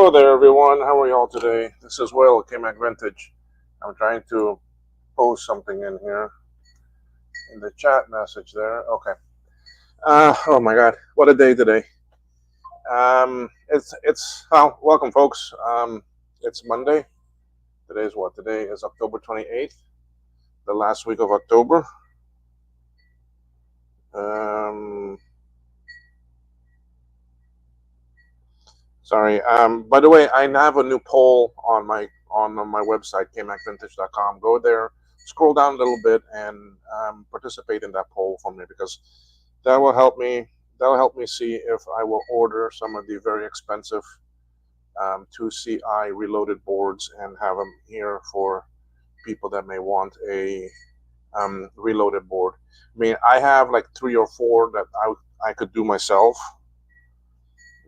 Hello there, everyone. How are y'all today? This is Will, K-Mac Vintage. I'm trying to post something in here in the chat message there. Okay. Oh my God, what a day today. Welcome, folks. It's Monday. Today's what? Today is October 28th, the last week of October. Sorry. By the way, I have a new poll on my website, kmacvintage.com. Go there, scroll down a little bit, and participate in that poll for me, because that will help me. That will help me see if I will order some of the very expensive 2CI reloaded boards and have them here for people that may want a reloaded board. I mean, I have like 3 or 4 that I could do myself,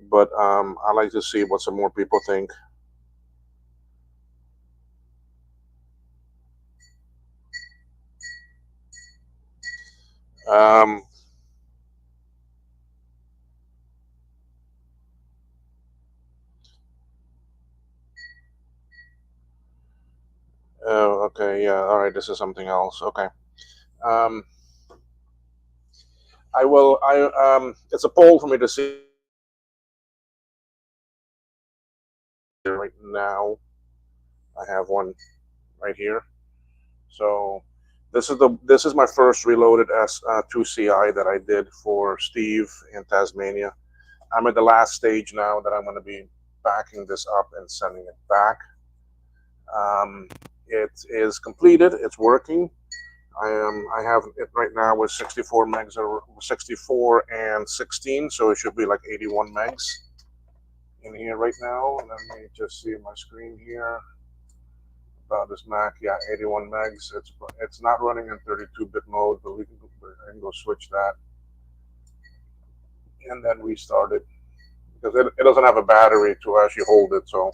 but I like to see what some more people think. Um, okay, yeah, all right, this is something else. Okay. Um, it's a poll for me to see right now. I have one right here. So this is my first reloaded S2CI that I did for Steve in Tasmania. I'm at the last stage now that I'm going to be backing this up and sending it back. It is completed. It's working. I have it right now with 64 megs or 64 and 16, so it should be like 81 megs in here right now. Let me just see my screen here about this Mac. Yeah, 81 megs. It's not running in 32-bit mode, but I can go switch that and then restart it, because it doesn't have a battery to actually hold it. So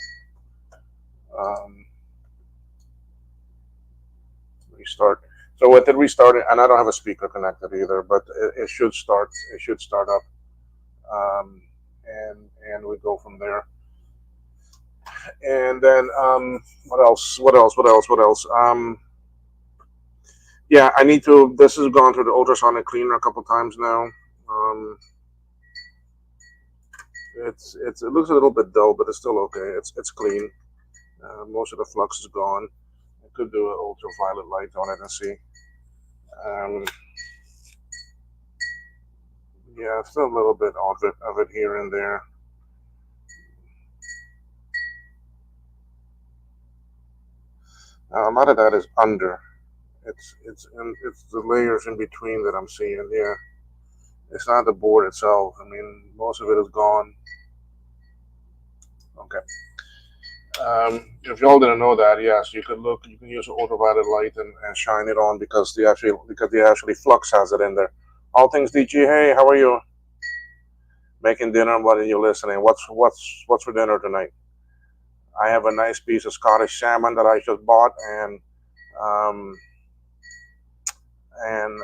restart. So with it restarted, and I don't have a speaker connected either, but it should start. It should start up, and we go from there. And then what else? What else? What else? What else? Yeah, I need to. This has gone through the ultrasonic cleaner a couple times now. It looks a little bit dull, but it's still okay. It's clean. Most of the flux is gone. I could do an ultraviolet light on it and see. Yeah, still a little bit of it here and there. A lot of that is under. It's the layers in between that I'm seeing. Yeah, it's not the board itself. I mean, most of it is gone. Okay. If y'all didn't know that, yes, you can look. You can use an ultraviolet light and shine it on, because the actually flux has it in there. All things DG. Hey, how are you? Making dinner? What are you listening? What's for dinner tonight? I have a nice piece of Scottish salmon that I just bought, um, and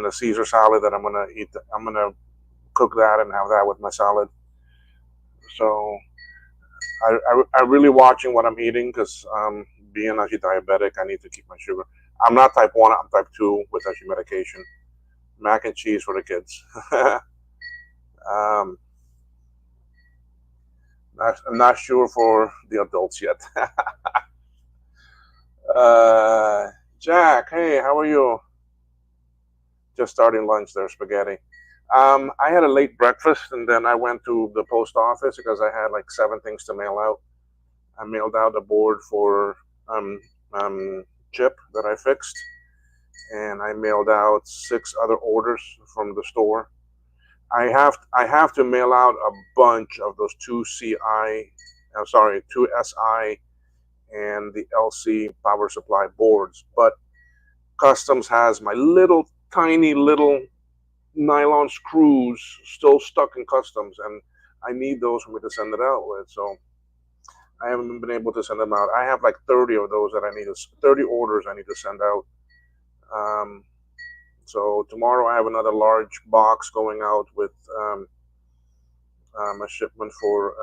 a Caesar salad that I'm gonna eat. I'm gonna cook that and have that with my salad. So I'm really watching what I'm eating, because being actually diabetic, I need to keep my sugar. I'm not type 1, I'm type 2 with actually medication. Mac and cheese for the kids. um, I'm not sure for the adults yet. uh, Jack, hey, how are you? Just starting lunch there, spaghetti. I had a late breakfast, and then I went to the post office because I had like 7 things to mail out. I mailed out a board for Chip that I fixed, and I mailed out 6 other orders from the store. I have to mail out a bunch of those 2CI, 2SI, and the LC power supply boards, but Customs has my little tiny little nylon screws still stuck in Customs, and I need those for me to send it out with. So I haven't been able to send them out. I have like 30 of those that 30 orders I need to send out. So tomorrow I have another large box going out with a shipment for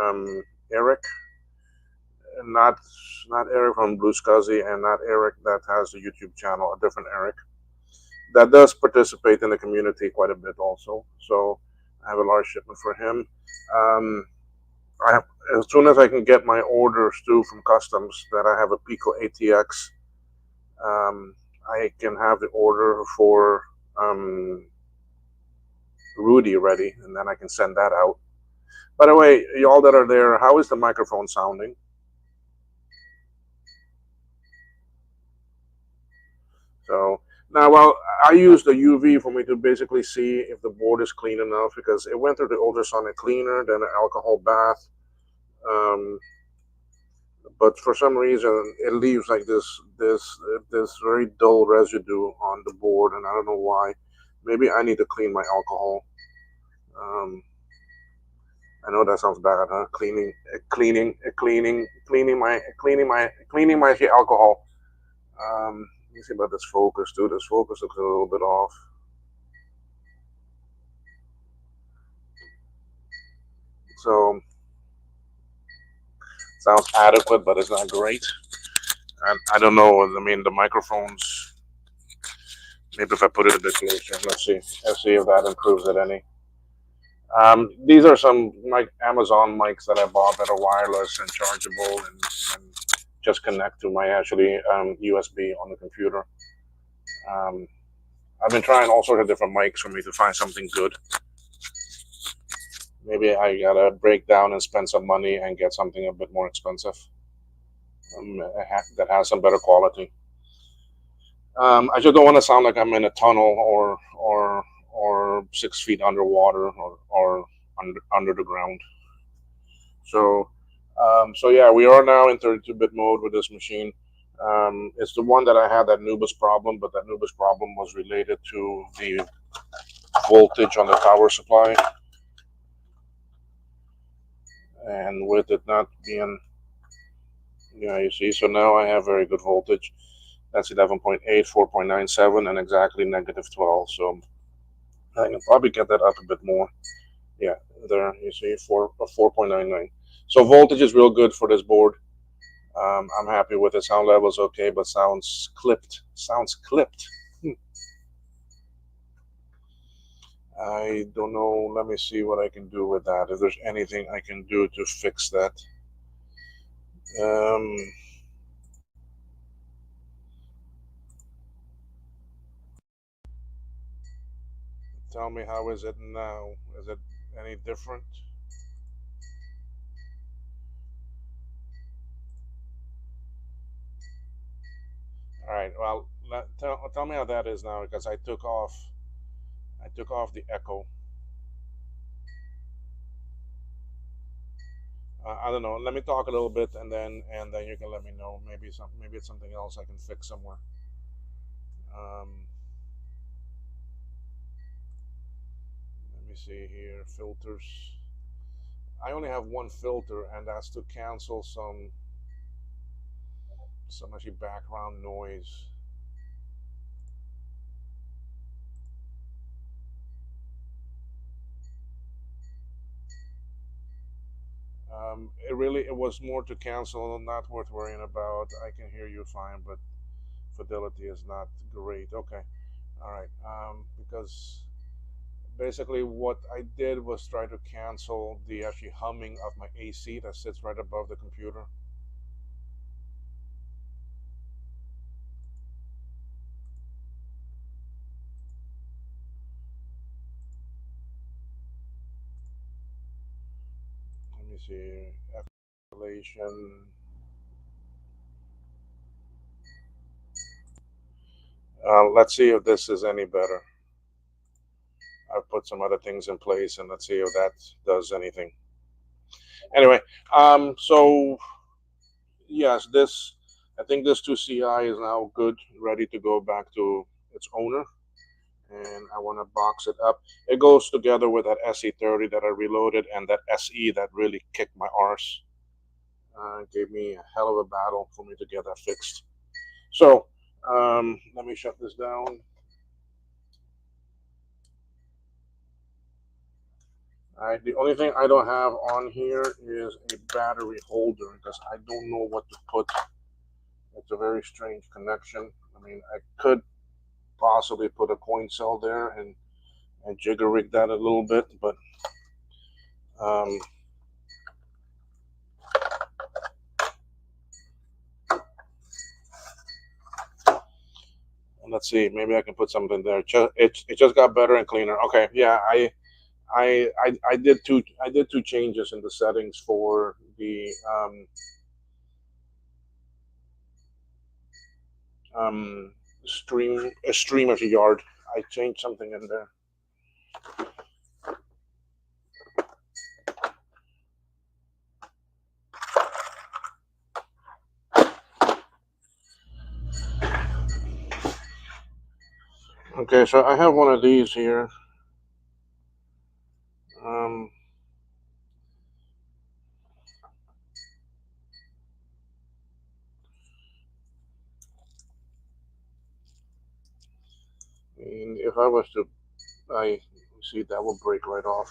Eric, not not Eric from Blue Scuzzy, and not Eric that has the YouTube channel. A different Eric that does participate in the community quite a bit also. So I have a large shipment for him. Um, I have, as soon as I can get my orders through from customs that I have a Pico ATX, um, I can have the order for Rudy ready, and then I can send that out. By the way, y'all that are there, how is the microphone sounding? So now, well, I use the UV for me to basically see if the board is clean enough because it went through the ultrasonic cleaner, then an alcohol bath. Um, but for some reason, it leaves like this very dull residue on the board, and I don't know why. Maybe I need to clean my alcohol. Um, I know that sounds bad, huh? Cleaning my alcohol. Let me see about this focus, too. This focus looks a little bit off. So sounds adequate, but it's not great. And I don't know. I mean, the microphones. Maybe if I put it a bit closer, let's see. Let's see if that improves it any. These are some Amazon mics that I bought that are wireless and chargeable and just connect to my actually USB on the computer. Um, I've been trying all sorts of different mics for me to find something good. Maybe I gotta break down and spend some money and get something a bit more expensive that has some better quality. I just don't want to sound like I'm in a tunnel or 6 feet underwater or under the ground. So, so yeah, we are now in 32-bit mode with this machine. It's the one that I had that Nubus problem, but that Nubus problem was related to the voltage on the power supply, and with it not being, yeah, you see. So now I have very good voltage. That's 11.8, 4.97, and exactly -12. So I can probably get that up a bit more. Yeah, there you see 4.99. So voltage is real good for this board. I'm happy with it. Sound level is okay, but sounds clipped. Sounds clipped. I don't know. Let me see what I can do with that. If there's anything I can do to fix that. Um, Tell me, how is it now? Is it any different? All right. Well, tell me how that is now because I took off the echo. I don't know. Let me talk a little bit, and then you can let me know. Maybe it's something else I can fix somewhere. Um, Let me see here. Filters. I only have one filter, and that's to cancel some actually background noise. It was more to cancel, not worth worrying about. I can hear you fine, but fidelity is not great. Okay, all right. Because basically what I did was try to cancel the actually humming of my AC that sits right above the computer. Let me see. Escalation. Let's see if this is any better. I've put some other things in place, and let's see if that does anything. Anyway, so yes, this I think this 2CI is now good, ready to go back to its owner, and I want to box it up. It goes together with that SE30 that I reloaded and that SE that really kicked my arse. Gave me a hell of a battle for me to get that fixed. So let me shut this down. The only thing I don't have on here is a battery holder because I don't know what to put. It's a very strange connection. I mean, I could possibly put a coin cell there and jigger rig that a little bit, but um, let's see. Maybe I can put something there. It just got better and cleaner. Okay, yeah, I did two changes in the settings for the um, stream of a yard. I changed something in there. Okay, so I have one of these here. Um, and if I was to, I see that will break right off.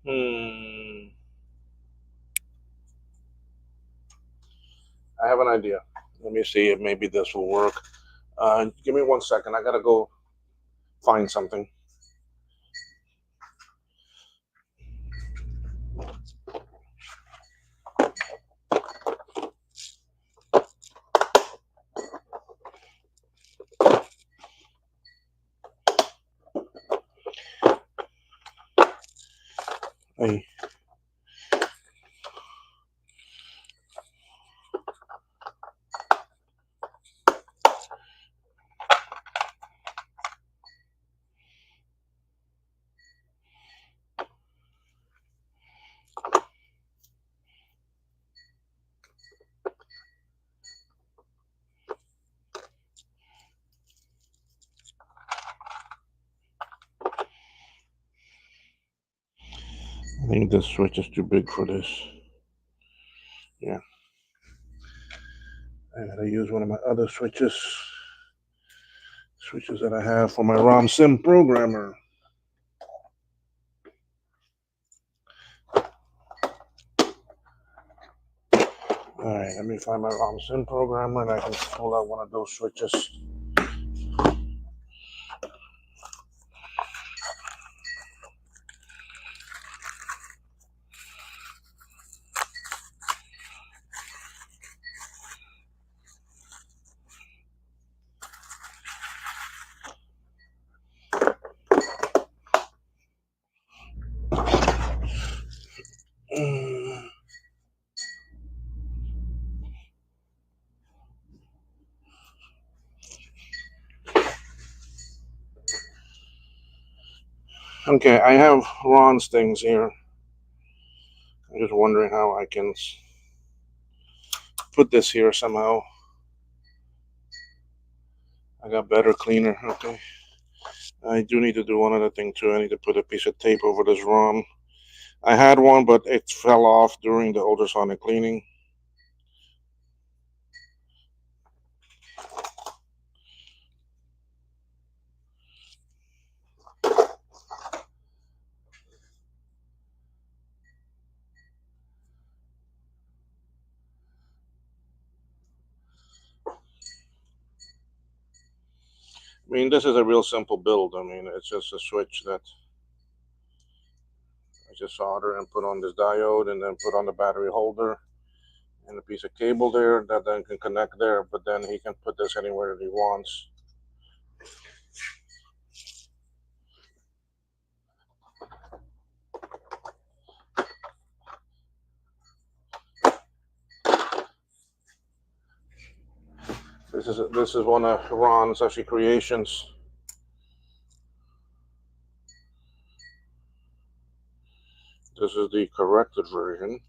Hmm. I have an idea. Let me see if maybe this will work. Give me 1 second. I gotta go find something. Hey. I think this switch is too big for this. Yeah. I gotta use one of my other switches that I have for my ROM sim programmer. All right, let me find my ROM sim programmer and I can pull out one of those switches. Okay, I have Ron's things here. I'm just wondering how I can put this here somehow. I got better cleaner. Okay. I do need to do one other thing too. I need to put a piece of tape over this ROM. I had one, but it fell off during the ultrasonic cleaning. I mean, this is a real simple build. I mean, it's just a switch that I just solder and put on this diode and then put on the battery holder and a piece of cable there that then can connect there, but then he can put this anywhere that he wants. This is one of Ron's actually creations. This is the corrected version.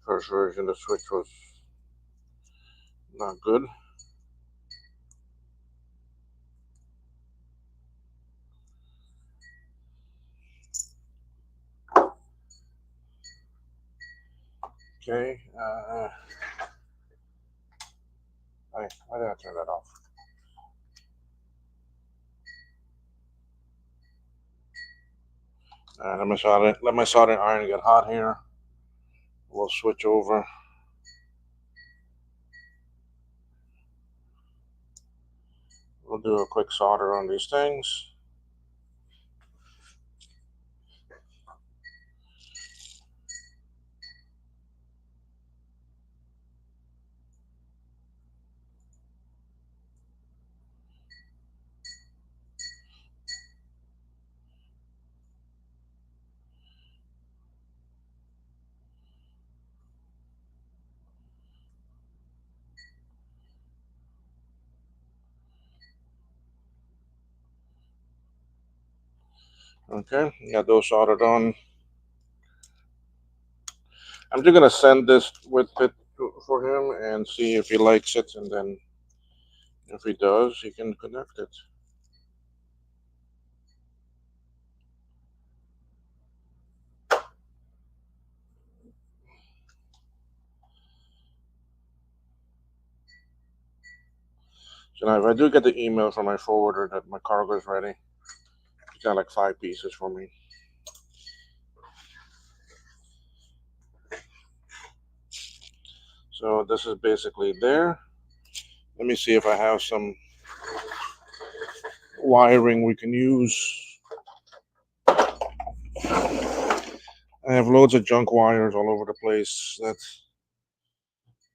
First version, the switch was not good. Okay. Why did I turn that off? Let my soldering iron get hot here. We'll switch over. We'll do a quick solder on these things. Okay, got those soldered on. I'm just gonna send this with it for him and see if he likes it, and then if he does, he can connect it. So now if I do get the email from my forwarder that my cargo is ready, he's got like 5 pieces for me. So this is basically there. Let me see if I have some wiring we can use. I have loads of junk wires all over the place that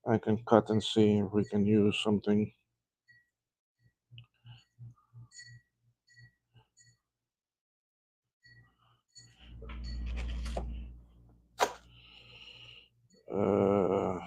I can cut and see if we can use something. Uh,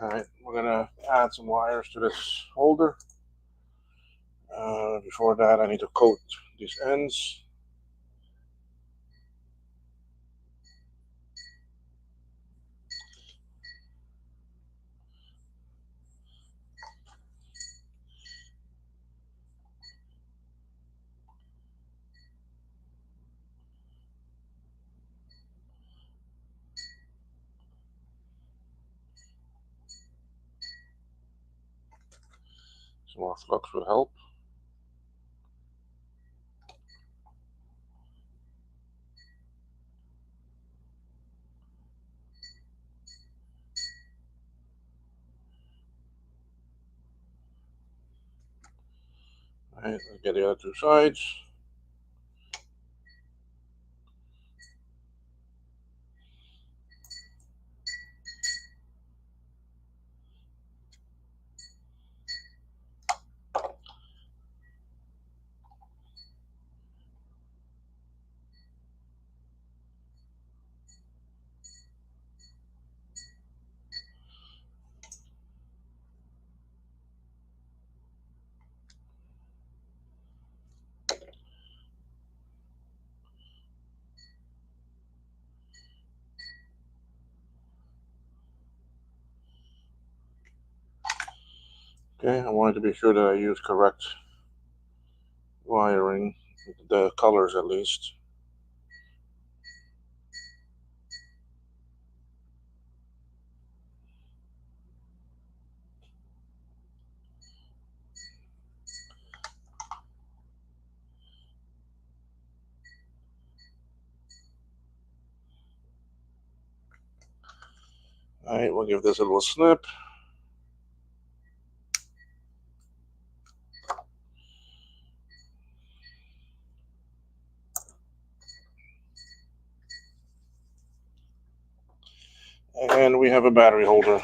all right, we're gonna add some wires to this holder. Before that, I need to coat these ends. Some more flux will help. All right, let's get the other two sides. Okay, I wanted to be sure that I use correct wiring, the colors at least. All right, we'll give this a little snip. And we have a battery holder.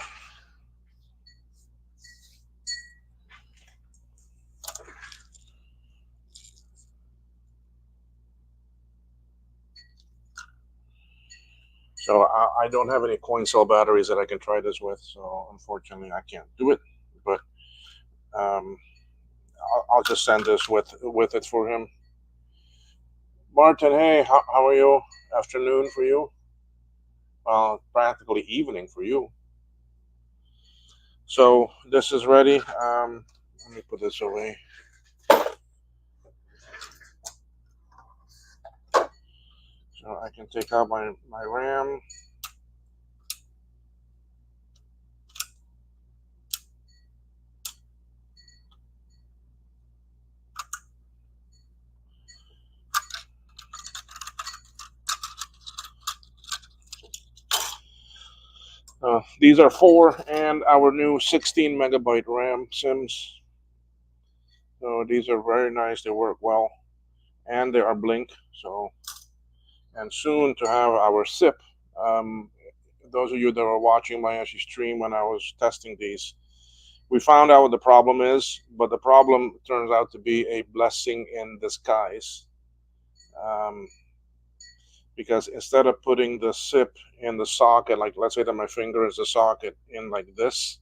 So I don't have any coin cell batteries that I can try this with. So unfortunately, I can't do it. But um, I'll just send this with it for him. Martin, hey, how are you? Afternoon for you. Practically evening for you. So this is ready. Let me put this away. So I can take out my RAM. These are 4 and our new 16 megabyte RAM SIMs. So these are very nice. They work well, and they are Blink. So and soon to have our SIP. Um, those of you that are watching my actually stream when I was testing these, we found out what the problem is, but the problem turns out to be a blessing in disguise. Um, because instead of putting the SIP in the socket, like let's say that my finger is the socket in like this,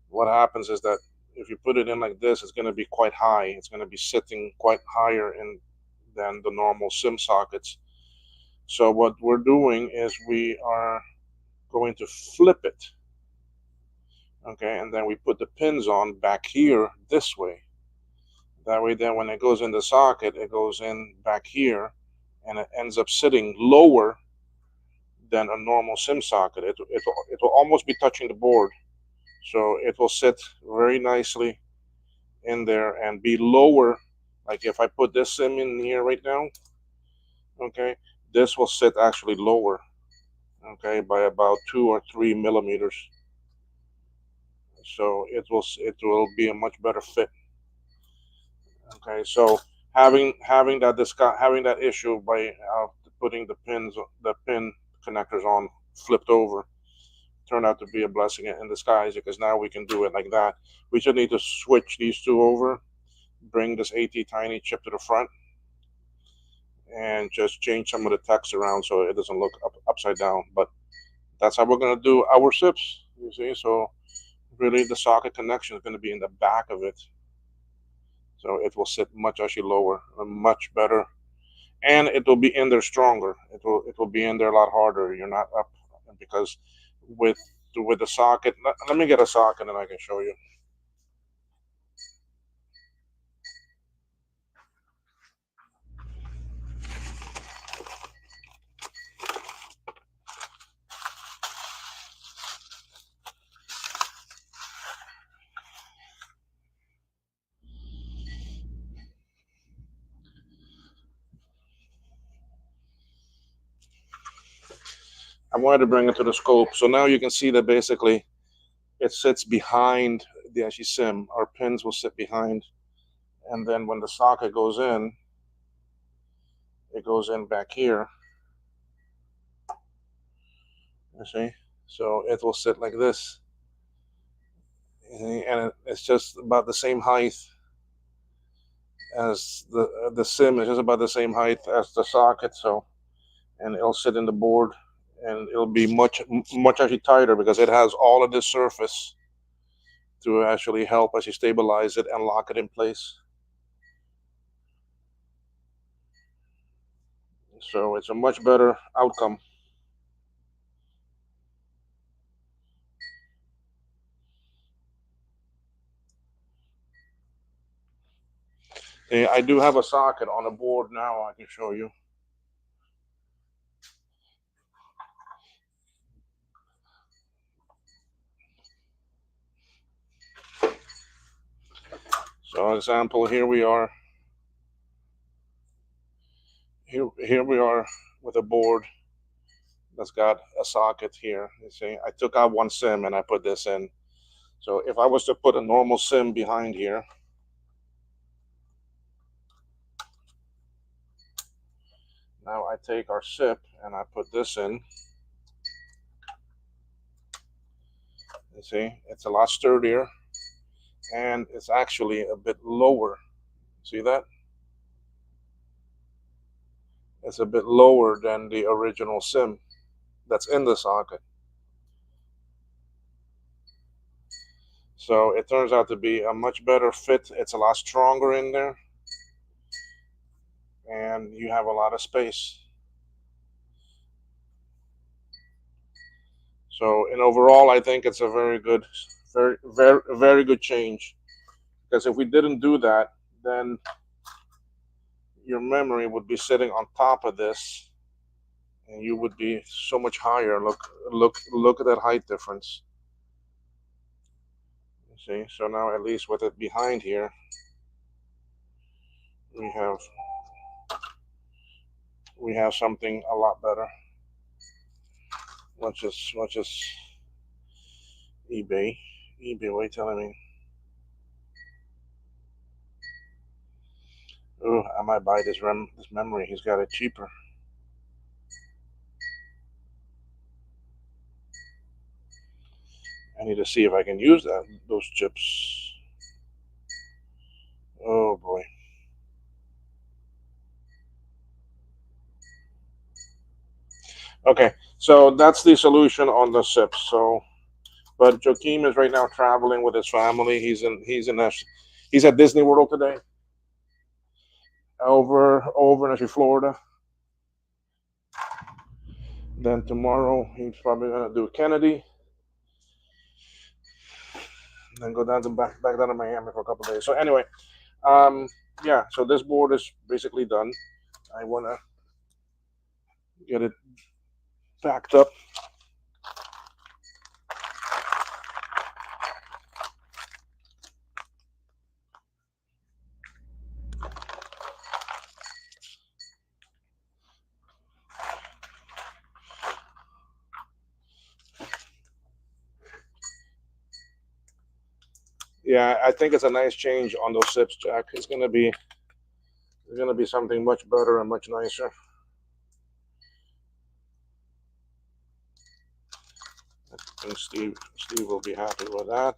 what happens is that if you put it in like this, it's going to be quite high. It's going to be sitting quite higher in than the normal SIM sockets. So what we're doing is we are going to flip it, okay, and then we put the pins on back here this way. That way, then when it goes in the socket, it goes in back here, and it ends up sitting lower than a normal SIM socket. It will almost be touching the board, so it will sit very nicely in there and be lower. Like if I put this SIM in here right now, okay, this will sit actually lower, okay, by about 2 or 3 millimeters. So it will be a much better fit. Okay, so having that issue by putting the pin connectors on flipped over turned out to be a blessing in disguise, because now we can do it like that. We just need to switch these two over, bring this AT Tiny chip to the front, and just change some of the text around so it doesn't look upside down. But that's how we're going to do our SIPs, you see. So really the socket connection is going to be in the back of it, so it will sit much actually lower, much better, and it will be in there stronger. It will be in there a lot harder. You're not up, because with the socket. Let me get a socket and I can show you. I wanted to bring it to the scope, so now you can see that basically it sits behind the actually SIM. Our pins will sit behind, and then when the socket goes in, it goes in back here. You see, so it will sit like this, and it's just about the same height as the SIM. Is just about the same height as the socket. So, and it'll sit in the board, and it'll be much actually tighter because it has all of this surface to actually help as you stabilize it and lock it in place. So it's a much better outcome. I do have a socket on the board now. I can show you. So, example, here we are. Here we are with a board that's got a socket here. You see, I took out one SIM and I put this in. So if I was to put a normal SIM behind here, now I take our SIP and I put this in. You see, it's a lot sturdier, and it's actually a bit lower. See that? It's a bit lower than the original sim that's in the socket. So it turns out to be a much better fit. It's a lot stronger in there, and you have a lot of space. So in overall, I think it's a very good, very good change. Because if we didn't do that, then your memory would be sitting on top of this, and you would be so much higher. Look at that height difference. You see, so now at least with it behind here, we have we have something a lot better. Let's just eBay. eBay, what are you telling me? Oh, I might buy this memory. He's got it cheaper. I need to see if I can use those chips. Oh boy. Okay, so that's the solution on the SIPs. So, but Joaquim is right now traveling with his family. He's at Disney World today, over in actually Florida. Then tomorrow he's probably gonna do Kennedy, then go down to back down to Miami for a couple of days. So anyway, um, yeah. So this board is basically done. I wanna get it packed up. Yeah, I think it's a nice change on those sips, Jack. It's gonna be something much better and much nicer. I think Steve will be happy with that.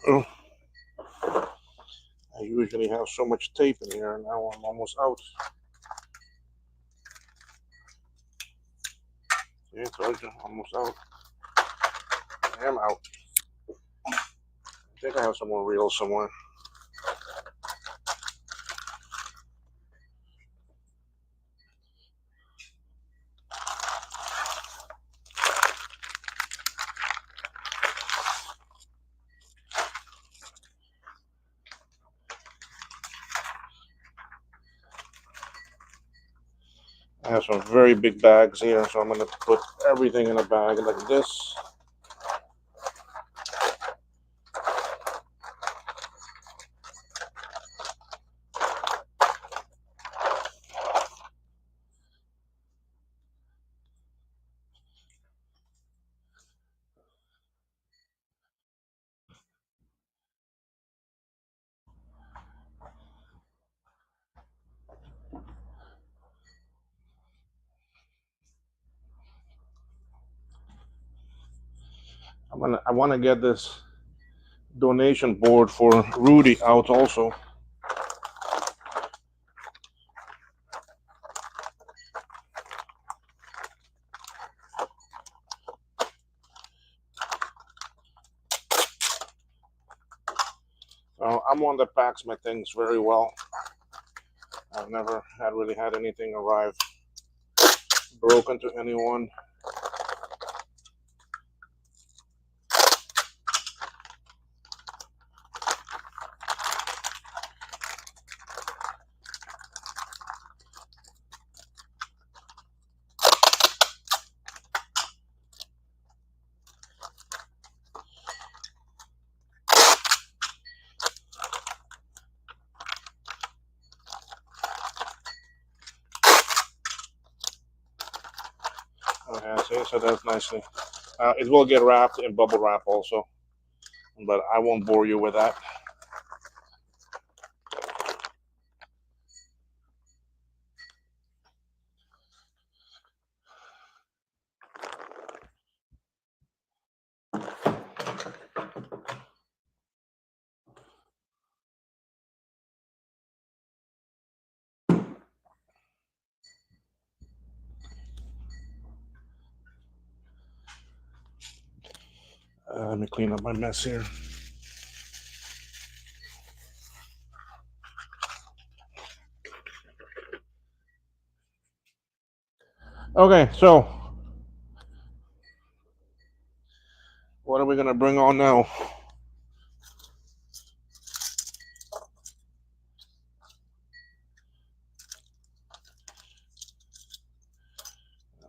Oh, I usually have so much tape in here, and now I'm almost out. Yeah, I told you, almost out. I am out. I think I have some more reels somewhere. I have some very big bags here, so I'm gonna put everything in a bag like this. I want to get this donation board for Rudy out also. I'm one that packs my things very well. I've never really had anything arrive broken to anyone. Yeah, see, so that's nicely. It will get wrapped in bubble wrap also, but I won't bore you with that. Let me clean up my mess here. Okay, so what are we gonna bring on now?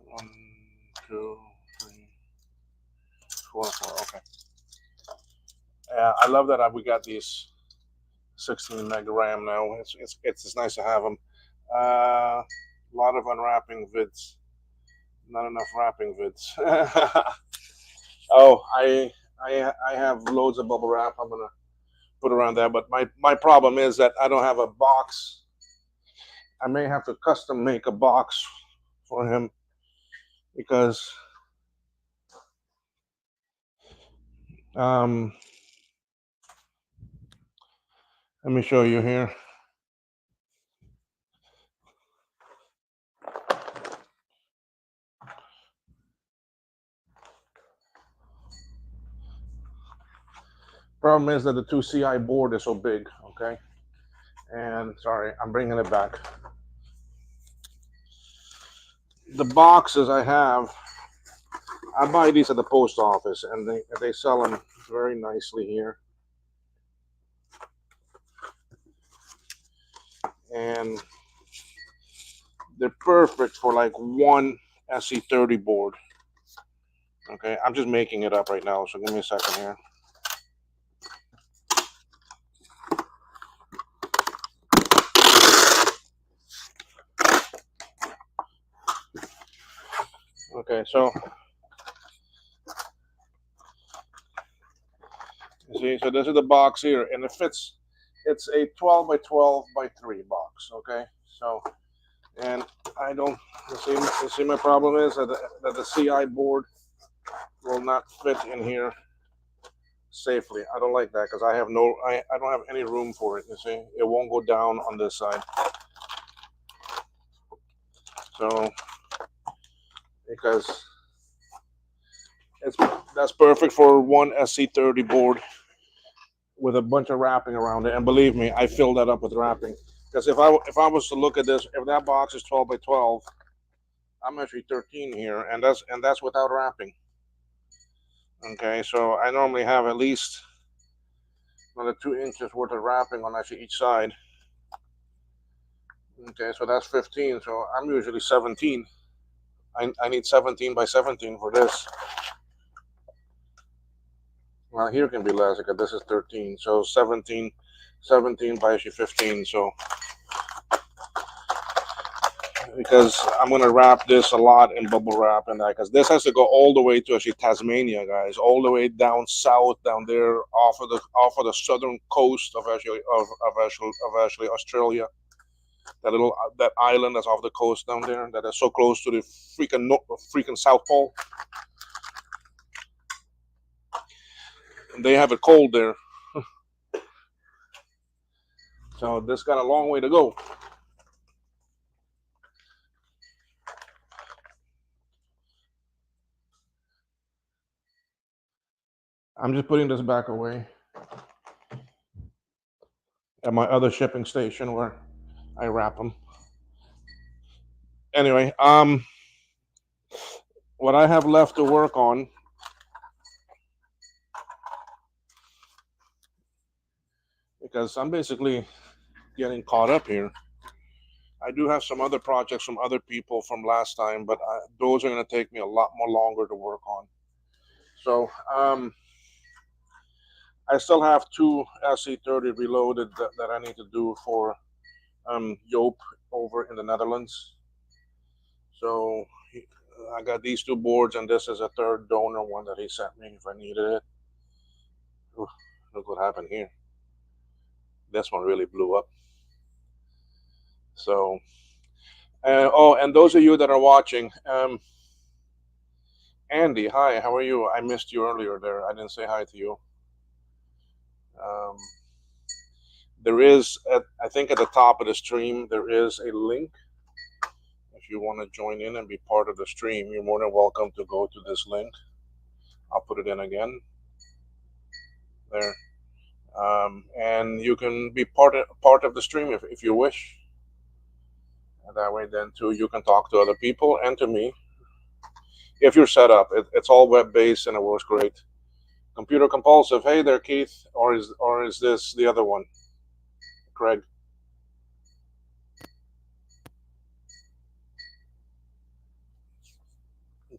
One, two, three, four. Okay. I love that we got these 16 meg RAM now. It's nice to have them. A lot of unwrapping vids. Not enough wrapping vids. Oh, I have loads of bubble wrap. I'm gonna put around that. But my problem is that I don't have a box. I may have to custom make a box for him because um, let me show you here. Problem is that the 2CI board is so big. Okay, and sorry, I'm bringing it back. The boxes I buy these at the post office, and they sell them very nicely here. And they're perfect for like one SE30 board. Okay, I'm just making it up right now, so give me a second here. Okay, so you see, so this is the box here, and it fits. It's a 12 by 12 by 3 box. Okay, so and I don't. You see my problem is that the CI board will not fit in here safely. I don't like that because I don't have any room for it. You see, it won't go down on this side. So because it's that's perfect for one SC30 board with a bunch of wrapping around it. And believe me, I filled that up with wrapping. Because if I was to look at this, if that box is 12 by 12, I'm actually 13 here, and that's without wrapping. Okay, so I normally have at least another 2 inches worth of wrapping on actually each side. Okay, so that's 15. So I'm usually 17. I need 17 by 17 for this. Well, here can be less because this is 13. So 17 by actually 15. So because I'm gonna wrap this a lot in bubble wrap and that because this has to go all the way to actually Tasmania, guys, all the way down south, down there off of the southern coast of actually Australia. That island that's off the coast down there that is so close to the freaking South Pole. And they have it cold there, so this got a long way to go. I'm just putting this back away at my other shipping station where I wrap them. Anyway, what I have left to work on because I'm basically getting caught up here. I do have some other projects from other people from last time, but those are going to take me a lot more longer to work on. So I still have two SC30 reloaded that I need to do for Joep over in the Netherlands. So I got these two boards, and this is a third donor one that he sent me if I needed it. Ooh, look what happened here. This one really blew up. So, oh, and those of you that are watching, Andy, hi, how are you? I missed you earlier there. I didn't say hi to you. Um, there is, I think at the top of the stream, there is a link. If you want to join in and be part of the stream, you're more than welcome to go to this link. I'll put it in again. There. And you can be part of the stream if you wish. And that way, then too, you can talk to other people and to me. If you're set up, it's all web based and it works great. Computer compulsive. Hey there, Keith. Or is this the other one, Craig?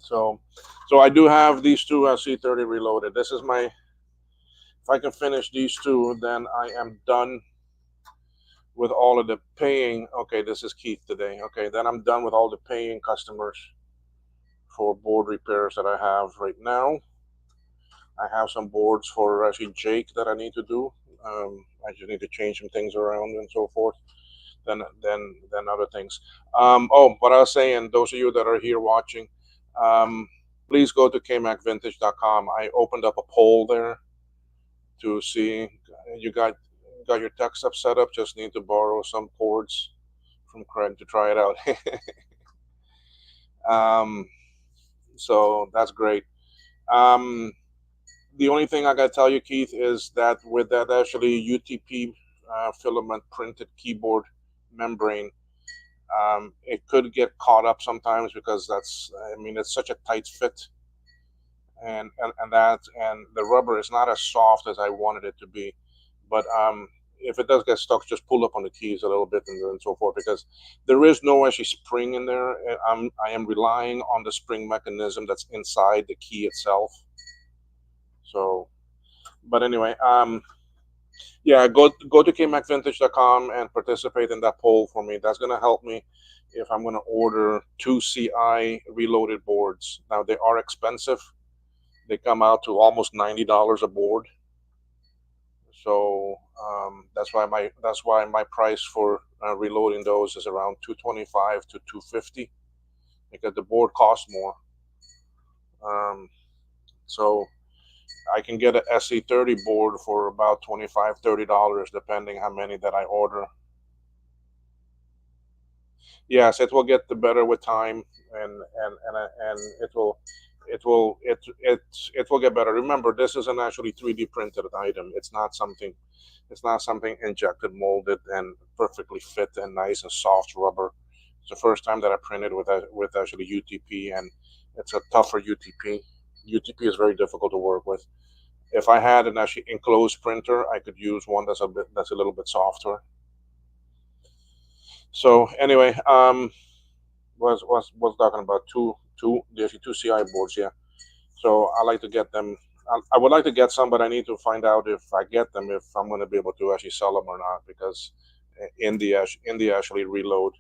So, so I do have these two C30 reloaded. This is my. If I can finish these two, then I am done with all of the paying. Okay, this is Keith today. Okay, then I'm done with all the paying customers for board repairs that I have right now. I have some boards for actually Jake that I need to do. I just need to change some things around and so forth. Then other things. Oh, but I was saying, those of you that are here watching, please go to kmacvintage.com. I opened up a poll there to see. You got your tech stuff set up. Just need to borrow some cords from Craig to try it out. um, so that's great. Um, the only thing I gotta tell you, Keith, is that with that actually UTP filament printed keyboard membrane, it could get caught up sometimes because I mean, it's such a tight fit, and the rubber is not as soft as I wanted it to be. But if it does get stuck, just pull up on the keys a little bit and so forth, because there is no actually spring in there. I am relying on the spring mechanism that's inside the key itself. So, but anyway, yeah, go to kmacvintage.com and participate in that poll for me. That's gonna help me if I'm gonna order two CI reloaded boards. Now they are expensive. They come out to almost $90 a board. So that's why my price for reloading those is around 225 to 250, because the board costs more. Um, so I can get a SE30 board for about $25-$30 depending how many that I order. Yes, it will get the better with time, and it will get better. Remember, this is an actually 3D printed item. It's not something injected, molded, and perfectly fit and nice and soft rubber. It's the first time that I printed with actually UTP, and it's a tougher UTP. UTP is very difficult to work with. If I had an actually enclosed printer, I could use one that's a little bit softer. So anyway, was talking about there's two CI boards, yeah. So I like to get them. I would like to get some, but I need to find out if I get them, if I'm going to be able to actually sell them or not, because India actually reload.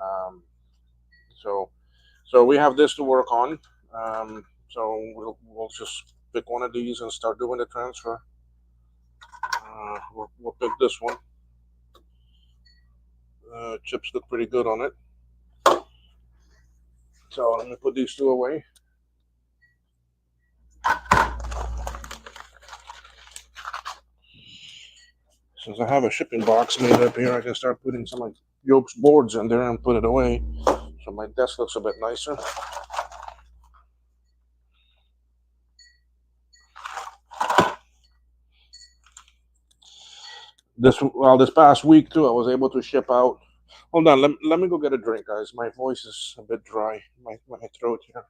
Um, so we have this to work on. So we'll just pick one of these and start doing the transfer. We'll pick this one. Chips look pretty good on it. So let me put these two away. Since I have a shipping box made up here, I can start putting some of Joep's boards in there and put it away. So my desk looks a bit nicer. This past week too, I was able to ship out. Hold on, let me go get a drink, guys. My voice is a bit dry. My throat here.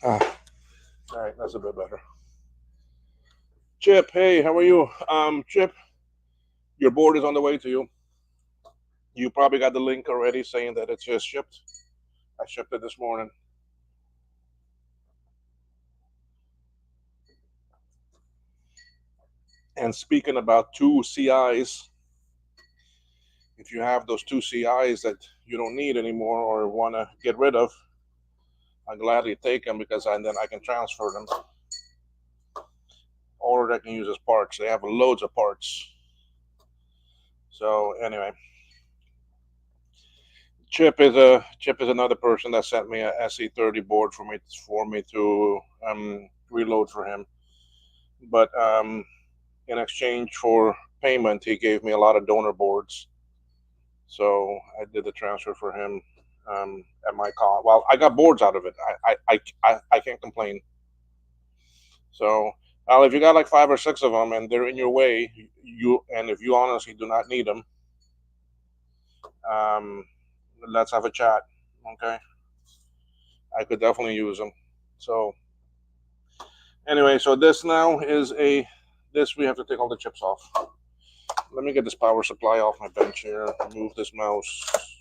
Ah, all right, that's a bit better. Chip, hey, how are you? Chip, your board is on the way to you. You probably got the link already saying that it's just shipped. I shipped it this morning. And speaking about two CIs, if you have those two CIs that you don't need anymore or want to get rid of, I gladly take them because then I can transfer them, or I can use as parts. They have loads of parts. So anyway, Chip is another person that sent me a SE30 board for me to reload for him. But in exchange for payment, he gave me a lot of donor boards. So I did the transfer for him at my cost. Well, I got boards out of it. I can't complain. So, well, if you got like 5 or 6 of them and they're in your way, and if you honestly do not need them, um, let's have a chat. Okay, I could definitely use them. So anyway, so this now is this we have to take all the chips off. Let me get this power supply off my bench here. Move this mouse.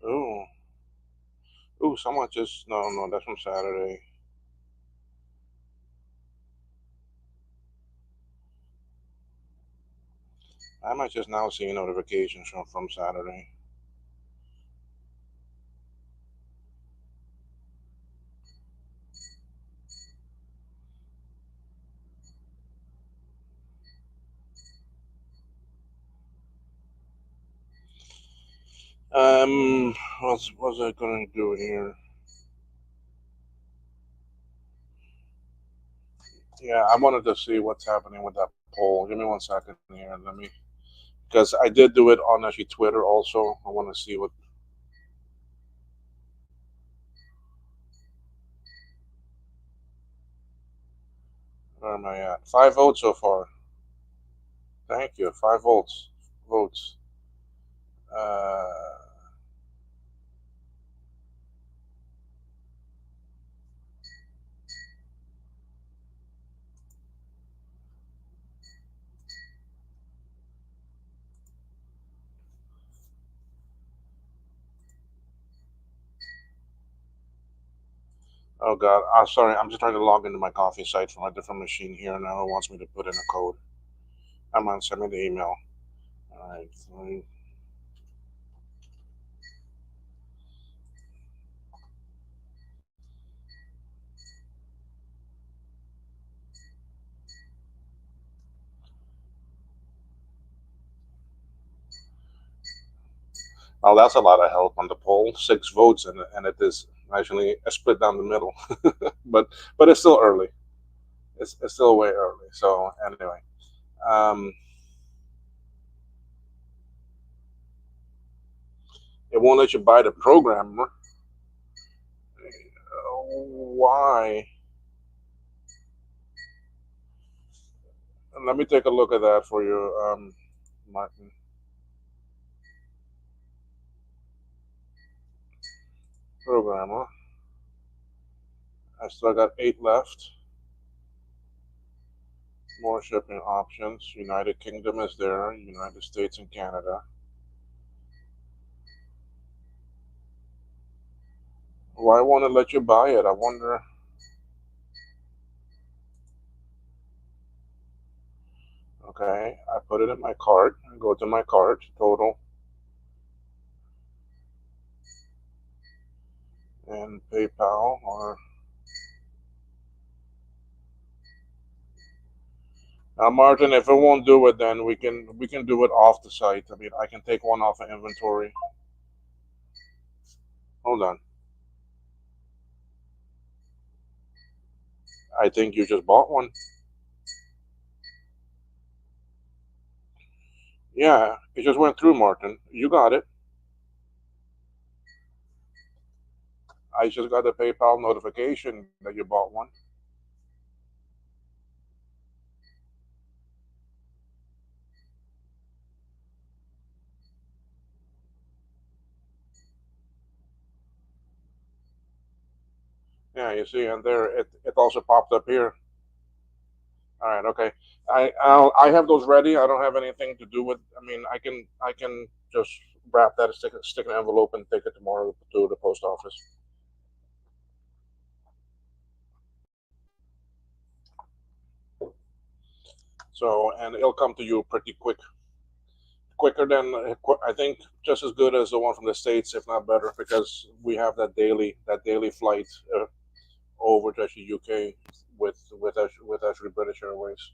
Ooh, ooh, someone just no, that's from Saturday. I might just now see notifications from Saturday. What's I gonna do here? Yeah, I wanted to see what's happening with that poll. Give me 1 second here. Let me, because I did do it on actually Twitter also. I want to see where am I at? 5 votes so far. Thank you. 5 votes. Uh, oh God. Sorry. I'm just trying to log into my coffee site from a different machine here, and now it wants me to put in a code. I'm on. Send me the email. All right. Now that's a lot of help on the poll. 6 votes, and it is actually a split down the middle. but but it's still early. It's still way early. So anyway, um, it won't let you buy the programmer. Why? Let me take a look at that for you, Martin. Programmer. I still got 8 left. More shipping options. United Kingdom is there. United States and Canada. Why won't it let you buy it? I wonder. Okay, I put it in my cart. I go to my cart. Total and PayPal or now, Martin. If it won't do it, then we can do it off the site. I mean, I can take one off of inventory. Hold on. I think you just bought one. Yeah, it just went through, Martin. You got it. I just got a PayPal notification that you bought one. Yeah, you see, and there it also popped up here. All right, okay. I have those ready. I don't have anything to do with. I mean, I can just wrap that, stick an envelope, and take it tomorrow to the post office. So, and it'll come to you pretty quicker than I think, just as good as the one from the states, if not better, because we have that daily flight over to actually UK with actually British Airways.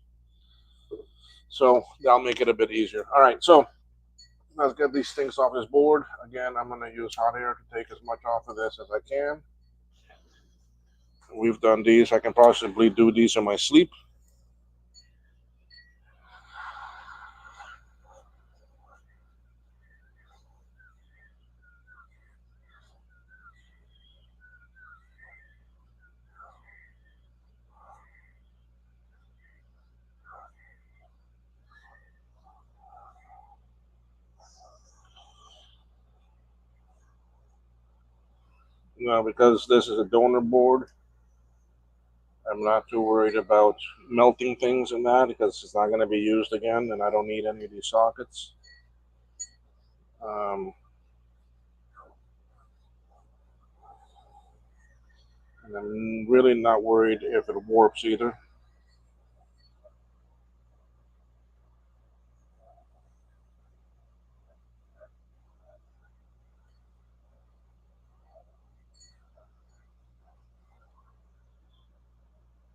So that'll make it a bit easier. All right, so let's get these things off this board. Again, I'm going to use hot air to take as much off of this as I can. We've done these. I can possibly do these in my sleep. Because this is a donor board, I'm not too worried about melting things in that because it's not going to be used again, and I don't need any of these sockets. Um, and I'm really not worried if it warps either.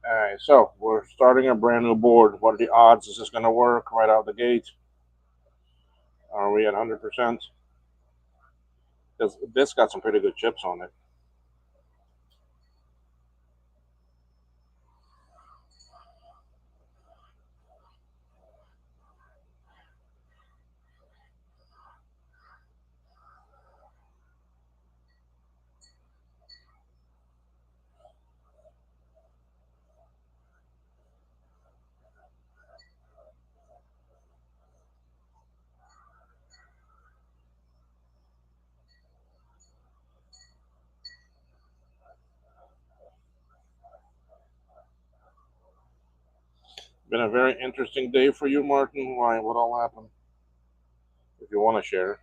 All right, so we're starting a brand new board. What are the odds is this going to work right out the gate? Are we at 100%? Because this got some pretty good chips on it. Been a very interesting day for you, Martin. Why? What all happened? If you want to share.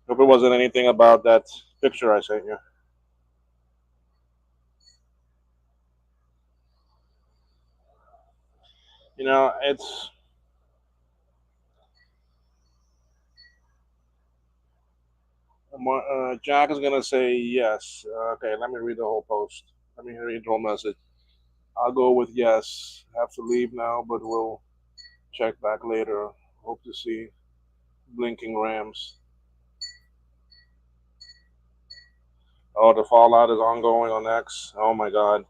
Hope it wasn't anything about that picture I sent you. It's Jack is gonna say yes. Okay, let me read the whole post. Let me read the whole message. I'll go with yes. Have to leave now, but we'll check back later. Hope to see blinking Rams. Oh, the fallout is ongoing on X. Oh my God,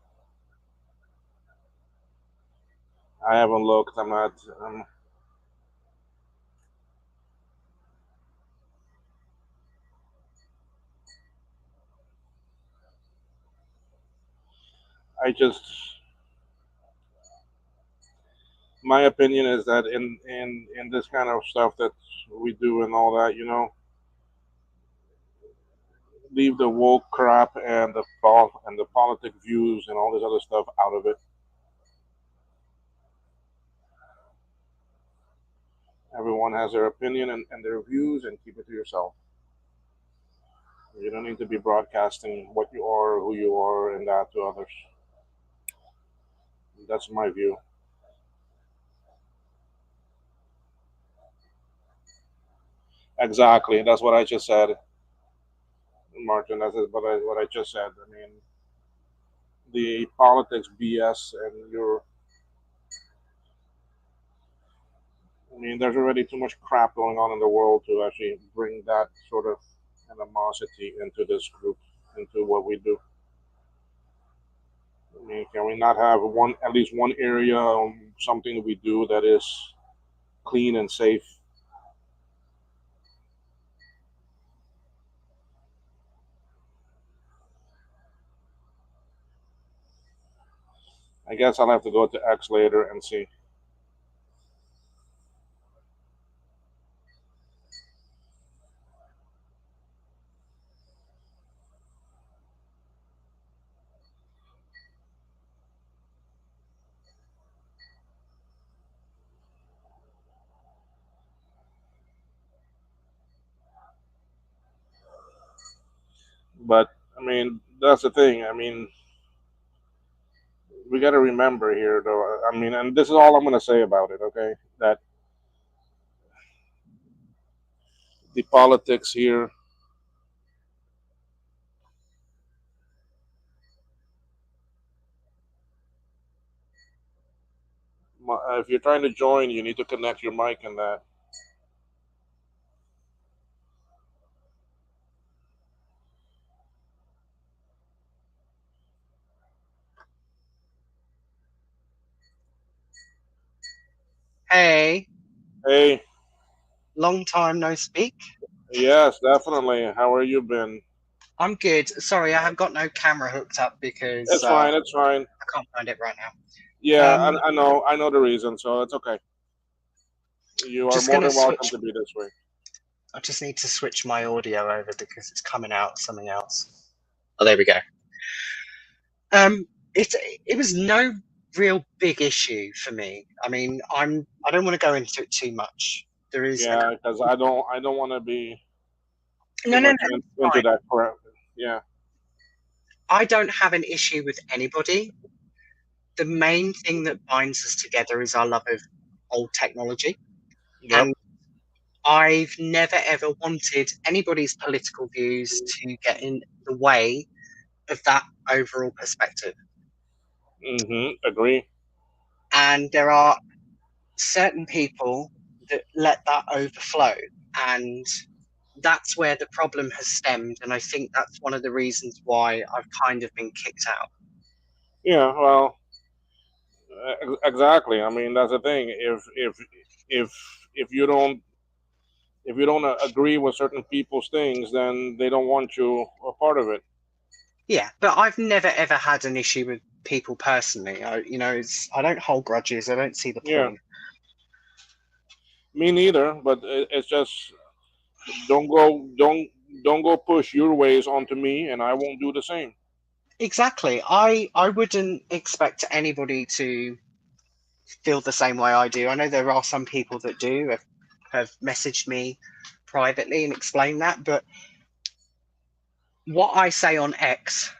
I haven't looked. I'm not. I just. My opinion is that in this kind of stuff that we do and all that, leave the woke crap and the politic views and all this other stuff out of it. Everyone has their opinion and their views, and keep it to yourself. You don't need to be broadcasting what you are, who you are, and that to others. That's my view. Exactly. That's what I just said, Martin. That's what I just said. I mean, the politics BS and your. I mean, there's already too much crap going on in the world to actually bring that sort of animosity into this group, into what we do. I mean, can we not have at least one area, something that we do that is clean and safe? I guess I'll have to go to X later and see. But I mean, that's the thing. I mean, we got to remember here, though. I mean, and this is all I'm going to say about it. Okay, that the politics here. If you're trying to join, you need to connect your mic and that. Hey, Hey, long time no speak. yes, definitely. How are you been? I'm good. Sorry, I have got no camera hooked up because It's fine. It's fine. I can't find it right Yeah, now. I know. I know the reason, so it's okay. You are Just more gonna than welcome switch. to be this way. I just need to switch my audio over because it's coming out something else. Oh, there we go. Um, it it was no real big issue for me. I mean, I don't want to go into it too much. There is a Yeah, because I don't want to be too no, much no, into fine. that crap. Yeah. I don't have an issue with anybody. The main thing that binds us together is our love of old technology. Yep. And I've never ever wanted anybody's political views to get in the way of that overall perspective. Agree. And there are certain people that let that overflow. And that's where the problem has stemmed. And I think that's one of the reasons why I've kind of been kicked out. Yeah. Well, exactly. I mean, that's the thing. If if you don't if you don't agree with certain people's things, then they don't want you a part of it. Yeah, but I've never ever had an issue with people personally. I don't hold grudges. I don't see the Yeah. point. Me neither. But it's just don't go push your ways onto me, and I won't do the same. Exactly. I wouldn't expect anybody to feel the same way I do. I know there are some people that do have messaged me privately and explained that, but what I say on X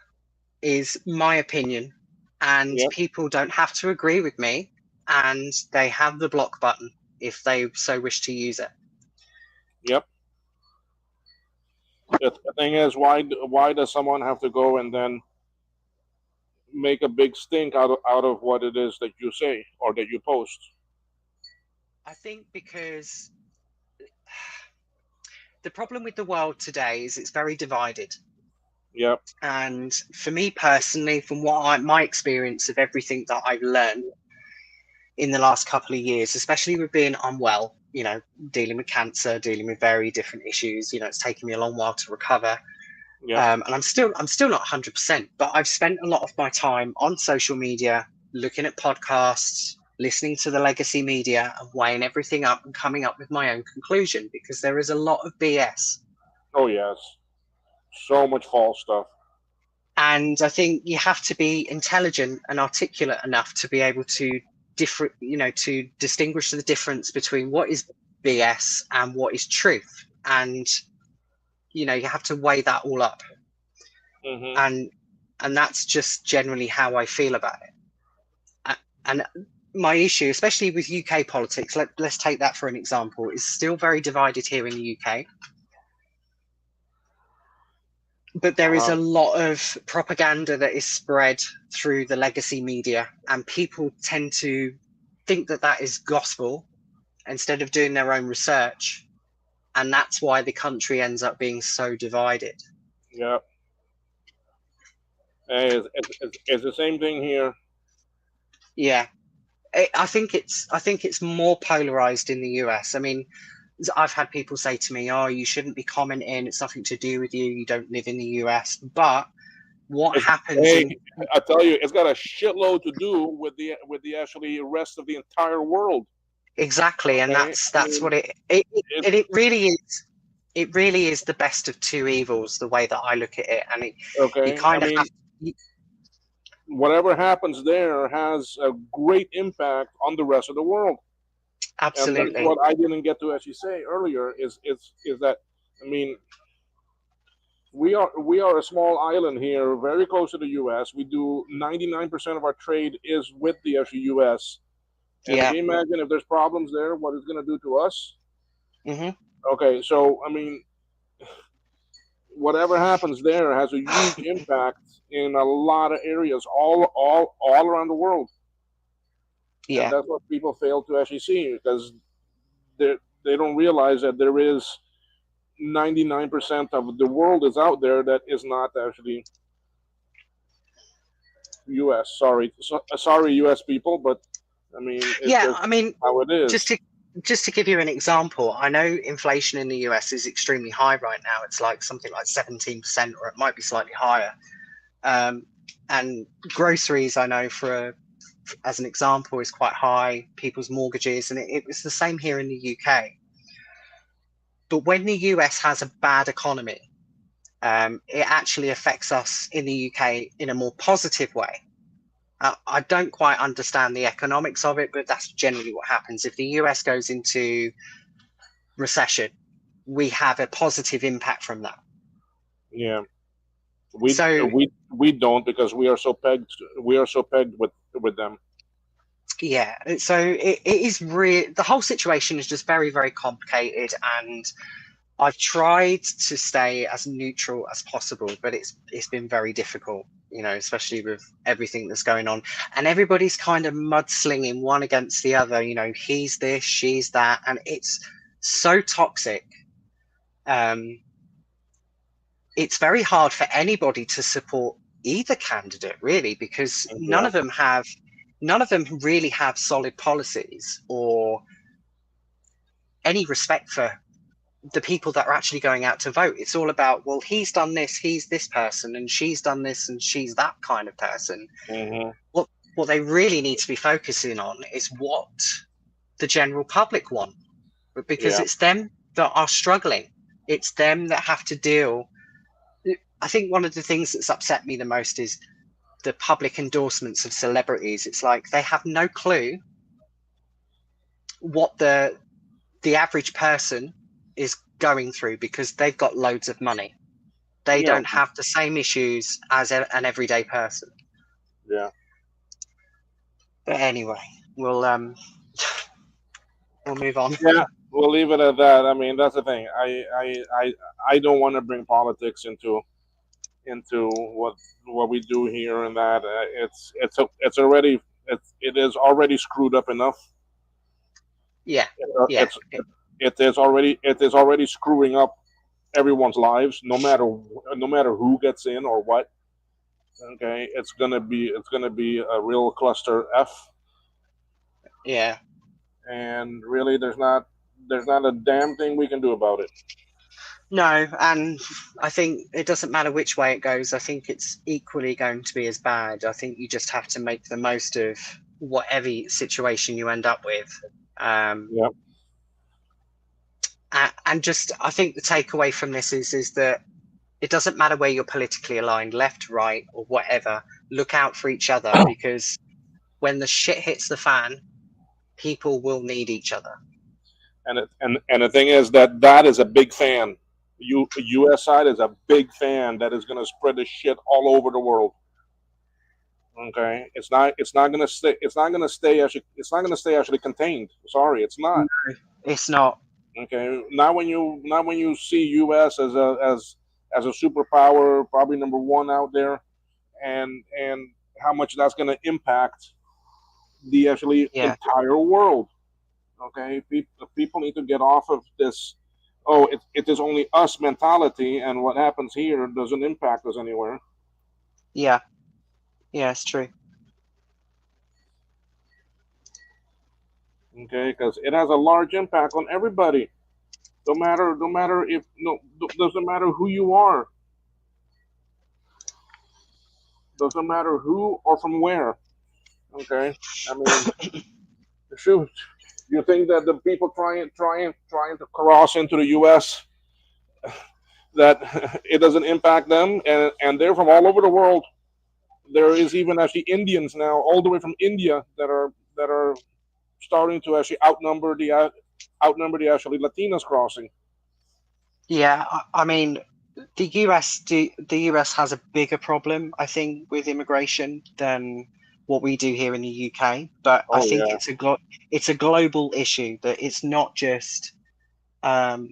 is my opinion, and Yep. people don't have to agree with me, and they have the block button if they so wish to use it. Yep. The thing is, why does someone have to go and then make a big stink out of what it is that you say or that you post? I think because the problem with the world today is it's very divided. Yep. And for me personally, from my experience of everything that I've learned in the last couple of years, especially with being unwell, dealing with cancer, dealing with very different issues, it's taken me a long while to recover. Yep. And I'm still not 100%, but I've spent a lot of my time on social media, looking at podcasts, listening to the legacy media, and weighing everything up and coming up with my own conclusion because there is a lot of BS. Oh yes. So much false stuff. And I think you have to be intelligent and articulate enough to be able to to distinguish the difference between what is BS and what is truth. And you have to weigh that all up. Hmm. And that's just generally how I feel about it. And my issue, especially with UK politics, let's take that for an example, is still very divided here in the UK. But there is Uh-huh. a lot of propaganda that is spread through the legacy media, and people tend to think that that is gospel instead of doing their own research. And that's why the country ends up being so divided. Yep. It's the same thing here. Yeah. I think it's more polarized in the US. I mean, I've had people say to me, "Oh, you shouldn't be commenting. It's nothing to do with you. You don't live in the US." But what It's, happens hey, in I tell you, it's got a shitload to do with the actually rest of the entire world. exactly, and Okay, that's I that's mean, what it it. and it really is. It really is the best of two evils, the way that I look at it, and you Okay, I kind of have mean, to, whatever happens there has a great impact on the rest of the world, and that's absolutely, what I didn't get to actually say earlier. Is that, I mean, we are a small island here, very close to the U.S. We do 99% of our trade is with the actual U.S. And yeah, can you imagine if there's problems there, what it's going to do to us? hmm Okay, so I mean, whatever happens there has a huge impact in a lot of areas, all around the world, and yeah, that's what people fail to actually see because they they don't realize that there is 99% of the world is out there that is not actually U.S. Sorry, U.S. people, but I mean, it's yeah. just I mean, how it just is. to just to give you an example, I know inflation in the US is extremely high right now. It's like something like 17%, or it might be slightly higher. Um, and groceries, I know as an example, is quite high. People's mortgages, and it was the same here in the UK. But when the US has a bad economy, it actually affects us in the UK in a more positive way. I don't quite understand the economics of it, but that's generally what happens. If the US goes into recession, we have a positive impact from that. Yeah, So we don't because we are so pegged with them. yeah, so it is real. The whole situation is just very, very complicated, and I've tried to stay as neutral as possible, but it's been very difficult, especially with everything that's going on. And everybody's kind of mudslinging one against the other, he's this, she's that, and it's so toxic. Um, it's very hard for anybody to support either candidate, really, because Yeah, none of them really have solid policies or any respect for the people that are actually going out to vote. It's all about, well, he's done this, he's this person, and she's done this, and she's that kind of person. hmm What they really need to be focusing on is what the general public want, because yeah, it's them that are struggling. It's them that have to deal. I think one of the things that's upset me the most is the public endorsements of celebrities. It's like they have no clue what the average person is going through because they've got loads of money. They yeah, don't have the same issues as an everyday person. yeah. But anyway, we'll we'll move on. Yeah, we'll leave it at that. I mean, that's the thing. I don't want to bring politics into what we do here and that. It's already it is already screwed up enough. Yeah, yeah, It's it is already screwing up everyone's lives, no matter who gets in or what. Okay, it's gonna be a real cluster F, yeah. and really there's not a damn thing we can do about it. No, and I think it doesn't matter which way it goes. I think it's equally going to be as bad. I think you just have to make the most of whatever situation you end up with. Um, Yeah, and just, I think the takeaway from this is that it doesn't matter where you're politically aligned, left, right, or whatever. Look out for each other, because when the shit hits the fan, people will need each other. and the thing is that is a big fan. U.S. side is a big fan that is gonna spread this shit all over the world. Okay, it's not gonna stay actually contained. Sorry, it's not. No, it's not. Okay, not when you see U.S. as a superpower, probably number one out there, and how much that's gonna impact the actually Yeah, entire world. Okay, people need to get off of this. Oh, it is only us mentality, and what happens here doesn't impact us anywhere. yeah. Yeah, it's true. Okay, because it has a large impact on everybody. No matter if no, doesn't matter who you are, doesn't matter who or from where. Okay, I mean, shoot, you think that the people trying to cross into the U.S. that it doesn't impact them, and they're from all over the world. There is even actually Indians now, all the way from India, that are starting to actually outnumber the actually Latinos crossing. Yeah, I mean, the US has a bigger problem, I think, with immigration than what we do here in the UK. But I Oh think yeah, it's a global issue that it's not just. Um,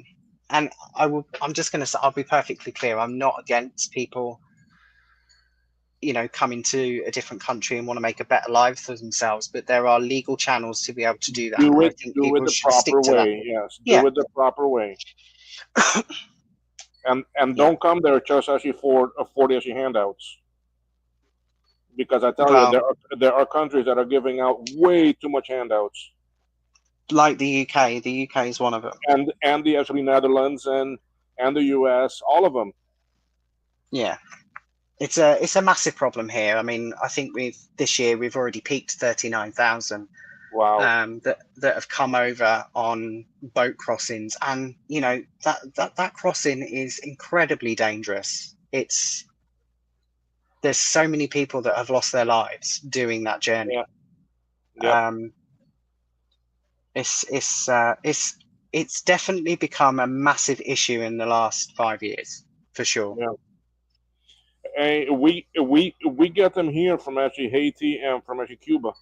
and I'm just going to say, I'll be perfectly clear. I'm not against people, coming to a different country and want to make a better life for themselves. But there are legal channels to be able to do that, do and I it think do it people the should stick proper to that. way. Yes, Yeah, do it the proper way, and yeah. don't come there just actually for the actually handouts. Because I tell you, Well, there are countries that are giving out way too much handouts, like the UK is one of them. and the actually Netherlands and the U.S. all of them. Yeah. It's a massive problem here. I mean, I think this year we've already peaked 39,000 Wow. that have come over on boat crossings, and that crossing is incredibly dangerous. There's so many people that have lost their lives doing that journey. Yeah. Yep. Um, it's definitely become a massive issue in the last 5 years, for sure. Yeah. And we get them here from actually Haiti and from actually Cuba.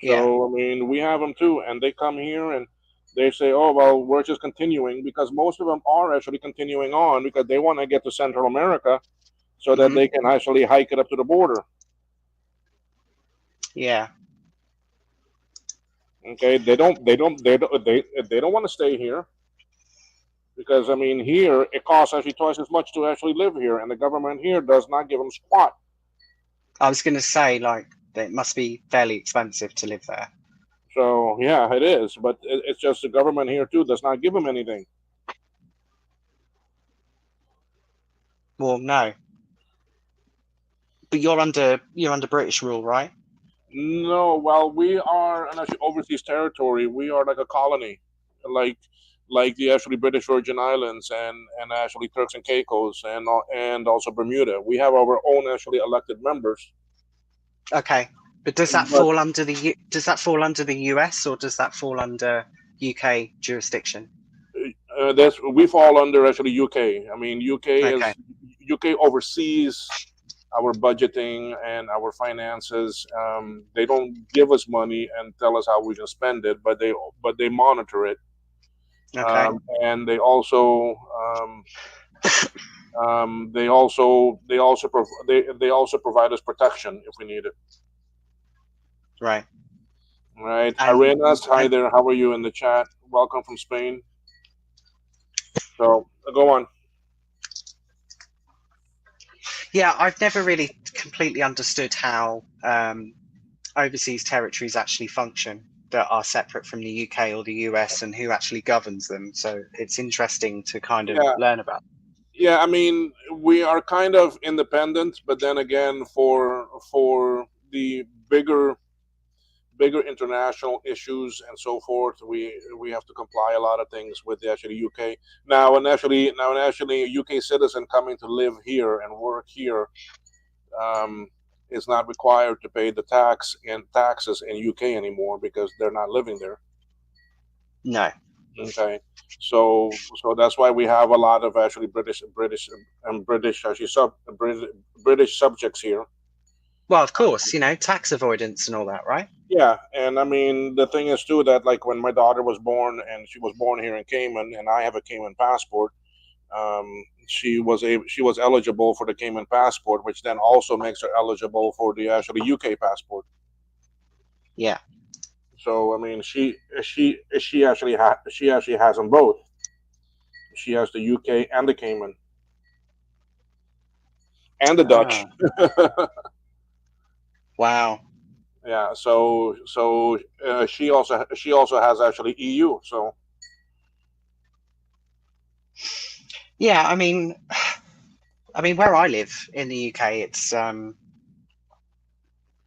Yeah. So I mean, we have them too, and they come here and they say, "Oh well, we're just continuing," because most of them are actually continuing on because they want to get to Central America so that Hmm. they can actually hike it up to the border. Yeah. Okay, they don't want to stay here because I mean here it costs actually twice as much to actually live here, and the government here does not give them squat. I was going to say, like, it must be fairly expensive to live there. So yeah, it is, but it's just the government here too does not give them anything. Well, no, but you're under British rule, right? No, well, we are an actually overseas territory. We are like a colony, like like the actually British Virgin Islands and actually Turks and Caicos and also Bermuda. We have our own actually elected members, Okay, but but does that fall under the US, or does that fall under UK jurisdiction? we fall under actually UK. I mean, Okay, UK oversees our budgeting and our finances. They don't give us money and tell us how we can spend it, but they monitor it, okay, and they also provide us protection if we need it. right. All right, And Arenas, hi and there. How are you in the chat? Welcome from Spain. So go on. yeah, I've never really completely understood how overseas territories actually function that are separate from the UK or the US, and who actually governs them. So it's interesting to kind of Yeah, learn about. yeah. I mean, we are kind of independent, but then again, for the bigger international issues and so forth, we have to comply a lot of things with the actually UK now. And actually, a UK citizen coming to live here and work here um, is not required to pay the taxes in UK anymore because they're not living there. No. Okay, so that's why we have a lot of actually British actually British subjects here. Well, of course, tax avoidance and all that, right? Yeah, and I mean the thing is too that like when my daughter was born and she was born here in Cayman and I have a Cayman passport, she was eligible for the Cayman passport, which then also makes her eligible for the actually UK passport. Yeah. So I mean she actually has them both. She has the UK and the Cayman and the Dutch. Ah. Wow. Yeah, she also has actually EU. So Yeah, I mean, where I live in the UK,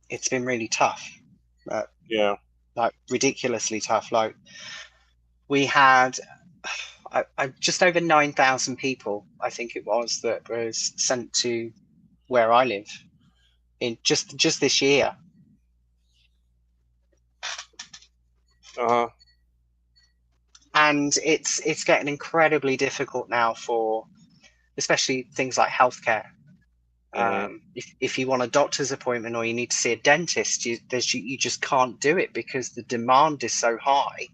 it's been really tough, uh, yeah. like ridiculously tough. Like we had, just over 9,000 people, I think it was, that was sent to where I live in just this year, Uh huh. and it's getting incredibly difficult now for especially things like healthcare. Hmm. If you want a doctor's appointment or you need to see a dentist, you just can't do it because the demand is so high.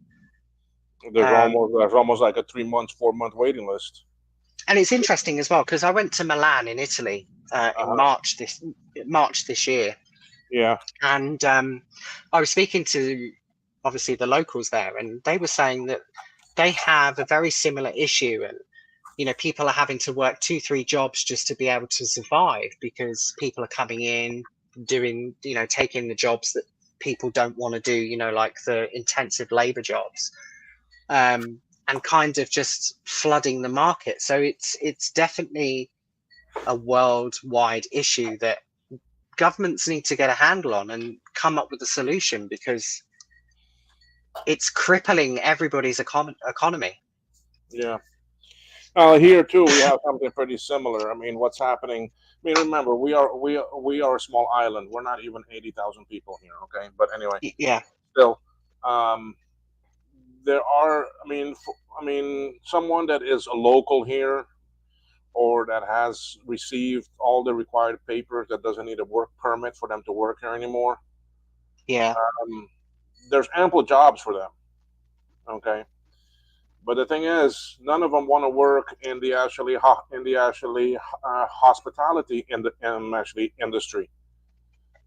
Um, There's almost like a 3 months, 4 month waiting list. and it's interesting as well because I went to Milan in Italy Uh in huh. March this year, Yeah. and I was speaking to obviously the locals there, and they were saying that they have a very similar issue, and people are having to work 2, 3 jobs just to be able to survive because people are coming in doing, taking the jobs that people don't want to do, like the intensive labor jobs, and kind of just flooding the market. So it's definitely a worldwide issue that governments need to get a handle on and come up with a solution because it's crippling everybody's economy. Yeah. Here too, we have something pretty similar. I mean, what's happening? I mean, remember, we are a small island. We're not even 80,000 people here. Okay, but anyway, Yeah, still, um, there are. Someone that is a local here or that has received all the required papers that doesn't need a work permit for them to work here anymore. yeah, Um, there's ample jobs for them. Okay, but the thing is, none of them want to work in the hospitality in the actually industry.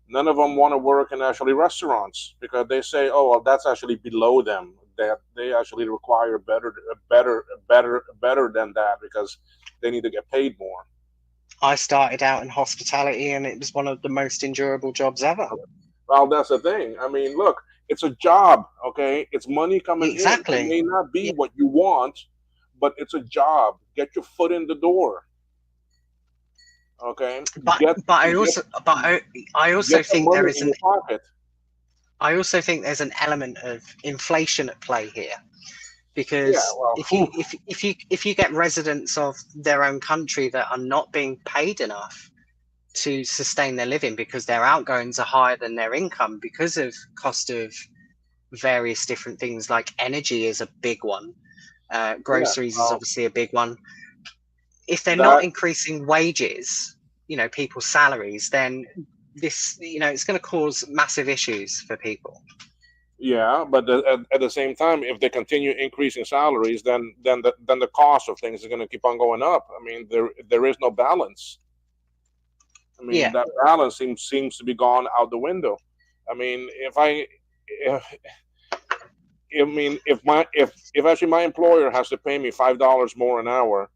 None of them want to work in actually restaurants because they say, oh, well, that's actually below them. That they actually require better than that because they need to get paid more. I started out in hospitality and it was one of the most endurable jobs ever. Well, that's the thing. I mean, look, it's a job, okay? It's money coming in. It Exactly. may not be Yeah. what you want, but it's a job. Get your foot in the door, okay? But Get but I get also but I get also the think money in your pocket. there's an element of inflation at play here Yeah, because well, phew, if you get residents of their own country that are not being paid enough to sustain their living because their outgoings are higher than their income because of cost of various different things like energy is a big one. yeah, Groceries is obviously a big one. If they're not that increasing wages, people's salaries, then it's going to cause massive issues for people. yeah, but at the same time, if they continue increasing salaries, then the cost of things is going to keep on going up. I mean, there is no balance. I mean, Yeah, that balance seems to be gone out the window. I mean, if, if actually my employer has to pay me $5 more an hour,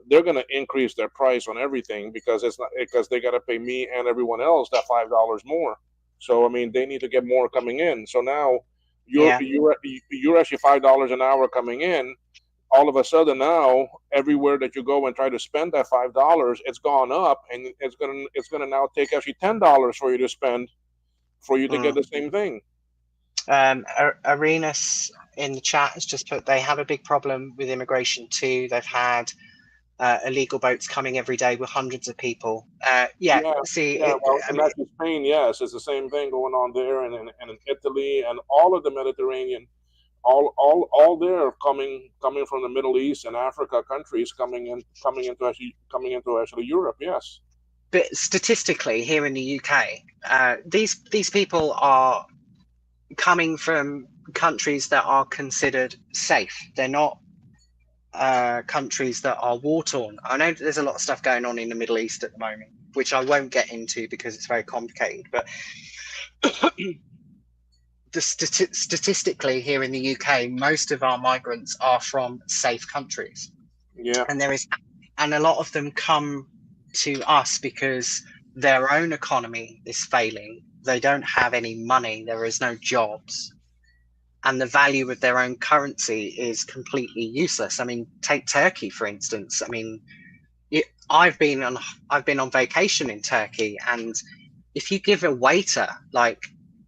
they're going to increase their price on everything because it's not because they got to pay me and everyone else that $5 more. So I mean, they need to get more coming in. So now you're yeah, you're you're actually $5 an hour coming in. All of a sudden now, everywhere that you go and try to spend that $5, it's gone up, and it's gonna now take actually $10 for you to spend for you to get mm. the same thing. Arenas in the chat has just put they have a big problem with immigration too. They've had illegal boats coming every day with hundreds of people. Yeah, Yeah, see, yeah. Well, I in mean, actually Spain, yes, it's the same thing going on there, and in Italy, and all of the Mediterranean, all there coming from the Middle East and Africa countries coming into actually Europe. Yes. but statistically, here in the UK, these people are coming from countries that are considered safe. They're not countries that are war torn. I know there's a lot of stuff going on in the Middle East at the moment, which I won't get into because it's very complicated. But statistically, here in the UK, most of our migrants are from safe countries, Yeah. and and a lot of them come to us because their own economy is failing, they don't have any money. There is no jobs, and the value of their own currency is completely useless. I mean, take Turkey for instance. I mean, it, I've been on I've been on vacation in Turkey, and if you give a waiter like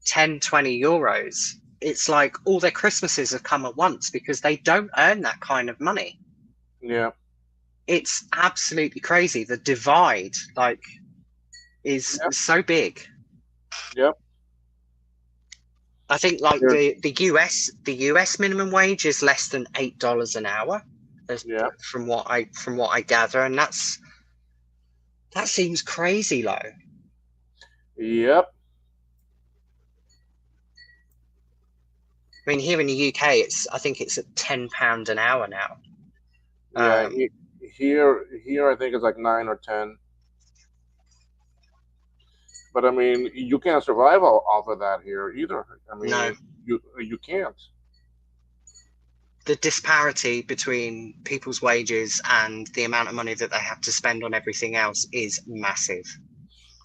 10, 20 euros, it's like all their Christmases have come at once because they don't earn that kind of money. Yeah. It's absolutely crazy. The divide, like, is Yep. so big. Yep. I think like Here. the US minimum wage is less than $8 an hour, Yeah. from what I gather, and that seems crazy low. Yep. I mean, here in the UK, I think it's at £10 an hour now. Yeah. Um, Here, I think it's like 9 or 10. But I mean, you can't survive off of that here either. I no, mean, you can't. the disparity between people's wages and the amount of money that they have to spend on everything else is massive.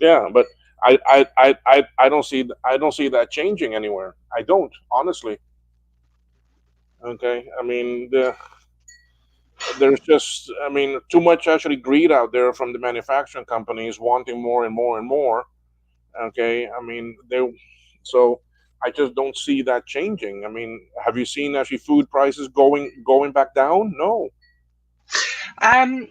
Yeah, but I don't see that changing anywhere. I don't, honestly. Okay, I mean there's just, I mean, too much actually greed out there from the manufacturing companies wanting more and more and more. Okay, I mean so I just don't see that changing. I mean, have you seen actually food prices going back down? No. Um,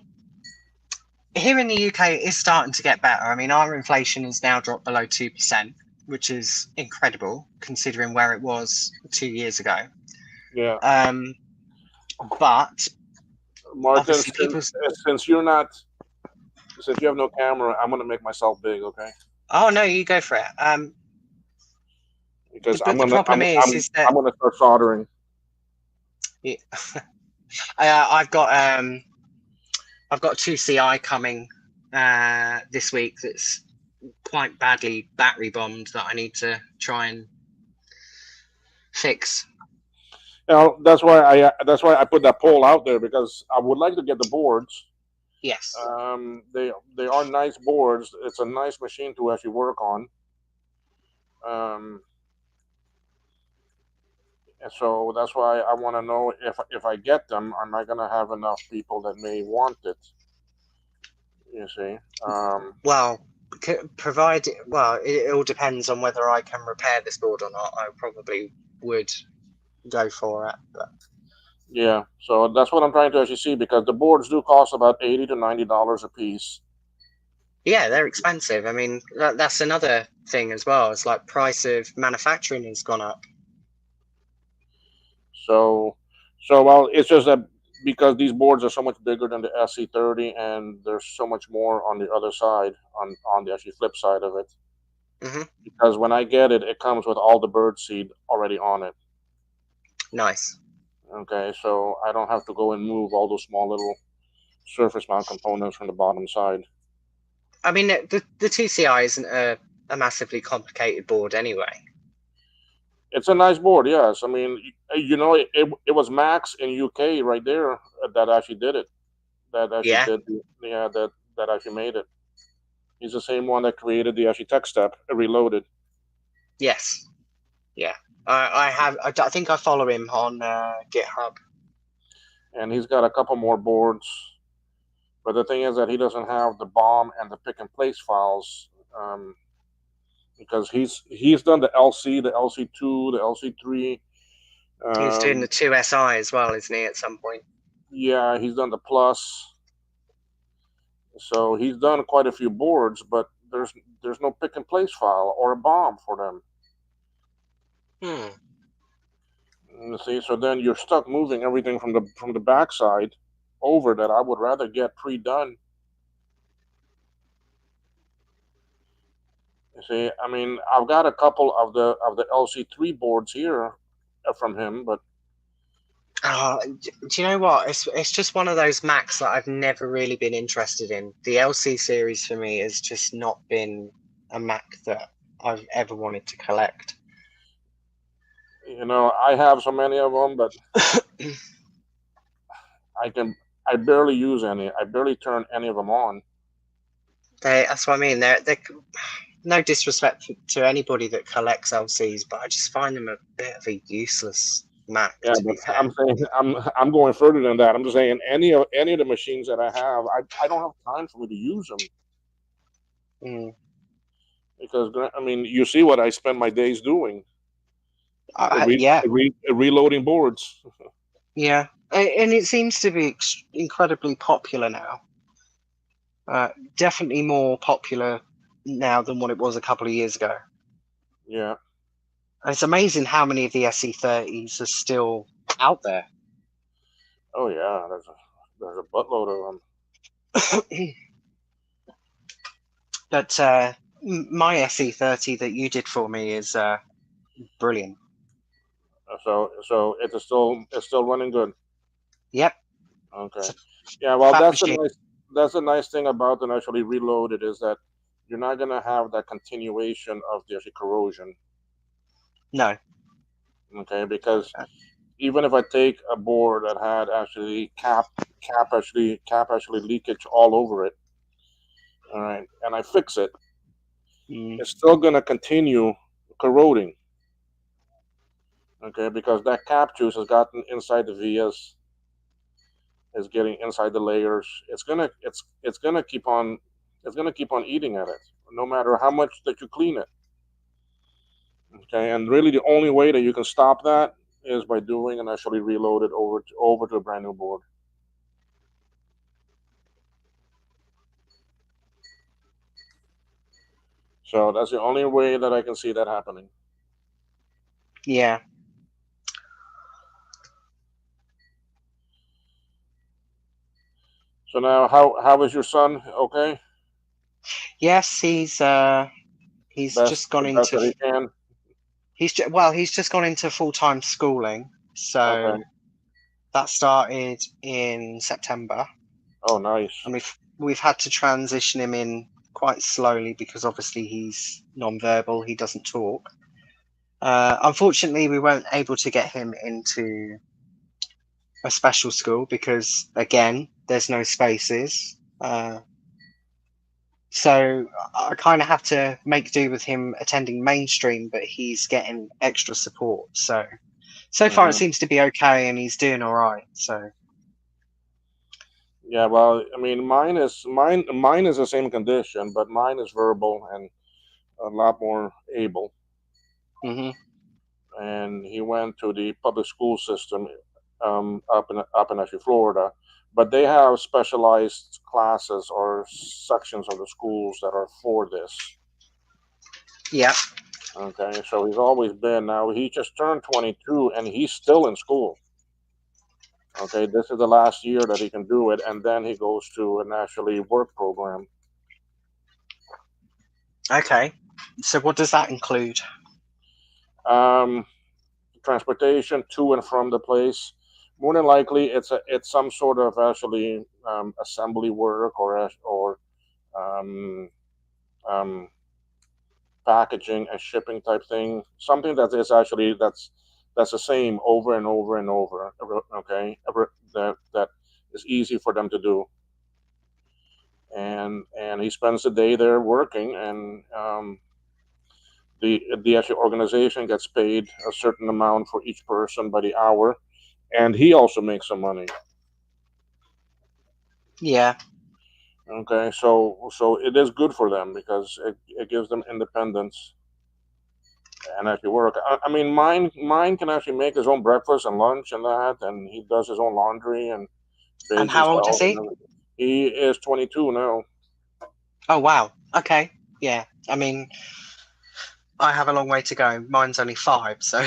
Here in the UK, it's starting to get better. I mean, our inflation has now dropped below 2%, which is incredible considering where it was 2 years ago. Yeah, Um, but Martin, obviously, since since you're not since you have no camera, I'm gonna make myself big, okay? oh no, you go for it. Because But the problem is that I'm gonna start soldering. yeah, I've got I've got 2CI coming this week that's quite badly battery bombed that I need to try and fix. Now that's why I put that poll out there because I would like to get the boards. Yes. They are nice boards. It's a nice machine to actually work on. Um, and so that's why I want to know if I get them, am I gonna have enough people that may want it? You see. Well, it all depends on whether I can repair this board or not. I probably would go for it. But Yeah. So that's what I'm trying to actually see because the boards do cost about $80 to $90 a piece. yeah, they're expensive. I mean, that's another thing as well. It's like price of manufacturing has gone up. So, well, it's just that because these boards are so much bigger than the SC30, and there's so much more on the other side, on the actually flip side of it. Hmm. Because when I get it, it comes with all the bird seed already on it. Nice. Okay, so I don't have to go and move all those small little surface mount components from the bottom side. I mean, the TCI isn't a massively complicated board anyway. It's a nice board, yes. I mean, it was Max in UK right there that actually did it. That actually Yeah. did, yeah, that actually made it. He's the same one that created the actually tech step reloaded, Yes. Yeah. I have. I think I follow him on GitHub. and he's got a couple more boards. But the thing is that he doesn't have the bomb and the pick and place files, because he's done the LC, the LC2, the LC3. He's doing the Um, 2SI as well, isn't he? At some point. yeah, he's done the plus. So he's done quite a few boards, but there's no pick and place file or a bomb for them. Hmm. You see, so then you're stuck moving everything from the backside over that I would rather get pre-done. You see, I mean, I've got a couple of the LC3 boards here from him, but Do you know what? It's just one of those Macs that I've never really been interested in. The LC series for me has just not been a Mac that I've ever wanted to collect. I have so many of them, but I can I barely use any. I barely turn any of them on. That's what I mean. no disrespect to anybody that collects LCs, but I just find them a bit of a useless Mac, Yeah, to but be fair. I'm saying I'm going further than that. I'm just saying any of the machines that I have, I don't have time for me to use them Mm. because I mean you see what I spend my days doing, Yeah, reloading boards. yeah, and it seems to be incredibly popular now. Definitely more popular now than what it was a couple of years ago. Yeah. It's amazing how many of the SE30s are still out there. Oh yeah. There's a buttload of them. But my SE30 that you did for me is brilliant. So it's still running good. Yep, it's Okay. a Yeah. Well, fat machine. that's the nice thing about the actually reloaded is that you're not gonna have that continuation of the actually corrosion. No, Okay, because uh, even if I take a board that had actually cap actually leakage all over it, all right, and I fix it, mm, it's still gonna continue corroding. Okay, because that cap juice has gotten inside the vias, is getting inside the layers. It's gonna keep on eating at it, no matter how much that you clean it. Okay, and really the only way that you can stop that is by doing and actually reload it over to a brand new board. So that's the only way that I can see that happening. yeah. So now, how is your son? Okay, Yes, he's best just gone the best into that he can. he's just gone into full-time schooling. So Okay. that started in September, Oh, nice. and we've had to transition him in quite slowly because obviously he's non-verbal, he doesn't talk. Unfortunately, we weren't able to get him into a special school because, again, there's no spaces. So I kind of have to make do with him attending mainstream, but he's getting extra support. So far it Hmm. seems to be okay, and he's doing all right. So Yeah. Well, I mean, mine is the same condition, but mine is verbal and a lot more able. hmm And he went to the public school system up in actually Florida, but they have specialized classes or sections of the schools that are for this. yeah, Okay, so he's always been. Now he just turned 22, and he's still in school. Okay, this is the last year that he can do it, and then he goes to an actually work program. okay. So what does that include? Um, Transportation to and from the place. More than likely, it's some sort of actually assembly work or um, um, packaging and shipping type thing. Something that is actually that's the same over and over and over. Okay, that is easy for them to do. And he spends the day there working, and the actual organization gets paid a certain amount for each person by the hour, and he also makes some money. Yeah, Okay, so it is good for them because it gives them independence and actually work. I mean, mine can actually make his own breakfast and lunch and that, and he does his own laundry and and bathes how old is himself and he? everything. He is 22 now. Oh wow. Okay. Yeah. I mean, I have a long way to go. Mine's only 5, so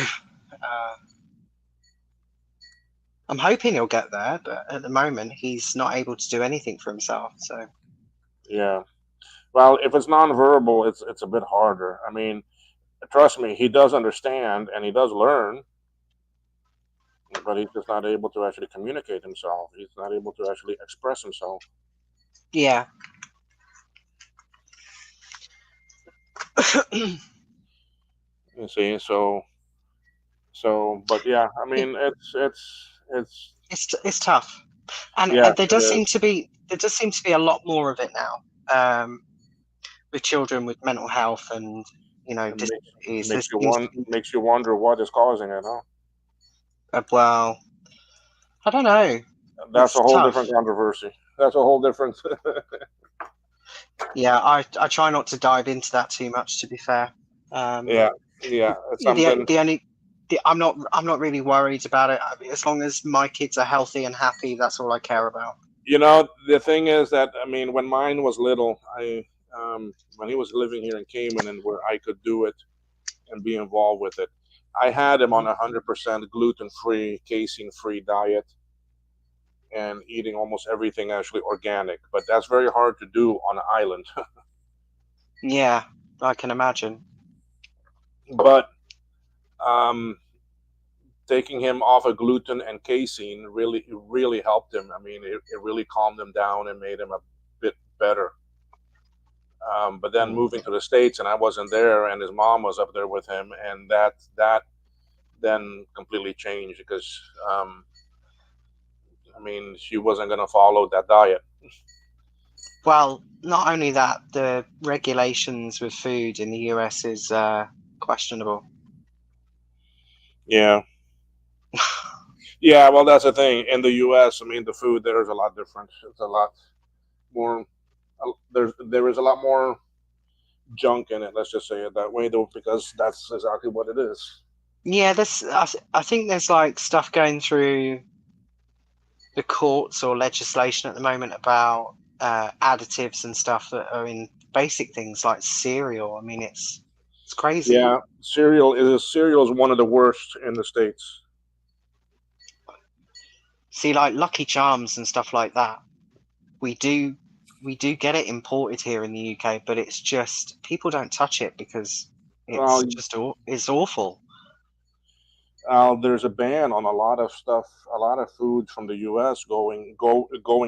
I'm hoping he'll get there. But at the moment, he's not able to do anything for himself. So Yeah. Well, if it's nonverbal, it's a bit harder. I mean, trust me, he does understand and he does learn, but he's just not able to actually communicate himself. He's not able to actually express himself. yeah. You see, but yeah, I mean, it's It's tough, and yes, there it does is. seem to be a lot more of it now. Um, with children with mental health and It disabilities. There seems to be makes you wonder what is causing it, huh? well, I don't know. That's It's a whole tough. different controversy. That's a whole different. Yeah, I try not to dive into that too much. To be fair, um, Yeah, yeah, it's the something. the only I'm not really worried about it. I mean, as long as my kids are healthy and happy, that's all I care about. The thing is that I mean, when mine was little, when he was living here in Cayman and where I could do it and be involved with it, I had him on Mhm. 100% gluten-free, casein-free diet and eating almost everything actually organic. But that's very hard to do on an island. Yeah, I can imagine. But um, taking him off of gluten and casein really helped him. I mean, it really calmed him down and made him a bit better. But then Mm. moving to the states, and I wasn't there, and his mom was up there with him, and that then completely changed because I mean she wasn't gonna follow that diet. Well, not only that, the regulations with food in the US is questionable. Yeah, yeah. Well, that's the thing. In the U.S., I mean, the food there is a lot different. It's a lot more. There is a lot more junk in it. Let's just say it that way, though, because that's exactly what it is. Yeah, I think there's like stuff going through the courts or legislation at the moment about additives and stuff that are in basic things like cereal. I mean, it's crazy. Yeah, cereal is one of the worst in the states. See, like Lucky Charms and stuff like that. We do we do get it imported here in the UK, but it's just people don't touch it because Well, it's awful. there's a ban on a lot of stuff, a lot of foods from the U.S. going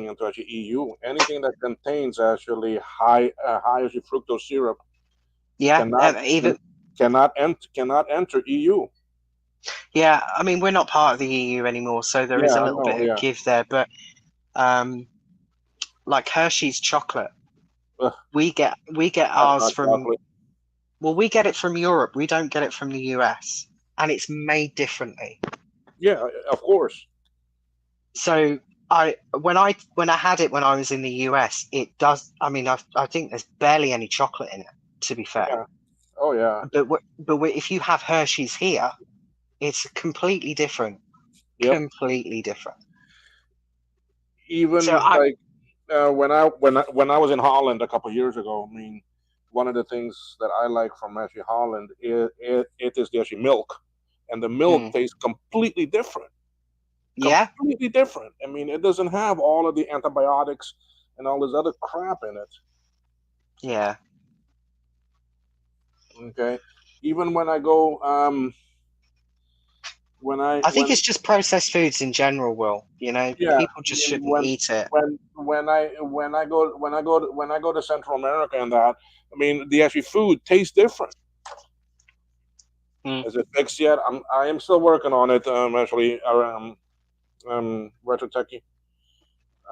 into actually EU. Anything that contains actually high actually fructose syrup Yeah, cannot even cannot enter EU. yeah. I mean, we're not part of the EU anymore, so there is Yeah, a I little know. bit of Yeah, give there. But um, like Hershey's chocolate, Ugh, we get that's ours not from chocolate. well, we get it from Europe. We don't get it from the US, and it's made differently. Yeah, of course. So when I had it when I was in the US, it does. I mean, I think there's barely any chocolate in it, to be fair. Yeah. Oh yeah. If you have Hershey's here, it's completely different. Yep. Completely different. So Even I like when I was in Holland a couple of years ago, I mean, one of the things that I like from actually Holland it is the actually milk, and the milk mm, tastes completely different. yeah, Completely different. I mean, it doesn't have all of the antibiotics and all this other crap in it. yeah. Okay. Even when I go, I think when it's just processed foods in general, Will. yeah, People I just mean shouldn't eat it. when I go to Central America and that, I mean, the actually food tastes different. Mm, Is it fixed yet? I am still working on it. Actually, Retro Techie.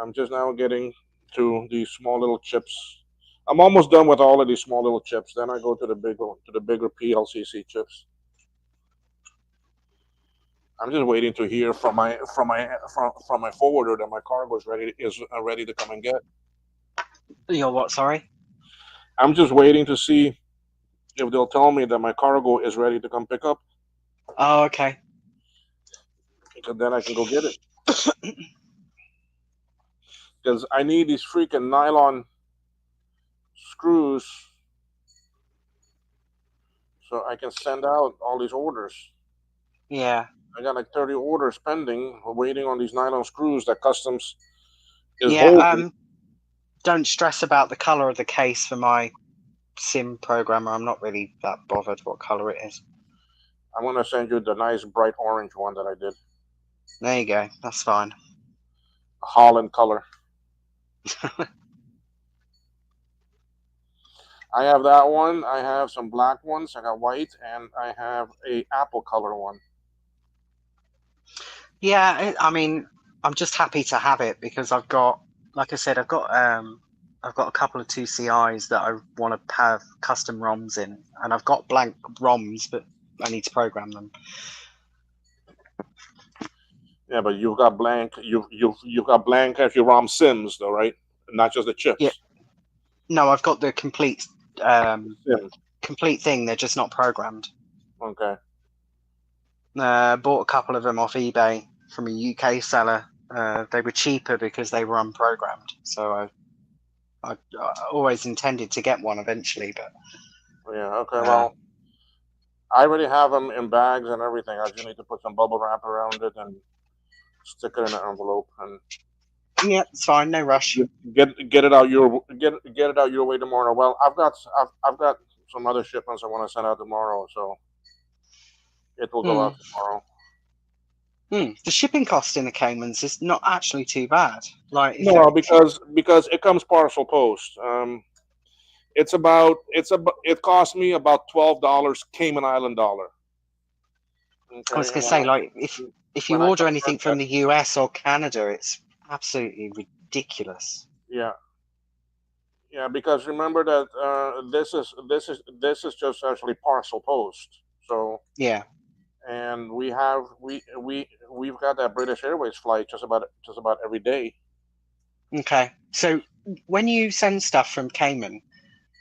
I'm just now getting to these small little chips. I'm almost done with all of these small little chips. Then I go to the bigger PLCC chips. I'm just waiting to hear from my forwarder that my cargo is ready to come and get. you're what? Sorry. I'm just waiting to see if they'll tell me that my cargo is ready to come pick up, Oh, okay. because then I can go get it. Because I need these freaking nylon screws so I can send out all these orders. Yeah, I got like 30 orders pending, waiting on these nylon screws that customs is yeah. holding. Don't stress about the color of the case for my sim programmer. I'm not really that bothered what color it is. I'm gonna send you the nice bright orange one that I did, There you go. That's fine. Holland color. I have that one. I have some black ones. I got white, and I have a apple color one. Yeah, I mean, I'm just happy to have it because I've got, like I said, I've got I've got a couple of 2CIs that I want to have custom ROMs in, and I've got blank ROMs, but I need to program them. Yeah, but you've got blank. You've got blank as your ROM sims though, right? Not just the Yeah, chips. no, I've got the complete Sim. complete thing. They're just not programmed. Okay. Bought a couple of them off eBay from a UK seller. They were cheaper because they were unprogrammed. So I always intended to get one eventually, but Yeah. Okay. Well, I already have them in bags and everything. I just need to put some bubble wrap around it and stick it in an envelope and yeah, it's fine. No rush. get it out your get it out your way tomorrow. Well, I've got some other shipments I want to send out tomorrow, so it will go Hmm. out tomorrow. The shipping cost in the Caymans is not actually too bad. Like No, if you because it comes parcel post. It cost me about $12 Cayman Island dollar. I was Okay, going and to say, like if you when I order convert anything that, from the US or Canada, it's absolutely ridiculous. yeah, yeah, because remember that this is just actually parcel post. So Yeah. and we've got that British Airways flight just about every day. Okay. So when you send stuff from Cayman,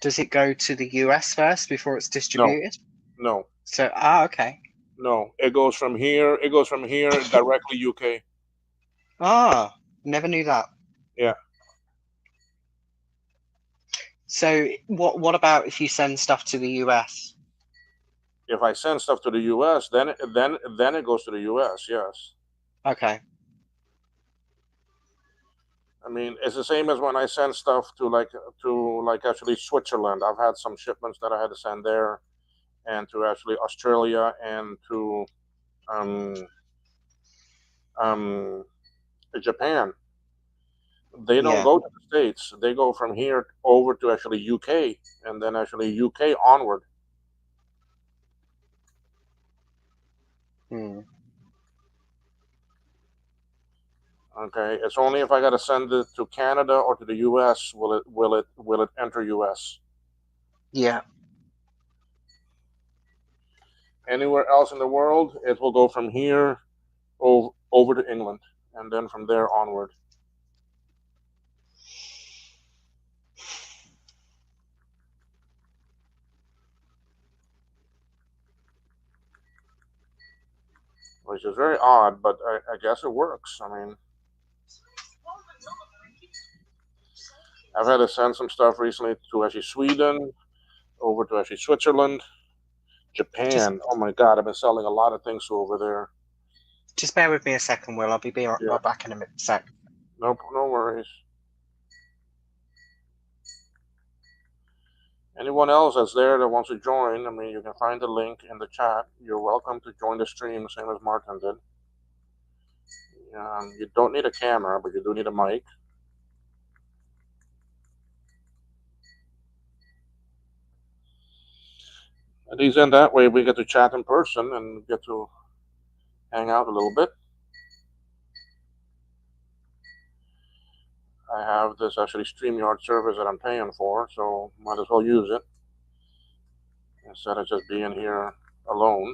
does it go to the US first before it's No, distributed? no, So okay. no. It goes from here. It goes from here directly UK. Never knew that. Yeah. So what about if you send stuff to the US? If I send stuff to the US, then it goes to the US. Yes. Okay. I mean, it's the same as when I send stuff to actually Switzerland. I've had some shipments that I had to send there, and to actually Australia and to um, um, Japan. They don't Yeah. go to the States. They go from here over to actually UK, and then actually UK onward. Hmm. Okay, it's only if I got to send it to Canada or to the US will it enter US. Yeah. Anywhere else in the world, it will go from here over to England, and then from there onward. Which is very odd, but I guess it works. I mean, I've had to send some stuff recently to actually Sweden, over to actually Switzerland, Just Japan. Oh my God, I've been selling a lot of things over there. just bear with me a second, Will. I'll be Yeah, right back in a sec. no worries. Anyone else that's there that wants to join, I mean, you can find the link in the chat. You're welcome to join the stream, same as Martin did. You don't need a camera, but you do need a mic. At least in that way, we get to chat in person and get to hang out a little bit. I have this actually StreamYard service that I'm paying for, so might as well use it instead of just being here alone.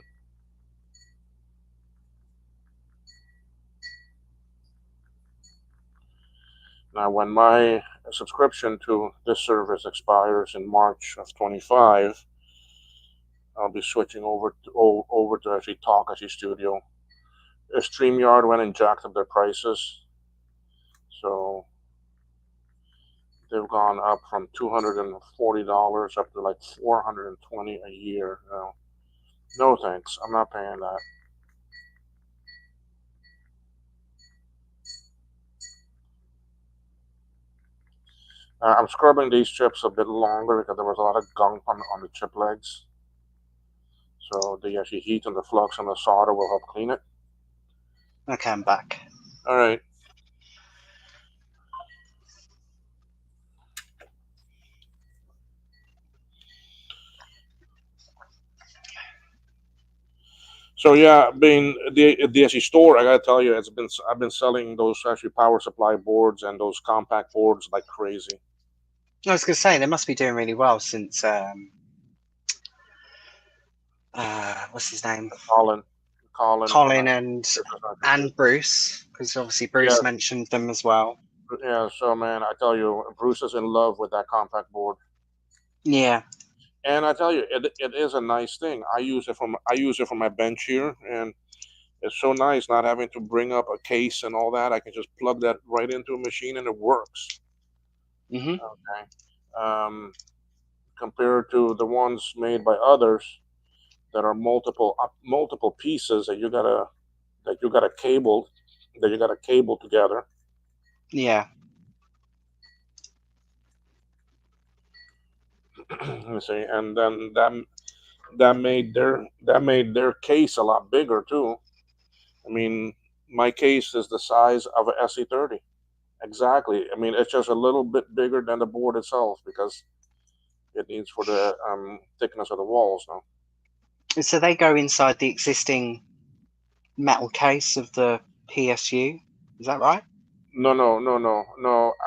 Now, when my subscription to this service expires in March of 25, I'll be switching over to actually Talk actually Studio. StreamYard went and jacked up their prices, so they've gone up from $240 up to like $420 a year. No thanks, I'm not paying that. I'm scrubbing these chips a bit longer because there was a lot of gunk on the chip legs. So the actually heat and the flux and the solder will help clean it. Okay, I'm back. All right. So yeah, being the actually store, I gotta tell you, I've been selling those actually power supply boards and those compact boards like crazy. I was going to say they must be doing really well since what's his name, Colin, Colin from Colin and Bruce, because obviously yeah, Bruce mentioned them as well. yeah. So man, I tell you, Bruce is in love with that compact board, Yeah. and I tell you, it is a nice thing. I use it for my bench here, and it's so nice not having to bring up a case and all that. I can just plug that right into a machine and it works. Hmm. Okay. Compared to the ones made by others that are multiple pieces that you gotta cable that you gotta cable together. Yeah. You see, and then that made their case a lot bigger too. I mean, my case is the size of a SE30. Exactly. I mean, it's just a little bit bigger than the board itself because it needs for the thickness of the walls now. So they go inside the existing metal case of the PSU. Is that right? No.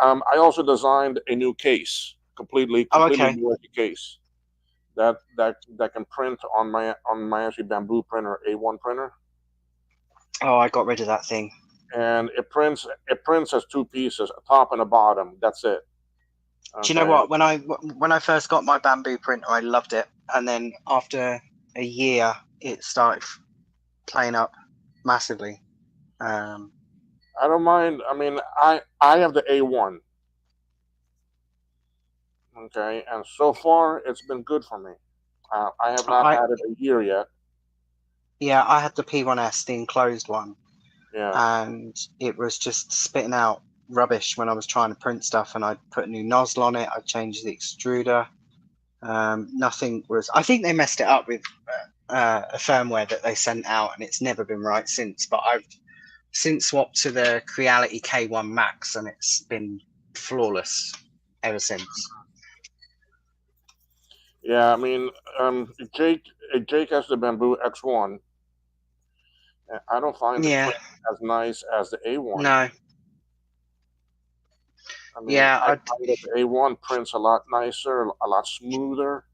I also designed a new case, Oh, completely okay. new case that can print on my actually bamboo printer, A1 printer, Oh, I got rid of that thing. and it prints as two pieces, a top and a bottom. That's it. Do you know Okay. what? When I first got my bamboo printer, I loved it, and then after a year, it started playing up massively. Um, I don't mind. I mean, I have the A1. Okay, and so far it's been good for me. I have not I had it a year yet. Yeah, I had the P1S, the enclosed one, Yeah. and it was just spitting out rubbish when I was trying to print stuff. And I put a new nozzle on it. I changed the extruder. Nothing was. I think they messed it up with a firmware that they sent out, and it's never been right since. But I've since swapped to the Creality K1 Max, and it's been flawless ever since. Yeah, I mean, Jake Jake has the bamboo X1. And I don't find the Yeah, print as nice as the A1. no, I mean, yeah, I find that the A1 prints a lot nicer, a lot smoother.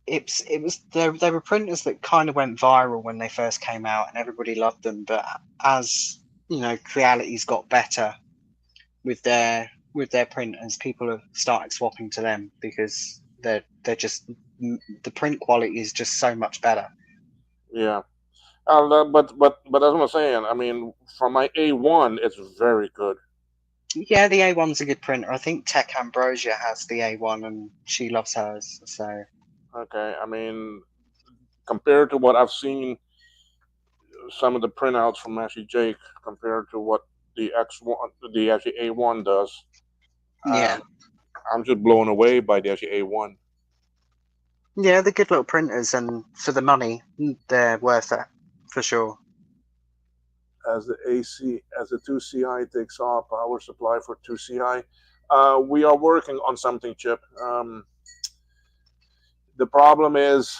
it was there were printers that kind of went viral when they first came out and everybody loved them, but as you know, Creality's got better with their printers, people have started swapping to them because they're just the print quality is just so much better. Yeah. But as I'm saying, I mean, from my A1, it's very good. Yeah, the A1's a good printer. I think Tech Ambrosia has the A1 and she loves hers. So Okay. I mean, compared to what I've seen, some of the printouts from actually Jake compared to what the X1, the actually A1 does, yeah, um, I'm just blown away by the actually A1. yeah, they're good little printers, and for the money, they're worth it for sure. As the AC, as the 2CI takes off, power supply for 2CI. We are working on something, Chip. The problem is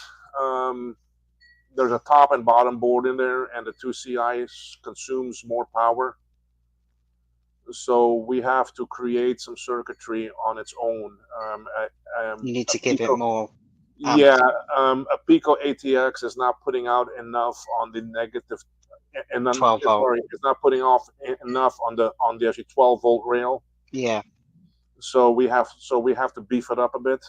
there's a top and bottom board in there, and the 2CI consumes more power. So we have to create some circuitry on its own. You need A to give it Pico, more amp. yeah, a Pico ATX is not putting out enough on the negative, and then 12 volt. sorry, it's not putting off enough on the actually 12-volt rail. Yeah. So we have to beef it up a bit.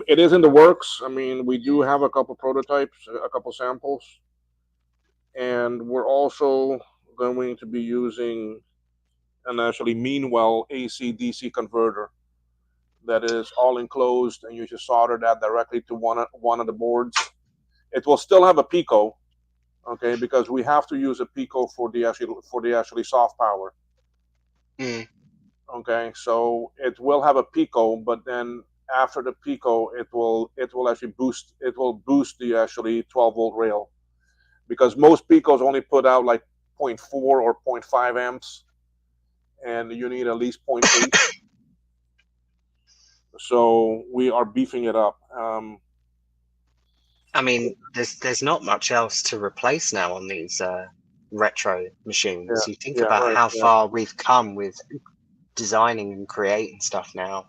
It is in the works. I mean, we do have a couple prototypes, a couple samples, and we're also going to be using an actually Meanwell AC DC converter that is all enclosed, and you just solder that directly to one of the boards. It will still have a Pico, okay, because we have to use a Pico for the actually soft power. Mm. Okay, so it will have a Pico, but then after the Pico, it will boost the actually 12-volt rail because most Picos only put out like zero point 0.4 or zero point 0.5 amps, and you need at least zero point 0.8. So we are beefing it up. I mean, there's not much else to replace now on these retro Yeah, machines. You think yeah, about right, how yeah, far we've come with designing and creating stuff now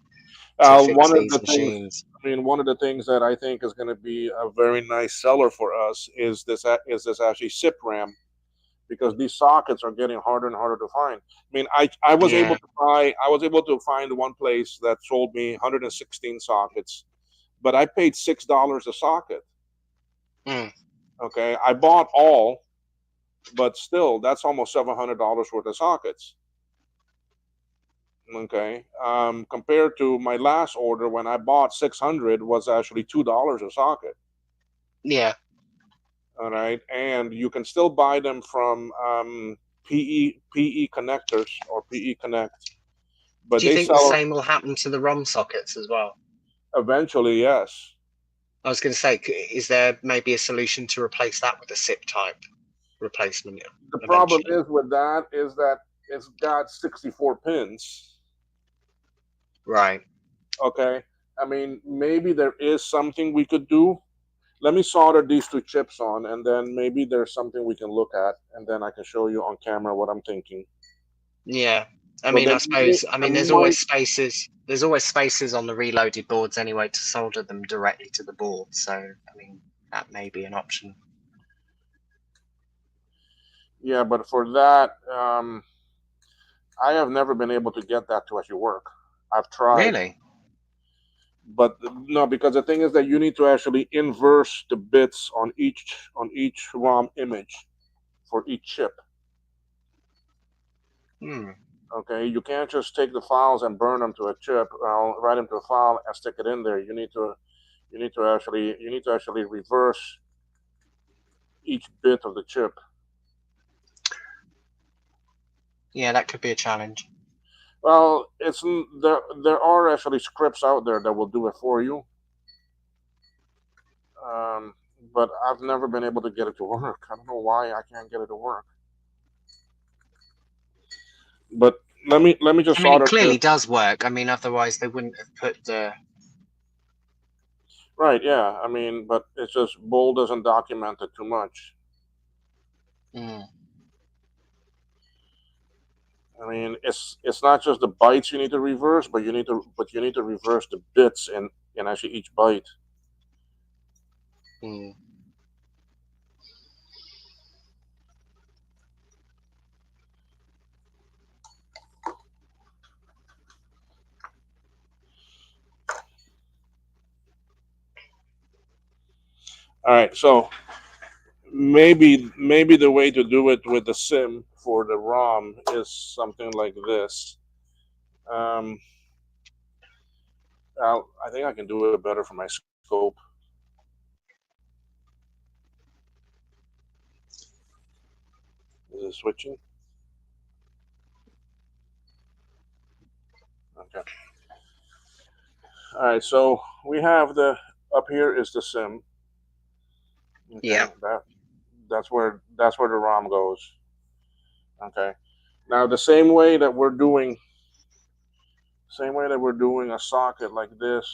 to fix One of these the things, machines. I mean, one of the things that I think is going to be a very nice seller for us is this actually SIP RAM, because these sockets are getting harder and harder to find. I mean, I was able Yeah. to find one place that sold me 116 sockets, but I paid $6 a socket. Mm. Okay, I bought all, but still, that's almost $700 worth of sockets. Okay, compared to my last order when I bought 600 was actually $2 a socket. Yeah. All right, and you can still buy them from PE connectors or PE Connect, but Do you they think the sell same will happen to the ROM sockets as well? eventually. Yes, I was going to say, is there maybe a solution to replace that with a SIP type replacement the problem eventually? is with that is that it's got 64 pins. Right. Okay, I mean maybe there is something we could do. Let me solder these two chips on, and then maybe there's something we can look at, and then I can show you on camera what I'm thinking. Yeah. I So mean, then I suppose, I I mean, might, there's always spaces on the reloaded boards anyway to solder them directly to the board. So, I mean, that may be an option. yeah, but for that, I have never been able to get that to actually work. I've tried, Really? but no, because the thing is that you need to actually inverse the bits on each ROM image for each chip. Hmm. Okay, you can't just take the files and burn them to a chip. Write them to a file and stick it in there. You need to actually reverse each bit of the chip. Yeah, that could be a challenge. Well, it's there are actually scripts out there that will do it for you, um, but I've never been able to get it to work. I don't know why I can't get it to work. But let me just I mean, it solder this. clearly does work. I mean, otherwise they wouldn't have put the. Right, yeah. I mean, but it's just Bull doesn't document it too much. Mm, I mean, it's not just the bytes you need to reverse, but you need to reverse the bits in actually each byte. mm. All right, so maybe the way to do it with the sim for the ROM is something like this. Um, I think I can do it better for my scope. Is it switching? Okay. All right. So we have the up here is the sim. Yeah. Okay. That's where the ROM goes. Okay. Now the same way that we're doing a socket like this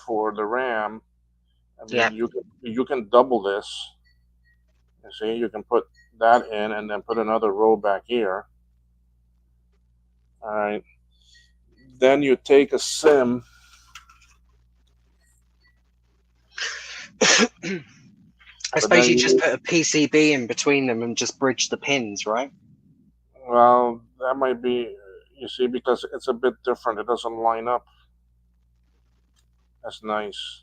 for the RAM. I Yeah. mean, you can double this. You see, you can put that in and then put another row back here. All right. Then you take a sim. I But suppose then you just you put a PCB in between them and just bridge the pins, right? well, that might be, you see, because it's a bit different. It doesn't line up. That's nice.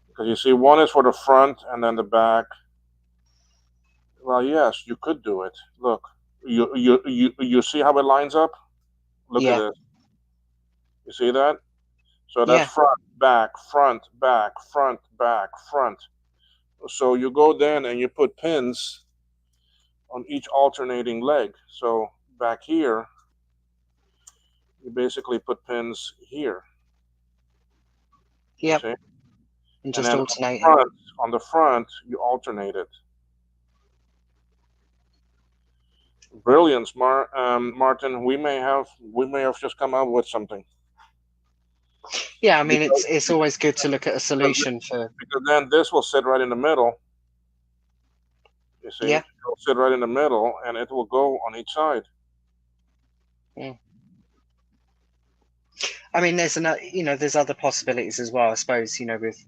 Because you see, one is for the front and then the back. Well, yes, you could do it. Look, you see how it lines up? Look at Yeah. this. You see that? So that's Yeah. front, back, front, back, front, back, front. So you go then and you put pins on each alternating leg. So back here, you basically put pins here. You Yep. see? And And just then alternating. on the front, you alternate it. Brilliance, Martin. We may have just come up with something Yeah, I mean, because it's always good to look at a solution for. because then this will sit right in the middle. You see, Yeah. it'll sit right in the middle, and it will go on each side. Mm. I mean, there's other possibilities as well. I suppose, with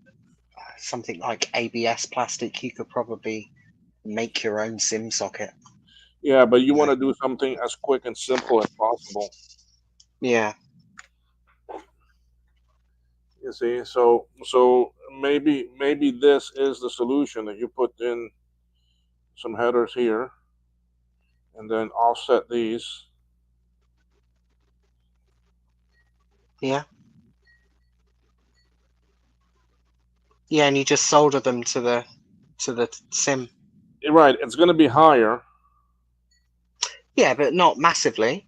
something like ABS plastic, you could probably make your own SIM socket. Yeah, but you You want know? to do something as quick and simple as possible. Yeah, You see, so maybe this is the solution that you put in some headers here, and then offset these. yeah, yeah, and you just solder them to the SIM. Right, it's going to be higher. Yeah, but not massively.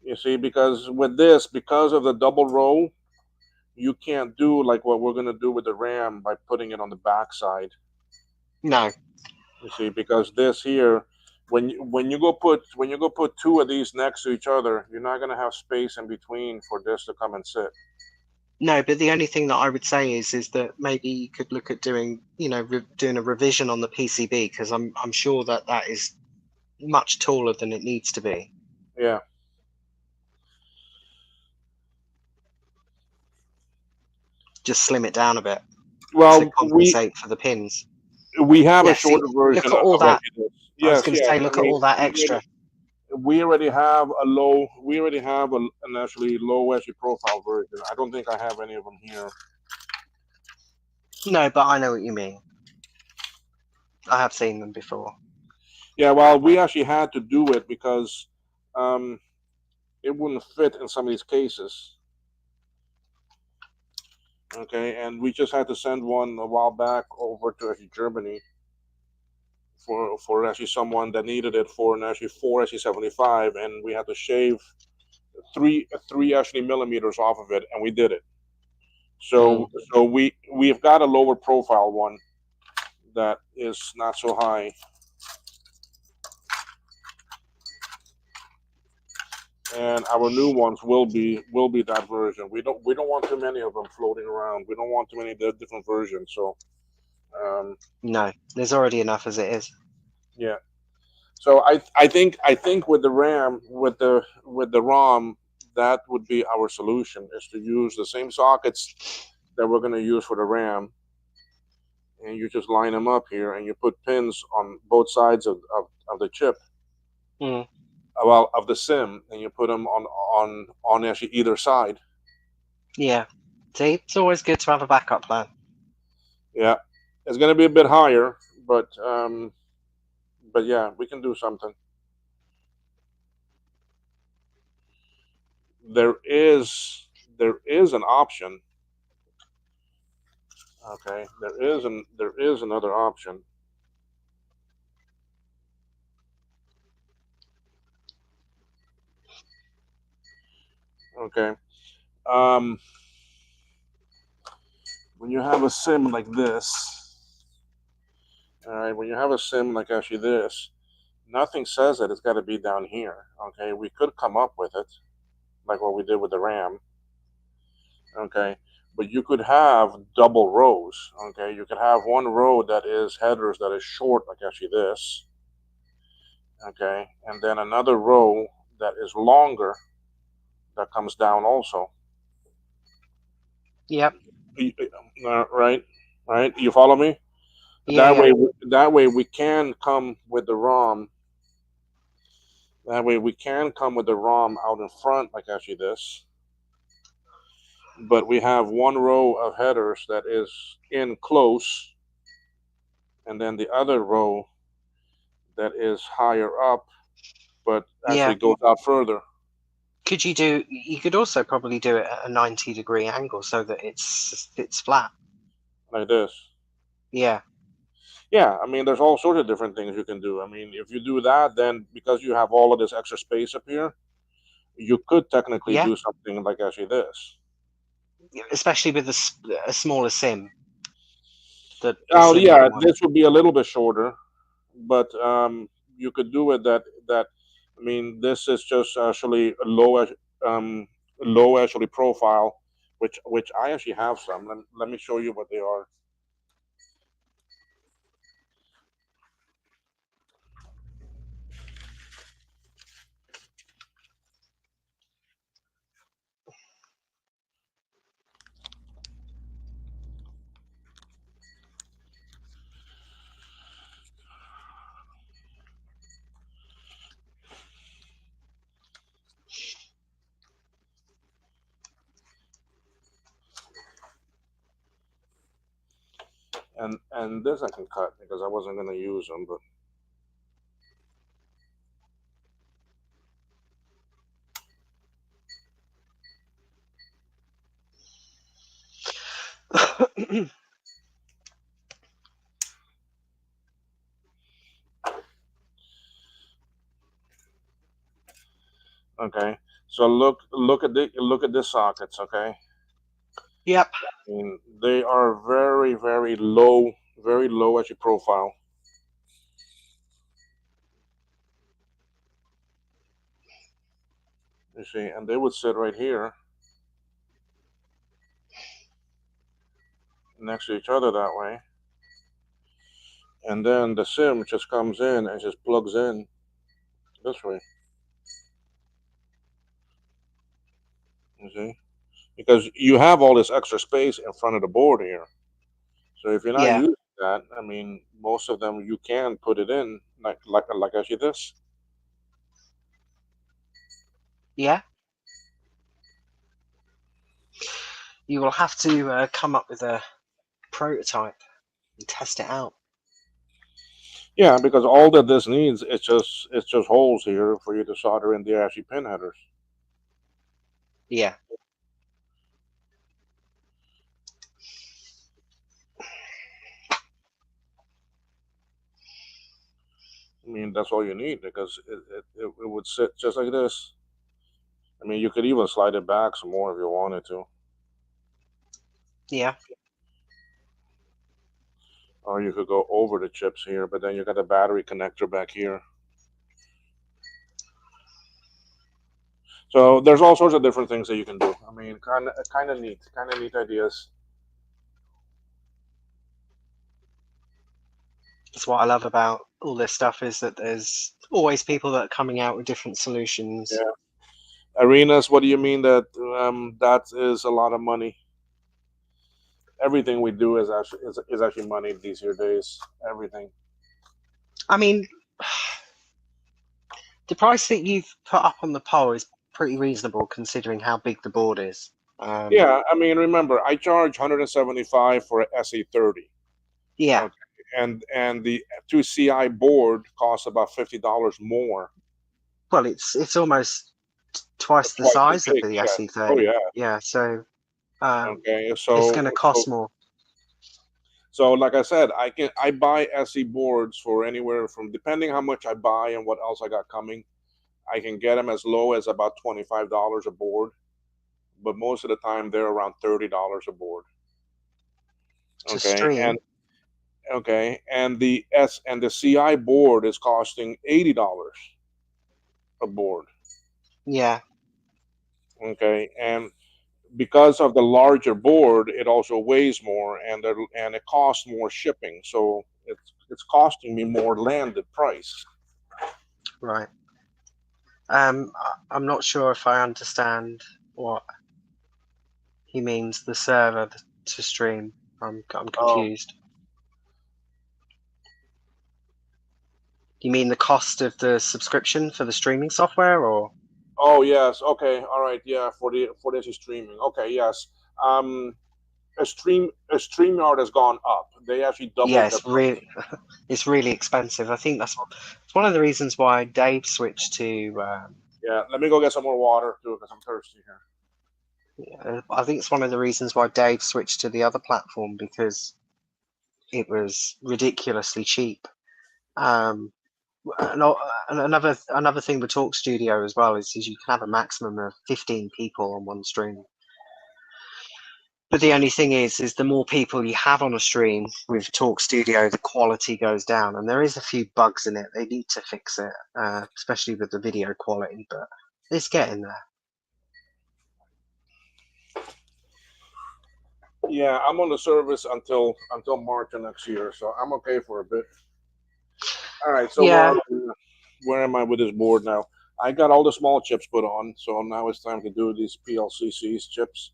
You see, because with this, because of the double row, you can't do like what we're going to do with the RAM by putting it on the back side. No, You see, because this here, when you go put two of these next to each other, you're not going to have space in between for this to come and sit. no, but the only thing that I would say is that maybe you could look at doing, doing a revision on the PCB, because I'm sure that that is much taller than it needs to be. Yeah. Just slim it down a bit to Well, compensate for the pins. we have a Yeah, see, shorter look version at all of that. actually this. I was Yes, going to yes. say, I look at mean, all that extra. we already have a low. We already have an actually low actually profile version. I don't think I have any of them here. No, but I know what you mean. I have seen them before. Yeah, well, we actually had to do it because um, it wouldn't fit in some of these cases. Okay, and we just had to send one a while back over to actually Germany for actually someone that needed it for an actually 4 actually 75, and we had to shave three actually millimeters off of it, and we did it. Mm, So we've got a lower profile one that is not so high, and our new ones will be that version. We don't want too many of them floating around. We don't want too many different versions. So um, no, there's already enough as it is. yeah. So I think with the RAM with the ROM, that would be our solution, is to use the same sockets that we're going to use for the RAM, and you just line them up here, and you put pins on both sides of the chip, Mm, well, of the SIM, and you put them on actually either side. yeah. See, it's always good to have a backup plan. Yeah, it's going to be a bit higher, but yeah, we can do something. There is an option. Okay, there is another option. Okay, um, when you have a sim like this, all right, when you have a sim like actually this, nothing says that it's got to be down here. Okay, we could come up with it like what we did with the RAM. Okay, but you could have double rows. Okay, you could have one row that is headers that is short like actually this. Okay, and then another row that is longer that comes down also. Yep. Right, right. You follow me? Yeah, That yeah, way, that way we can come with the ROM. That way we can come with the ROM out in front like actually this. But we have one row of headers that is in close, and then the other row that is higher up, but yeah. actually goes out further You could also probably do it at a 90-degree angle so that it's flat. like this. Yeah, Yeah, I mean, there's all sorts of different things you can do. I mean, if you do that, then because you have all of this extra space up here, you could technically yeah. do something like actually this. Especially with a smaller sim, the Oh, slimmer yeah, one. this would be a little bit shorter, but you could do it that. I mean, this is just actually a um, low actually profile, which I actually have some. Let me show you what they are. And this I can cut because I wasn't going to use them, but okay. So look at the sockets, okay? Yep. I mean, they are very low at your profile. You see, and they would sit right here next to each other that way. And then the sim just comes in and just plugs in this way. You see, because you have all this extra space in front of the board here. So if you're not Yeah. using that, I mean, most of them you can put it in like I see this. Yeah. You will have to come up with a prototype and test it out. Yeah, because all that this needs it's just holes here for you to solder in the actually pin headers. Yeah. I mean, that's all you need because it would sit just like this. I mean, you could even slide it back some more if you wanted to, Yeah. or you could go over the chips here, but then you got the battery connector back here. So there's all sorts of different things that you can do. I mean, kind of neat ideas. That's what I love about all this stuff is that there's always people that are coming out with different solutions. Yeah. Arenas, what do you mean that that is a lot of money? Everything we do is actually money these here days. Everything. I mean, the price that you've put up on the poll is pretty reasonable considering how big the board is. Yeah, I mean, remember, I charge 175 for a SE30. Yeah. Okay, and the 2CI board costs about $50 more. Well, it's almost twice the Twice as size of big. the Yeah. Oh SE30. yeah. Yeah, so Okay. it's going to cost more. So like I said, I buy SE boards for anywhere from, depending how much I buy and what else I got coming, I can get them as low as about $25 a board, but most of the time they're around $30 a board. To Okay, and stream. the CI board is costing $80 a board. Yeah. Okay, and because of the larger board, it also weighs more, and it costs more shipping. So it's costing me more landed price. Right. I'm not sure if I understand what he means. The server to stream. I'm Oh, confused. You mean the cost of the subscription for the streaming software, or? oh yes. Okay, all right. Yeah, for the streaming. Okay, yes. Um, a StreamYard has gone up. They actually Yeah, doubled the it's price. really it's really expensive. I think that's it's one of the reasons why Dave switched to. Yeah, let me go get some more water too because I'm thirsty here. I think it's one of the reasons why Dave switched to the other platform because it was ridiculously cheap. Um, and another thing with Talk Studio as well is you can have a maximum of 15 people on one stream. But the only thing is the more people you have on a stream with Talk Studio, the quality goes down, and there is a few bugs in it. They need to fix it, especially with the video quality, but it's getting there. Yeah, I'm on the service until March of next year, so I'm okay for a bit. All right, so Yeah, where am I with this board now? I got all the small chips put on, so now it's time to do these PLCCs chips,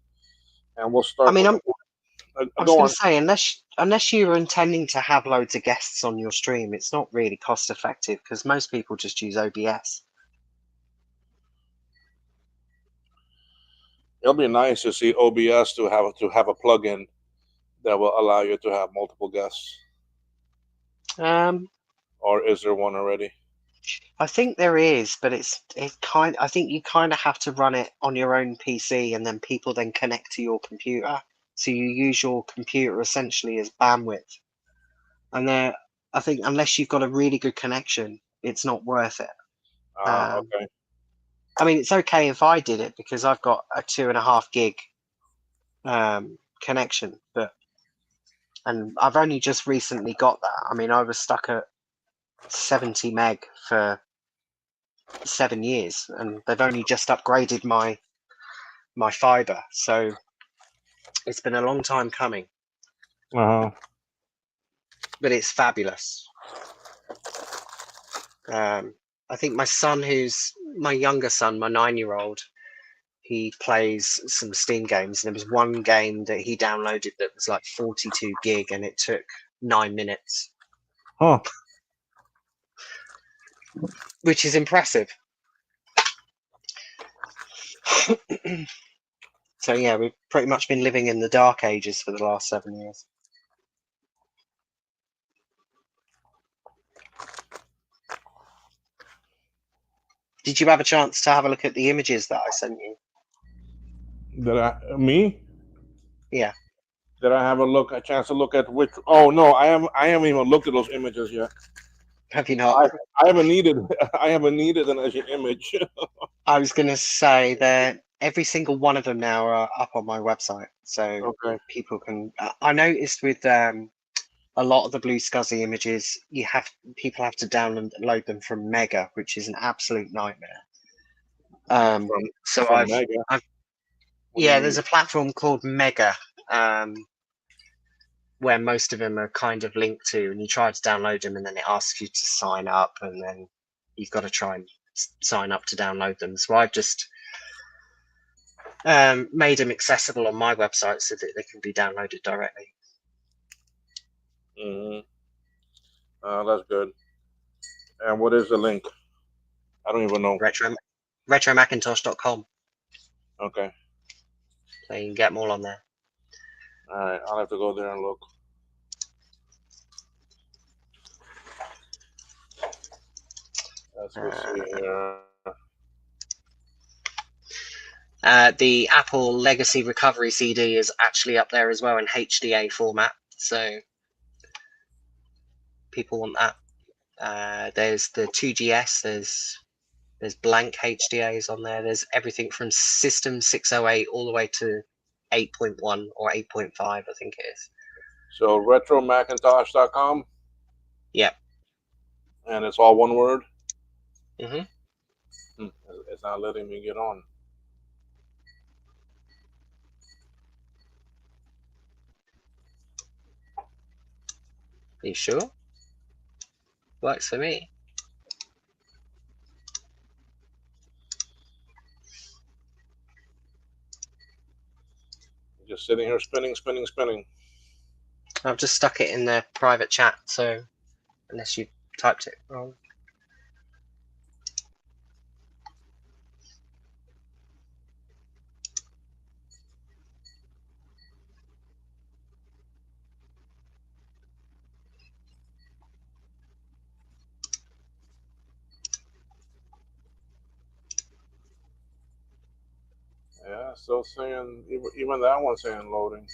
and we'll I start mean, with I'm, I was go going on. to say unless you were intending to have loads of guests on your stream, it's not really cost effective because most people just use OBS. It'll be nice to see OBS to have a plug-in. that will allow you to have multiple guests, Um, or is there one already? I think there is, but I think you kind of have to run it on your own PC, and then people then connect to your computer. So you use your computer essentially as bandwidth. And I think unless you've got a really good connection, it's not worth it. Okay. I mean, it's okay if I did it because I've got a 2.5 gig connection, and I've only just recently got that. I mean, I was stuck at 70 meg for 7 years, and they've only just upgraded my fiber, so it's been a long time coming, Uh huh. but it's fabulous. I think my son, who's my younger son, my 9-year-old, he plays some Steam games, and there was one game that he downloaded that was like 42 gig, and it took 9 minutes, Huh. which is impressive. So yeah, we've pretty much been living in the dark ages for the last 7 years. Did you have a chance to have a look at the images that I sent you? Me? Yeah. Did I have a chance to look at which? Oh no, I haven't even looked at those images yet. Have you not? I, I haven't needed, I haven't needed an image. I was going to say that every single one of them now are up on my website, so Okay. people can. I noticed with a lot of the Blue Scuzzy images, people have to download them from Mega, which is an absolute nightmare. So From Mega. What do you yeah, mean? there's a platform called Mega, um, where most of them are kind of linked to, and you try to download them, and then it asks you to sign up, and then you've got to try and sign up to download them. So I've just made them accessible on my website so that they can be downloaded directly. Mm-hmm. That's good. And what is the link? I don't even know. Retromacintosh.com. Okay. So you can get them all on there. All right. I'll have to go there and look. Let's see here. The Apple Legacy Recovery CD is actually up there as well in HDA format, so people want that. There's the 2GS, there's blank HDAs on there. There's everything from System 608 all the way to 8.1 or 8.5, I think it is. So retromacintosh.com. Yep. And it's all one word. Mm-hmm. It's not letting me get on. You sure? Works for me. Just sitting here spinning. I've just stuck it in the private chat, so unless you typed it wrong. Yeah, still saying, even that one's saying loading.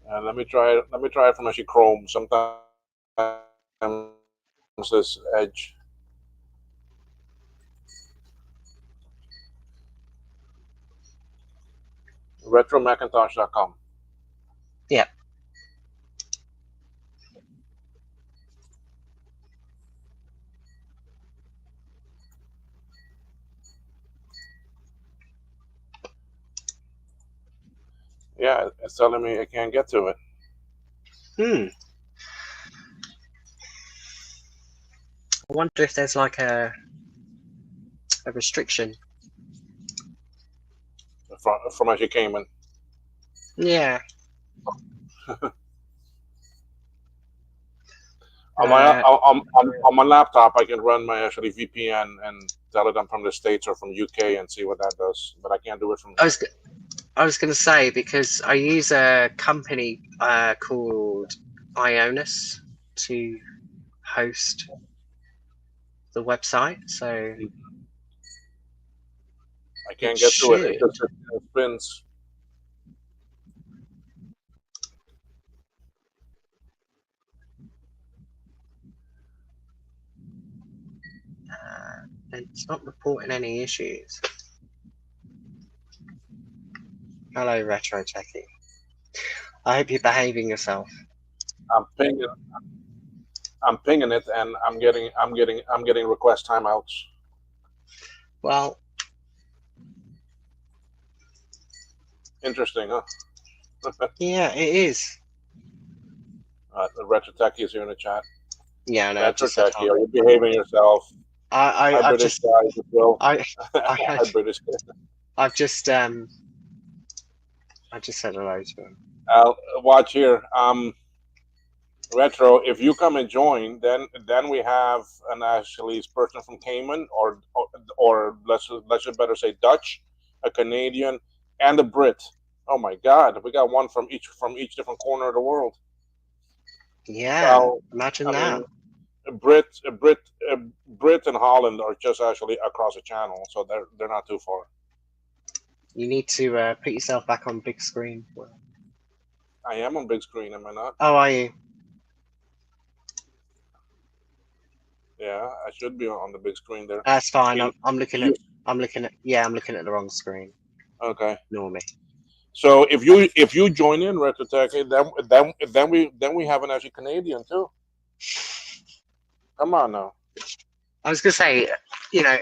Let me try it. Let me try it from actually Chrome. Sometimes this Edge. RetroMacintosh.com. Yeah. Yeah, it's telling me I can't get to it. I wonder if there's like a restriction. From actually Cayman. Yeah. On my laptop, I can run my actually VPN and Telegram from the States or from UK and see what that does. But I can't do it from I here. was I was going to say, because I use a company called Ionis to host the website, so I it can't get to it. It should. just it spins. It's not reporting any issues. Hello, Retro Techie. I hope you're behaving yourself. I'm pinging. I'm pinging it, and I'm getting request timeouts. Well, Interesting, huh? yeah, it is. The Retro Techie is here in the chat. Yeah, no, I've Retro just said Techie, hi. are you behaving yourself? Hi, I've British just, guys as well. I, Hi, British. I've just, I just said hello to him. Watch here. Retro, if you come and join, then we have an actually person from Cayman, or let's just better say Dutch, a Canadian, and a Brit. Oh my God, we got one from each different corner of the world. Yeah, Well, imagine I that. mean, Brit, Brit, Brit and Holland are just actually across the channel, so they're not too far. You need to put yourself back on big screen. I am on big screen, am I not? Oh, are you? Yeah, I should be on the big screen there. That's fine. You, I'm looking you, at. I'm looking at the wrong screen. okay. Ignore me. So if you join in Retro Tech, then we have an actually Canadian too. Come on now. I was gonna say,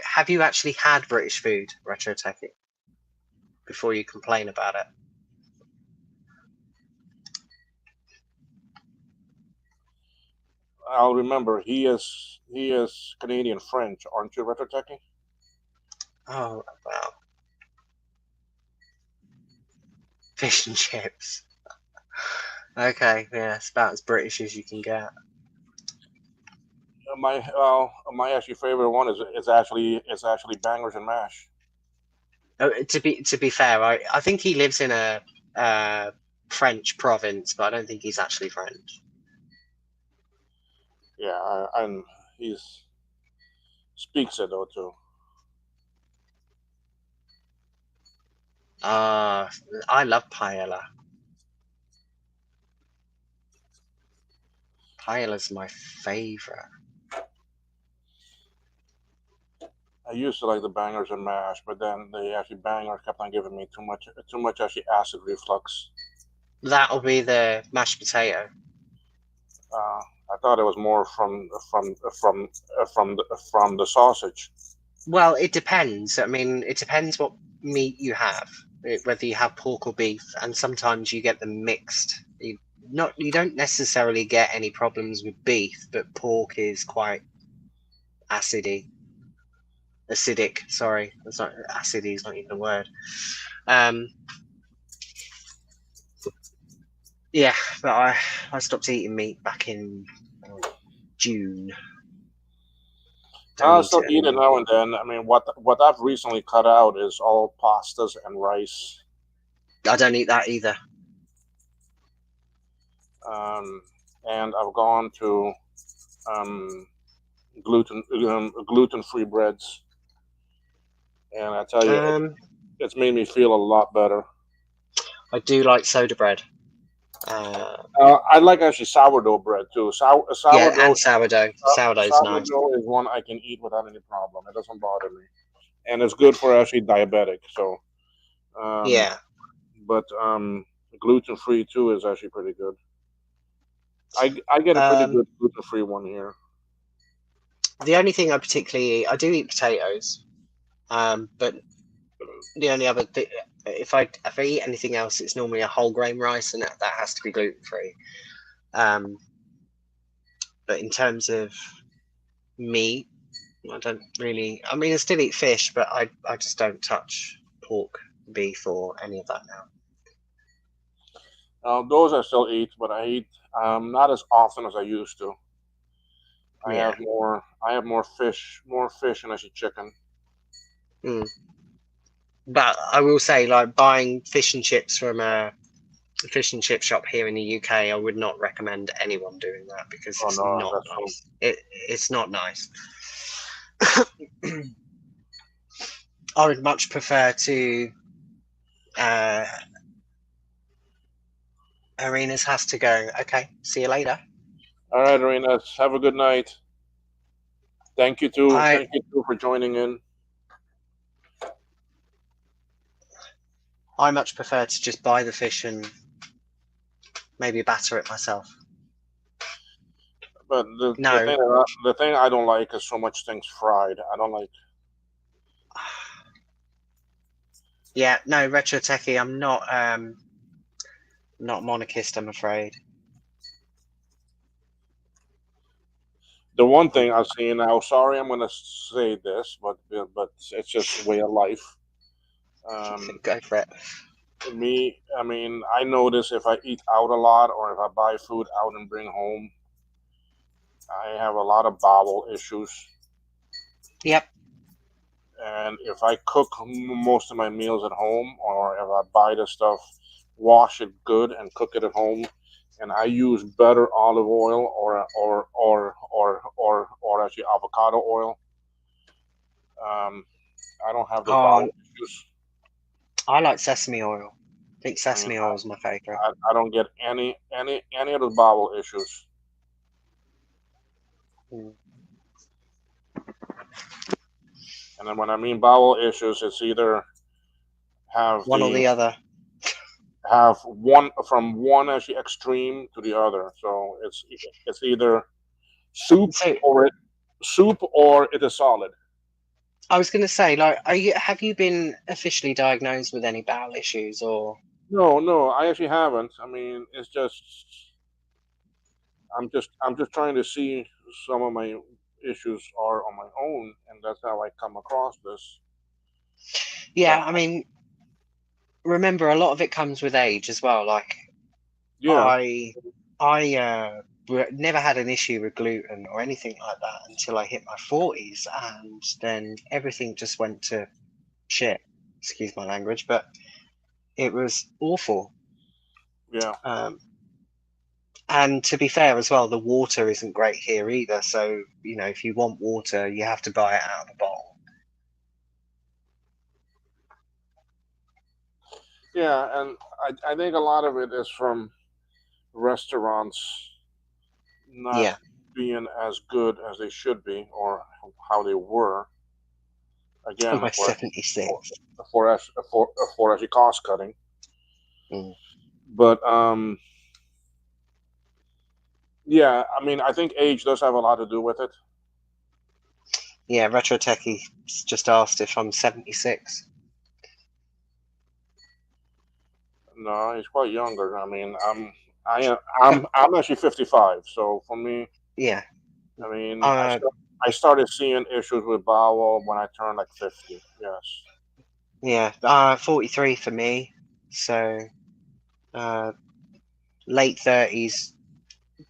have you actually had British food, Retro Techie, before you complain about it? I'll remember he is Canadian French, aren't you, Retro Techie? Oh wow, fish and chips. Okay, yeah, it's about as British as you can get. My actually favorite one is actually bangers and mash. To be fair, I think he lives in a French province, but I don't think he's actually French. Yeah, and he's speaks it though too. I love paella. Paella's my favorite. I used to like the bangers and mash, but then the actually bangers kept on giving me too much actually acid reflux. That'll be the mashed potato. Uh, I thought it was more from the sausage. Well, it depends. I mean, it depends what meat you have, whether you have pork or beef, and sometimes you get them mixed. You don't necessarily get any problems with beef, but pork is quite acidy. Acidic, sorry. It's not acidy is not even a word. Um, yeah, but I stopped eating meat back in June. Don't I eat still it eat it anymore. now and then. I mean, what I've recently cut out is all pastas and rice. I don't eat that either. Um, and I've gone to um, gluten-free breads, and I tell you, it's made me feel a lot better. I do like soda bread. I like actually sourdough bread too. Yeah, Sourdough and sourdough. Sourdough's nice. sourdough is one I can eat without any problem. It doesn't bother me, and it's good for actually diabetic. So, um, Yeah. but gluten free too is actually pretty good. I get a pretty Um, good gluten free one here. the only thing I particularly eat, I do eat potatoes. But the only other thing, if I eat anything else, it's normally a whole grain rice, and that has to be gluten free. Um, but in terms of meat, I don't really. I mean, I still eat fish, but I just don't touch pork, beef, or any of that now. Those I still eat, but I eat not as often as I used to. I Yeah. have more fish and actually chicken. Mm. But I will say, like, buying fish and chips from a fish and chip shop here in the UK, I would not recommend anyone doing that because Oh it's no, not that's so. nice. It's not nice. I would much prefer to. Arenas has to go. Okay, see you later. All right, Arena, have a good night. Thank you too. I Thank you too for joining in. I much prefer to just buy the fish and maybe batter it myself. But No, the thing I don't like is so much things fried. I don't like. yeah, no, retro techie. I'm not monarchist, I'm afraid. The one thing I've seen now. Sorry, I'm gonna say this, but it's just way of life. Um, Go for it. I mean, I notice if I eat out a lot or if I buy food out and bring home, I have a lot of bowel issues. Yep. And if I cook most of my meals at home, or if I buy the stuff, wash it good and cook it at home, and I use better olive oil or actually avocado oil, um, I don't have the Oh, bowel issues. I like sesame oil. I think I mean, sesame oil is my favorite. I don't get any of the bowel issues. Mm. And then when I mean bowel issues, it's either have One or the the other. have one from one actually extreme to the other. So it's either soup So or soup or it is solid. I was going to say, like, have you been officially diagnosed with any bowel issues or? No, no, I actually haven't. I mean, it's just I'm just trying to see some of my issues are on my own, and that's how I come across this. Yeah, But I mean, remember a lot of it comes with age as well. Like yeah, I, I never had an issue with gluten or anything like that until I hit my 40s, and then everything just went to shit. Excuse my language, but it was awful. yeah, Um, and to be fair as well, the water isn't great here either. So, you know, if you want water, you have to buy it out of a bottle. yeah, and I think a lot of it is from restaurants not Yeah, being as good as they should be or how they were. Again, almost 76. for actually cost cutting. Mm. But yeah, I mean, I think age does have a lot to do with it. Yeah, Retro Techie just asked if I'm 76. No, he's quite younger. I mean, I'm actually 55. So for me, Yeah. I mean, Uh, I started seeing issues with bowel when I turned like 50. Yes. yeah, 43 for me. So, uh, late 30s,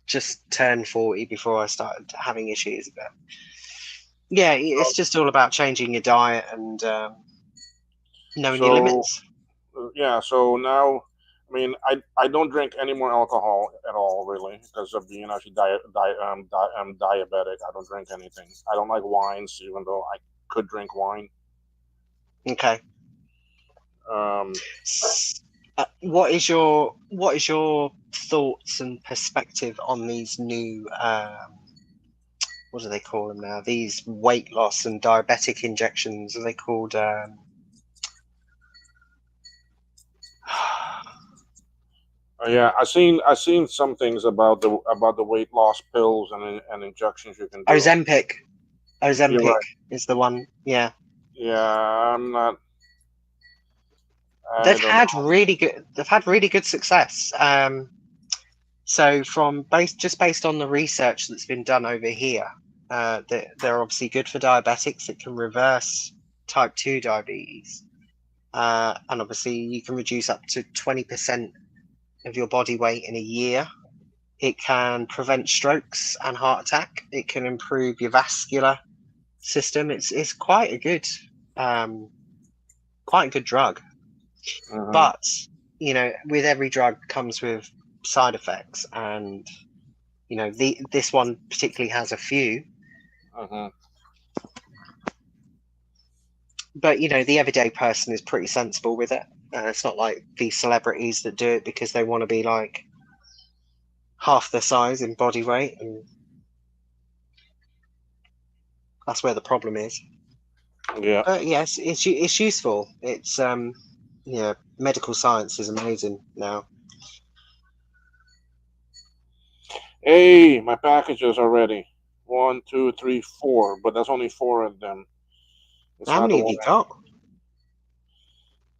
just turned 40 before I started having issues. But yeah, it's just all about changing your diet and knowing your So limits. yeah. So now, I mean, I don't drink any more alcohol at all, really, because of being actually diabetic. I don't drink anything. I don't like wines, even though I could drink wine. Okay. Um, What is your thoughts and perspective on these new what do they call them now? These weight loss and diabetic injections. Are they called? yeah, I seen some things about the weight loss pills and injections you can do. Ozempic. You're Ozempic right. is the one. Yeah, Yeah, I'm not. I they've don't had know. really good. They've had really good success. So based on the research that's been done over here, they're obviously good for diabetics. It can reverse type 2 diabetes, and obviously you can reduce up to 20% of your body weight in a year. It can prevent strokes and heart attack. It can improve your vascular system. It's quite a good. quite a good drug. Mm-hmm. But, with every drug comes with side effects, and, this one particularly has a few. Mm-hmm. But, the everyday person is pretty sensible with it. It's not like these celebrities that do it because they want to be like half their size in body weight, and that's where the problem is. Yeah. But yes, it's useful. It's medical science is amazing now. Hey, my packages are ready. One, two, three, four, but that's only four of them. It's How not the many have one you got?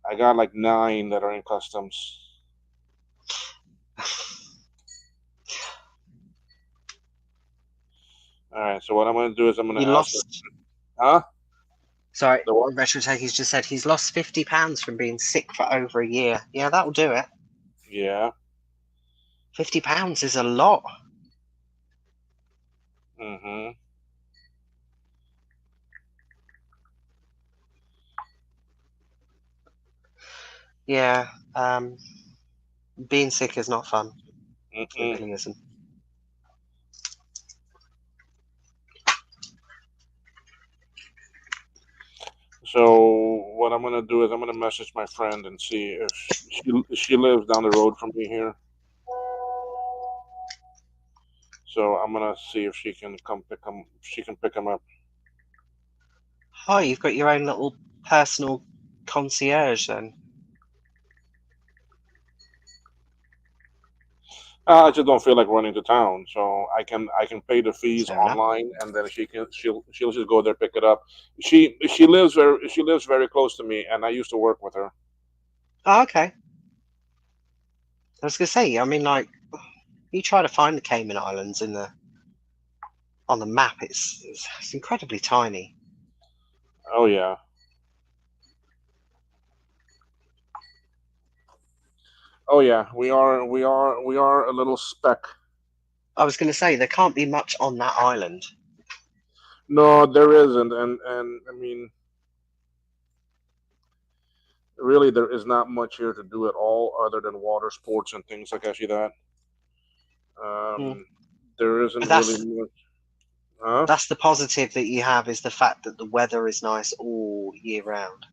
I got like nine that are in customs. All right. So what I'm gonna do is I'm gonna You ask. lost. Huh? Sorry, The what? Retrotake's just said he's lost £50 from being sick for over a year. Yeah, that'll do it. Yeah. £50 is a lot. Mm-hmm. Yeah, being sick is not fun. It Mm-mm. really isn't. So what I'm gonna do is I'm gonna message my friend and see if she lives down the road from me here. So I'm gonna see if she can come pick him. She can pick him up. Oh, you've got your own little personal concierge then. I just don't feel like running to town, so I can pay the fees Fair enough. online, and then she'll just go there pick it up. She lives very close to me, and I used to work with her. Oh, okay. I was gonna say, I mean, like, you try to find the Cayman Islands on the map. It's incredibly tiny. Oh yeah, oh yeah. We are a little speck. I was gonna say there can't be much on that island. No, there isn't, and I mean, really, there is not much here to do at all other than water sports and things like that. Hmm. Um, there isn't But really that's much. Huh? that's the positive that you have, is the fact that the weather is nice all year round.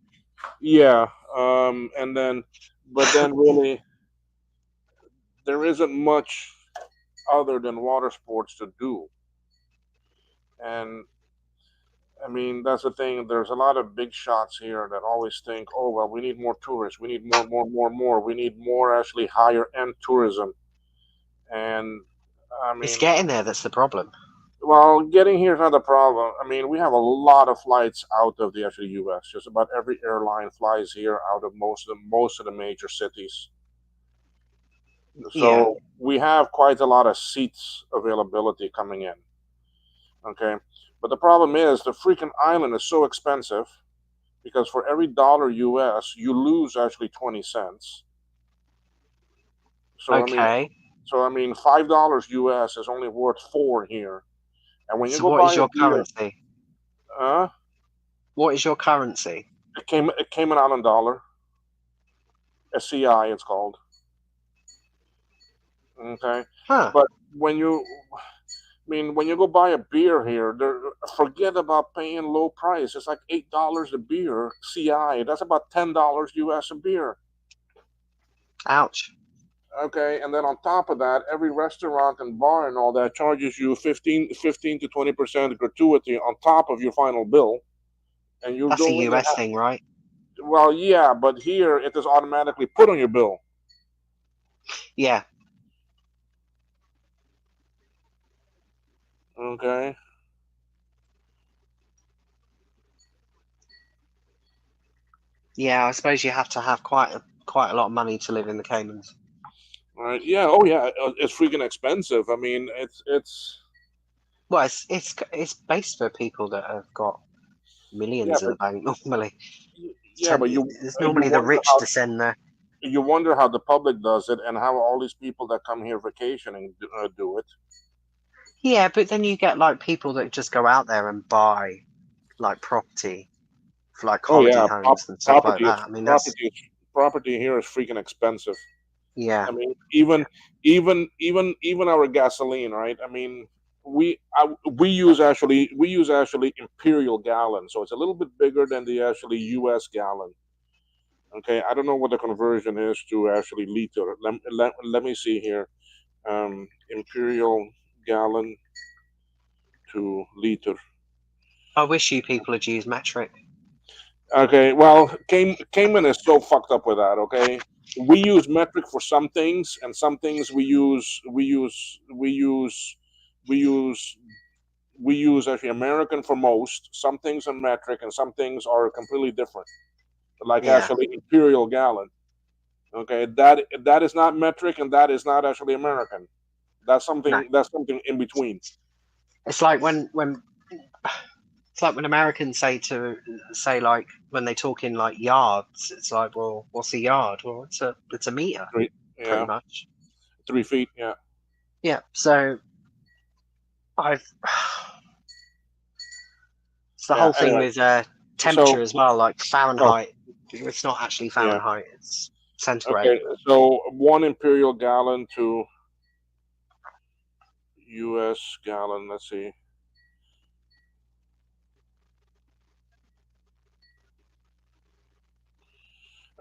Yeah. And then, but then really, there isn't much other than water sports to do. And I mean, that's the thing. There's a lot of big shots here that always think, oh, well, we need more tourists. We need more, more, more, more. We need more actually higher end tourism. And I It's mean, getting there that's the problem. well, getting here is not a problem. I mean, we have a lot of flights out of the actually U.S. Just about every airline flies here out of most of the major cities. Yeah. So we have quite a lot of seats availability coming in. Okay, but the problem is the freaking island is so expensive because for every dollar US, you lose actually 20 cents. So I mean, Okay. $5 US is only worth four here. And when you So go what is buy a your beer, currency? uh, What is your currency? it came out in dollar. SCI, it's called. Okay, Huh. but when you when you go buy a beer here, forget about paying low price. It's like $8 a beer. CI, that's about $10 US a beer. Ouch. Okay, and then on top of that, every restaurant and bar and all that charges you 15 to 20% gratuity on top of your final bill, and you That's a don't really US have. thing, right? Well, yeah, but here it is automatically put on your bill. Yeah. Okay. Yeah, I suppose you have to have quite a lot of money to live in the Caymans. All right. Yeah. Oh, yeah. It's freaking expensive. I mean, it's. Well, it's based for people that have got Yeah, millions in but the bank normally. yeah, but you It's you normally the wonder rich how to send there. the public does it and how all these people that come here vacationing do it. Yeah, but then you get like people that just go out there and buy like property. for like Oh holiday yeah, homes and stuff like that. I mean, that's property here is freaking expensive. yeah, I mean, even our gasoline, right? I mean, we use actually imperial gallon, so it's a little bit bigger than the actually U.S. gallon. Okay, I don't know what the conversion is to actually liter. Let me see here. Imperial gallon to liter. I wish you people had used metric. Okay, well, Cayman is so fucked up with that. Okay, we use metric for some things, and some things we use actually American for most. Some things are metric, and some things are completely different. Like Yeah, actually imperial gallon. Okay, that is not metric, and that is not actually American. no, That's something in between. it's like when it's like when Americans say like when they talk in like yards, it's like, well, what's a yard? Well, it's a meter, Three, pretty yeah, much. 3 feet. Yeah, Yeah. So I've it's the yeah. whole thing Anyway, with so temperature as well, like oh Fahrenheit. It's not actually yeah, Fahrenheit; it's centigrade. okay. So one imperial gallon to U.S. gallon. Let's see.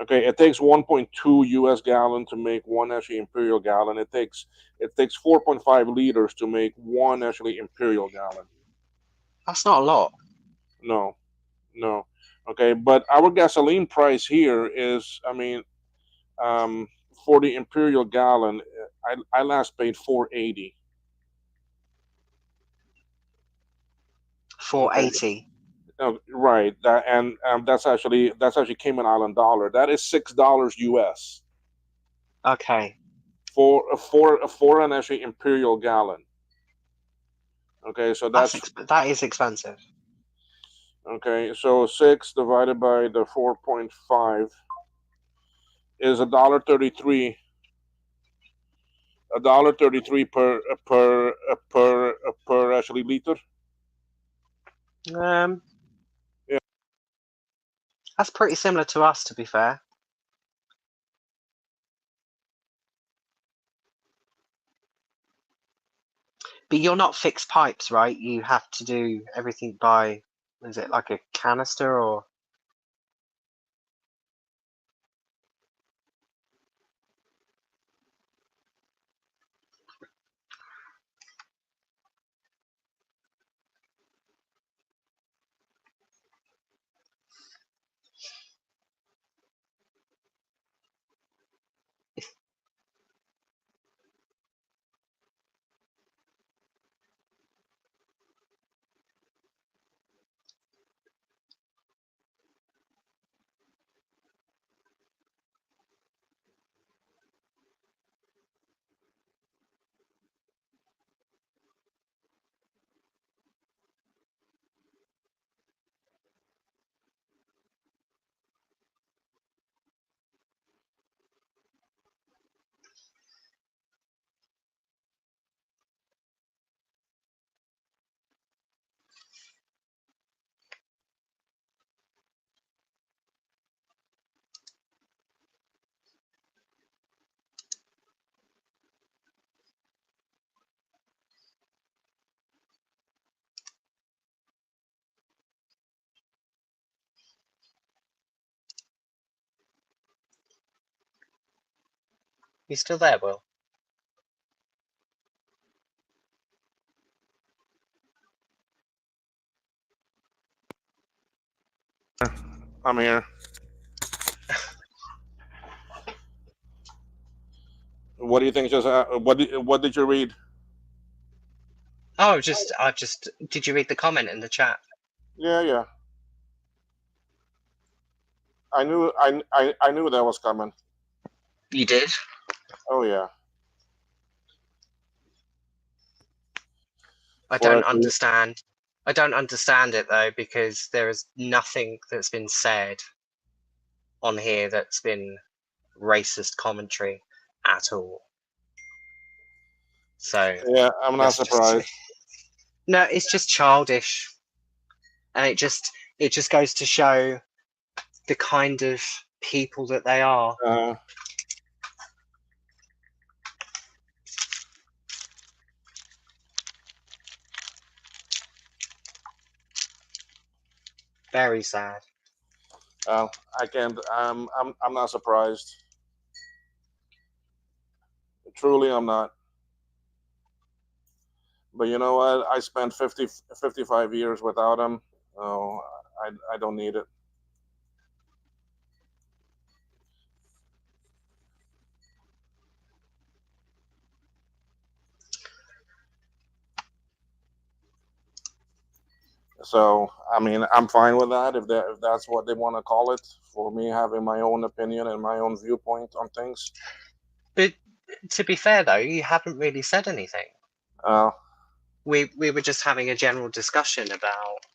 Okay, it takes 1.2 U.S. gallon to make one actually imperial gallon. It takes 4.5 liters to make one actually imperial gallon. That's not a lot. No, no. Okay, but our gasoline price here is, I mean, um, for the imperial gallon, I last paid 4.80. Four Okay, eighty. right. That's actually Cayman Island dollar. That is $6 U.S. Okay, for an actually imperial gallon. Okay, so that is expensive. okay. So 6 divided by the 4.5 is $1.33. $1.33 per actually liter. Um, Yeah, that's pretty similar to us, to be fair. But you're not fixed pipes, right? You have to do everything by, is it like a canister or? You still there, Will? I'm here. What do you think? Just what did you read? Oh, I just. Did you read the comment in the chat? Yeah, yeah. I knew that was coming. You did. Oh yeah. I For don't actually, understand. I don't understand it though because there is nothing that's been said on here that's been racist commentary at all. So yeah, I'm not that's just surprised. no. It's just childish, and it just it just goes to show the kind of people that they are. Very sad. I can't. I'm not surprised. Truly, I'm not. But you know what? I spent 55 years without him. Oh, I don't need it. So I mean, I'm fine with that if that's what they want to call it. For me, having my own opinion and my own viewpoint on things. But to be fair, though, you haven't really said anything. Uh, We were just having a general discussion about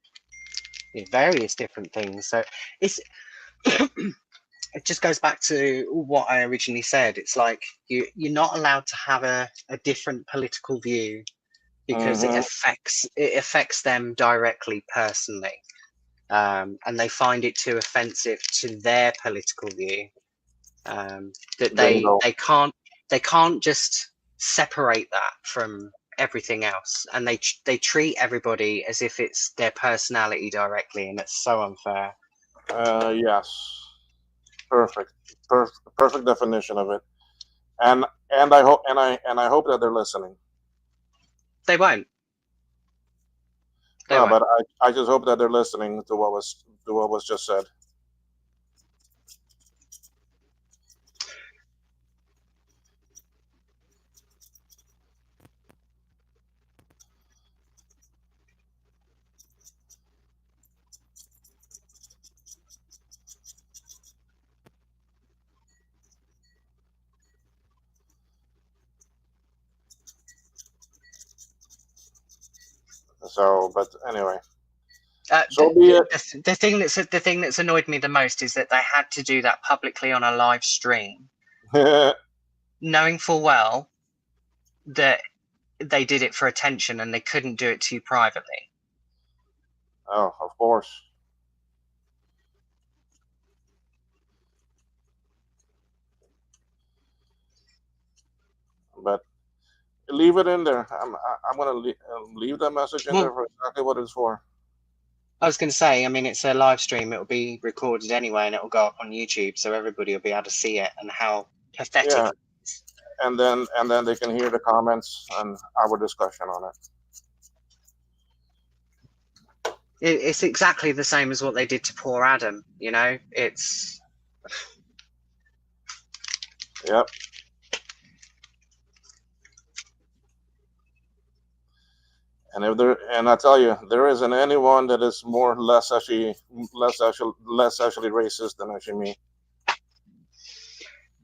various different things. So it's it just goes back to what I originally said. It's like you're not allowed to have a different political view because mhm. it affects them directly personally, and they find it too offensive to their political view, that Bingo. they can't just separate that from everything else, and they treat everybody as if it's their personality directly, and it's so unfair. Yes. Perfect. Perfect definition of it. And I hope that they're listening. They won't. They No, won't. but I just hope that they're listening to what was just said. So, but anyway, so be it. The thing that's annoyed me the most is that they had to do that publicly on a live stream, Oh, knowing full well that they did it for attention and they couldn't do it to you privately. of course. But leave it in there. I'm gonna leave that message in there Well, for exactly what it's for. I was going to say, I mean, it's a live stream. It'll be recorded anyway, and it'll go up on YouTube, so everybody will be able to see it and how pathetic Yeah, it is. and then they can hear the comments and our discussion on it. It's exactly the same as what they did to poor Adam. You know, it's Yep. And I tell you, there isn't anyone that is more less actually racist than actually me.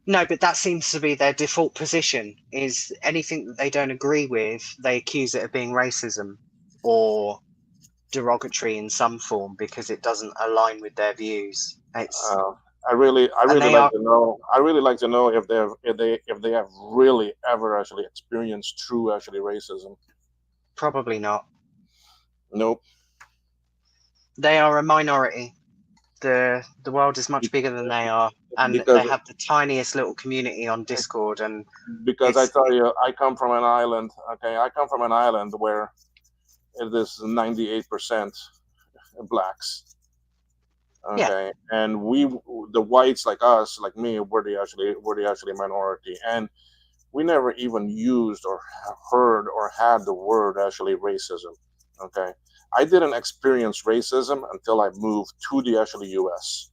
no, but that seems to be their default position. Is anything that they don't agree with, they accuse it of being racism or derogatory in some form because it doesn't align with their views. It's Uh, I and really they like are to know. I really like to know if they have really ever actually experienced true actually racism. probably not. Nope. They are a minority. The world is much bigger than they are, and they Because have the tiniest little community on Discord, and I it's tell you, I come from an island. Okay, I come from an island where it is 98% blacks. yeah, Okay, and the whites like us, like me, were the actually minority, and we never even used or heard or had the word actually racism. Okay, I didn't experience racism until I moved to the actually U.S.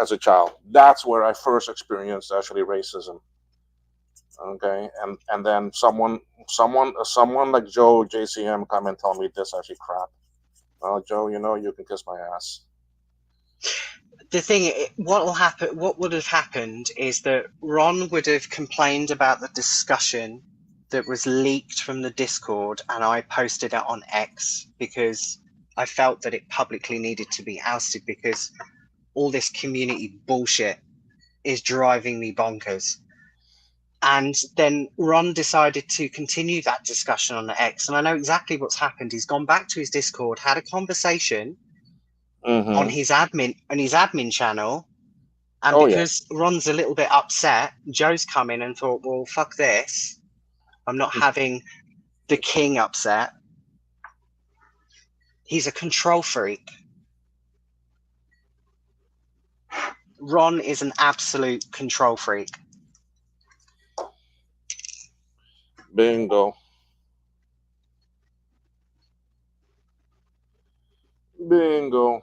As a child. That's where I first experienced actually racism. Okay, and then someone like Joe JCM come and tell me this actually crap. Well, Joe, you know you can kiss my ass. the thing. What would have happened is that Ron would have complained about the discussion that was leaked from the Discord, and I posted it on X because I felt that it publicly needed to be ousted because all this community bullshit is driving me bonkers. And then Ron decided to continue that discussion on the X. And I know exactly what's happened. He's gone back to his Discord, had a conversation on his admin channel. And Oh yeah. because Ron's a little bit upset, Joe's come in and thought, well, fuck this. I'm not having the king upset. He's a control freak. Ron is an absolute control freak. Bingo. Bingo.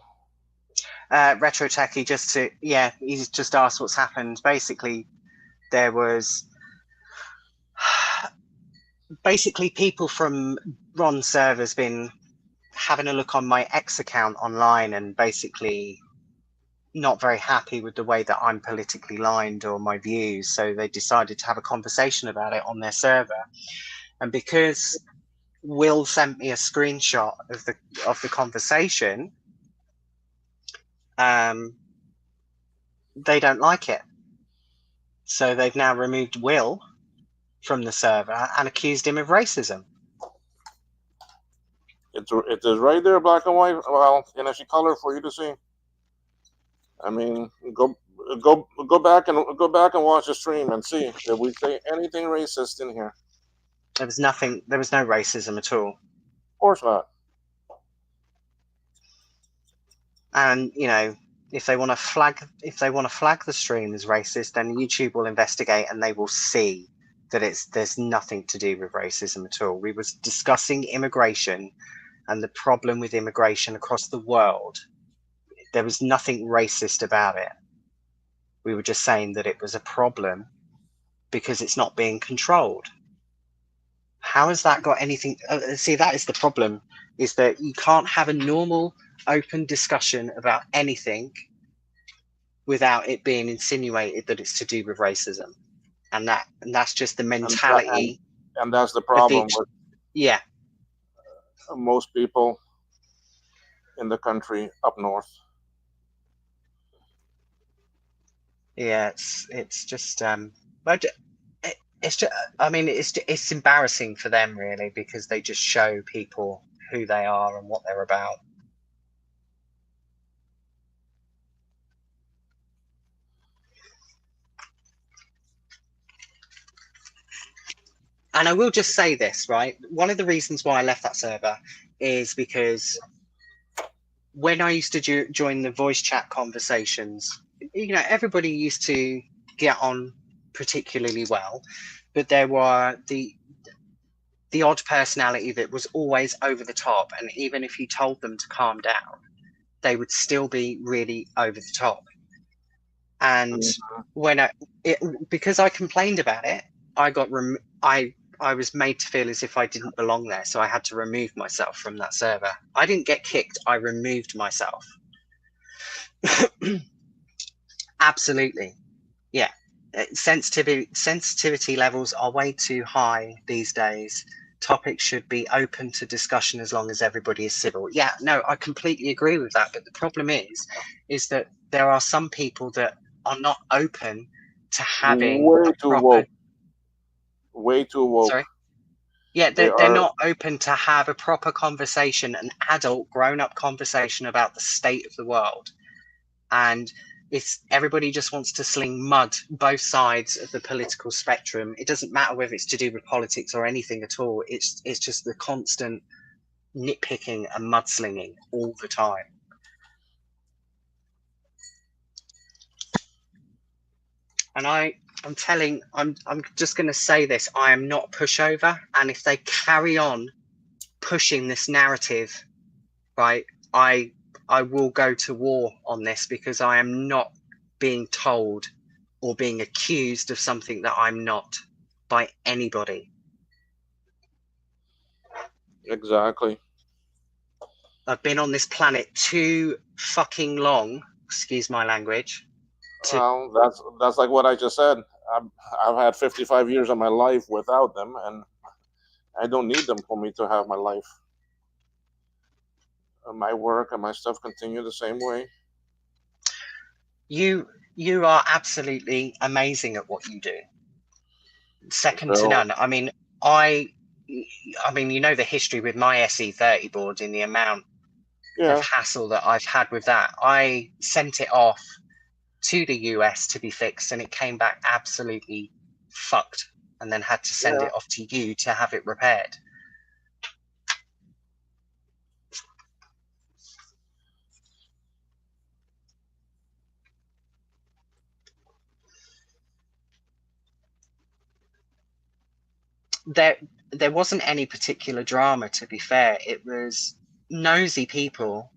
Retro Techie, he's just asked what's happened. Basically, there was people from Ron's server's been having a look on my X account online and basically not very happy with the way that I'm politically lined or my views. So they decided to have a conversation about it on their server. And because Will sent me a screenshot of the conversation, they don't like it. So they've now removed Will from the server and accused him of racism. It is right there, black and white. Well, in actually color for you to see. I mean, go back and watch the stream and see. Did we say anything racist in here? There was nothing. There was no racism at all. Of course not. And you know, if they want to flag the stream as racist, then YouTube will investigate and they will see that there's nothing to do with racism at all. We was discussing immigration and the problem with immigration across the world. There was nothing racist about it. We were just saying that it was a problem because it's not being controlled. How has that got anything? See, that is the problem, is that you can't have a normal, open discussion about anything without it being insinuated that it's to do with racism. And that's just the mentality. And that's the problem with most people in the country up north. Yeah, it's just but it's just, I mean, it's embarrassing for them really, because they just show people who they are and what they're about. And I will just say this, right? One of the reasons why I left that server is because when I used to join the voice chat conversations, you know, everybody used to get on particularly well, but there were the odd personality that was always over the top, and even if you told them to calm down, they would still be really over the top. And when because I complained about it, I was made to feel as if I didn't belong there, so I had to remove myself from that server. I didn't get kicked, I removed myself. Absolutely. Yeah. Sensitivity levels are way too high these days. Topics should be open to discussion as long as everybody is civil. Yeah, no, I completely agree with that. But the problem is that there are some people that are not open to having way too woke. Sorry? Yeah, they're not open to have a proper conversation, an adult, grown-up conversation about the state of the world. And everybody just wants to sling mud both sides of the political spectrum. It doesn't matter whether it's to do with politics or anything at all. It's just the constant nitpicking and mudslinging all the time. And I'm just going to say this: I am not a pushover, and if they carry on pushing this narrative, right, I will go to war on this, because I am not being told or being accused of something that I'm not by anybody. Exactly. I've been on this planet too fucking long, excuse my language. Well, that's like what I just said. I've had 55 years of my life without them, and I don't need them for me to have my life. My work and my stuff continue the same way. You are absolutely amazing at what you do. second to So none. I mean, you know the history with my SE30 board and the amount of yeah, hassle that I've had with that. I sent it off to the US to be fixed, and it came back absolutely fucked, and then had to send yeah, it off to you to have it repaired. There wasn't any particular drama, to be fair. It was nosy people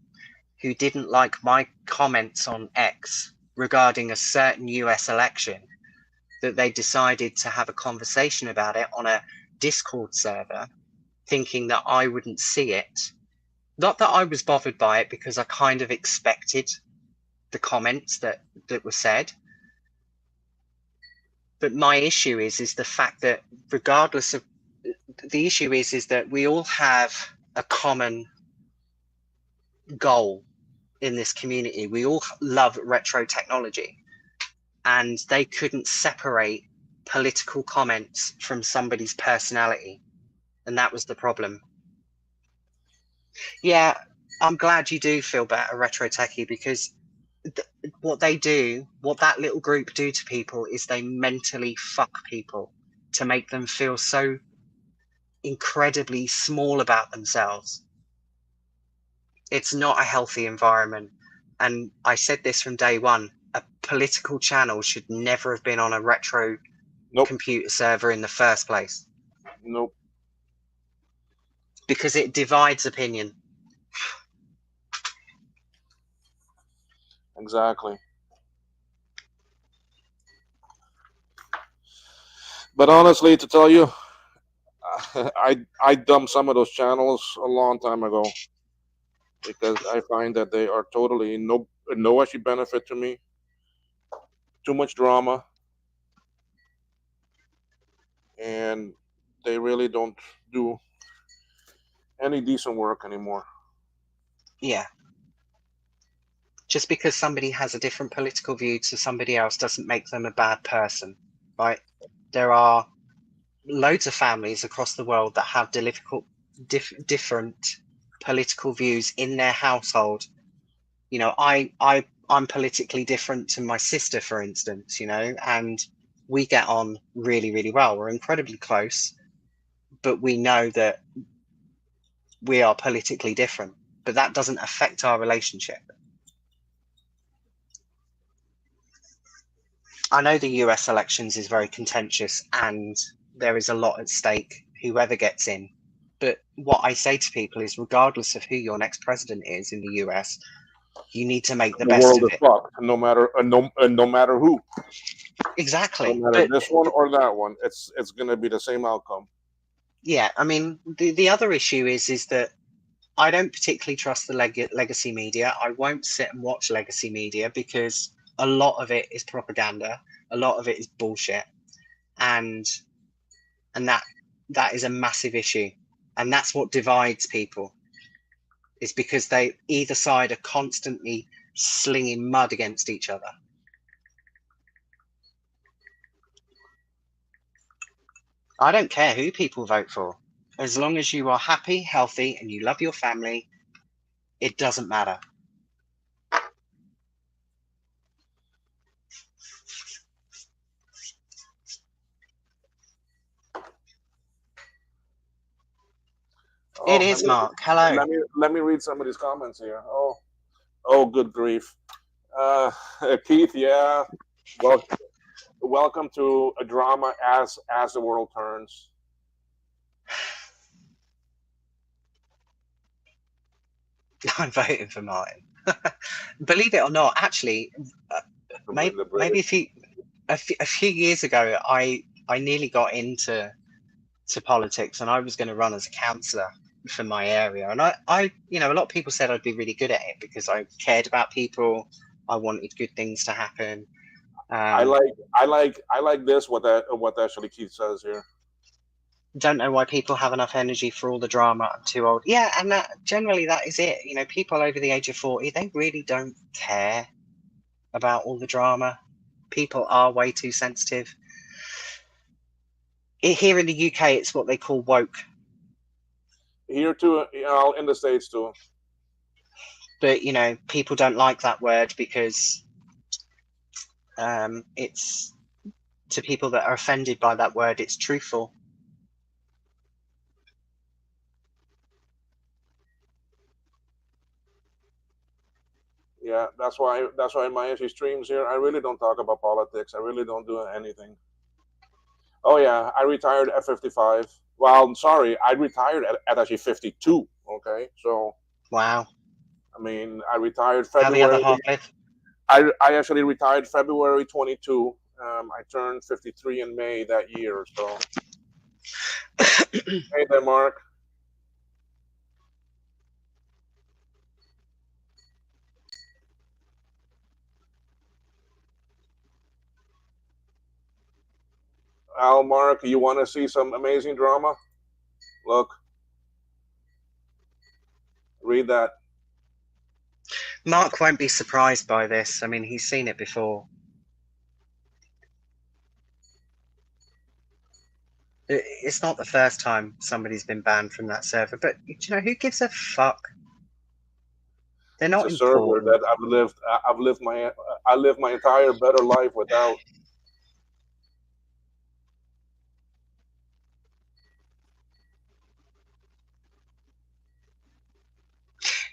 who didn't like my comments on X regarding a certain US election, that they decided to have a conversation about it on a Discord server, thinking that I wouldn't see it. Not that I was bothered by it, because I kind of expected the comments that were said. But my issue is the fact that, regardless of the issue is that we all have a common goal in this community. We all love retro technology, and they couldn't separate political comments from somebody's personality, and that was the problem. Yeah, I'm glad you do feel better, retro techie, because what that little group do to people is they mentally fuck people to make them feel so incredibly small about themselves. It's not a healthy environment. And I said this from day one: a political channel should never have been on a retro nope, computer server in the first place, nope, because it divides opinion. exactly. But honestly, to tell you, I dumped some of those channels a long time ago because I find that they are totally no actually benefit to me. Too much drama, and they really don't do any decent work anymore. Yeah, just because somebody has a different political view to somebody else doesn't make them a bad person, right? There are loads of families across the world that have different political views in their household. You know, I'm politically different to my sister, for instance, and we get on really, really well. We're incredibly close, but we know that we are politically different, but that doesn't affect our relationship. I know the US elections is very contentious, and there is a lot at stake, whoever gets in. But what I say to people is, regardless of who your next president is in the US, you need to make the The best world of is it. fucked, no matter who, no Exactly. matter But this one or that one. It's gonna be the same outcome. yeah, I mean, the other issue is that I don't particularly trust the legacy media. I won't sit and watch legacy media, because a lot of it is propaganda, a lot of it is bullshit, and and that is a massive issue, and that's what divides people, is because they either side are constantly slinging mud against each other. I don't care who people vote for, as long as you are happy, healthy, and you love your family. It doesn't matter. It Oh, is, Mark. Hello. let me read some of these comments here. Oh, good grief. Uh, Keith, yeah. Well, welcome to a drama as the world turns. I'm voting for Martin. Believe it or not, actually, uh, The maybe British. a few years ago, I nearly got into politics, and I was going to run as a councillor for my area. And a lot of people said I'd be really good at it, because I cared about people. I wanted good things to happen. I Um, like I like this what actually Keith says here. don't know why people have enough energy for all the drama. I'm too old. Yeah, and generally that is it. People over the age of 40, they really don't care about all the drama. People are way too sensitive. Here in the UK, it's what they call woke. Here too, in the States too. But people don't like that word because it's, to people that are offended by that word, it's truthful. Yeah, that's why in my issue streams here, I really don't talk about politics. I really don't do anything. Oh yeah, I retired at 55. Well, I'm sorry, I retired at actually 52. Okay, so Wow. I mean, I retired How the other February. half live? I actually retired February 22. I turned 53 in May that year. So hey there, Mark. Al, Mark, you want to see some amazing drama? Look, read that. Mark won't be surprised by this. I mean, he's seen it before. It's not the first time somebody's been banned from that server, but who gives a fuck? They're It's not a server important. that I lived my entire better life without.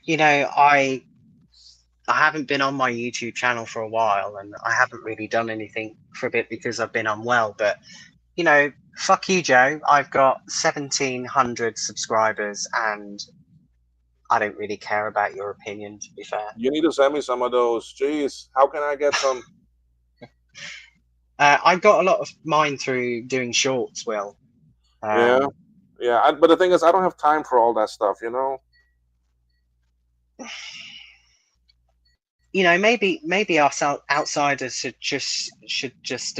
I haven't been on my YouTube channel for a while, and I haven't really done anything for a bit because I've been unwell. But fuck you, Joe. I've got 1,700 subscribers, and I don't really care about your opinion, to be fair. You need to send me some of those. Jeez, how can I get some? I got a lot of mine through doing shorts, Will. Yeah, Um, yeah. But the thing is, I don't have time for all that stuff. maybe us outsiders should just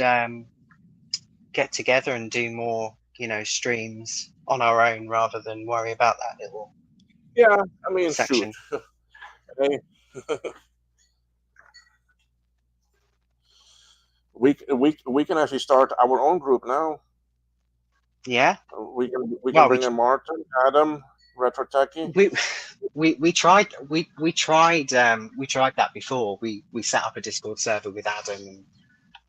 get together and do more, streams on our own rather than worry about that little Yeah, I mean, shoot. section. Hey, we can actually start our own group now. Yeah. We can Well, bring in Martin, Adam, Retro Techie. we we tried that before. We set up a Discord server with Adam,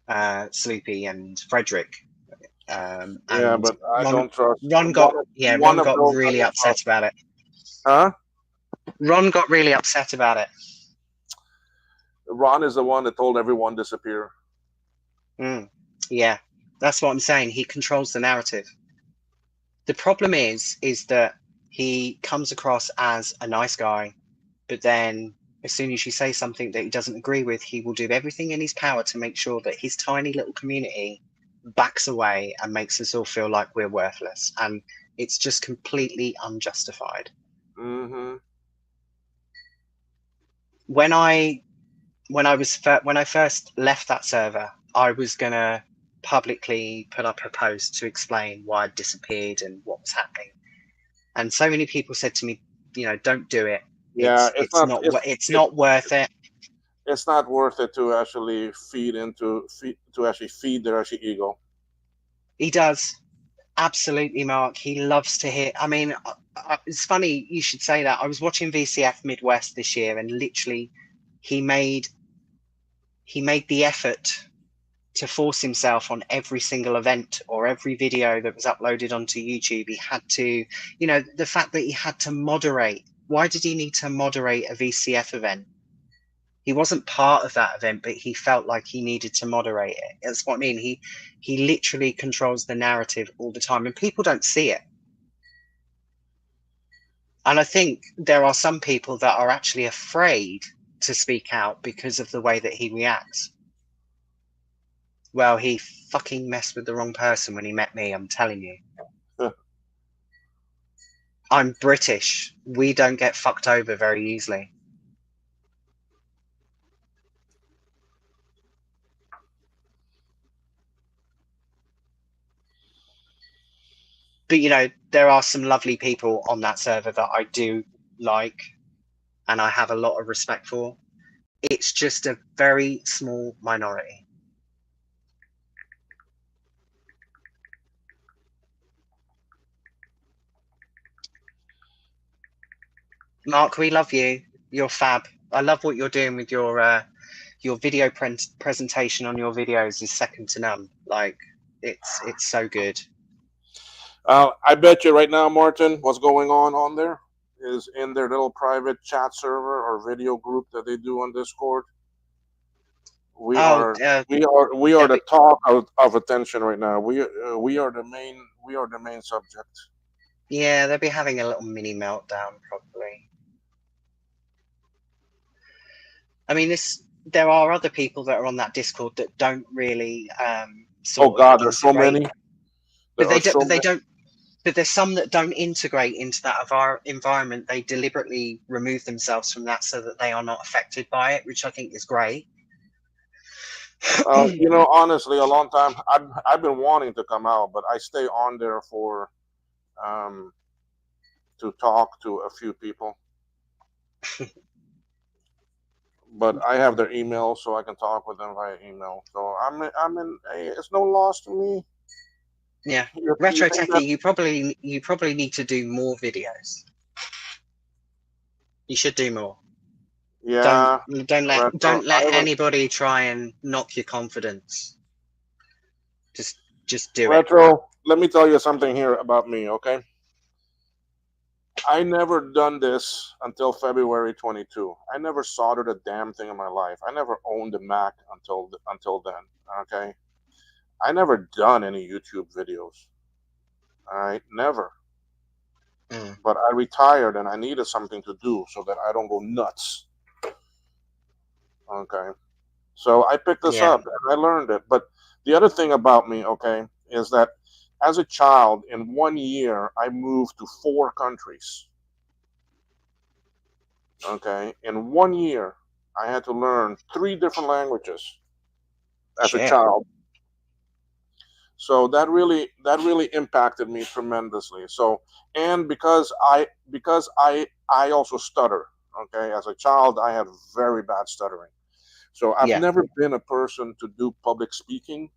Sloopy, and Frederick. Yeah, And but I Ron don't trust Ron got yeah one Ron of got those. I really don't upset trust. about it. Huh? Ron got really upset about it. Ron is the one that told everyone disappear. Yeah, that's what I'm saying. He controls the narrative. The problem is that he comes across as a nice guy, but then as soon as you say something that he doesn't agree with, he will do everything in his power to make sure that his tiny little community backs away and makes us all feel like we're worthless. And it's just completely unjustified. Mm-hmm. When I when I first left that server, I was gonna publicly put up a post to explain why I'd disappeared and what was happening. And so many people said to me, don't do it. Yeah, It's it's not worth it. it's not worth it to actually feed their actually ego. He does. Absolutely, Mark. He loves to hear. I mean, it's funny you should say that. I was watching VCF Midwest this year, and literally, he made the effort to force himself on every single event or every video that was uploaded onto YouTube. He had to, the fact that he had to moderate. Why did he need to moderate a VCF event? He wasn't part of that event, but he felt like he needed to moderate it. That's what I mean. He literally controls the narrative all the time, and people don't see it. And I think there are some people that are actually afraid to speak out because of the way that he reacts. Well, he fucking messed with the wrong person when he met me, I'm telling you. I'm British. We don't get fucked over very easily. But there are some lovely people on that server that I do like and I have a lot of respect for. It's just a very small minority. Mark, we love you. You're fab. I love what you're doing with your video presentation on your videos is second to none. Like it's so good. I bet you right now, Martin, what's going on there is in their little private chat server or video group that they do on Discord. We Oh, are we are they'll the be, talk of attention right now. We are the main subject. yeah, they'll be having a little mini meltdown probably. I mean, this there are other people that are on that Discord that don't really Oh sort of God, there's so integrate, many. There but are so but they many. don't. But there's some that don't integrate into that environment. They deliberately remove themselves from that so that they are not affected by it, which I think is great. Honestly, a long time. I've been wanting to come out, but I stay on there for um, to talk to a few people. But I have their email, so I can talk with them via email. So I'm in. Hey, it's no loss to me. Yeah, You Retro think that? Techie, you probably need to do more videos. You should do more. Don't Yeah, retro. don't I let haven't anybody try and knock your confidence. Just just do it. retro. Let me tell you something here about me, okay? I never done this until February 22. I never soldered a damn thing in my life. I never owned a Mac until then. Okay, I never done any YouTube videos. All right, never. Mm, But I retired and I needed something to do so that I don't go nuts. Okay, so I picked this yeah, up and I learned it. But the other thing about me, okay, is that as a child, in 1 year, I moved to 4 countries. Okay, in 1 year, I had to learn 3 different languages as a shit. child. So that really impacted me tremendously. So, and because I also stutter. Okay, as a child, I had very bad stuttering. So I've Yeah, never been a person to do public speaking.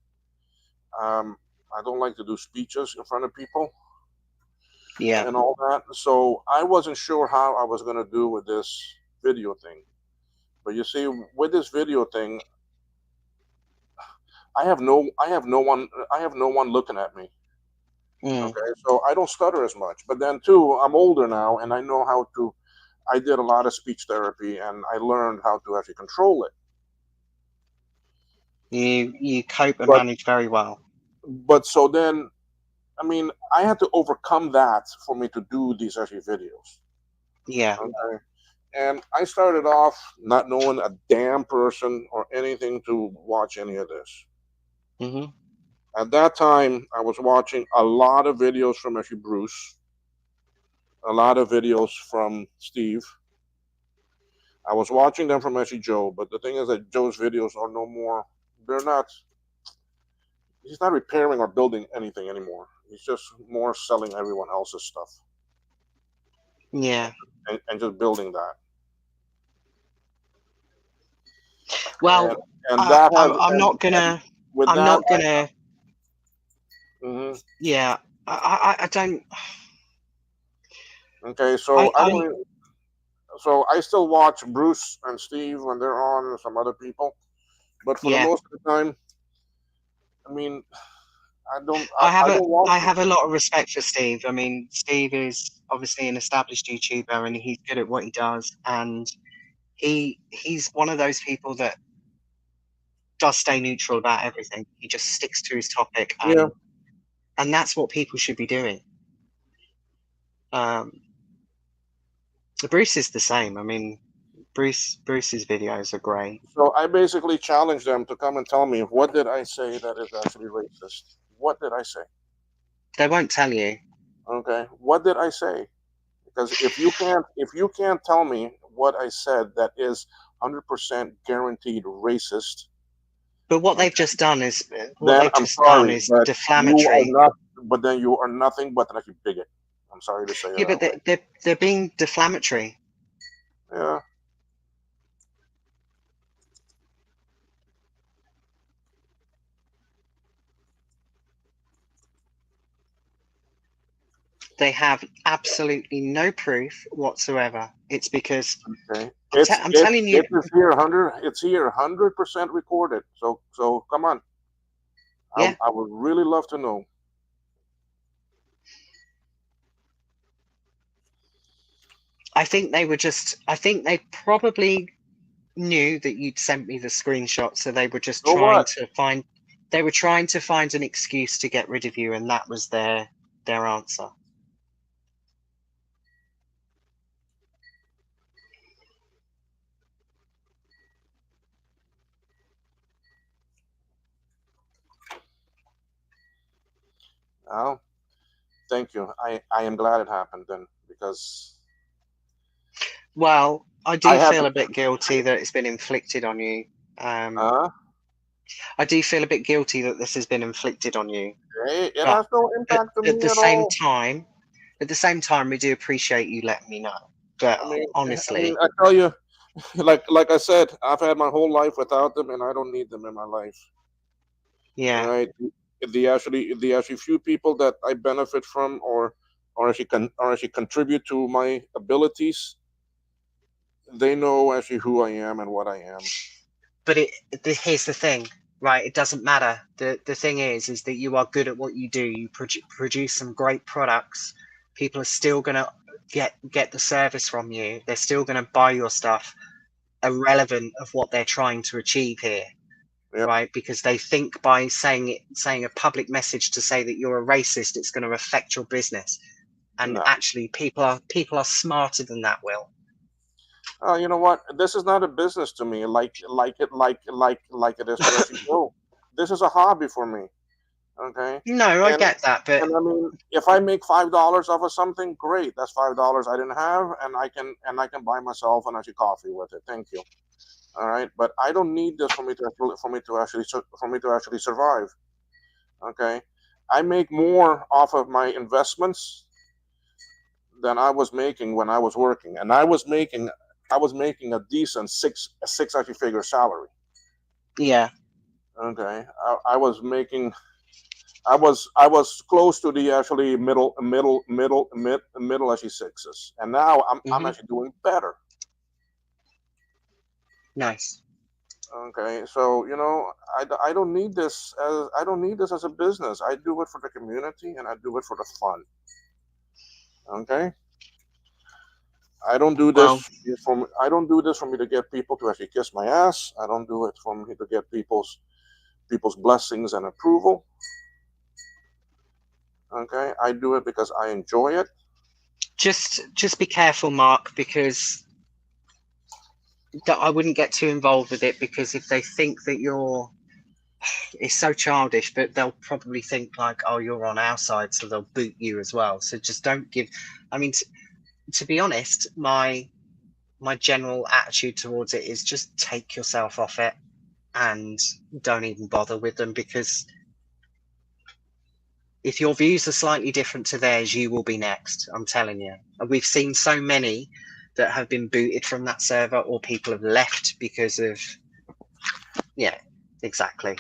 Um, I don't like to do speeches in front of people yeah, and all that. So I wasn't sure how I was going to do with this video thing. But you see, with this video thing, I have no one looking at me. mm, Okay, so I don't stutter as much. But then too, I'm older now, and I know how to. I did a lot of speech therapy, and I learned how to actually control it. you cope and But manage very well. so then, I mean, I had to overcome that for me to do these actually videos. Yeah. Okay, and I started off not knowing a damn person or anything to watch any of this. Hmm. At that time, I was watching a lot of videos from actually Bruce, a lot of videos from Steve. I was watching them from actually Joe, but the thing is that Joe's videos are no more. They're not. He's not repairing or building anything anymore. He's just more selling everyone else's stuff Yeah. and just building that. And Well, and that has I'm not and gonna. with I'm that, not gonna. mhm. Yeah. I don't. Okay. So I I. don't. So I still watch Bruce and Steve when they're on, and some other people, but for the Yeah. most of the time, I mean, I don't. I don't watch I them. have a lot of respect for Steve. I mean, Steve is obviously an established YouTuber and he's good at what he does. And he's one of those people that does stay neutral about everything. He just sticks to his topic, Yeah. and that's what people should be doing. Um, Bruce is the same. I mean, Bruce's videos are great. So I basically challenge them to come and tell me what did I say that is actually racist. What did I say? They won't tell you, Okay, what did I say? Because if you can't tell me what I said that is 100% guaranteed racist, but what they've okay, just done is then I'm sorry, but you are defamatory. not. But then you are nothing but like a bigot. I'm sorry to say it Yeah, but that way. they're being defamatory. Yeah. They have absolutely no proof whatsoever. It's because Okay, I'm telling you, it is here 100. It's here 100% recorded. So come on. yeah, I would really love to know. I think they probably knew that you'd sent me the screenshot, so they were just So what? they were trying to find an excuse to get rid of you, and that was their answer. Oh, thank you. I am glad it happened then because Well, I I do have. feel a bit guilty that it's been inflicted on you. Um, Uh, I do feel a bit guilty that this has been inflicted on you, it but has no impact on at me the at same all. time, we do appreciate you letting me know. But I mean, honestly, I tell you, like I said, I've had my whole life without them, and I don't need them in my life. All yeah. right, the actually few people that I benefit from, or actually contribute to my abilities, they know actually who I am and what I am. But here's the thing, right? It doesn't matter. The thing is that you are good at what you do. You produce some great products. People are still gonna get the service from you. They're still gonna buy your stuff, irrelevant of what they're trying to achieve here, Yep. right? Because they think by saying a public message to say that you're a racist, it's going to affect your business. And No. actually, people are smarter than that. Will. You know what? This is not a business to me. Like it is to actually go. This is a hobby for me. Okay. No, I And get that, but and I mean, if I make $5 off of something, great. That's $5 I didn't have, and I can buy myself an actually coffee with it. Thank you. All right. But I don't need this for me to actually survive. Okay. I make more off of my investments than I was making when I was working, and I was making a decent six actually figure salary. yeah. Okay, I was making I was close to the actually middle actually sixes, and now I'm Hmm. actually doing better. Nice. Okay, so you know I don't need this as I don't need this as a business. I do it for the community and I do it for the fun. Okay, I don't do Well, this I don't do this for me to get people to actually kiss my ass. I don't do it for me to get people's blessings and approval. Okay, I do it because I enjoy it. just be careful, Mark, because I wouldn't get too involved with it because if they think that it's so childish, but they'll probably think like, oh, you're on our side, so they'll boot you as well. So just don't give. I mean, to be honest, my general attitude towards it is just take yourself off it and don't even bother with them because if your views are slightly different to theirs, you will be next. I'm telling you. And we've seen so many that have been booted from that server or people have left because of, yeah, exactly.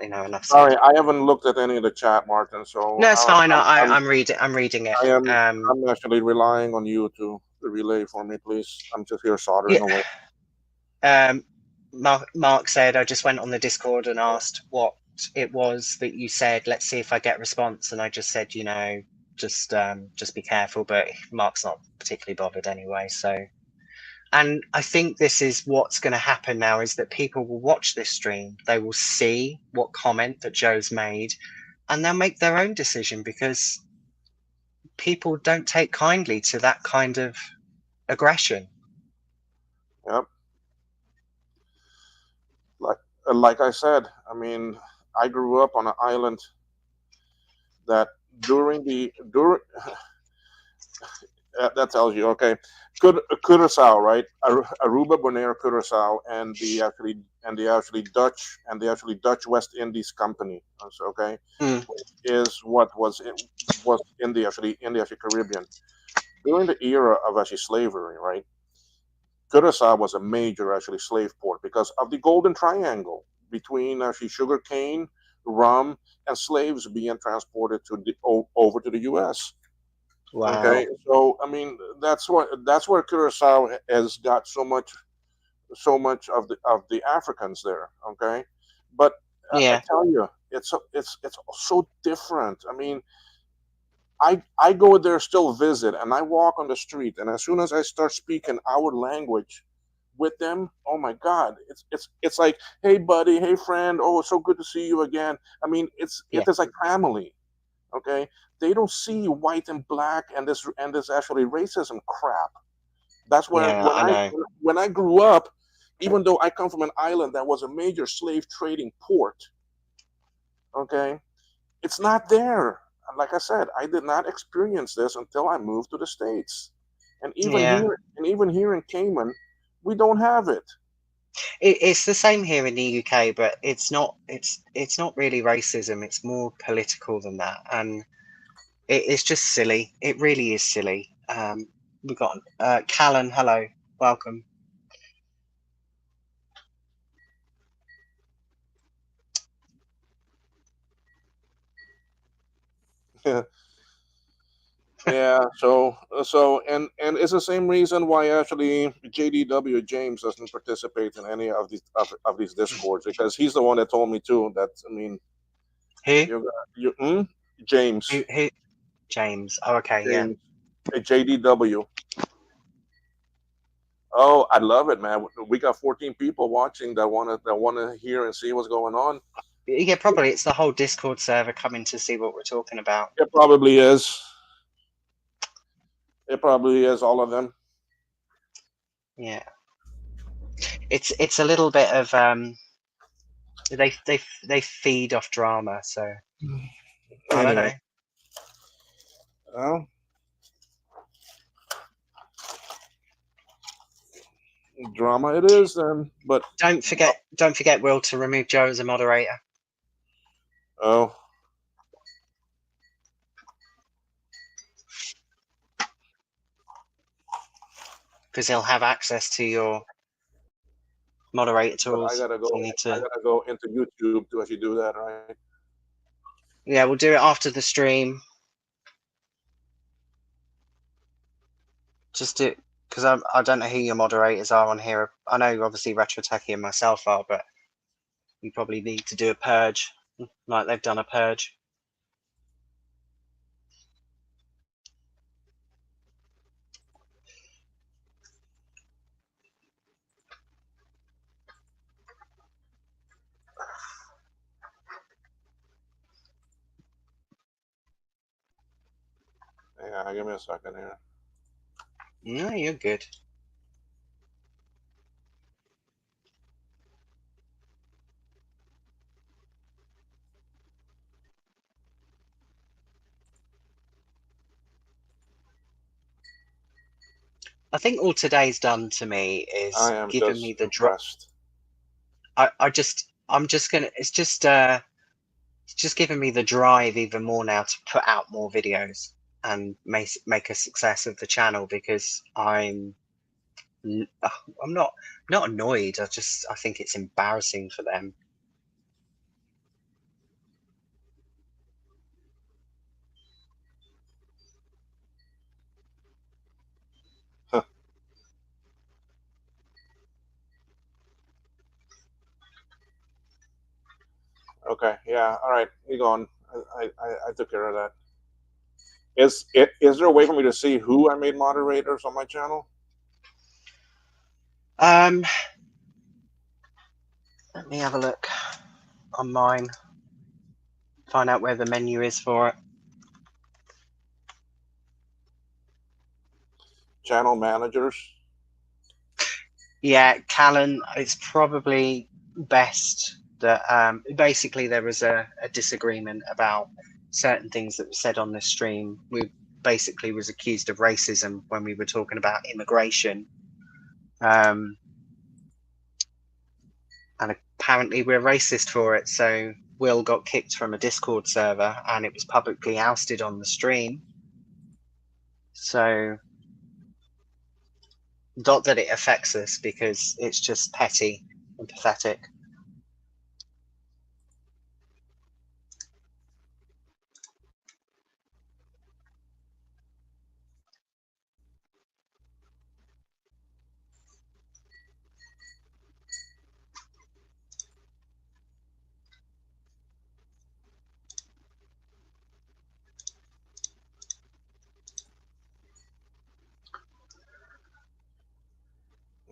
Enough said. Sorry, I haven't looked at any of the chat, Martin. So No, it's fine. I'm reading it. I am I'm actually relying on you to relay for me, please. I'm just here Yeah. soldering away. Um, Mark said, I just went on the Discord and asked what it was that you said. Let's see if I get response. And I just said, just be careful. But Mark's not particularly bothered anyway. So, and I think this is what's going to happen now is that people will watch this stream. They will see what comment that Joe's made, and they'll make their own decision because people don't take kindly to that kind of aggression. Yep. Like like I said, I mean, I grew up on an island that during that tells you okay. Curacao, right? Aruba, Bonaire, Curacao, and the actually Dutch West Indies Company. Okay, Mm, is what was in the actually Caribbean during the era of actually slavery, right? Curacao was a major actually slave port because of the Golden Triangle between actually sugar cane, rum, and slaves being transported over to the U.S. Okay, Wow. so I mean that's where Curacao has got so much of the Africans there. Okay, but I Yeah. tell you, it's so different. I mean, I go there still visit, and I walk on the street, and as soon as I start speaking our language with them, oh my God, it's like, hey buddy, hey friend, oh it's so good to see you again. I mean, it Yeah. is like family. Okay, they don't see white and black and this actually racism crap. That's where Yeah, I know. when I grew up, even though I come from an island that was a major slave trading port, okay, it's not there. Like I said, I did not experience this until I moved to the States. Yeah. And even here in Cayman, we don't have it. It's the same here in the UK, but it's not really racism. It's more political than that, and it's just silly. It really is silly. We got Callan. Hello, welcome. Yeah, so it's the same reason why actually JDW James doesn't participate in any of these discords, because he's the one that told me too that, I mean, Who? you James Who? James. Oh, okay. Yeah. James JDW. Oh, I love it, man. We got 14 people watching that wanna hear and see what's going on. Yeah, probably it's the whole Discord server coming to see what we're talking about. It probably is. It probably is all of them. Yeah, it's a little bit of they feed off drama, so I don't Anyway, know. well, drama it is then. But Don't forget, Will, to remove Joe as a moderator oh, because he'll have access to your moderator but I tools. gotta So go. you need I to. gotta go into YouTube to actually do that, right? Yeah, we'll do it after the stream. Just do because I don't know who your moderators are on here. I know obviously Retro Techie and myself are, but you probably need to do a purge, like they've done a purge. Yeah, give me a second here. No, you're good. I think all today's done to me I is am giving me just the drop. impressed. I'm just gonna. It's just giving me the drive even more now to put out more videos and make a success of the channel because I'm not annoyed. I think it's embarrassing for them. Okay, yeah, all right, you go on. I took care of that. Is there a way for me to see who I made moderators on my channel? Um, Let me have a look on mine. Find out where the menu is for it. Channel managers. Yeah, Callan. It's probably best that basically there was a disagreement about certain things that were said on the stream. We basically was accused of racism when we were talking about immigration. Um, and apparently we're racist for it. So Will got kicked from a Discord server, and it was publicly ousted on the stream. So not that it affects us because it's just petty and pathetic.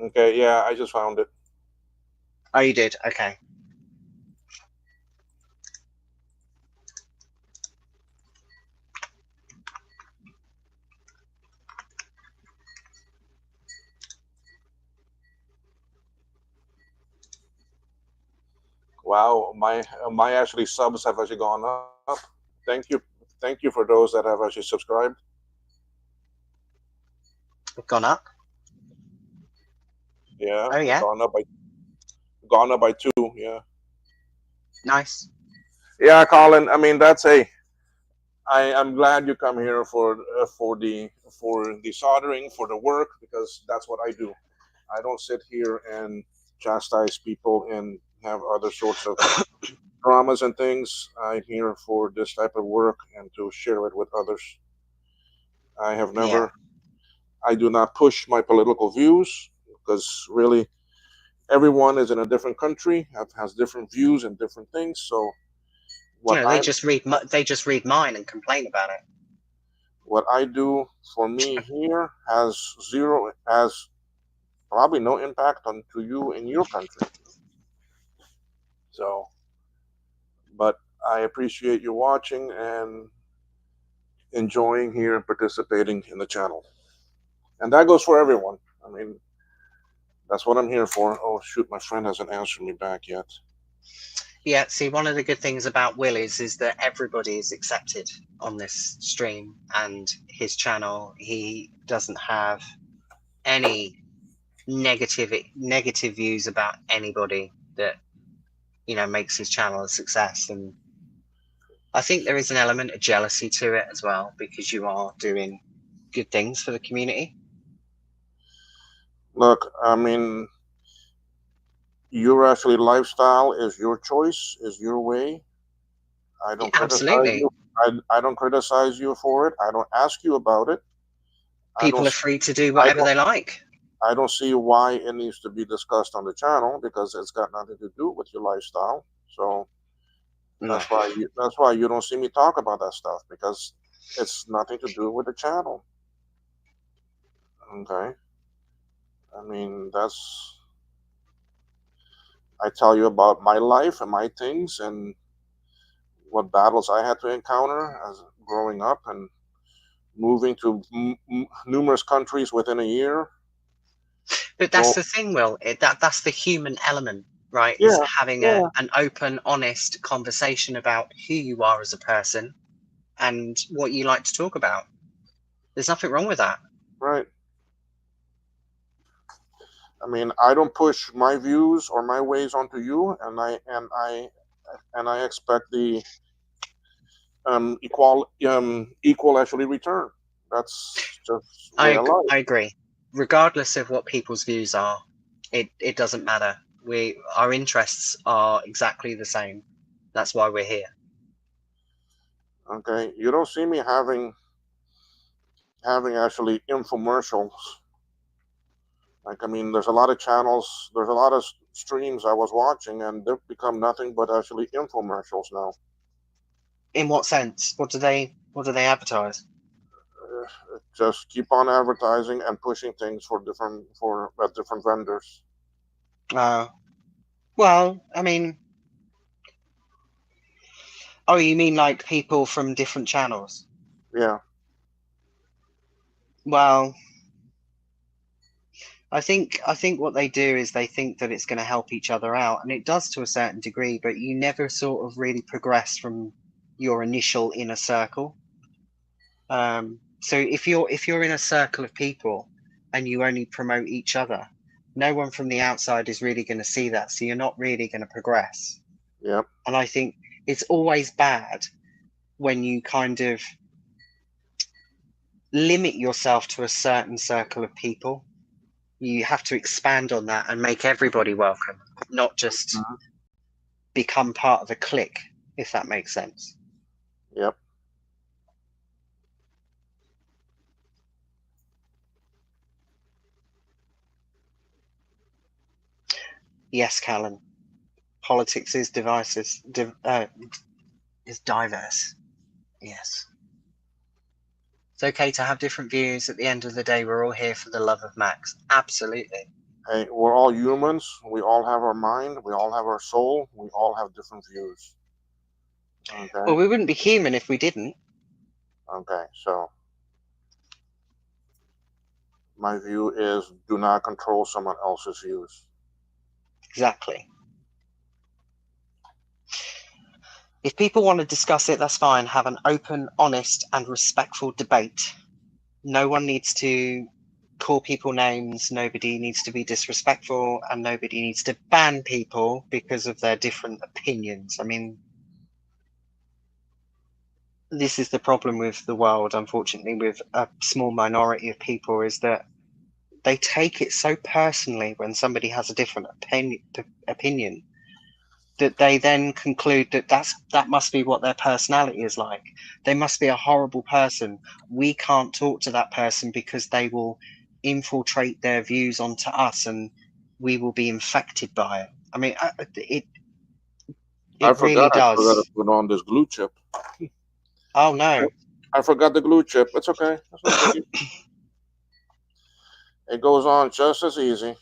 Okay, yeah, I just found it. Oh, you did? Okay. Wow, my actually subs have actually gone up. Thank you, thank you for those that have actually subscribed. We've gone up. Yeah, Oh, yeah. gone up by two. Yeah, Nice. yeah, Colin. I mean, that's a. I'm glad you come here for the soldering for the work because that's what I do. I don't sit here and chastise people and have other sorts of dramas and things. I'm here for this type of work and to share it with others. I have Yeah. never, I do not push my political views because really everyone is in a different country, has different views and different things. So what No, I they just read mine and complain about it. what I do for me here has probably no impact on to you in your country. So, but I appreciate you watching and enjoying here and participating in the channel. And that goes for everyone. I mean, that's what I'm here for. Oh shoot, my friend hasn't answered me back yet. Yeah, see, one of the good things about Will is that everybody is accepted on this stream and his channel. He doesn't have any negative views about anybody that makes his channel a success. And I think there is an element of jealousy to it as well because you are doing good things for the community. Look, I mean, your actually lifestyle is your choice, is your way. I Yeah, don't criticize absolutely. you. I don't criticize you for it. I don't ask you about it. I People don't are free to do I whatever don't they like. I don't see why it needs to be discussed on the channel because it's got nothing to do with your lifestyle. So No. that's why you don't see me talk about that stuff because it's nothing to do with the channel. Okay. I mean that's I tell you about my life and my things and what battles I had to encounter as growing up and moving to numerous countries within a year. But that's Go, the thing, Will. That's the human element, right? Is yeah, having yeah, an open, honest conversation about who you are as a person and what you like to talk about. There's nothing wrong with that. right. I mean, I don't push my views or my ways onto you, and I expect the equal actually return. That's just the way I like. I agree. Regardless of what people's views are, it doesn't matter. Our interests are exactly the same. That's why we're here. Okay, you don't see me having actually infomercials. Like I mean, there's a lot of channels, there's a lot of streams I was watching, and they've become nothing but actually infomercials now. In what sense? What do they advertise? Just keep on advertising and pushing things for different vendors. Uh, well, I mean, oh, you mean like people from different channels? Yeah, Well, I think what they do is they think that it's going to help each other out, and it does to a certain degree, but you never sort of really progress from your initial inner circle. So if you're in a circle of people and you only promote each other, no one from the outside is really going to see that. So you're not really going to progress. yeah, And I think it's always bad when you kind of limit yourself to a certain circle of people. You have to expand on that and make everybody welcome, not just mhm, become part of a clique, if that makes sense. yep. Yes, Callan. Politics is is diverse. Yes. It's okay to have different views. At the end of the day, we're all here for the love of Max. Absolutely. Hey, we're all humans. We all have our mind. We all have our soul. We all have different views. Okay. Well, we wouldn't be human if we didn't. Okay. So my view is do not control someone else's views. Exactly. If people want to discuss it, that's fine. Have an open, honest, and respectful debate. No one needs to call people names. Nobody needs to be disrespectful, and nobody needs to ban people because of their different opinions. I mean, this is the problem with the world, unfortunately, with a small minority of people, is that they take it so personally when somebody has a different opinion that they then conclude that that must be what their personality is like. They must be a horrible person. We can't talk to that person because they will infiltrate their views onto us, and we will be infected by it. I mean, I it really forgot. I forgot to does. put on this glue chip. Oh no. I forgot the glue chip. It's okay. It's no biggie. It goes on just as easy.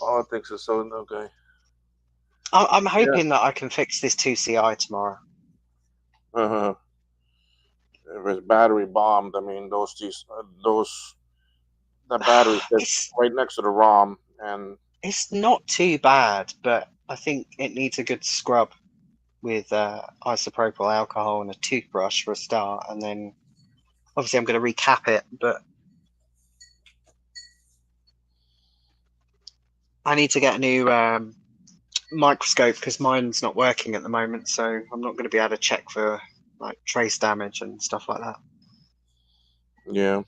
All it thinks is so okay. I'm Yeah. hoping that I can fix this 2CI tomorrow. Uh-huh. If it's battery bombed, I mean those the battery sits it's right next to the ROM, and it's not too bad, but I think it needs a good scrub with isopropyl alcohol and a toothbrush for a start, and then obviously I'm going to recap it, but I need to get a new microscope because mine's not working at the moment, so I'm not going to be able to check for like trace damage and stuff like that. yeah.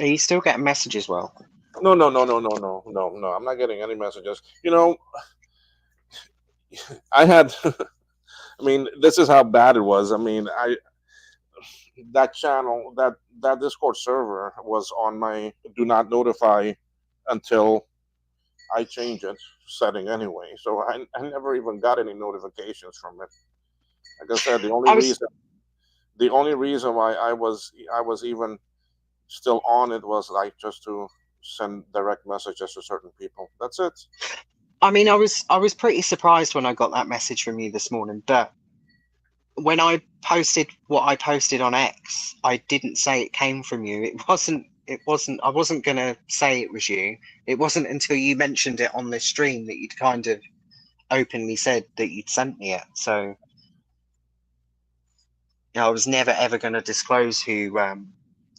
Are you still getting messages? Well, No, no, no, no, no, no, no, no. I'm not getting any messages. You know, I had. I mean, this is how bad it was. I mean, I that channel that Discord server was on my do not notify until I change it setting anyway. So I never even got any notifications from it. Like I said, I was the only reason why I was even still on it was like just to send direct messages to certain people. That's it. I was pretty surprised when I got that message from you this morning, but when I posted what I posted on X, I didn't say it came from you. I wasn't gonna say it was you. It wasn't until you mentioned it on this stream that you'd kind of openly said that you'd sent me it. So, I was never ever going to disclose who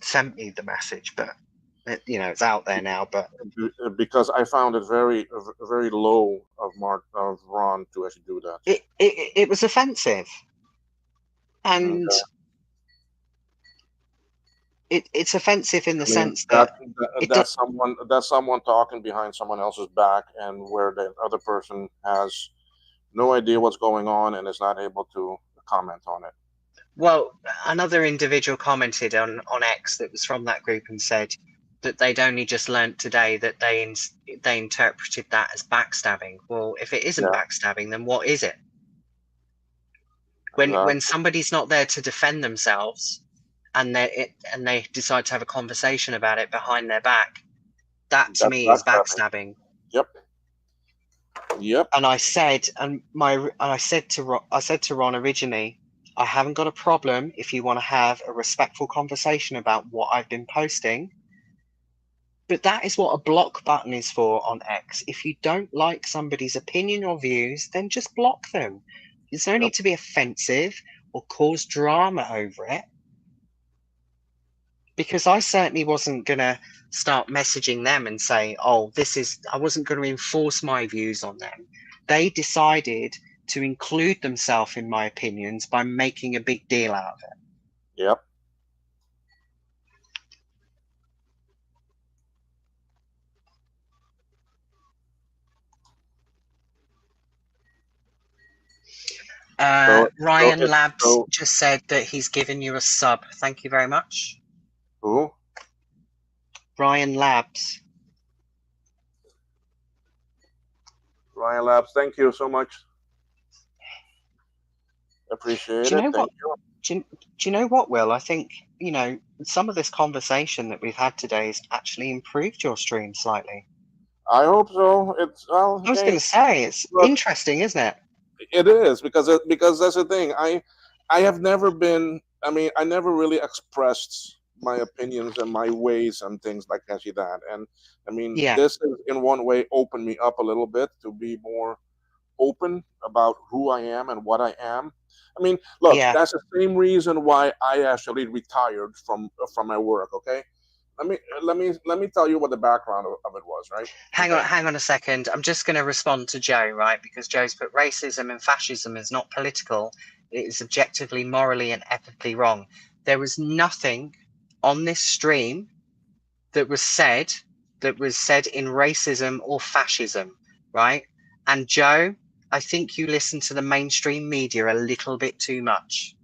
sent me the message, but it's out there now. But Because I found it very low of Mark of Ron to actually do that. it was offensive, and Okay. it's offensive in the I mean sense that it do, that's someone talking behind someone else's back, and where the other person has no idea what's going on and is not able to comment on it. well, another individual commented on X that was from that group and said that they'd only just learnt today that they interpreted that as backstabbing. Well, if it isn't Yeah, backstabbing, then what is it? When exactly. somebody's not there to defend themselves, and they decide to have a conversation about it behind their back, that to That's me is backstabbing. backstabbing. Yep, yep, And I said to Ron originally, I haven't got a problem if you want to have a respectful conversation about what I've been posting, but that is what a block button is for on X. If you don't like somebody's opinion or views, then just block them. There's no yep, need to be offensive or cause drama over it, because I certainly wasn't going to start messaging them and say, oh, I wasn't going to enforce my views on them. They decided to include themselves in my opinions by making a big deal out of it. yep. So so Ryan it's Labs so just said that he's given you a sub. Thank you very much. who? Ryan Labs. Ryan Labs. Thank you so much. Do Appreciate you it. know Thank what? you. Do you know what, Will? I think, some of this conversation that we've had today has actually improved your stream slightly. I hope so. It's well, I was hey, going to say, it's look, interesting, isn't it? it is because that's the thing. I have never been. I mean, I never really expressed my opinions and my ways and things like that. And I mean, Yeah, this has in one way opened me up a little bit to be more open about who I am and what I am. I mean, look, yeah. that's the same reason why I actually retired from my work. Okay, let me tell you what the background of it was. Right. Okay. Hang on a second. I'm just going to respond to Joe, right? Because Joe's put racism and fascism is not political. It is objectively, morally, and ethically wrong. There was nothing on this stream that was said in racism or fascism, right? And Joe, I think you listen to the mainstream media a little bit too much,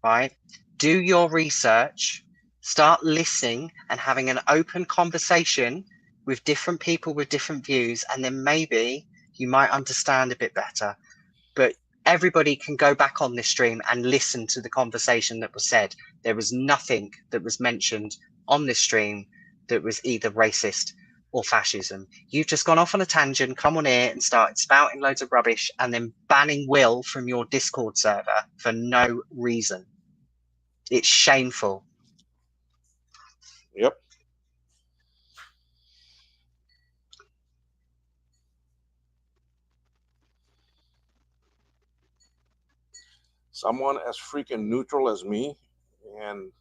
right? Do your research, start listening and having an open conversation with different people with different views, and then maybe you might understand a bit better. But everybody can go back on this stream and listen to the conversation that was said. There was nothing that was mentioned on this stream that was either racist or fascism. You've just gone off on a tangent, come on here and started spouting loads of rubbish and then banning Will from your Discord server for no reason. It's shameful. Yep. Someone as freaking neutral as me, and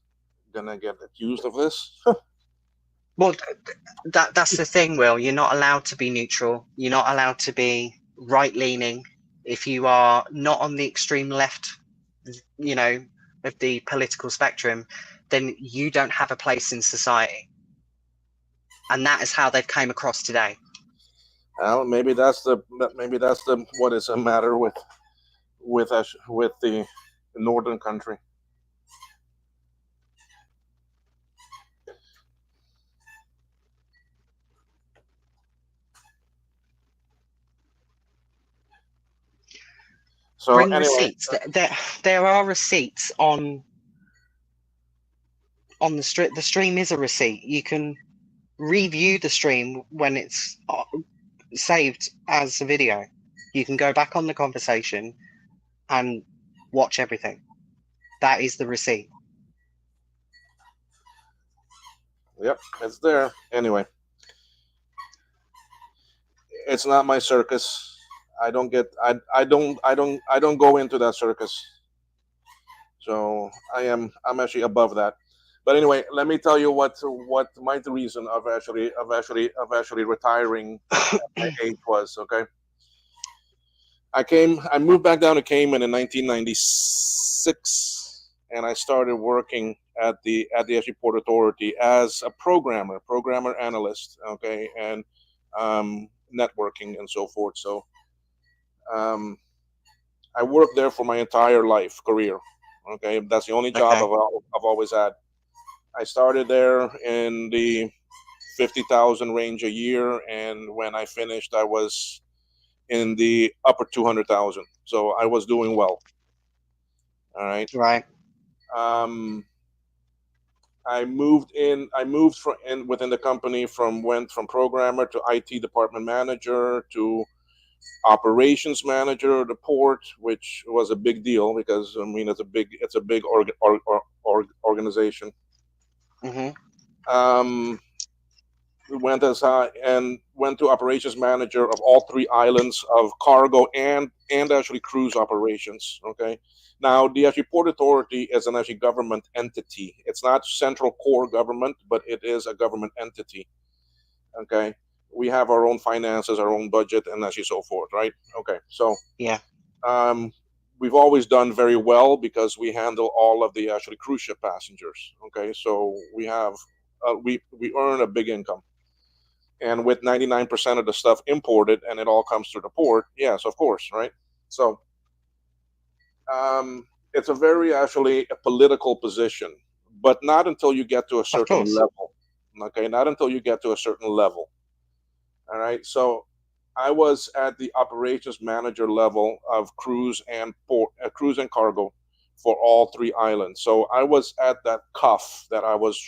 gonna get accused of this. Well, that's the thing, Will. You're not allowed to be neutral. You're not allowed to be right leaning. If you are not on the extreme left, you know, of the political spectrum, then you don't have a place in society. And that is how they've came across today. Well, maybe that's the what is a matter with us with the northern country. So Bring anyway, receipts. There are receipts on the stream. The stream is a receipt. You can review the stream when it's saved as a video. You can go back on the conversation and watch everything. That is the receipt. yep, it's there. Anyway, it's not my circus. I don't get. I don't go into that circus. So I'm actually above that. But anyway, let me tell you what my reason of actually retiring at my age was. Okay, I moved back down to Cayman in 1996, and I started working at the actually Port Authority as a programmer analyst. Okay, and networking and so forth. So um, I worked there for my entire life career. Okay, that's the only job Okay. I've always had. I started there in the 50,000 range a year, and when I finished, I was in the upper 200,000. So I was doing well. All right. Right. Um, I moved in. I moved within the company went from programmer to IT department manager to operations manager of the port, which was a big deal because I mean it's a big organization. Hmm. Um, we went to operations manager of all three islands of cargo and actually cruise operations. Okay, now the actually port authority is an actually government entity. It's not central core government, but it is a government entity. Okay, we have our own finances, our own budget, and actually so forth. Right. Okay, so Yeah. um, we've always done very well because we handle all of the actually cruise ship passengers. Okay, so we earn a big income, and with 99% of the stuff imported and it all comes through the port, yes, of course, right? So It's a very actually a political position, but not until you get to a Of certain course. level. Okay, not until you get to a certain level. All right. So I was at the operations manager level of cruise and cargo for all three islands. So I was at that cuff that I was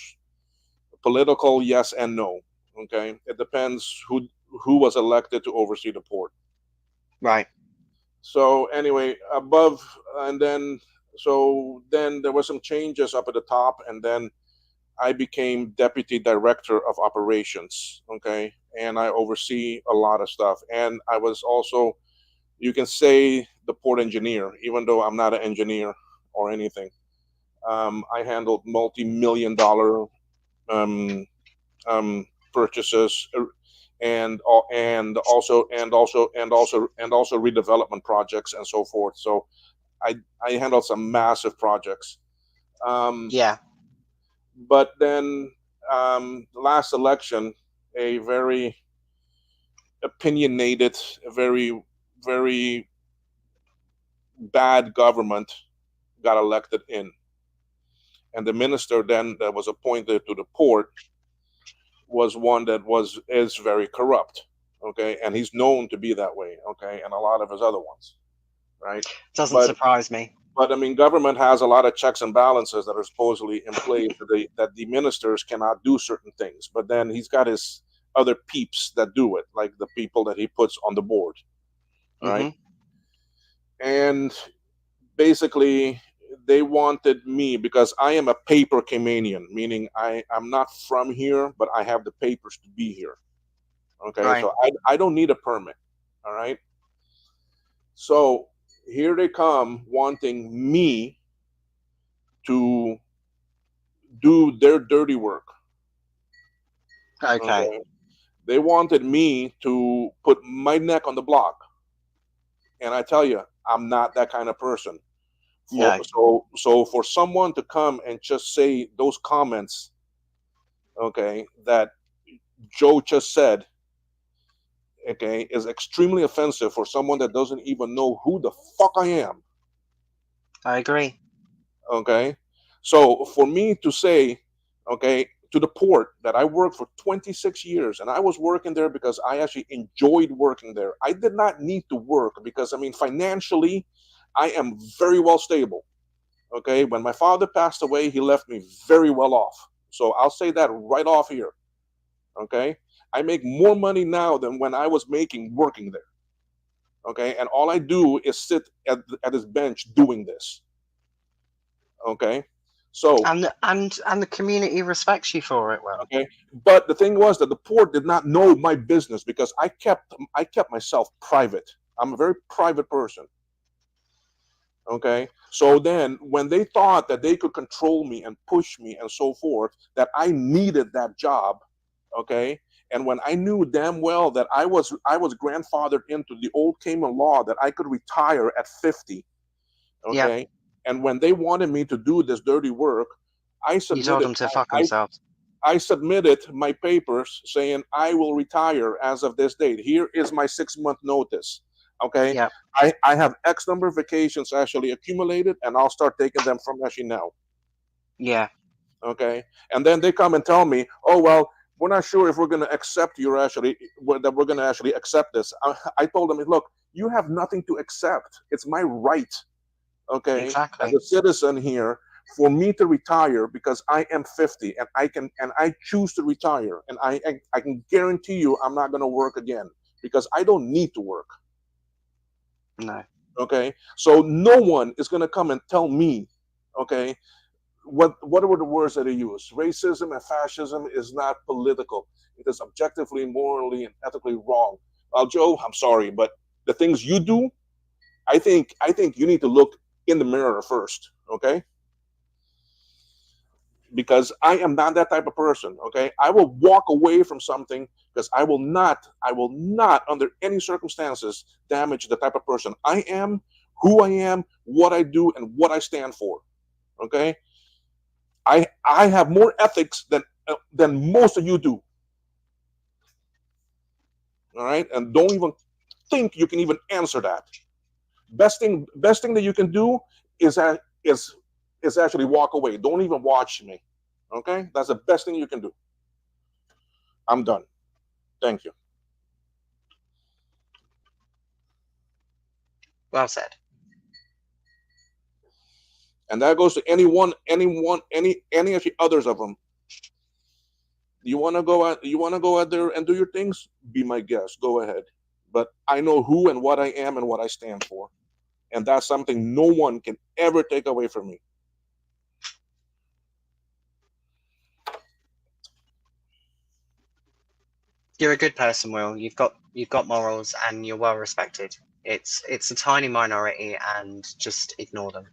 political, yes and no. Okay, it depends who was elected to oversee the port. Right. So anyway, above and then then there were some changes up at the top, and then I became deputy director of operations. Okay, and I oversee a lot of stuff, and I was also, you can say, the port engineer, even though I'm not an engineer or anything. I handled multi-million-dollar um, purchases, and also redevelopment projects and so forth. So I handled some massive projects. Um, Yeah. but then the last election, a very opinionated, a very bad government got elected in, and the minister then that was appointed to the port was one that was is very corrupt. Okay, and he's known to be that way. Okay, and a lot of his other ones, right? Doesn't But surprise me. I mean, government has a lot of checks and balances that are supposedly in place that the ministers cannot do certain things. But then he's got his other peeps that do it, like the people that he puts on the board, right? Hmm. And basically, they wanted me because I am a paper Canadian, meaning I'm not from here, but I have the papers to be here. Okay, Right. so I don't need a permit. All right. So here they come wanting me to do their dirty work. Okay. Okay. They wanted me to put my neck on the block. And I tell you, I'm not that kind of person. No. So for someone to come and just say those comments, okay, that Joe just said, okay, is extremely offensive for someone that doesn't even know who the fuck I am. I agree. Okay. So for me to say, okay, to the port that I worked for 26 years and I was working there because I actually enjoyed working there. I did not need to work because, I mean, financially, I am very well stable. Okay. When my father passed away, he left me very well off. So I'll say that right off here. Okay. I make more money now than when I was making working there. Okay. And all I do is sit at this bench doing this. Okay. So And the community respects you for it, Will. okay, but the thing was that the port did not know my business because I kept myself private. I'm a very private person. Okay, so then when they thought that they could control me and push me and so forth, that I needed that job. Okay, and when I knew damn well that I was grandfathered into the old Cayman law that I could retire at 50. Yep. Okay, and when they wanted me to do this dirty work, I You told submitted them to fuck I themselves. I submitted my papers saying I will retire as of this date. Here is my 6 month notice. Okay. Yep. I have X number of vacations actually accumulated, and I'll start taking them from actually now. Yeah. Okay. And then they come and tell me, oh, well, we're not sure if we're going to accept you actually, that we're going to actually accept this. I told them, look, you have nothing to accept. It's my right, okay, as Exactly. a citizen here, for me to retire because I am 50 and I choose to retire, and I can guarantee you I'm not going to work again because I don't need to work. No. Okay, so no one is going to come and tell me, okay, what were the words that they use? Racism and fascism is not political. It is objectively, morally, and ethically wrong. Well, Joe, I'm sorry, but the things you do, I think you need to look in the mirror first. Okay, because I am not that type of person. Okay, I will walk away from something because I will not, under any circumstances, damage the type of person I am, who I am, what I do, and what I stand for. Okay, I have more ethics than most of you do. All right, and don't even think you can even answer that. Best thing that you can do is is actually walk away. Don't even watch me. Okay, that's the best thing you can do. I'm done. Thank you. Well said. And that goes to any of the others of them. You want to go out there and do your things? Be my guest. Go ahead. But I know who and what I am and what I stand for, and that's something no one can ever take away from me. You're a good person, Will. You've got morals and you're well respected. It's a tiny minority, and just ignore them.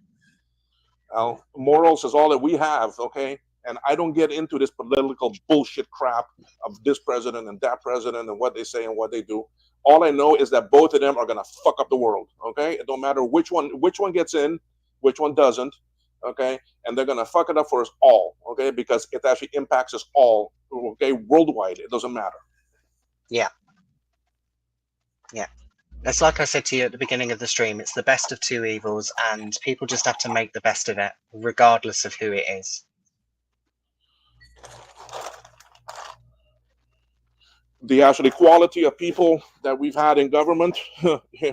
Morals is all that we have, okay? And I don't get into this political bullshit crap of this president and that president and what they say and what they do. All I know is that both of them are gonna fuck up the world, okay? It don't matter which one gets in, which one doesn't, okay? And they're gonna fuck it up for us all, okay? Because it actually impacts us all, okay? Worldwide, it doesn't matter. Yeah. Yeah. It's like I said to you at the beginning of the stream, it's the best of two evils, and people just have to make the best of it, regardless of who it is. The actually quality of people that we've had in government,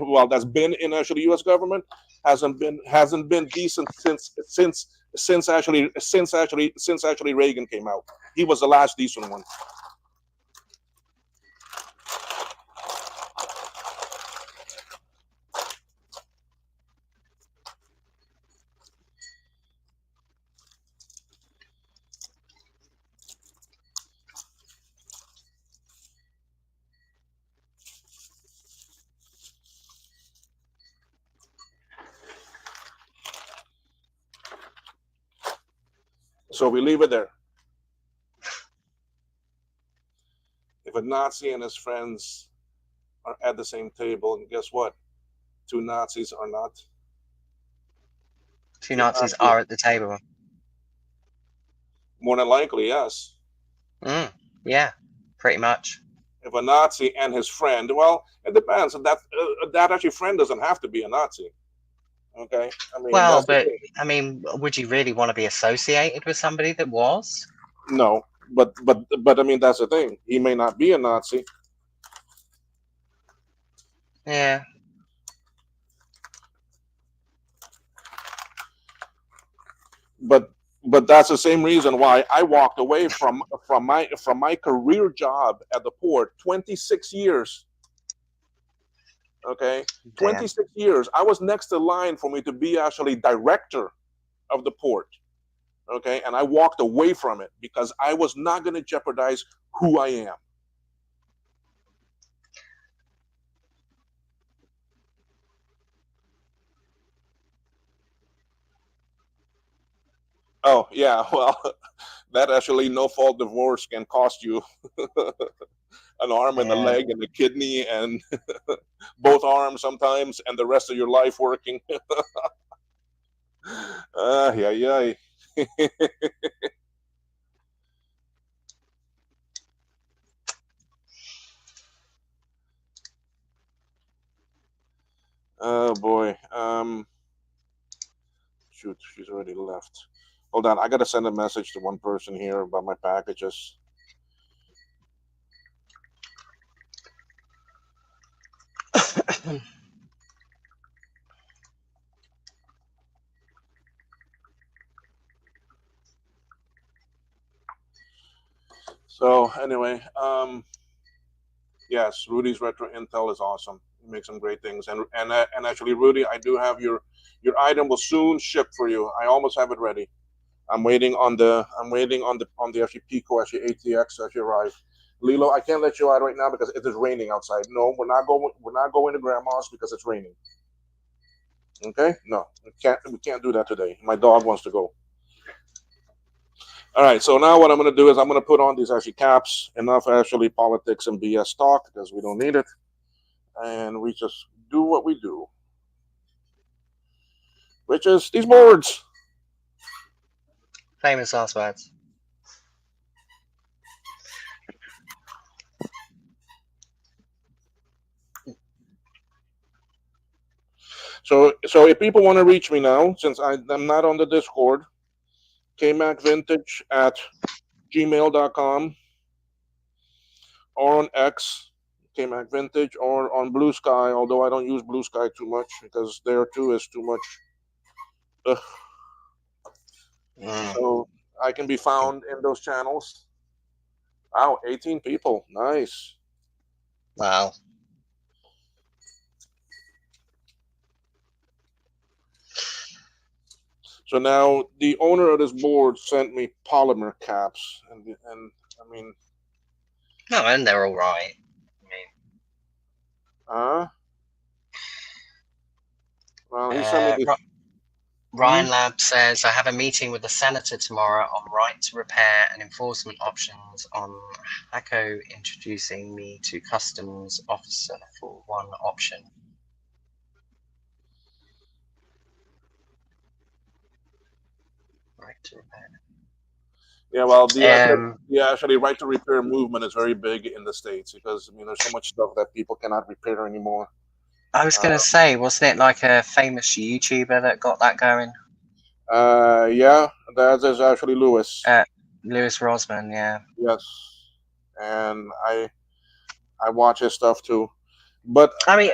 well, that's been in actually U.S. government, hasn't been decent since actually Reagan came out. He was the last decent one. So we leave it there. If a Nazi and his friends are at the same table, and guess what? Two Nazis are not. Two Two Nazis Nazis, are at the table. more than likely, yes. Yeah, pretty much. If a Nazi and his friend, well, it depends. That actually friend doesn't have to be a Nazi. Okay, I mean Well, that's the but thing. I mean, would you really want to be associated with somebody that was? No, but I mean that's the thing. He may not be a Nazi, Yeah. but that's the same reason why I walked away from my career job at the port. 26 years. Okay, Damn. 26 years. I was next in line for me to be actually director of the port. Okay, and I walked away from it because I was not going to jeopardize who I am. Oh yeah, well, that actually no fault divorce can cost you an arm and a Yeah. leg and a kidney and both arms sometimes and the rest of your life working. Yeah, yeah. Oh boy. Shoot, she's already left. Hold on, I gotta send a message to one person here about my packages. So anyway, yes, Rudy's retro intel is awesome. He makes some great things, and actually, Rudy, I do have your item will soon ship for you. I almost have it ready. I'm waiting on the actually Pico actually ATX to actually arrive. Lilo, I can't let you out right now because it is raining outside. No, we're not going to grandma's because it's raining. Okay? No, we can't do that today. My dog wants to go. All right, so now what I'm going to do is I'm going to put on these actually caps. Enough actually politics and BS talk because we don't need it, and we just do what we do, which is these boards. Famous last words. So if people want to reach me now, since I'm not on the Discord, kmacvintage at gmail.com, or on X, kmacvintage, or on Blue Sky, although I don't use Blue Sky too much because there too is too much. Ugh. Mm, So I can be found in those channels. Wow, 18 people. Nice. wow. So now the owner of this board sent me polymer caps, and I mean, No, and they're all right. uh, well, I he sent me mean, this. Hmm? Ryan Lab says, I have a meeting with the Senator tomorrow on right to repair and enforcement options on HACO introducing me to Customs Officer for one option. Right to repair. Yeah, well, the actually right to repair movement is very big in the states because I mean there's so much stuff that people cannot repair anymore. I was going to say, wasn't it like a famous YouTuber that got that going? Yeah, that is actually Lewis. Lewis Rosman, yeah. Yes, and I watch his stuff too, but I mean,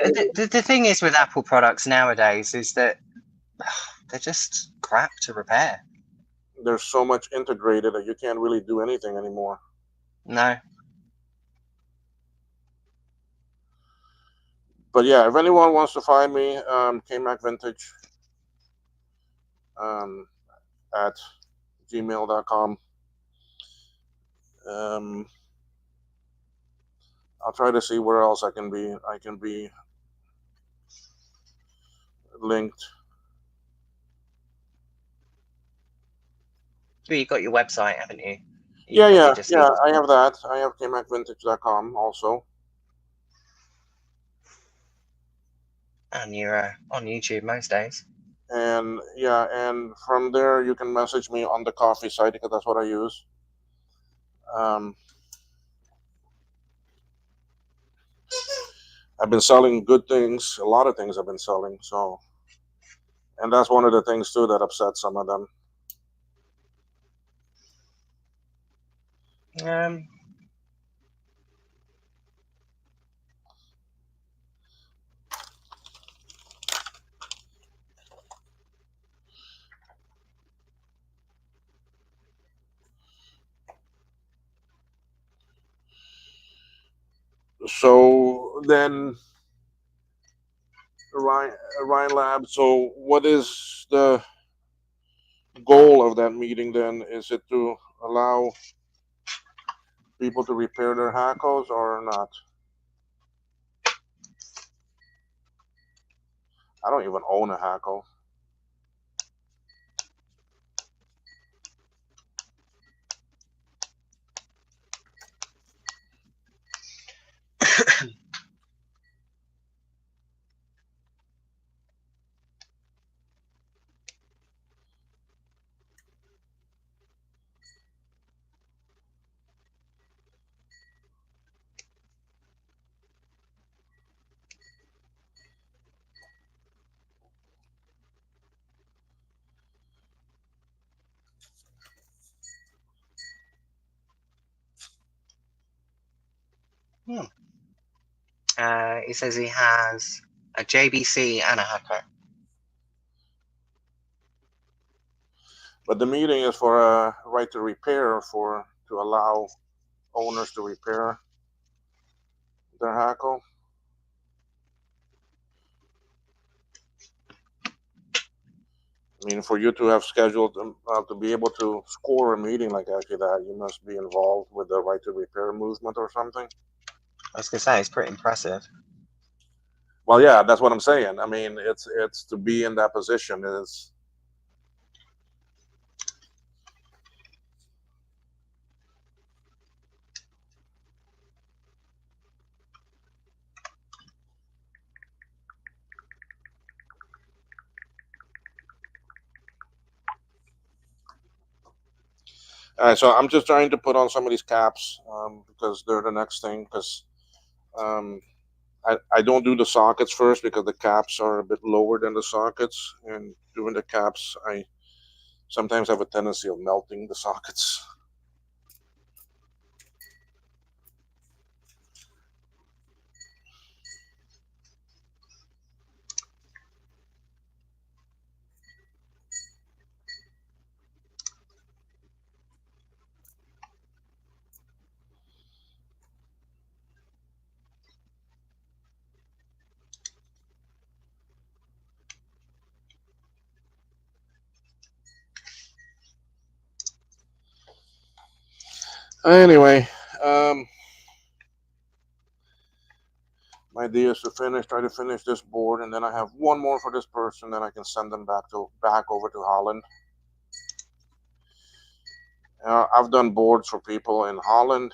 the thing is with Apple products nowadays is that they're just crap to repair. there's so much integrated that you can't really do anything anymore. No. But yeah, if anyone wants to find me, KMac Vintage um, at gmail.com. Um, I'll try to see where else I can be linked. Well, you got your website, haven't you? You Yeah, probably yeah, just yeah. need I have that. I have kmacvintage.com also. and you're on YouTube most days. And yeah, and from there you can message me on the coffee site because that's what I use. Um, I've been selling good things. A lot of things I've been selling. So, and that's one of the things too that upsets some of them. Um, So then, Ryan, Ryan Lab. So, what is the goal of that meeting then? Is it to allow people to repair their hackles or not? I don't even own a hackle. hmm. He says he has a JBC and a hacker. But the meeting is for a right to repair for to allow owners to repair their hackle. I mean, for you to have scheduled to be able to score a meeting like actually that, you must be involved with the right to repair movement or something. I was going to say, it's pretty impressive. Well, yeah, that's what I'm saying. I mean, it's to be in that position is. All right, so I'm just trying to put on some of these caps because they're the next thing. Because um, I don't do the sockets first because the caps are a bit lower than the sockets, and doing the caps, I sometimes have a tendency of melting the sockets. Anyway, um, my idea is to try to finish this board, and then I have one more for this person. Then I can send them back over to Holland. I've done boards for people in Holland,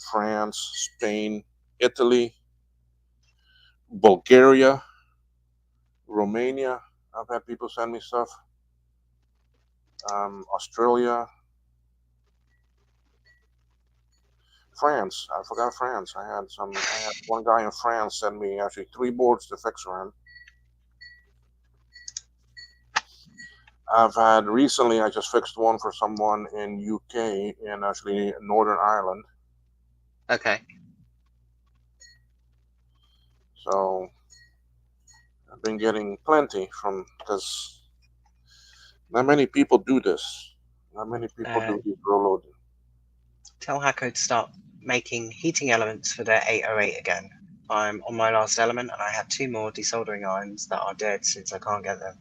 France, Spain, Italy, Bulgaria, Romania. I've had people send me stuff. Australia, France. I forgot France. I had some. I had one guy in France send me actually 3 boards to fix for him. I've had recently. I just fixed one for someone in UK and actually Northern Ireland. Okay. So I've been getting plenty from because not many people do this. Not many people do these roll loading. Tell Hako to start making heating elements for their 808 again. I'm on my last element and I have 2 more desoldering irons that are dead since I can't get them.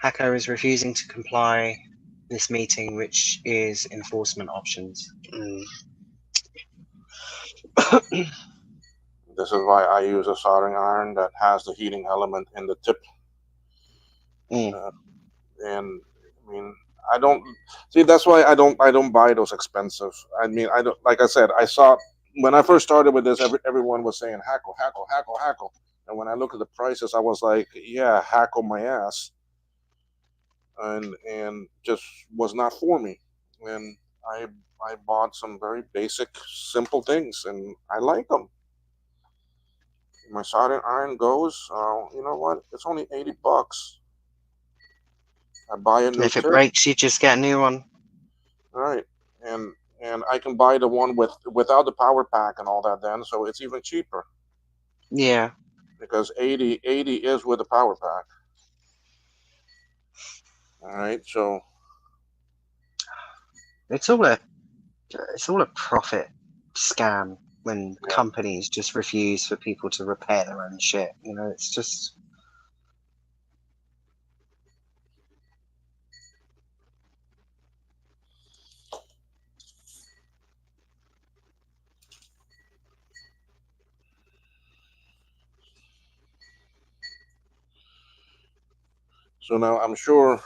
Hako is refusing to comply this meeting, which is enforcement options. This is why I use a soldering iron that has the heating element in the tip. And I mean, I don't see. That's why I don't buy those expensive. I mean, I don't. Like I said, I saw when I first started with this. Everyone was saying hackle, hackle, hackle, hackle. And when I look at the prices, I was like, yeah, hackle my ass, and just was not for me. And I bought some very basic, simple things, and I like them. My soldering iron goes. You know what? It's only $80. I buy a new If it tip. breaks, you just get a new one. All right, and I can buy the one without the power pack and all that then, so it's even cheaper Yeah. because 80 is with the power pack. All right, so It's all a profit scam when yeah. companies just refuse for people to repair their own shit. You know, it's just. So now I'm sure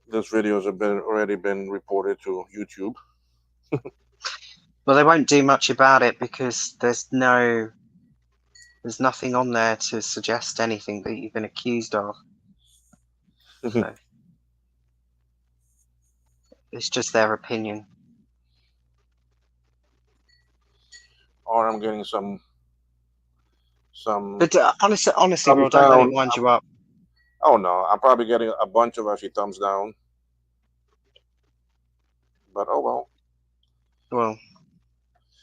this video has already been reported to YouTube. Well, they won't do much about it because there's nothing on there to suggest anything that you've been accused of. So it's just their opinion. Or I'm getting some But honestly, thumbs Rob, don't let it down. wind you up. Oh no, I'm probably getting a bunch of actually thumbs down. But oh well. Well,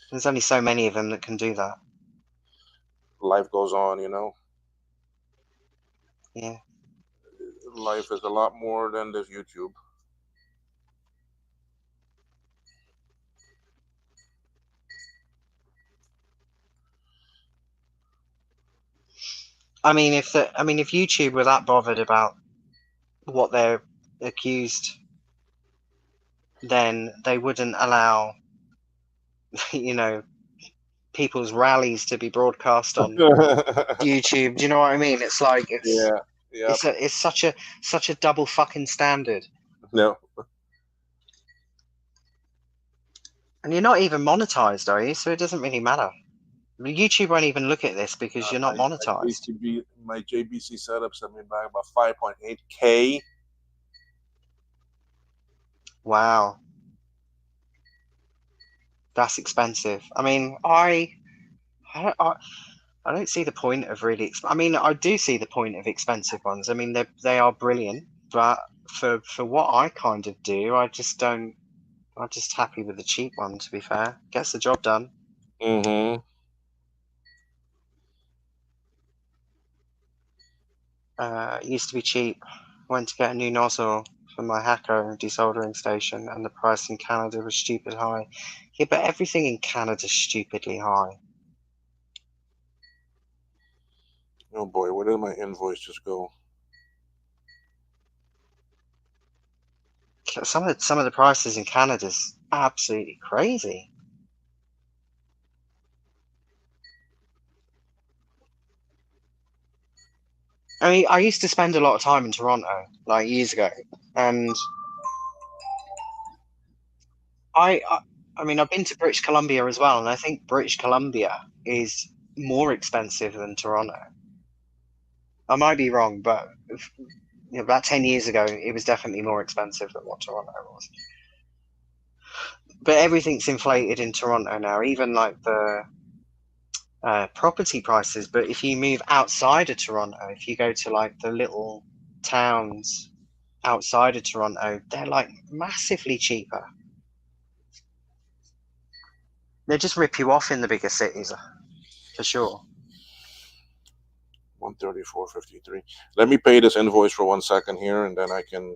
there's only so many of them that can do that. Life goes on, you know. Yeah. Life is a lot more than this YouTube. I mean, if YouTube were that bothered about what they're accused, then they wouldn't allow, people's rallies to be broadcast on YouTube. Do you know what I mean? It's like Yeah. Yep. it's such a double fucking standard. No. And you're not even monetized, are you? So it doesn't really matter. I mean, YouTube won't even look at this because you're not monetized. My JBC setup sent me back about 5.8K. Wow, that's expensive. I mean, I I don't see the point of really. I mean, I do see the point of expensive ones. I mean, they are brilliant, but for what I kind of do, I just don't. I'm just happy with the cheap one. To be fair, gets the job done. Mm-hmm. It used to be cheap. Went to get a new nozzle for my Hacko desoldering station, and the price in Canada was stupid high. Yeah, but everything in Canada's stupidly high. Oh boy, where did my invoice just go? Some of the prices in Canada's absolutely crazy. I mean, I used to spend a lot of time in Toronto, like years ago, and I, I, I mean, I've been to British Columbia as well, and I think British Columbia is more expensive than Toronto. I might be wrong, but about 10 years ago, it was definitely more expensive than what Toronto was. But everything's inflated in Toronto now, even like the property prices. But if you move outside of Toronto, if you go to like the little towns outside of Toronto, they're like massively cheaper. They just rip you off in the bigger cities, for sure. 134.53. Let me pay this invoice for 1 second here, and then I can.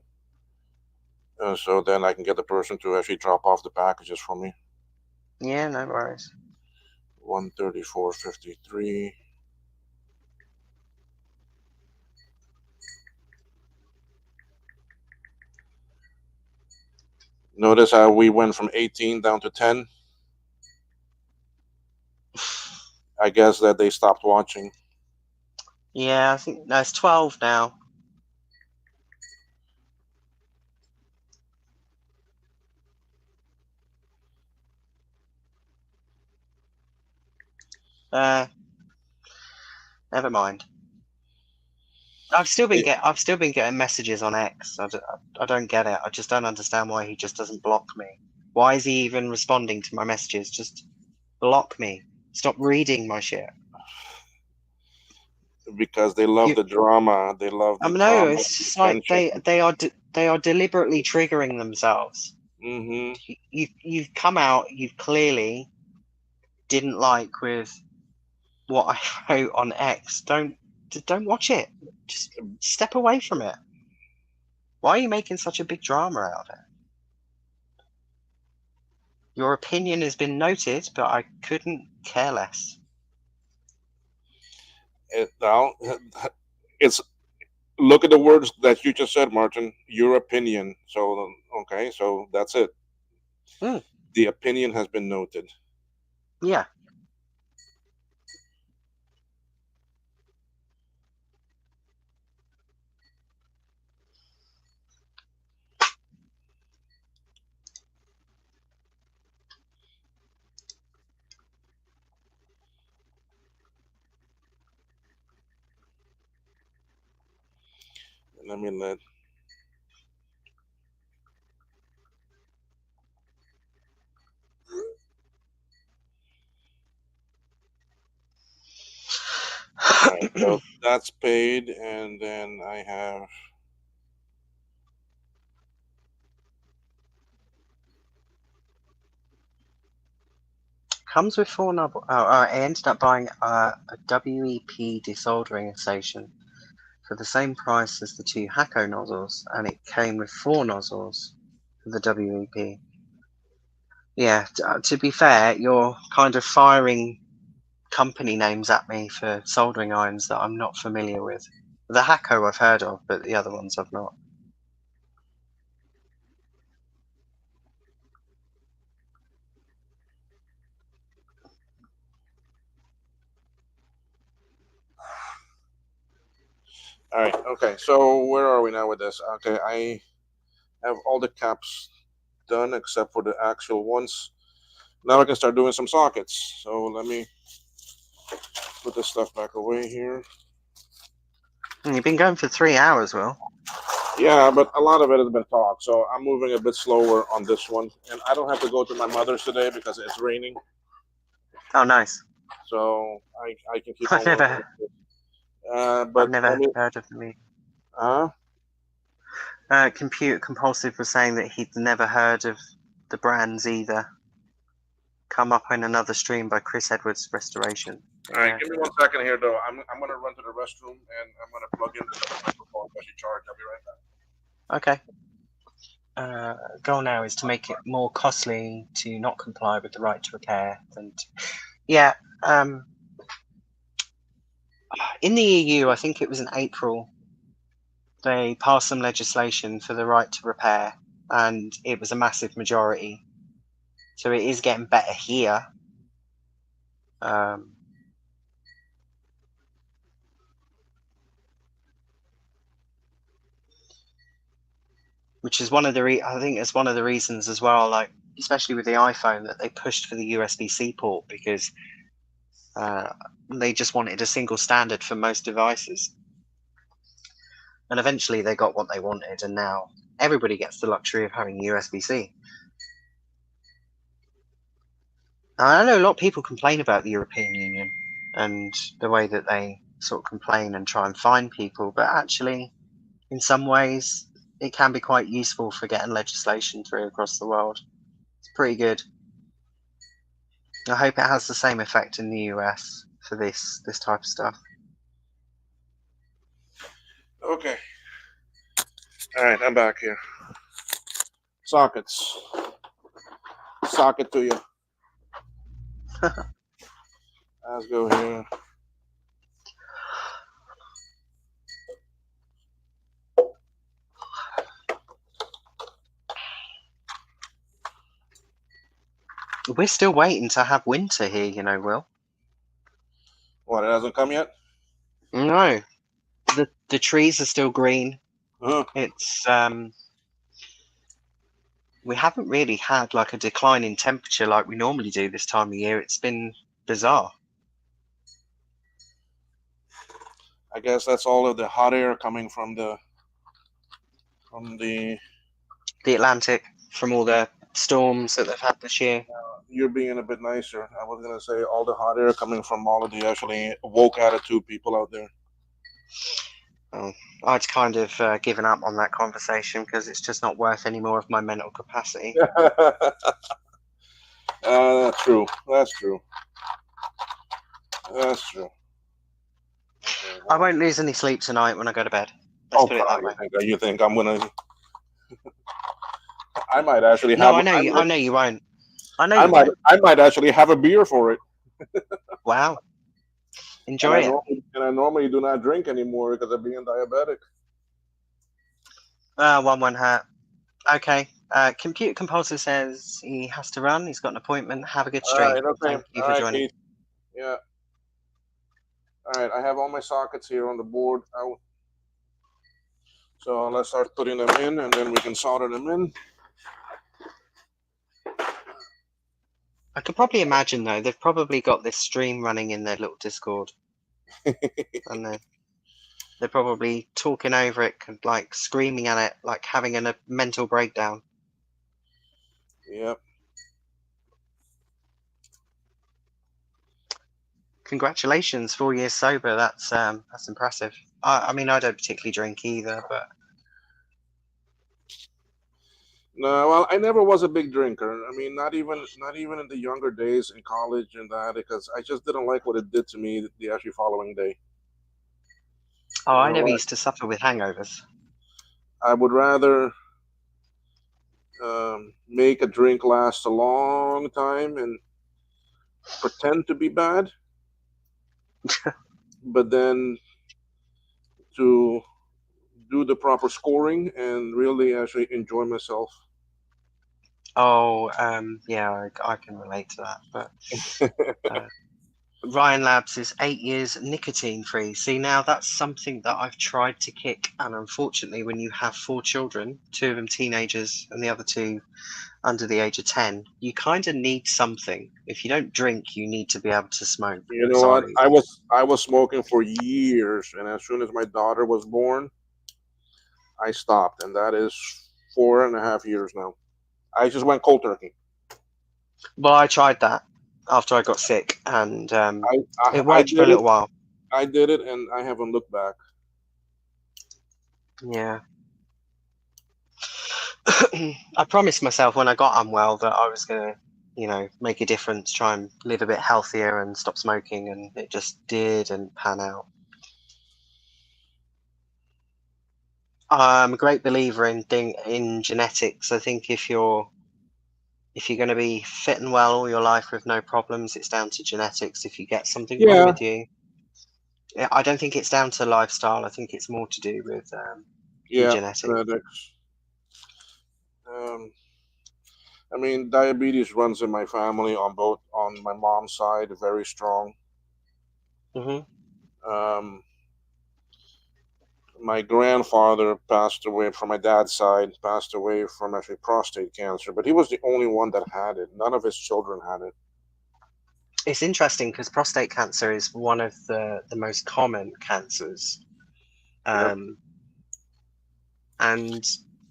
So then I can get the person to actually drop off the packages for me. Yeah, no worries. 134.53. Notice how we went from 18 down to 10. I guess that they stopped watching. Yeah, I think no, it's 12 now. Uh, Never mind. I've still been getting messages on X. I don't get it. I just don't understand why he just doesn't block me. Why is he even responding to my messages? Just block me. Stop reading my shit. Because they love You, the drama. They love the no, drama it's and the just like tension. they are deliberately triggering themselves. Mm-hmm. You've come out. You clearly didn't like with what I wrote on X. Don't watch it. Just step away from it. Why are you making such a big drama out of it? Your opinion has been noted, but I couldn't care less. Now, it's look at the words that you just said, Martin. Your opinion. So okay, so that's it. Hmm. The opinion has been noted. Yeah. Let me let. All right, so that's paid, and then I have. Comes with four knob. I ended up buying a WEP desoldering station for the same price as the two Hacko nozzles, and it came with four nozzles for the WEP. Yeah, to be fair, you're kind of firing company names at me for soldering irons that I'm not familiar with. The Hacko I've heard of, but the other ones I've not. All right. Okay. So where are we now with this? Okay, I have all the caps done except for the actual ones. Now I can start doing some sockets. So let me put this stuff back away here. You've been going for 3 hours, Will. Yeah, but a lot of it has been talk, so I'm moving a bit slower on this one. And I don't have to go to my mother's today because it's raining. Oh, nice. so I can keep I've on working. never, I've But I never mean, heard of me. uh, Compute Compulsive was saying that he'd never heard of the brands either. Come up in another stream by Chris Edwards Restoration. all right, Yeah. give me 1 second here, though. I'm gonna run to the restroom and I'm gonna plug in the microphone as you charge. I'll be right back. Okay. Goal now is to make it more costly to not comply with the right to repair. Yeah. In the EU, I think it was in April, they passed some legislation for the right to repair, and it was a massive majority. So it is getting better here. Which is one of the I think it's one of the reasons as well, like especially with the iPhone, that they pushed for the USB-C port, because they just wanted a single standard for most devices. And eventually they got what they wanted, and now everybody gets the luxury of having USB-C. I know a lot of people complain about the European Union and the way that they sort of complain and try and fine people, but actually, in some ways, it can be quite useful for getting legislation through across the world. It's pretty good. I hope it has the same effect in the US for this type of stuff. Okay. All right, I'm back here. Sockets. Socket to you. Let's go here. We're still waiting to have winter here, you know, Will. What? It hasn't come yet. No, the trees are still green. Uh-huh. It's we haven't really had like a decline in temperature like we normally do this time of year. It's been bizarre. I guess that's all of the hot air coming from the The Atlantic, from all the storms that they've had this year. You're being a bit nicer. I was gonna say all the hot air coming from all of the actually woke attitude people out there. Oh, I'd kind of given up on that conversation because it's just not worth any more of my mental capacity. That's true. That's true. That's true. Okay, I won't lose any sleep tonight when I go to bed. Let's oh put it God, that way. you think I'm gonna? I might actually No, have. I know you won't. I might actually have a beer for it. Wow, enjoy it. I normally do not drink anymore because of being diabetic. One won't hurt. Okay. Compute Compulsive says he has to run. He's got an appointment. Have a good All stream. right. Okay. Thank you All for right, joining. Keith. Yeah. All right. I have all my sockets here on the board. So let's start putting them in, and then we can solder them in. I could probably imagine, though, they've probably got this stream running in their little Discord. And they're probably talking over it, like screaming at it, like having a mental breakdown. Yep. Congratulations, 4 years sober. That's impressive. I mean, I don't particularly drink either, but No, well, I never was a big drinker. I mean, not even in the younger days in college and that, because I just didn't like what it did to me the actually following day. I never used to suffer with hangovers. I would rather make a drink last a long time and pretend to be bad, but then to do the proper scoring and really actually enjoy myself. Oh, yeah, I can relate to that. But Ryan Labs is 8 years nicotine free. See, now that's something that I've tried to kick, and unfortunately, when you have 4 children, 2 of them teenagers and the other 2 under the age of 10, you kind of need something. If you don't drink, you need to be able to smoke. You know what? Sorry. I was smoking for years, and as soon as my daughter was born, I stopped, and that is 4.5 years now. I just went cold turkey. Well, I tried that. after I got sick, and I, I it I worked for a did it. little while. I did it, and I haven't looked back. Yeah. I promised myself when I got unwell that I was gonna, make a difference, try and live a bit healthier and stop smoking, and it just didn't pan out. I'm a great believer in genetics. I think if you're going to be fit and well all your life with no problems, it's down to genetics. If you get something wrong Yeah, with you, I don't think it's down to lifestyle. I think it's more to do with your yeah, genetics. genetics. Um, I mean, diabetes runs in my family on my mom's side, very strong. Hmm. Um, my grandfather passed away from my dad's side, passed away from actually prostate cancer, but he was the only one that had it. None of his children had it. It's interesting because prostate cancer is one of the most common cancers. Yep. Um, and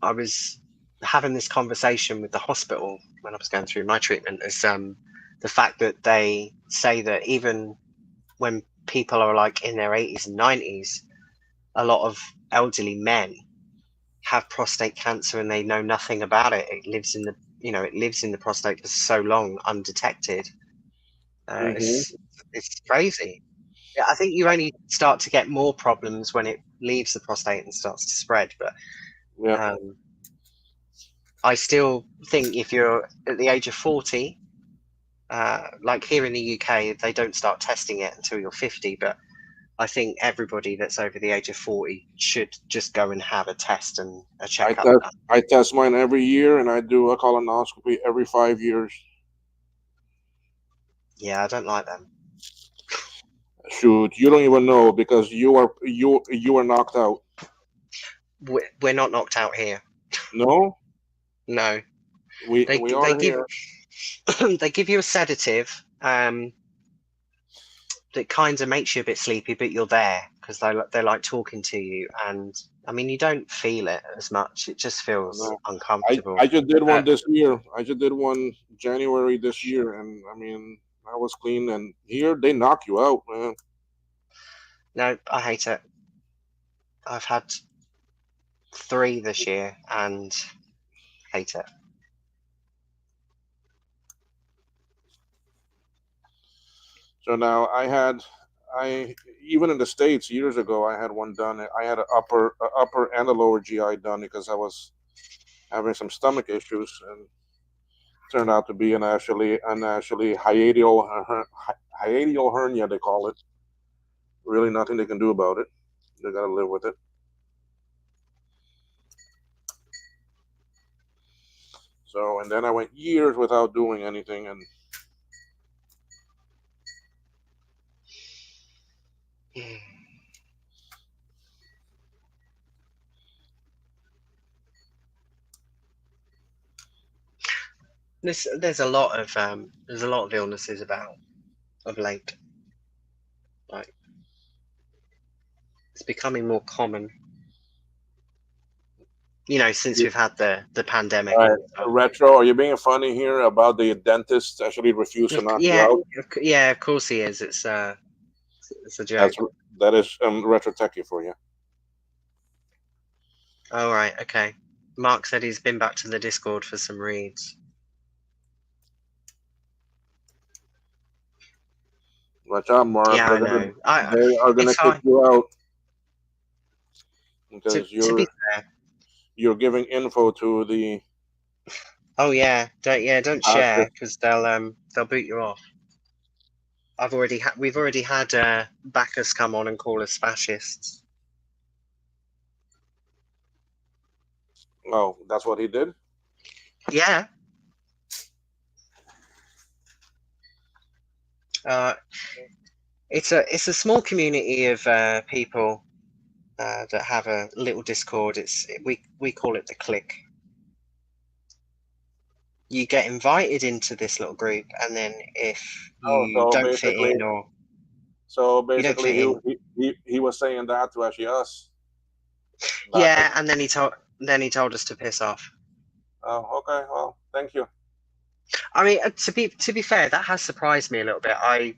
I was having this conversation with the hospital when I was going through my treatment, is the fact that they say that even when people are like in their 80s and 90s, a lot of elderly men have prostate cancer and they know nothing about it. It lives in the prostate for so long undetected. Uh, Hmm. it's it's crazy. Yeah, I think you only start to get more problems when it leaves the prostate and starts to spread. But Yeah. um, I still think if you're at the age of 40, like here in the UK, they don't start testing it until you're 50. But I think everybody that's over the age of 40 should just go and have a test and a I checkup test done. I test mine every year, and I do a colonoscopy every 5 years. Yeah, I don't like them. Shoot, you don't even know because you are knocked out. We're not knocked out here. No, No, we they are give here. they give you a sedative that kind of makes you a bit sleepy, but you're there because they're like talking to you, and I mean you don't feel it as much. It just feels No. I uncomfortable. just did Uh, one this year. I just did one January this year, and I mean I was clean. And here they knock you out, man. no, I hate it. I've had 3 this year and hate it. So now I even in the states years ago I had one done. I had an upper and a lower GI done because I was having some stomach issues, and turned out to be an actually hiatal hernia, they call it. Really nothing they can do about it. They got to live with it. So, and then I went years without doing anything, and There's a lot of illnesses about of late. Like it's becoming more common. Since we've had the pandemic all right, and stuff. retro. Are you being funny here about the dentist actually refused to knock you Yeah, out? yeah, of course he is. It's a That's joke. that is retro techie for you. All right, okay. Mark said he's been back to the Discord for some reads. Watch out, Mark. Yeah, I know. They are gonna It's kick hard you out to because to be fair. you're giving info to the Oh yeah, don't share fascist. because they'll boot you off. We've already had Bacchus come on and call us fascists. Oh, that's what he did. Yeah. Uh, it's a small community of people that have a little Discord. We call it the click. You get invited into this little group, and then if Oh, you don't fit in or so you don't basically, fit in, he was saying that to actually us back. yeah, and then he told us to piss off. Oh, okay. Well, thank you. I mean, to be fair, that has surprised me a little bit. I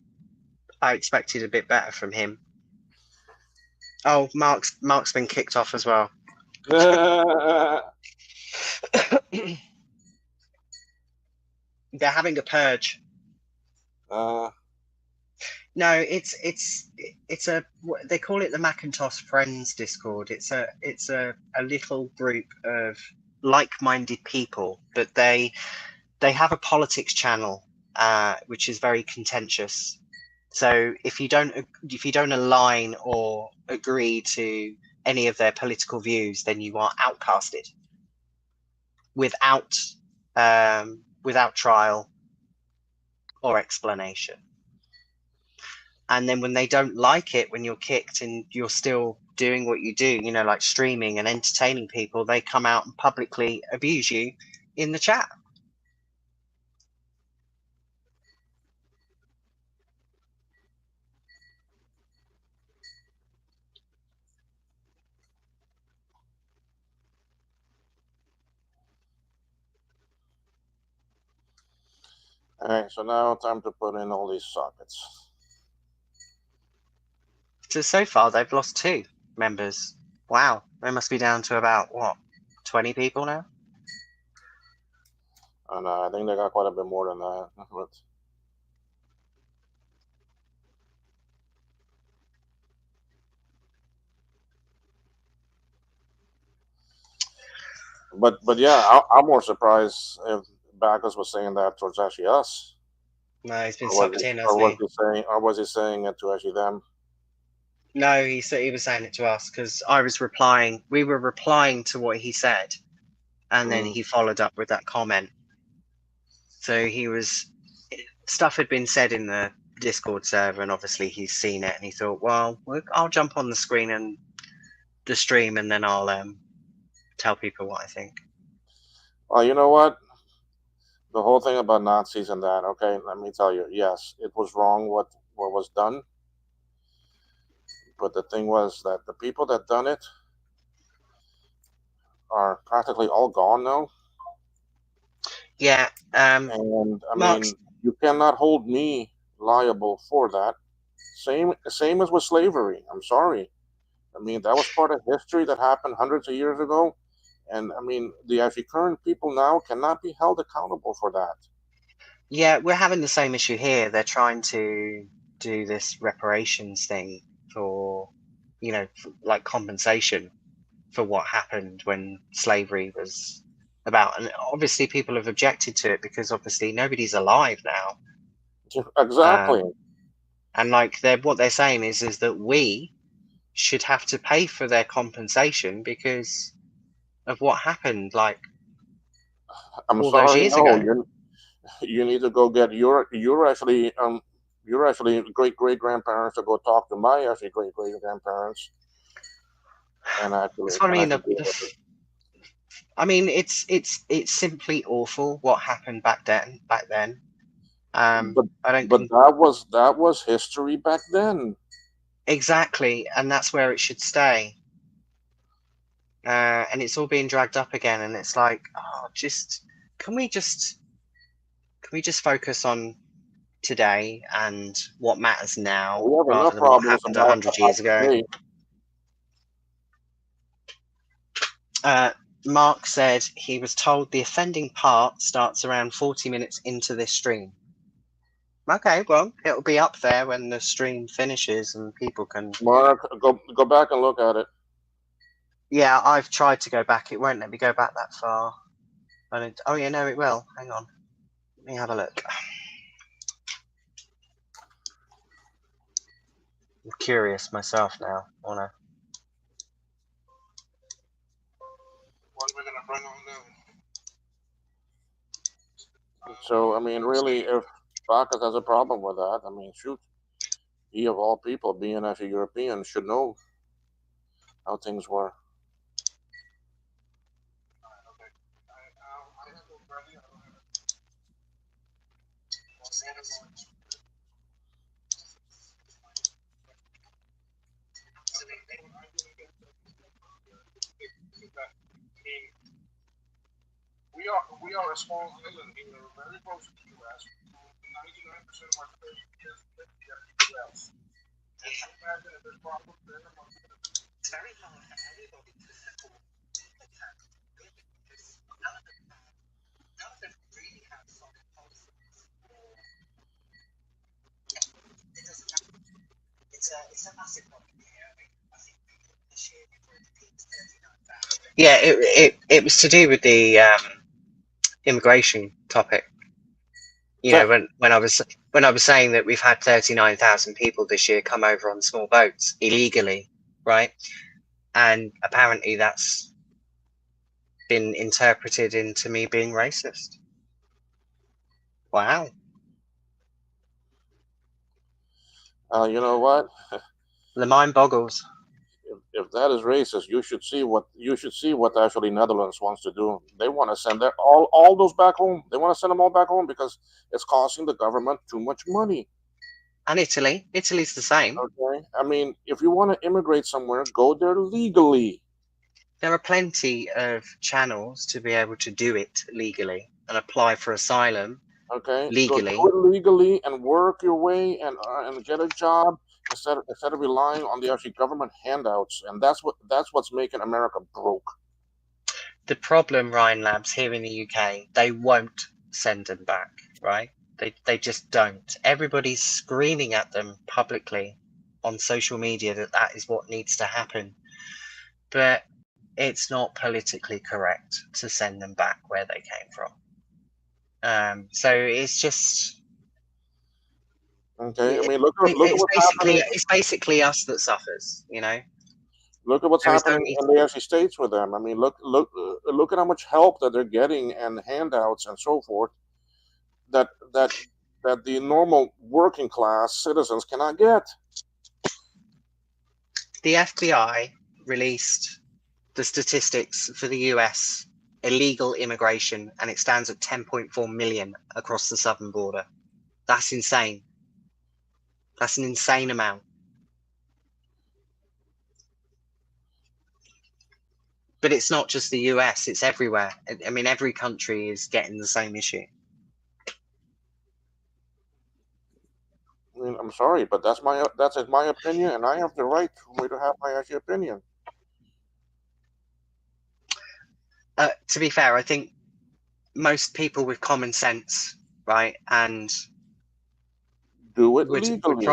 expected a bit better from him. Oh, Mark's been kicked off as well. They're having a purge. uh, No, it's a they call it the Macintosh Friends Discord. It's a little group of like-minded people, but they have a politics channel, which is very contentious. So if you don't align or agree to any of their political views, then you are outcasted without without trial or explanation. And then when they don't like it, when you're kicked and you're still doing what you do, like streaming and entertaining people, they come out and publicly abuse you in the chat. all right, so now time to put in all these sockets. So far they've lost 2 members. Wow, they must be down to about what, 20 people now? And I think they got quite a bit more than that. But yeah, I'm more surprised if Bacchus was saying that towards actually us, No, he's been or was sucked he, in, or hasn't was he? he saying, or was he saying it to actually them? No, he was saying it to us because I was replying. We were replying to what he said, and then Mm. he followed up with that comment. So stuff had been said in the Discord server, and obviously he's seen it, and he thought, well, I'll jump on the screen and the stream, and then I'll tell people what I think. Well, you know what? The whole thing about Nazis and that. Okay, let me tell you. Yes, it was wrong what was done, but the thing was that the people that done it are practically all gone now. Yeah, And I Mark's. mean, you cannot hold me liable for that. Same as with slavery. I'm sorry. I mean, that was part of history that happened hundreds of years ago. And I mean, the actually current people now cannot be held accountable for that. Yeah, we're having the same issue here. They're trying to do this reparations thing for, like compensation for what happened when slavery was about. And obviously, people have objected to it because obviously nobody's alive now. Exactly. And like what they're saying is that we should have to pay for their compensation because of what happened like I'm all those sorry. years No, ago. you need to go get you're actually great great grandparents to go talk to my actually great great grandparents That's what I and mean. actually deal with it. I mean, it's simply awful what happened back then. But I don't but that was history back then. exactly, and that's where it should stay. And it's all being dragged up again, and it's like, oh, can we just can we just focus on today and what matters now We have rather enough than what problems happened 100 years ago? today. Uh, Mark said he was told the offending part starts around 40 minutes into this stream. Okay, well, it'll be up there when the stream finishes and people can. Mark, go back and look at it. Yeah, I've tried to go back. It won't let me go back that far. Oh, yeah, no, it will. Hang on. Let me have a look. I'm curious myself now. Wanna. What we're gonna bring on now? So I mean, really, if Bacchus has a problem with that, I mean, shoot, he of all people, being as a European, should know how things were. we are a small island here, very close to the U.S. 99% of our trade is with the U.S. And so imagine if there's problems there, what we're going to do. It's very hard for anybody to support the tax because none of them really have solid policies. It doesn't have, it's a massive problem here. I think this year we've already peaked 39,000. Yeah, it was to do with the immigration topic. You know, when I was saying that we've had 39,000 people this year come over on small boats illegally, right? And apparently that's been interpreted into me being racist. Wow. You know what? The mind boggles. If that is racist, you should see what actually Netherlands wants to do. They want to send all those back home. They want to send them all back home because it's costing the government too much money. And Italy's the same. Okay, I mean, if you want to immigrate somewhere, go there legally. There are plenty of channels to be able to do it legally and apply for asylum Okay, go do legally. it legally and work your way and get a job instead of relying on the actually government handouts. And that's what's making America broke. The problem, Ryan Labs, here in the UK, they won't send them back, right? They just don't. Everybody's screaming at them publicly on social media that that is what needs to happen. But it's not politically correct to send them back where they came from. So it's just Okay, I mean, look at what's happening. it's basically us that suffers, you know. Look at what's There is happening only in the actually states with them. I mean, look at how much help that they're getting and handouts and so forth that that that the normal working class citizens cannot get. the FBI released the statistics for the US illegal immigration, and it stands at 10.4 million across the southern border. That's insane. That's an insane amount. But it's not just the US, it's everywhere. I mean, every country is getting the same issue. I mean, I'm sorry, but that's my opinion, and I have the right for me to have my actual opinion. To be fair, I think most people with common sense, right, and Do it would legally.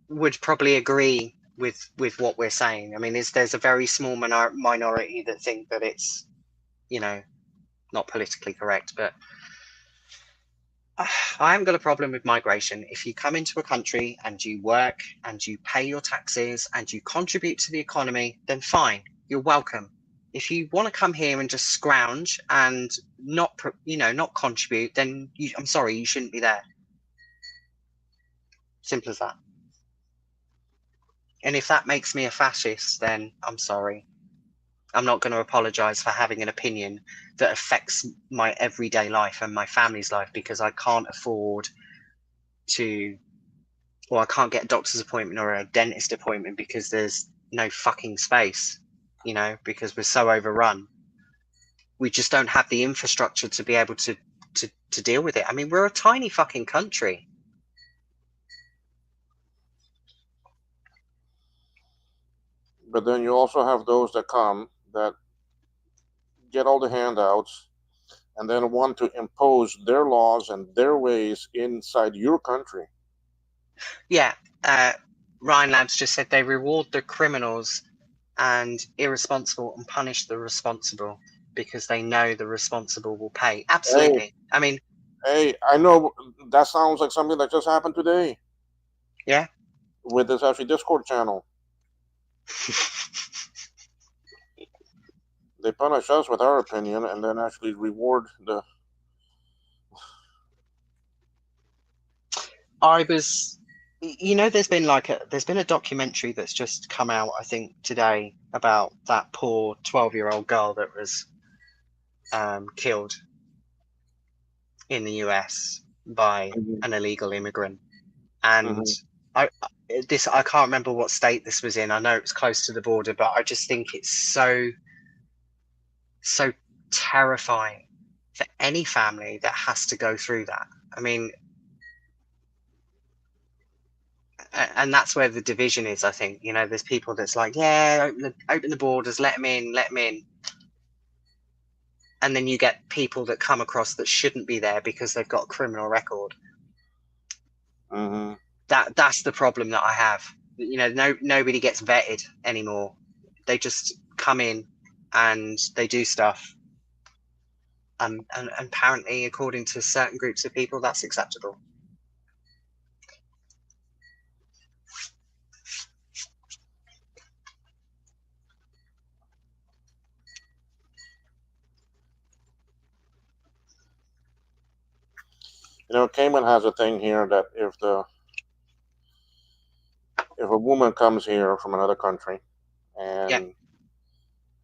would probably agree with what we're saying. I mean, there's a very small minority that think that it's, you know, not politically correct, but I haven't got a problem with migration. If you come into a country and you work and you pay your taxes and you contribute to the economy, then fine, you're welcome. If you want to come here and just scrounge and not, not contribute, then I'm sorry, you shouldn't be there. Simple as that. And if that makes me a fascist, then I'm sorry. I'm not going to apologize for having an opinion that affects my everyday life and my family's life because I can't afford to, or I can't get a doctor's appointment or a dentist appointment because there's no fucking space, because we're so overrun. We just don't have the infrastructure to be able to deal with it. I mean, we're a tiny fucking country. But then you also have those that come that get all the handouts and then want to impose their laws and their ways inside your country. Yeah, Ryan Labs just said they reward the criminals and irresponsible and punish the responsible because they know the responsible will pay. Hey, Absolutely. I mean, hey, I know that sounds like something that just happened today yeah. with this actually Discord channel. They punish us with our opinion and then actually reward the. I was, there's been a documentary that's just come out, I think today, about that poor 12-year-old girl that was killed in the US by an illegal immigrant. And Mhm. I can't remember what state this was in. I know it was close to the border, but I just think it's so terrifying for any family that has to go through that. I mean, and that's where the division is. I think, you know, there's people that's like, yeah, open the borders, let them in, let them in. And then you get people that come across that shouldn't be there because they've got a criminal record. Mm-hmm. That's the problem that I have. You know, nobody gets vetted anymore. They just come in and they do stuff. And apparently, according to certain groups of people, that's acceptable. You know, Cayman has a thing here that if a woman comes here from another country Yeah. and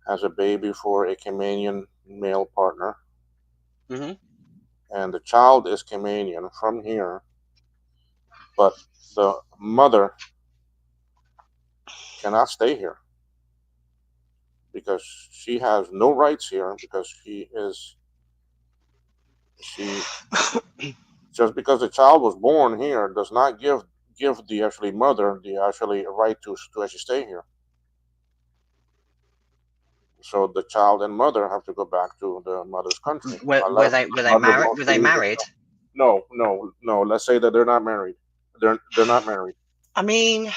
has a baby for a Caymanian male partner, Mm-hmm. and the child is Caymanian from here, but the mother cannot stay here because she has no rights here because she just because the child was born here does not give the actually mother the actually right to actually stay here. So the child and mother have to go back to the mother's country Were unless they the mother married? wants Were to they leave the married? child. No, no, no. Let's say that they're not married. They're not married. I mean,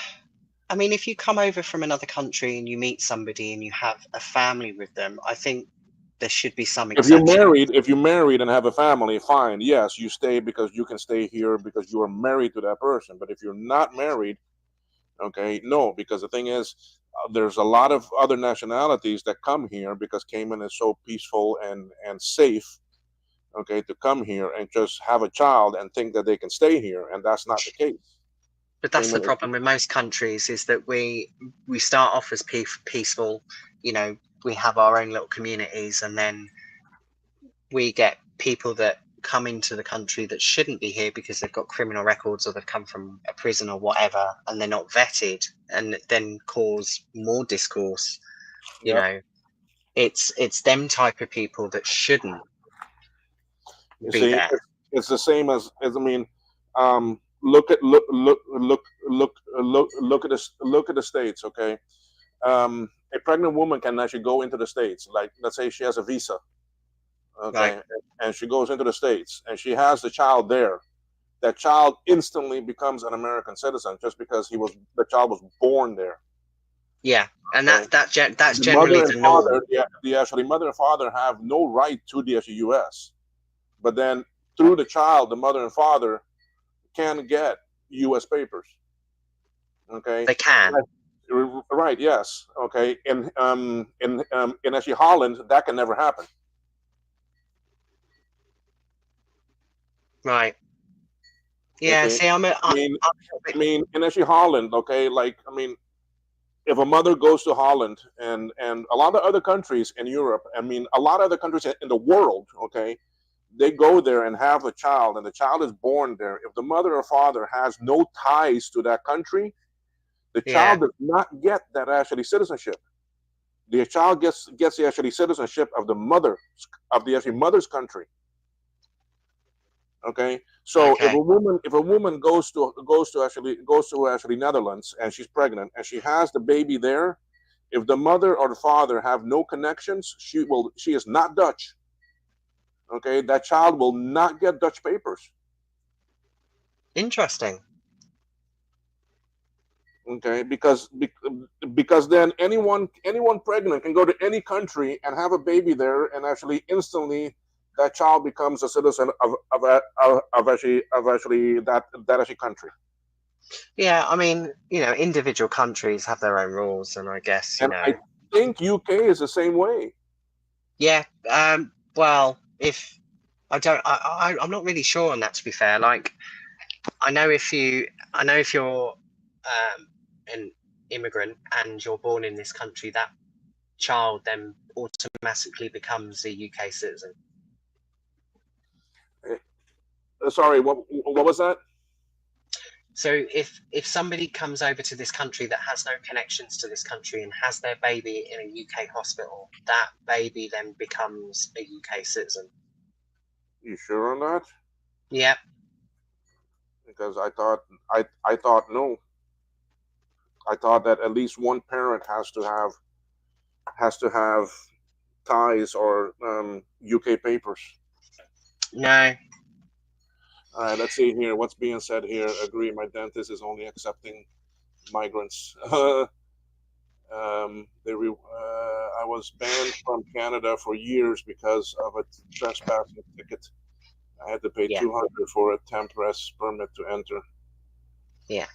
if you come over from another country and you meet somebody and you have a family with them, I think there should be some exception. If you're married and have a family, fine. Yes, you stay because you can stay here because you are married to that person. But if you're not married, okay, no, because the thing is, there's a lot of other nationalities that come here because Cayman is so peaceful and safe. Okay, to come here and just have a child and think that they can stay here, and that's not the case. But that's the Cayman is problem with most countries is that we start off as peaceful, you know, we have our own little communities, and then we get people that come into the country that shouldn't be here because they've got criminal records or they've come from a prison or whatever, and they're not vetted, and then cause more discourse. You yeah. know, it's them type of people that shouldn't You be see, there. it's the same as I mean, look at look at this look at the states. Okay, a pregnant woman can actually go into the states. Like let's say she has a visa, Right. okay, and she goes into the states and she has the child there. That child instantly becomes an American citizen just because the child was born there. Yeah, and Okay, that's the mother generally and the father, norm. the actually mother and father have no right to the U.S. But then through the child, the mother and father can get U.S. papers. Okay, They can. right? Yes. Okay. In actually Holland, that can never happen. Right. You Yeah, see, see, I mean, I'm a little bit, in actually Holland, okay, like I mean, if a mother goes to Holland and a lot of other countries in Europe, I mean, a lot of other countries in the world, okay, they go there and have a child, and the child is born there. If the mother or father has no ties to that country, the yeah. child does not get that actually citizenship. The child gets the actually citizenship of the mother of the actually mother's country. Okay, so Okay. if a woman goes to actually Netherlands and she's pregnant and she has the baby there, if the mother or the father have no connections, she is not Dutch. Okay, that child will not get Dutch papers. Interesting. Okay, because then anyone pregnant can go to any country and have a baby there, and actually instantly that child becomes a citizen of actually that actually country. Yeah, I mean, you know, individual countries have their own rules, and I guess, you And I know, think UK is the same way. yeah. Well, if I don't, I'm not really sure on that. To be fair, like, I know I know if you're an immigrant and you're born in this country, that child then automatically becomes a UK citizen. Sorry, what was that? So if somebody comes over to this country that has no connections to this country and has their baby in a UK hospital, that baby then becomes a UK citizen. You sure on that? Yeah. Because I thought no. I thought that at least one parent has to have ties or UK papers. No. All right, let's see here. What's being said here? Agree. My dentist is only accepting migrants. I was banned from Canada for years because of a trespassing ticket. I had to pay Yeah. 200 for a temp res permit to enter. Yeah.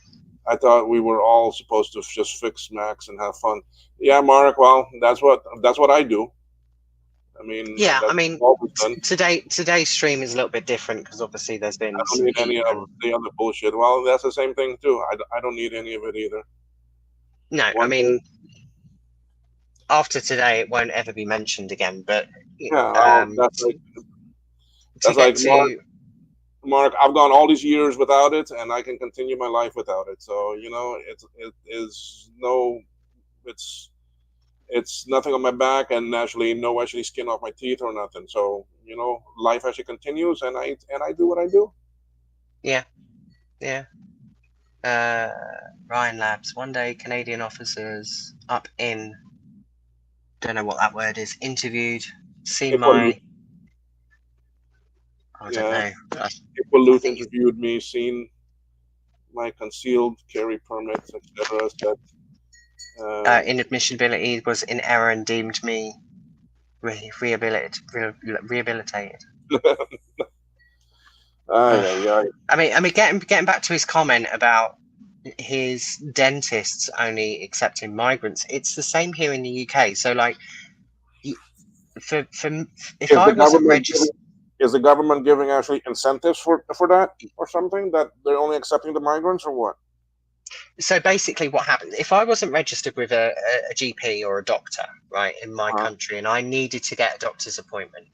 I thought we were all supposed to just fix Macs and have fun. Yeah, Mark. Well, that's what I do. I mean, Yeah. I that's mean, always done. today's stream is a little bit different because obviously there's I been don't some need heat any of and the other bullshit. Well, that's the same thing too. I don't need any of it either. no. I One mean, day, after today, it won't ever be mentioned again. But yeah. um, to That's get like to Mark. I've gone all these years without it, and I can continue my life without it. So it is no, it's it's nothing on my back, and actually no actually skin off my teeth or nothing. So life actually continues, and I do what I do. yeah, yeah. Ryan Labs. One day, Canadian officers up in don't know what that word is. Interviewed, seen Equalut, my. I don't yeah, know. I Equalut think interviewed me, seen my concealed carry permits, etc. Said, inadmissibility was in error and deemed me rehabilitated. ay, ay, ay. I mean, getting back to his comment about his dentists only accepting migrants, it's the same here in the UK. So, like, for if Is I the wasn't government giving registered, is the government giving actually incentives for that or something that they're only accepting the migrants or what? so basically, what happens if I wasn't registered with a GP or a doctor, right, in my Uh, country, and I needed to get a doctor's appointment,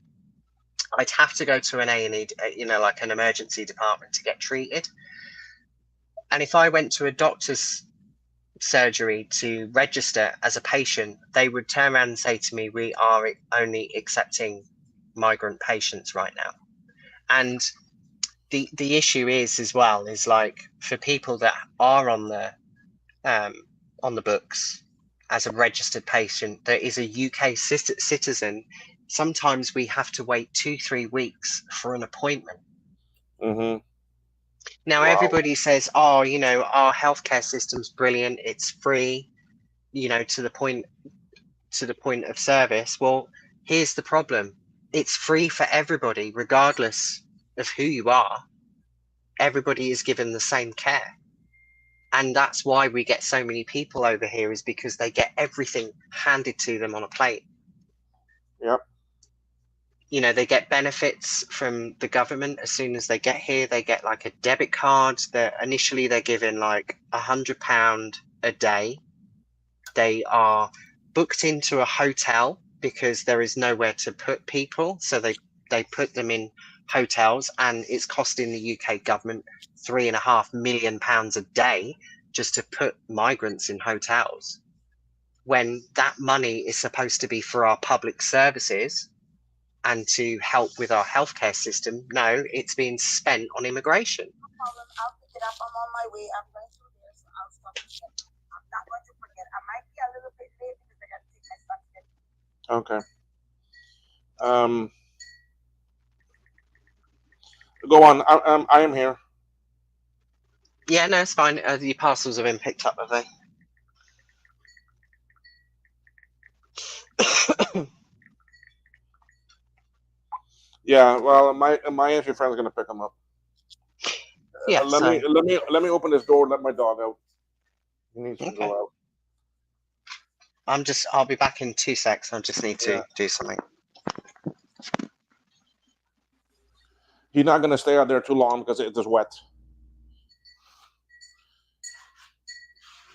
I'd have to go to an A&E, like an emergency department to get treated. And if I went to a doctor's surgery to register as a patient, they would turn around and say to me, "We are only accepting migrant patients right now." And the issue is as well is like for people that are um, on the books as a registered patient that is a UK citizen, sometimes we have to wait 2-3 weeks for an appointment. mm-hmm. Now Wow. everybody says, "Oh, our healthcare system's brilliant. It's free. To the point of service." Well, here's the problem: it's free for everybody, regardless of who you are. Everybody is given the same care, and that's why we get so many people over here, is because they get everything handed to them on a plate. Yep. They get benefits from the government as soon as they get here. They get like a debit card. That initially they're given like £100 a day. They are booked into a hotel because there is nowhere to put people, so they put them in hotels, and it's costing the UK government £3.5 million a day just to put migrants in hotels, when that money is supposed to be for our public services and to help with our healthcare system. No, it's being spent on immigration. I'll pick it up. I'm on my way. I'm going through there, so I'll stop again. I'm not going to forget. I might be a little bit late because I got to take my son to get. Okay. Go on. I am here. Yeah, no, it's fine. The parcels have been picked up, have they? Yeah. Well, my entry friend's gonna pick them up. Yeah, Let so me open this door. Let my dog out. He needs to okay. go out. I'll be back in 2 secs. I just need Yeah. to do something. He's not gonna stay out there too long because it is wet.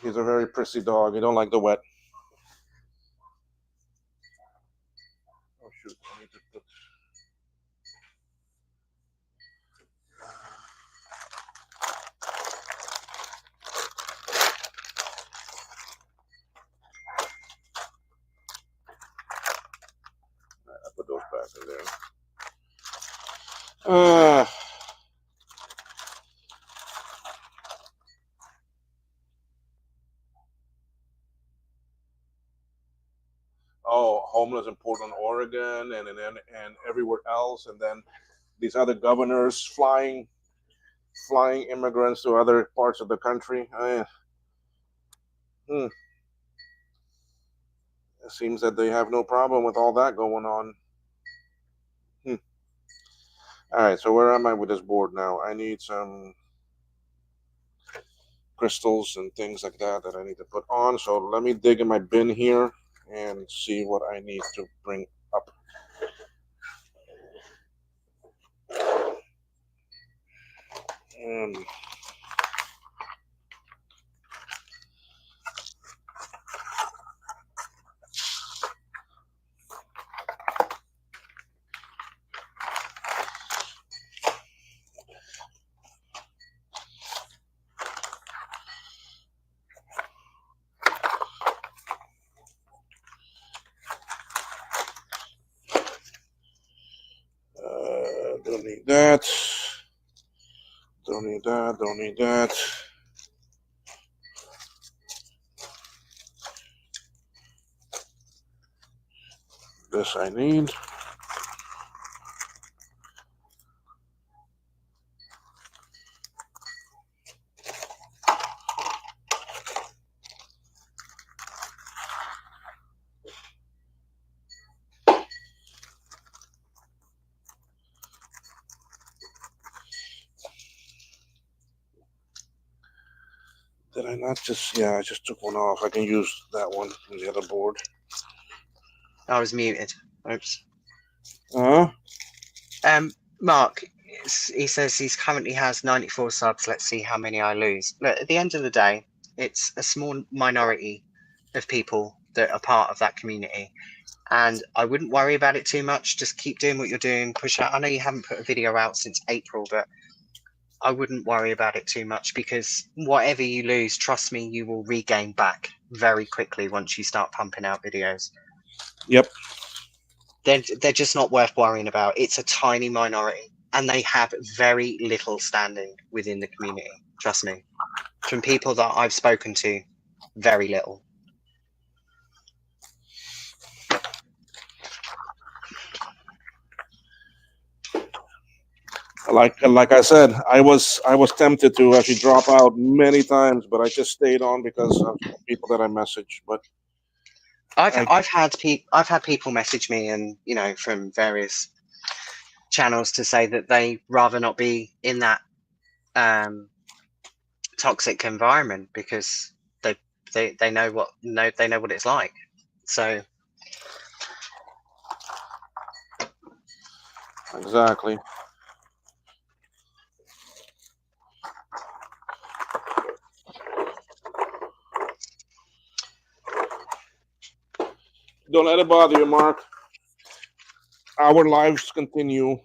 He's a very prissy dog. He don't like the wet. Oh shoot! I need to put. I put those back in there. Uh, homeless in Portland, Oregon, and everywhere else, and then these other governors flying immigrants to other parts of the country. It seems that they have no problem with all that going on. All right, so where am I with this board now? I need some crystals and things like that I need to put on. So let me dig in my bin here and see what I need to bring up. Um, don't need that. Don't need that. Don't need that. This I need. Did I not just? Yeah, I just took one off. I can use that one from the other board. I was muted. Oops. Huh? Mark, he says he currently has 94 subs. Let's see how many I lose. Look, at the end of the day, it's a small minority of people that are part of that community. And I wouldn't worry about it too much. Just keep doing what you're doing. Push out. I know you haven't put a video out since April, but I wouldn't worry about it too much because whatever you lose, trust me, you will regain back very quickly once you start pumping out videos. Yep. They're just not worth worrying about. It's a tiny minority and they have very little standing within the community. Trust me. From people that I've spoken to, very little. Like I said, I was tempted to actually drop out many times, but I just stayed on because of people that I messaged. But I've had people message me, and from various channels to say that they rather not be in that toxic environment because they know what it's like. So exactly. Don't let it bother you, Mark. Our lives continue,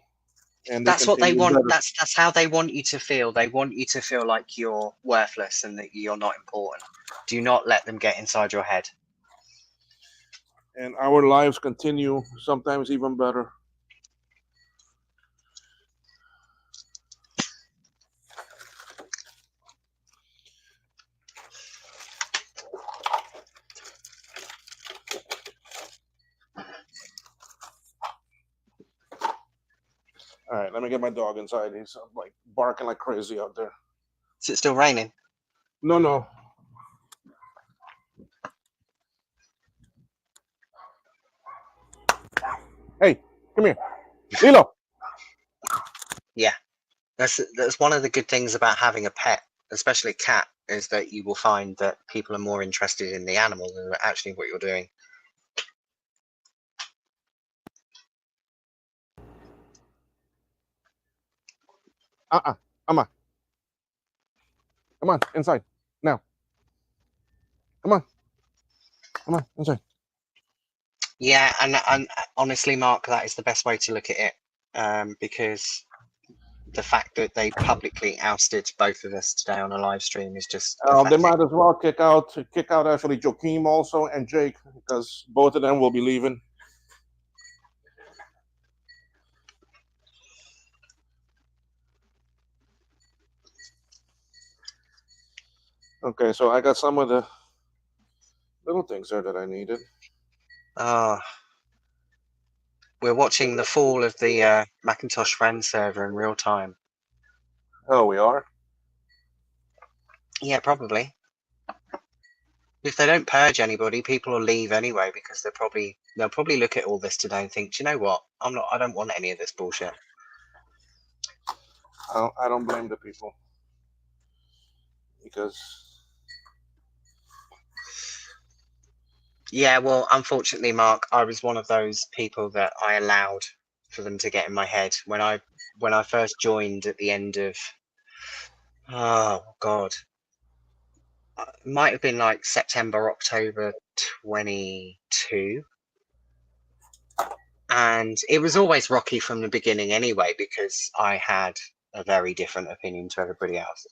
and they that's what they continue want. better. That's how they want you to feel. They want you to feel like you're worthless and that you're not important. Do not let them get inside your head. And our lives continue, sometimes even better. All right, let me get my dog inside. He's like barking like crazy out there. Is it still raining? No. Hey, come here, Lilo. Yeah, that's one of the good things about having a pet, especially a cat, is that you will find that people are more interested in the animal than actually what you're doing. Come on. Come on, inside now. Come on, inside. Yeah, and honestly, Mark, that is the best way to look at it, because the fact that they publicly ousted both of us today on a live stream is just They pathetic. might as well kick out actually Joaquim also and Jake, because both of them will be leaving. Okay, so I got some of the little things there that I needed. Ah, we're watching the fall of the Macintosh friend server in real time. Oh, we are? Yeah, probably. If they don't purge anybody, people will leave anyway because they'll probably look at all this today and think, do you know what? I don't want any of this bullshit. I don't blame the people. Because yeah, well, unfortunately, Mark, I was one of those people that I allowed for them to get in my head when I first joined at the end of it might have been like September, October 22, and it was always rocky from the beginning anyway because I had a very different opinion to everybody else.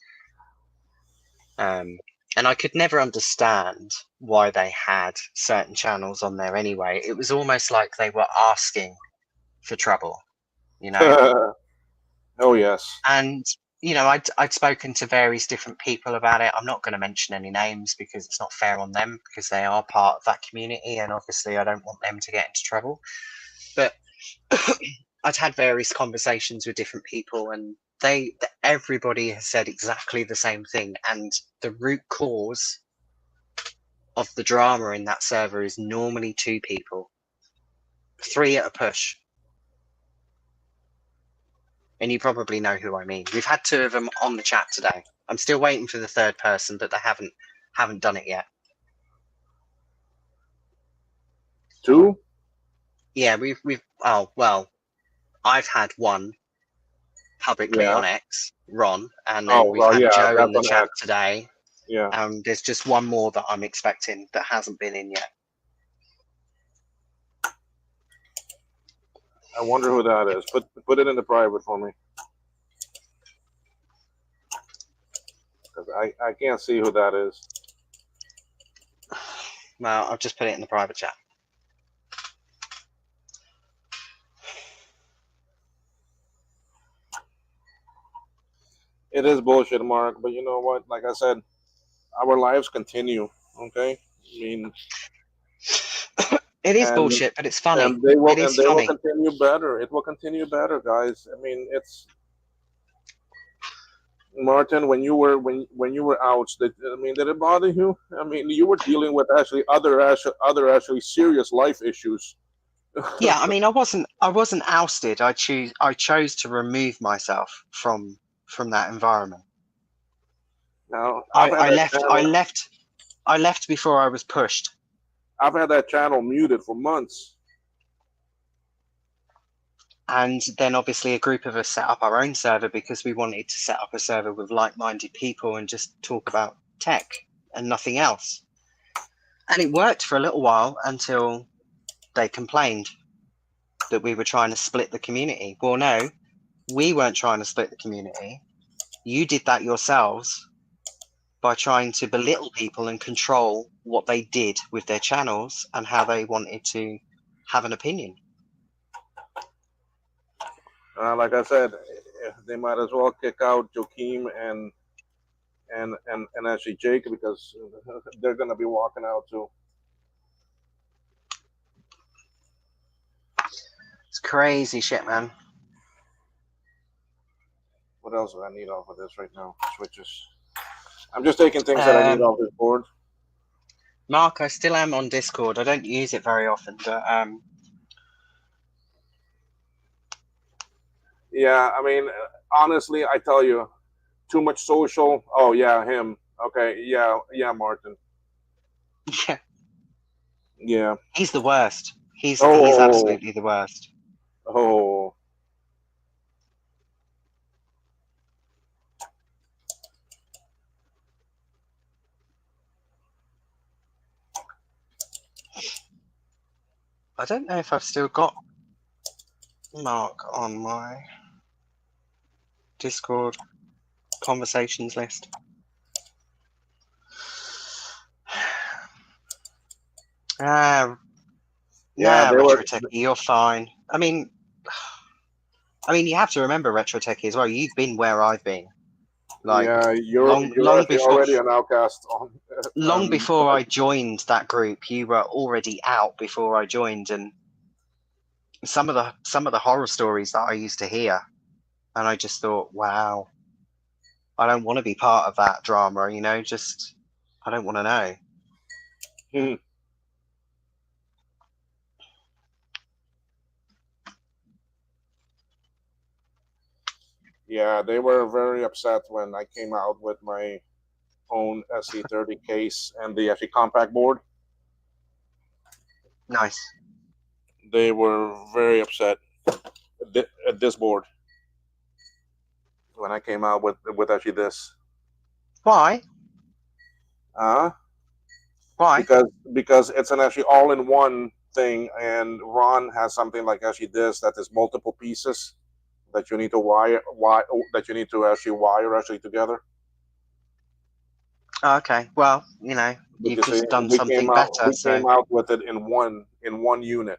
And I could never understand why they had certain channels on there anyway. It was almost like they were asking for trouble, you know? oh yes. And, I'd spoken to various different people about it. I'm not going to mention any names because it's not fair on them because they are part of that community and obviously I don't want them to get into trouble. But I'd had various conversations with different people and everybody has said exactly the same thing, and the root cause of the drama in that server is normally 2 people, 3 at a push, and you probably know who I mean. We've had 2 of them on the chat today. I'm still waiting for the 3rd person, but they haven't done it yet. 2? Yeah, we've I've had 1 publicly on X, Ron, and then we've had Joe in the chat today. Yeah. There's just 1 more that I'm expecting that hasn't been in yet. I wonder who that is. Put it in the private for me. Because I can't see who that is. Well, I'll just put it in the private chat. It is bullshit, Mark, but you know what? Like I said, our lives continue, okay? I mean, it is bullshit, but it's funny. And they will funny. continue better. It will continue better, guys. I mean, it's Martin, when you were out, did it bother you? I mean, you were dealing with other serious life issues. Yeah, I mean, I wasn't ousted. I chose to remove myself from that environment. Now, I left before I was pushed. I've had that channel muted for months. And then obviously a group of us set up our own server because we wanted to set up a server with like-minded people and just talk about tech and nothing else. And it worked for a little while until they complained that we were trying to split the community. Well, no, we weren't trying to split the community. You did that yourselves by trying to belittle people and control what they did with their channels and how they wanted to have an opinion. Like I said, they might as well kick out Joaquim and actually Jake because they're gonna be walking out too. It's crazy shit, man. What else do I need off of this right now? Switches. I'm just taking things that I need off this board. Mark, I still am on Discord. I don't use it very often, but yeah, I mean, honestly, I tell you, too much social. Oh yeah, him. Okay, yeah, Martin. Yeah. Yeah. He's the worst. He's absolutely the worst. Oh. I don't know if I've still got Mark on my Discord conversations list. Retro Techie, you're fine. I mean, you have to remember Retro Techie as well. You've been where I've been. Like Yeah, long you're actually already an outcast on. long before I joined that group, you were already out before I joined, and some of the horror stories that I used to hear, and I just thought, wow, I don't want to be part of that drama, just I don't want to know. Yeah, they were very upset when I came out with my own SE30 case and the actually compact board. Nice. They were very upset at this board when I came out with actually this. Why? Uh, Why? because it's an actually all-in-one thing, and Ron has something like actually this that is multiple pieces that you need to that you need to actually wire actually together. Oh, okay. Well, But you've you see, just done something better. we So came out with it in one unit.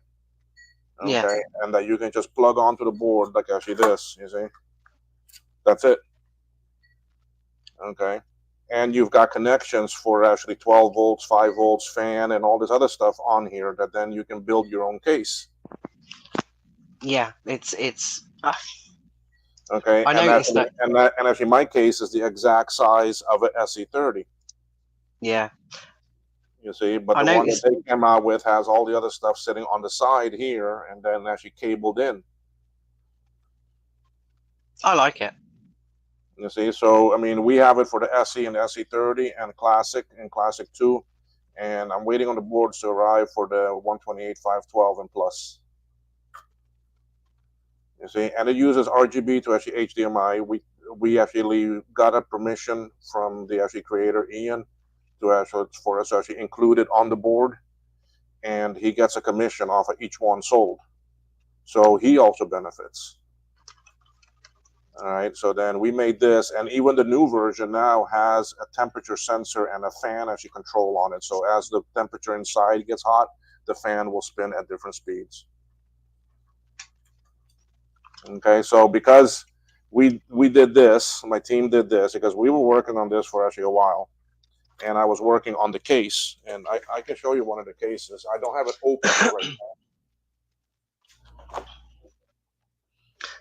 yeah, Okay, and that you can just plug onto the board like actually this. You see, that's it. Okay, and you've got connections for actually 12 volts, 5 volts, fan, and all this other stuff on here that then you can build your own case. yeah. It's. Okay, I noticed that. and actually my case is the exact size of an SE30. Yeah, You see, but I the one that noticed. they came out with has all the other stuff sitting on the side here, and then actually cabled in. I like it. You see, so I mean, we have it for the SE and the SE30 and Classic 2, and I'm waiting on the boards to arrive for the 128, 512, and Plus. You see, and it uses RGB to actually HDMI. We actually got a permission from the actually creator Ian to actually for us to actually include it on the board, and he gets a commission off of each one sold, so he also benefits. All right, so then we made this, and even the new version now has a temperature sensor and a fan actually control on it. So as the temperature inside gets hot, the fan will spin at different speeds. Okay, so because we did this, my team did this because we were working on this for actually a while, and I was working on the case, and I can show you one of the cases. I don't have it open right now.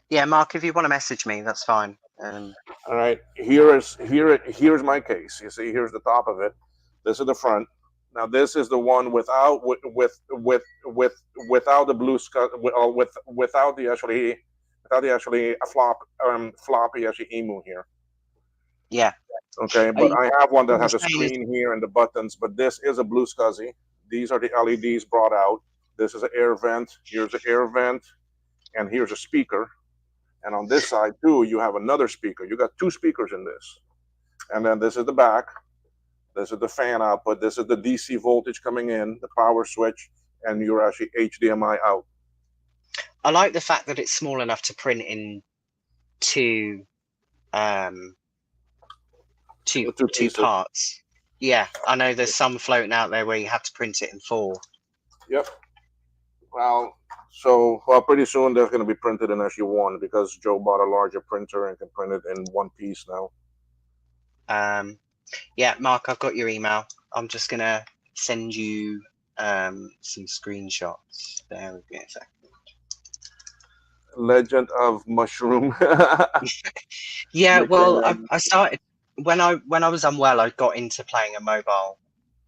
Yeah, Mark, if you want to message me, that's fine. All right, here's my case. You see, here's the top of it. This is the front. Now this is the one without the blue without the actually a floppy actually emu here. Yeah. Okay, but I have one that What has a you're saying is, screen here and the buttons. But this is a blue SCSI. These are the LEDs brought out. This is an air vent. Here's an air vent, and here's a speaker. And on this side too, you have another speaker. You got two speakers in this. And then this is the back. This is the fan output. This is the DC voltage coming in, the power switch, and you're actually HDMI out. I like the fact that it's small enough to print in two two parts. Yeah, I know there's some floating out there where you have to print it in 4. Yep. Well, pretty soon there's going to be printed in actually 1 because Joe bought a larger printer and can print it in 1 piece now. Yeah, Mark, I've got your email. I'm just going to send you some screenshots. There with me a second. Legend of Mushroom. Yeah, well, I started when I was unwell. I got into playing a mobile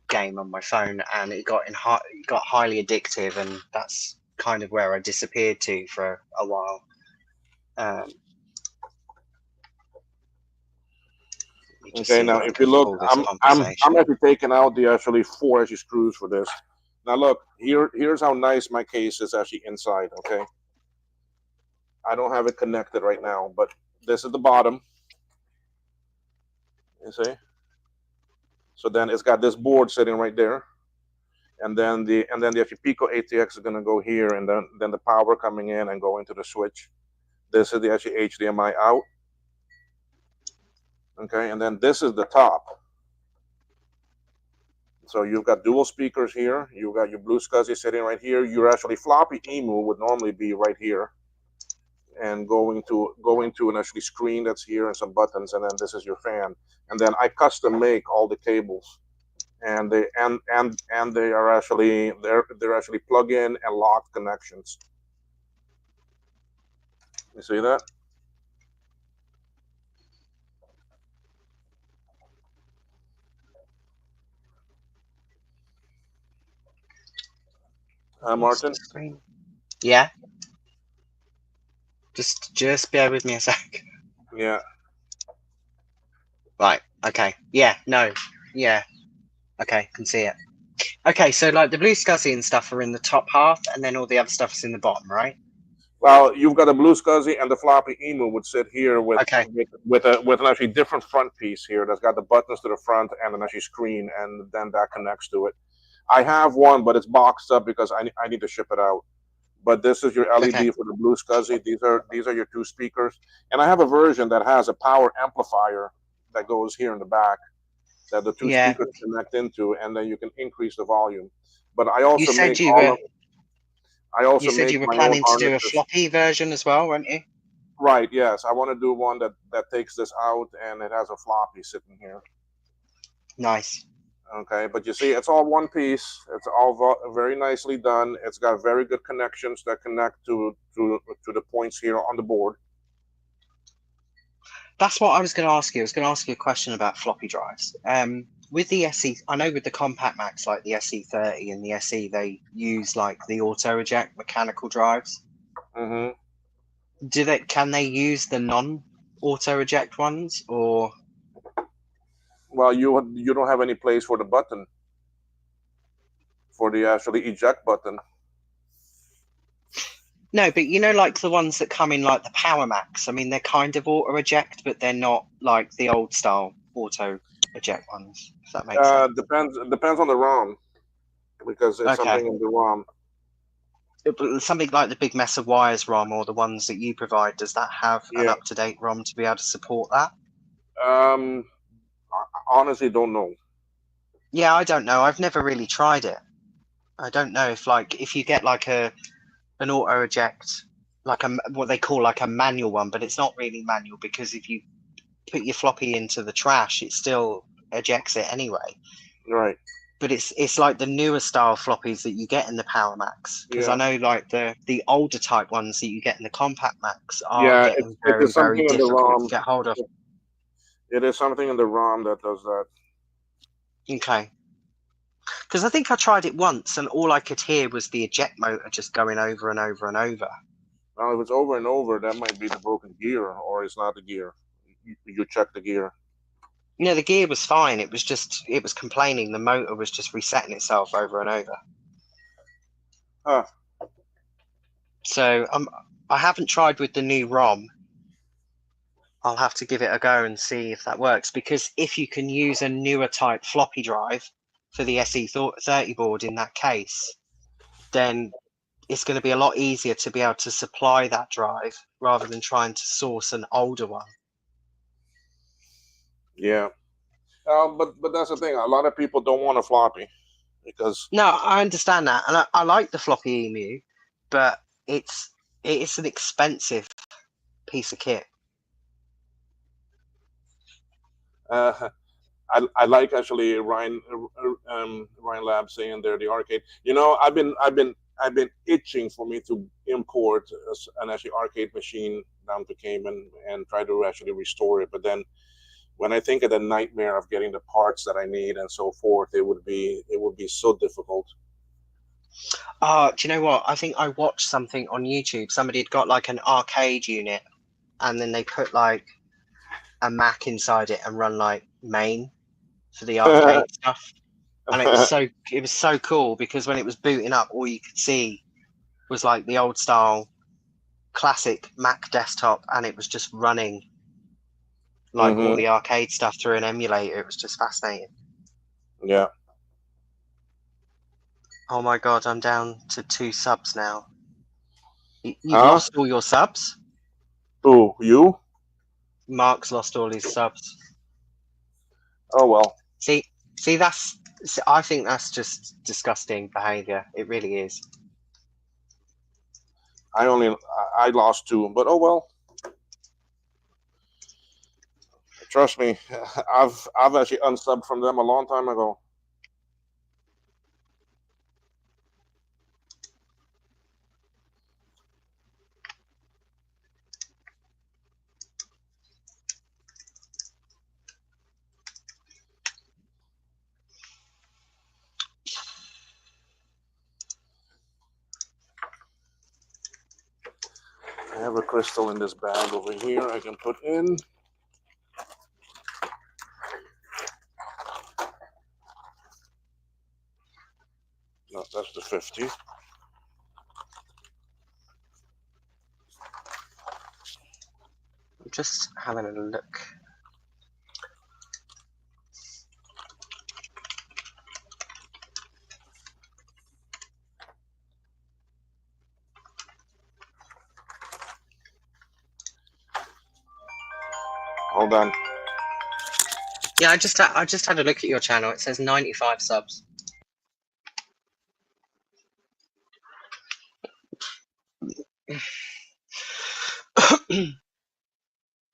game on my phone, and it got highly addictive, and that's kind of where I disappeared to for a while. Okay, now if you look, I'm actually taking out the actually 4 actually screws for this. Now look, here's how nice my case is actually inside. Okay, I don't have it connected right now, but this is the bottom. You see? So then it's got this board sitting right there, and then the actually Pico ATX is gonna go here, and then the power coming in and go into the switch. This is the actually HDMI out. Okay, and then this is the top. So you've got dual speakers here. You've got your blue SCSI sitting right here. Your actually floppy emu would normally be right here. and going to an actually screen that's here and some buttons, and then this is your fan. And then I custom make all the cables, and they are actually they're actually plug in and locked connections. You see that? Martin? Screen. Yeah. Just bear with me a sec. Yeah. Right. Okay. Yeah. No. Yeah. Okay. Can see it. Okay. So like the blue SCSI and stuff are in the top half, and then all the other stuff is in the bottom, right? Well, you've got a blue SCSI, and the floppy emu would sit here with Okay. with an actually different front piece here that's got the buttons to the front and an actually screen, and then that connects to it. I have one, but it's boxed up because I need to ship it out. But this is your LED Okay. for the blue SCSI. These are your two speakers, and I have a version that has a power amplifier that goes here in the back that the two Yeah. speakers connect into, and then you can increase the volume. But I You also said make you all were. of I also You said make you were my own planning to do a harnesses. floppy version as well, weren't you? Right? Yes, I want to do one that takes this out and it has a floppy sitting here. Nice. Okay, but you see, it's all one piece. It's all very nicely done. It's got very good connections that connect to the points here on the board. That's what I was going to ask you. I was going to ask you a question about floppy drives. With the SE, I know with the compact Macs like the SE30 and the SE, they use like the auto eject mechanical drives. Mm-hmm. Can they use the non-auto eject ones, or? Well, you don't have any place for the button for the actually eject button. No, but you know, like the ones that come in like the Power Macs. I mean, they're kind of auto eject, but they're not like the old style auto eject ones. If that makes sense. Depends on the ROM because it's Okay. something in the ROM. Something like the Big Mess of Wires ROM or the ones that you provide, does that have an Yeah. up-to-date ROM to be able to support that? I honestly don't know. Yeah, I don't know. I've never really tried it. I don't know if you get like an auto eject, like what they call like a manual one, but it's not really manual because if you put your floppy into the trash, it still ejects it anyway. Right. But it's like the newer style floppies that you get in the Power Macs, because I know like the older type ones that you get in the compact Macs are Yeah, getting it very, is very something in the difficult to ROM. get hold of. It is something in the ROM that does that. Okay. Because I think I tried it once and all I could hear was the eject motor just going over and over and over. Now, if it's over and over, that might be the broken gear, or it's not the gear. You check the gear. The gear was fine. It was complaining. The motor was just resetting itself over and over. Huh. So I haven't tried with the new ROM. I'll have to give it a go and see if that works. Because if you can use a newer type floppy drive for the SE30 board in that case, then it's going to be a lot easier to be able to supply that drive rather than trying to source an older one. Yeah. But that's the thing. A lot of people don't want a floppy because No, I understand that, and I like the floppy emu, but it's an expensive piece of kit. uh, I like actually Ryan Lab saying there the arcade. I've been itching for me to import an actually arcade machine down to Cayman and try to actually restore it. But then when I think of the nightmare of getting the parts that I need and so forth, it would be so difficult. Do you know what? I think I watched something on YouTube. Somebody had got like an arcade unit, and then they put like a Mac inside it and run like main for the arcade stuff. And it was so cool because when it was booting up, all you could see was like the old style classic Mac desktop, and it was just running like all Hmm. the arcade stuff through an emulator. It was just fascinating. Yeah. Oh my god, I'm down to 2 subs now. You've Huh? lost all your subs? Who? You? Mark's lost all his subs. Oh well. See, I think that's just disgusting behaviour. It really is. I lost 2, but oh well. Trust me, I've actually unsubbed from them a long time ago. I have a crystal in this bag over here I can put in. No, that's the 50. I'm just having a look. Hold on. Yeah, I just had a look at your channel. It says 95 subs.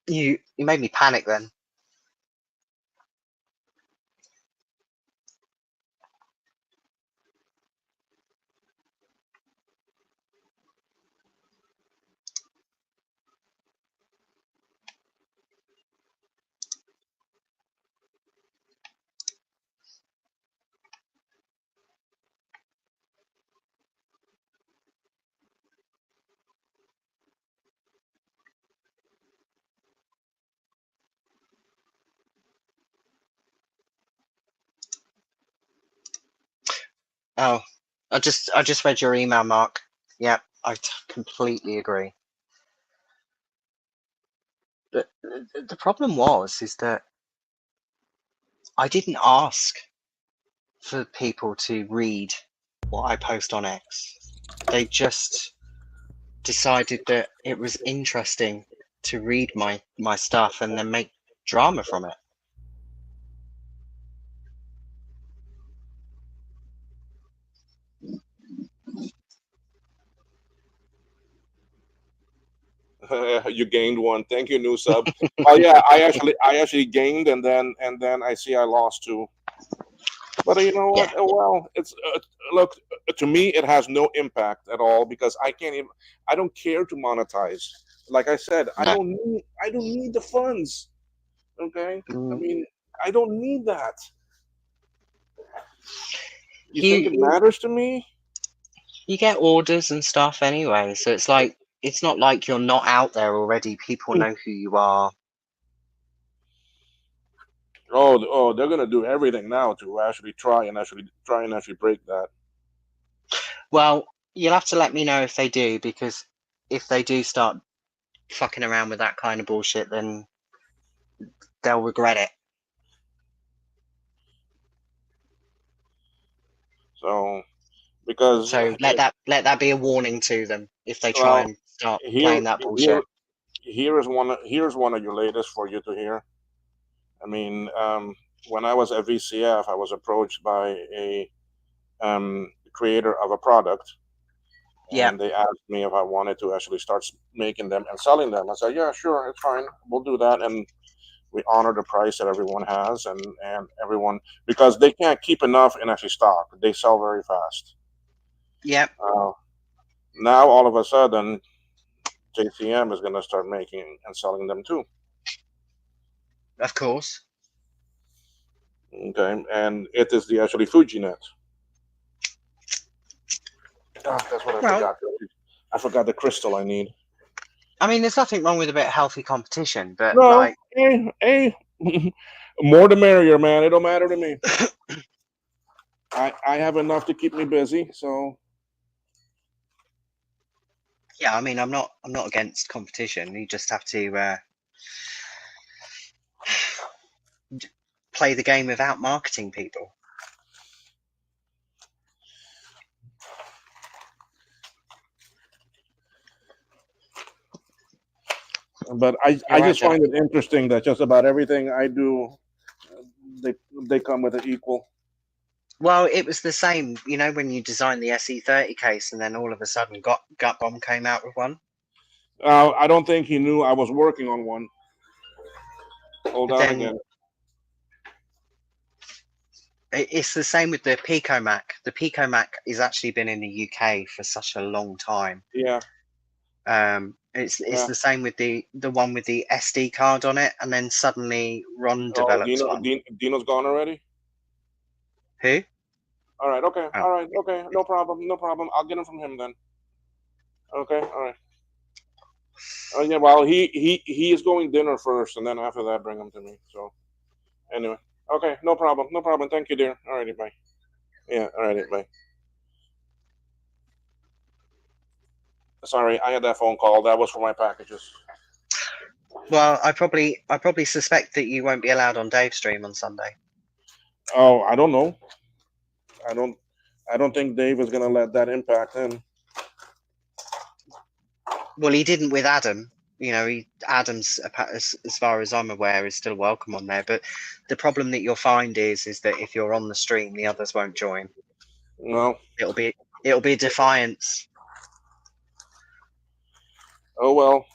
You made me panic then. Oh, I just read your email, Mark. Yeah, I completely agree. But the problem is that I didn't ask for people to read what I post on X. They just decided that it was interesting to read my stuff and then make drama from it. You gained 1. Thank you, new sub. Oh yeah, I actually gained, and then I see I lost 2. But you know Yeah, what? Well, it's look, to me it has no impact at all because I can't even. I don't care to monetize. Like I said, no. I don't need the funds. Okay, I Mm, mean, I don't need that. You think it You matters to me? you get orders and stuff anyway, so it's not like you're not out there already. People know who you are. Oh, they're gonna do everything now to actually actually break that. Well, you'll have to let me know if they do, because if they do start fucking around with that kind of bullshit, then they'll regret it. So because So let that be a warning to them if they try well, and start here playing that here bullshit. here's one of your latest for you to hear. I mean, when I was at VCF, I was approached by a creator of a product, Yeah, and they asked me if I wanted to actually start making them and selling them. I said, yeah, sure, it's fine, we'll do that, and we honor the price that everyone has, and everyone, because they can't keep enough in actually stock. They sell very fast. yeah, Uh, Now all of a sudden, JCM is going to start making and selling them too. of course. Okay, and it is the actually FujiNet. Ah, that's what I Well, forgot. I forgot the crystal I need. I mean, there's nothing wrong with a bit of healthy competition, but No, like, hey, more the merrier, man. It don't matter to me. I have enough to keep me busy, so yeah, I mean, I'm not against competition. You just have to play the game without marketing people. but I You're right, just Joe. find it interesting that just about everything I do, they they come with an equal. Well, it was the same, when you designed the SE30 case, and then all of a sudden, Gut Bomb came out with one. I don't think he knew I was working on one. Hold But on then again. it's the same with the Pico Mac. The Pico Mac has actually been in the UK for such a long time. Yeah. It's Yeah. the same with the one with the SD card on it, and then suddenly Ron develops one. Dino's gone already. Who? All right. Okay. Oh. All right. Okay. No problem. No problem. I'll get him from him then. Okay. All right. Oh yeah. Well, he is going dinner first, and then after that, bring him to me. So, anyway. Okay. No problem. No problem. Thank you, dear. All righty. Bye. Yeah. All righty. Bye. Sorry, I had that phone call. That was for my packages. Well, I probably suspect that you won't be allowed on Dave's stream on Sunday. Oh, I don't know. I don't think Dave is gonna let that impact him. Well, he didn't with Adam. Adam's, as far as I'm aware, is still welcome on there. But the problem that you'll find is that if you're on the stream, the others won't join. No. It'll be defiance. Oh well.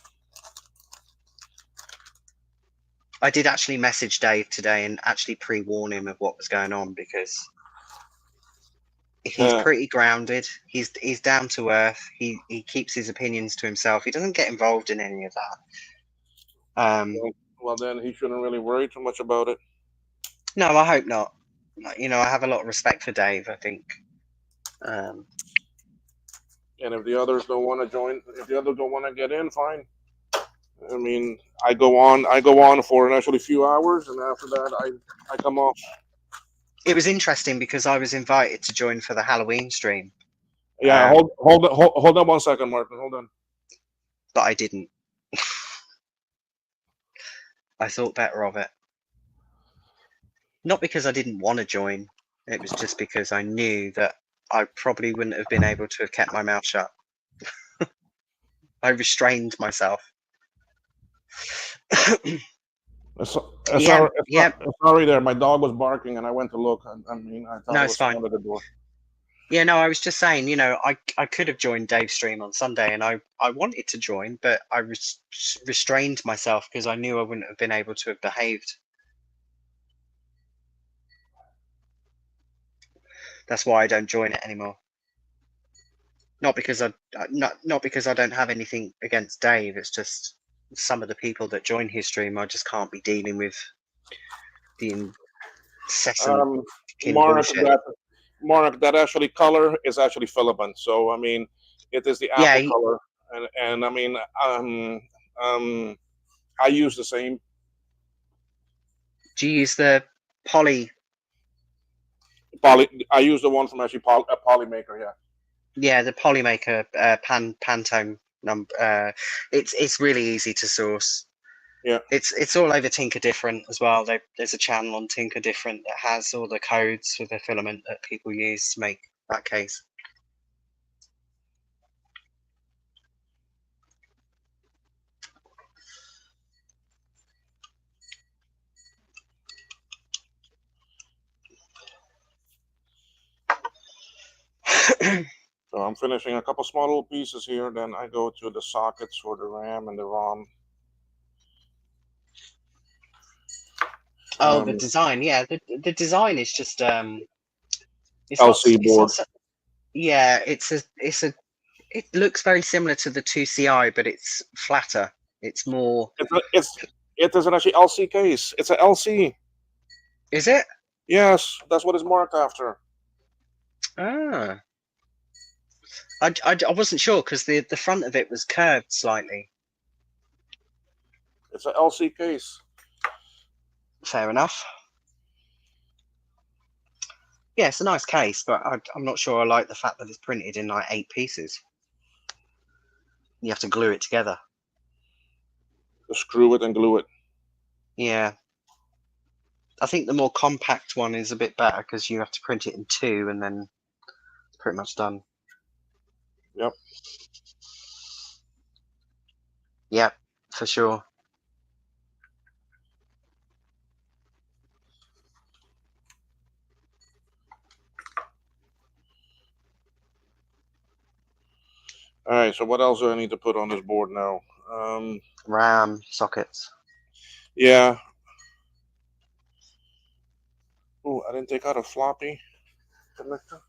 I did actually message Dave today and actually pre-warn him of what was going on, because he's pretty grounded. He's down to earth. He keeps his opinions to himself. He doesn't get involved in any of that. Well, then he shouldn't really worry too much about it. No, I hope not. I have a lot of respect for Dave, I think. And if the others don't want to join, if the others don't want to get in, fine. I mean, I go on for an actually few hours, and after that, I come off. It was interesting because I was invited to join for the Halloween stream. Yeah, hold on 1 second, Martin. Hold on. But I didn't. I thought better of it. Not because I didn't want to join. It was just because I knew that I probably wouldn't have been able to have kept my mouth shut. I restrained myself. Sorry there. My dog was barking, and I went to look. I mean, I thought it was fine. under the door. Yeah, no, I was just saying, I could have joined Dave's stream on Sunday, and I wanted to join, but I restrained myself because I knew I wouldn't have been able to have behaved. That's why I don't join it anymore. Not because I don't have anything against Dave. It's just some of the people that join his stream, I just can't be dealing with the incessant bullshit. Mark, that actually color is actually filament. So I mean, it is the apple color, and I mean, I use the same. Do you use the poly? I use the one from actually Polymaker. Yeah. Yeah, the Polymaker Pantone number. It's really easy to source. Yeah. It's all over Tinker Different as well. There's a channel on Tinker Different that has all the codes for the filament that people use to make that case. So I'm finishing a couple small little pieces here. Then I go to the sockets for the RAM and the ROM. Oh, the design, yeah. The design is just it's LC not, board. Yeah, it looks very similar to the 2CI, but it's flatter. It's more. It is an actually LC case. It's an LC. Is it? Yes, that's what it's marked after. Ah. I wasn't sure because the front of it was curved slightly. It's an LC case. Fair enough. Yeah, it's a nice case, but I'm not sure I like the fact that it's printed in like 8 pieces. You have to glue it together. Screw it and glue it. Yeah. I think the more compact one is a bit better because you have to print it in 2 and then it's pretty much done. Yep. Yep, for sure. All right. So what else do I need to put on this board now? RAM sockets. Yeah. Oh, I didn't take out a floppy connector.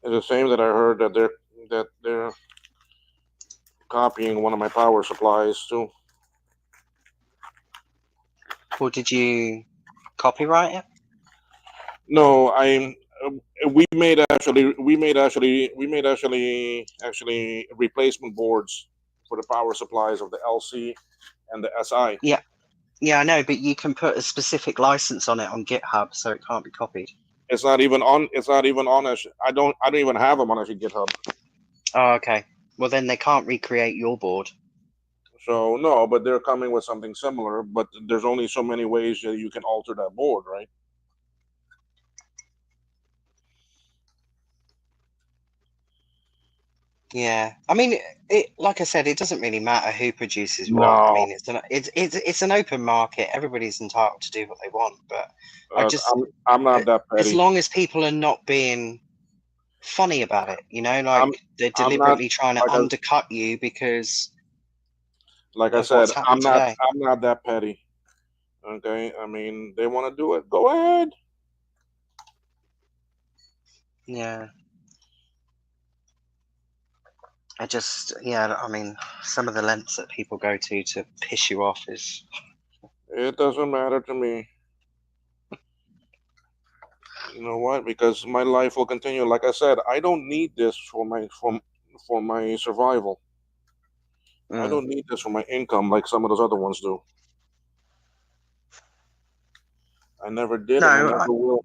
It's the same that I heard that they're copying one of my power supplies too. Well, did you copyright it? No, we made actually replacement boards for the power supplies of the LC and the SI. Yeah, I know, but you can put a specific license on it on GitHub, so it can't be copied. It's not even on. I don't even have them on actually GitHub. Oh, okay. Well, then they can't recreate your board. So no, but they're coming with something similar. But there's only so many ways that you can alter that board, right? Yeah, I mean, like I said, it doesn't really matter who produces what. No. I mean, it's an open market. Everybody's entitled to do what they want, but I just I'm not that petty. as long as people are not being funny about it, like they're deliberately trying to undercut you because, like I said, I'm not that petty. Okay, I mean, they want to do it, go ahead. Yeah. I mean, some of the lengths that people go to piss you off is. It doesn't matter to me. You know what? Because my life will continue. Like I said, I don't need this for my survival. I don't need this for my income like some of those other ones do. I never did, and I never will.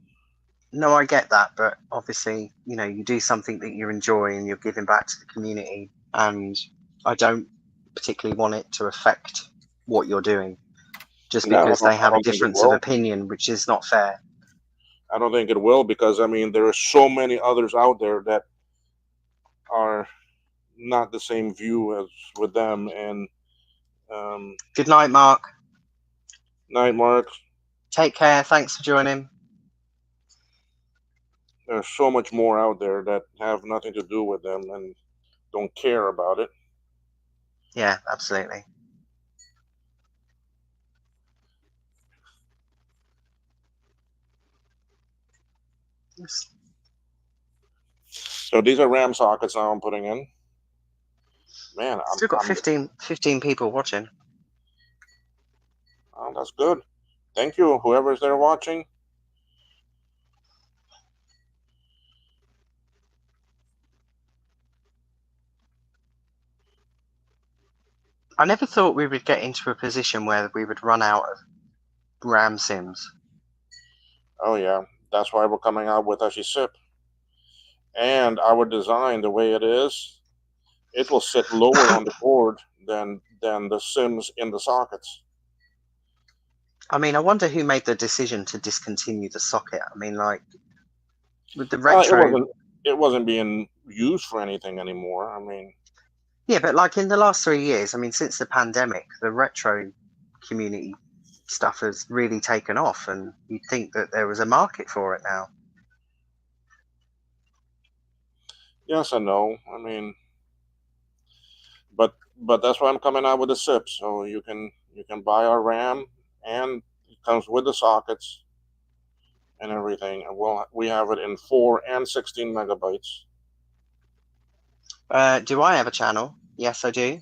No, I get that, but obviously, you do something that you enjoy and you're giving back to the community, and I don't particularly want it to affect what you're doing just because they have a difference of opinion, which is not fair. I don't think it will, because I mean, there are so many others out there that are not the same view as with them. And good night, Mark. Night, Mark. Take care. Thanks for joining. There's so much more out there that have nothing to do with them and don't care about it. Yeah, absolutely. Yes. So these are RAM sockets now I'm putting in. Man, Still got 15 people watching. Oh, that's good. Thank you, whoever's there watching. I never thought we would get into a position where we would run out of RAM sims. Oh yeah, that's why we're coming out with actually SIP. And our design, the way it is, it will sit lower on the board than the sims in the sockets. I mean, I wonder who made the decision to discontinue the socket. I mean, like with the retro, it wasn't being used for anything anymore. I mean, yeah, but like in the last 3 years, I mean, since the pandemic, the retro community stuff has really taken off, and you'd think that there was a market for it now. Yes and no. I mean, but that's why I'm coming out with the SIP. So you can buy our RAM, and it comes with the sockets and everything. And we have it in 4 and 16 megabytes. Do I have a channel? Yes, I do.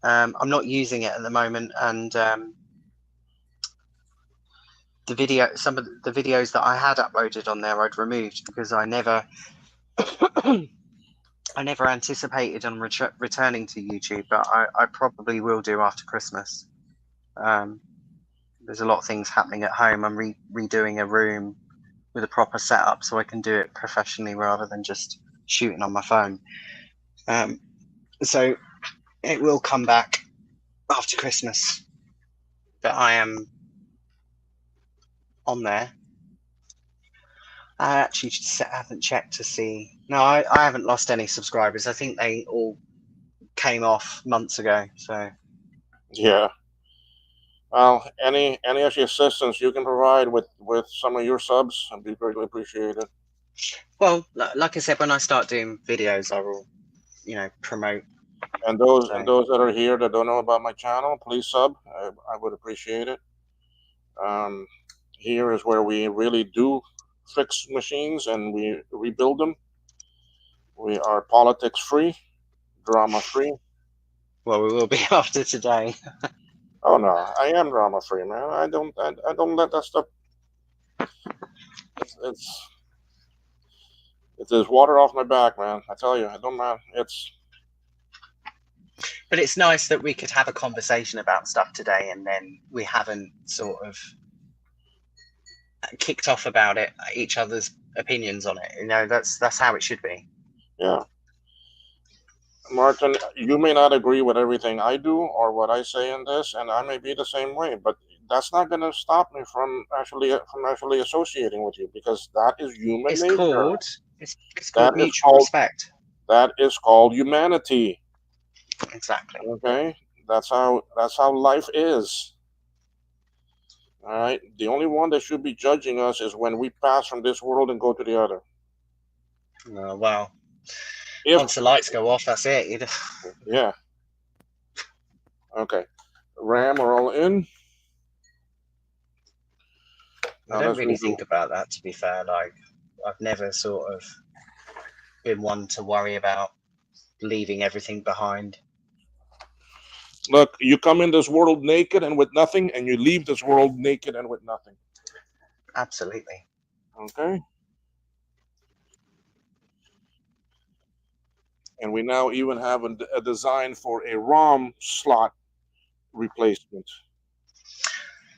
I'm not using it at the moment, and some of the videos that I had uploaded on there I'd removed because I never anticipated on returning to YouTube, but I probably will do after Christmas. There's a lot of things happening at home. I'm redoing a room with a proper setup so I can do it professionally rather than just shooting on my phone. So it will come back after Christmas, but I am on there. I actually haven't checked to see. No, I haven't lost any subscribers. I think they all came off months ago. So Yeah. Well, any of the assistance you can provide with some of your subs, would be greatly appreciated. well, like I said, when I start doing videos, I will, promote. And those So that are here that don't know about my channel, please sub. I would appreciate it. Um, Here is where we really do fix machines and we rebuild them. We are politics free, drama free. well, we will be after today. Oh no, I am drama free, man. I don't let that stuff. It's it is water off my back, man. I tell you, I don't mind. It's But it's nice that we could have a conversation about stuff today, and then we haven't sort of kicked off about it, each other's opinions on it. That's how it should be. yeah. Martin, you may not agree with everything I do or what I say in this, and I may be the same way, but that's not going to stop me from actually associating with you because that is human It's nature. called it's That called is mutual called respect. that is called humanity. Exactly. Okay, that's how life is. All right. The only one that should be judging us is when we pass from this world and go to the other. Well, If once the lights go off, that's it. yeah. Okay. Ram, we're all in. I Now don't let's really redo. think about that, to be fair. Like, I've never sort of been one to worry about leaving everything behind. Look, you come in this world naked and with nothing, and you leave this world naked and with nothing. Absolutely. Okay. And we now even have a design for a ROM slot replacement.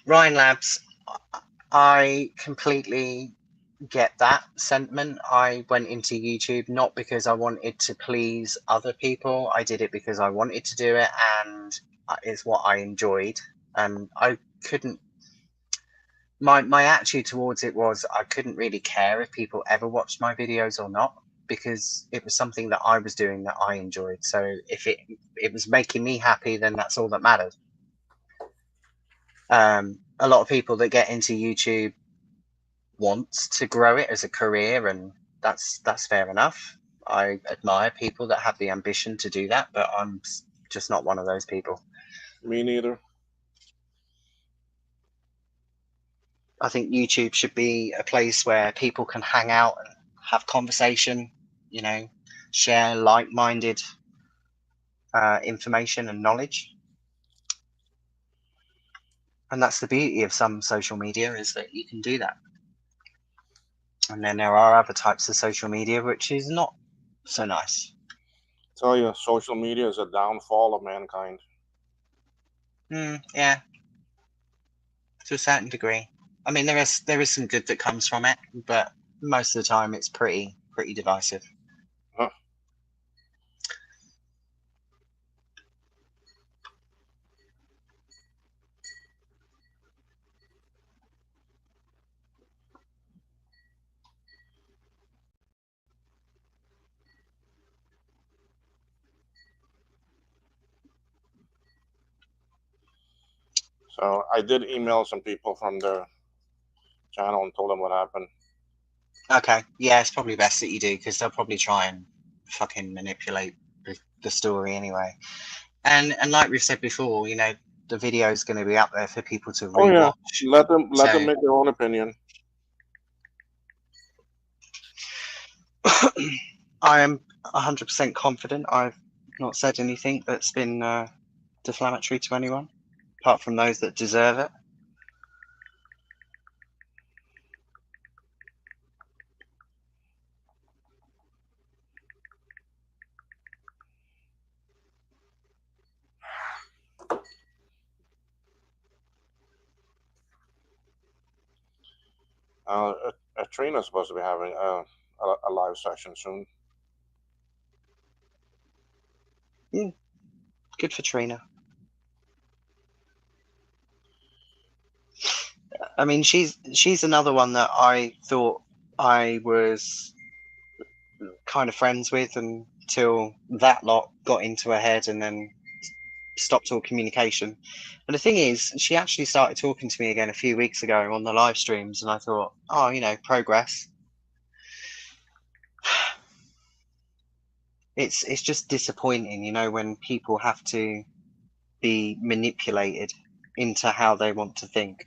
Ryan Labs, I completely get that sentiment. I went into YouTube not because I wanted to please other people. I did it because I wanted to do it, and it's what I enjoyed. And I couldn't. My attitude towards it was I couldn't really care if people ever watched my videos or not, because it was something that I was doing that I enjoyed. So if it was making me happy, then that's all that mattered. A lot of people that get into YouTube wants to grow it as a career, and that's fair enough. I admire people that have the ambition to do that, but I'm just not one of those people. Me neither. I think YouTube should be a place where people can hang out and have conversation, share like-minded information and knowledge. And that's the beauty of some social media, is that you can do that. And then there are other types of social media which is not so nice. I tell you, social media is a downfall of mankind. Yeah, to a certain degree. I mean, there is some good that comes from it, but most of the time it's pretty divisive. Huh. So I did email some people from the channel and told them what happened. Okay, yeah, it's probably best that you do, because they'll probably try and fucking manipulate the story anyway. And like we've said before, the video is going to be up there for people to Oh yeah, rewatch. let them make their own opinion. I am 100% confident I've not said anything that's been defamatory to anyone, apart from those that deserve it. Trina's supposed to be having a live session soon. Good for Trina. I mean, she's another one that I thought I was kind of friends with until that lot got into her head and then stopped all communication. And the thing is, she actually started talking to me again a few weeks ago on the live streams, and I thought, oh, progress. It's just disappointing, when people have to be manipulated into how they want to think.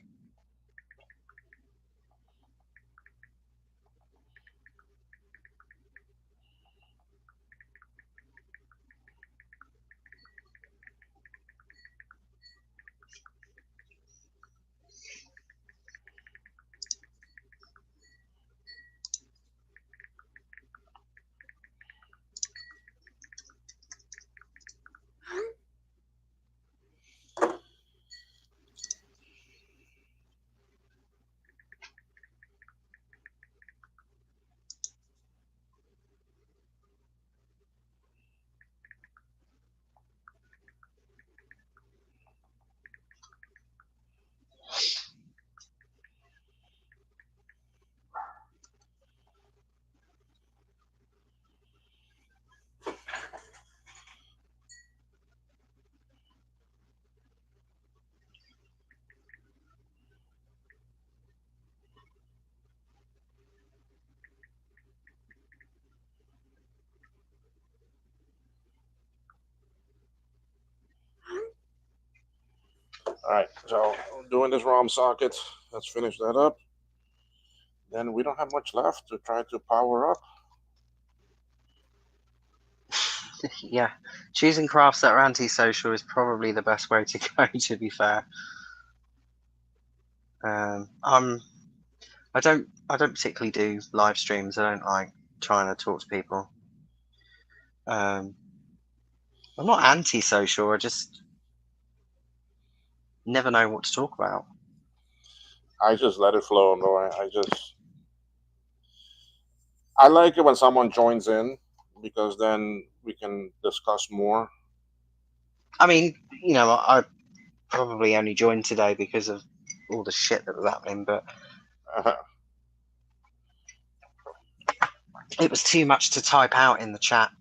All right, so doing this ROM socket. Let's finish that up. Then we don't have much left to try to power up. Yeah, choosing crafts that are antisocial is probably the best way to go. To be fair, I don't particularly do live streams. I don't like trying to talk to people. I'm not antisocial. I just never know what to talk about. I just let it flow. No, I like it when someone joins in because then we can discuss more. I mean, I probably only joined today because of all the shit that was happening, but it was too much to type out in the chat.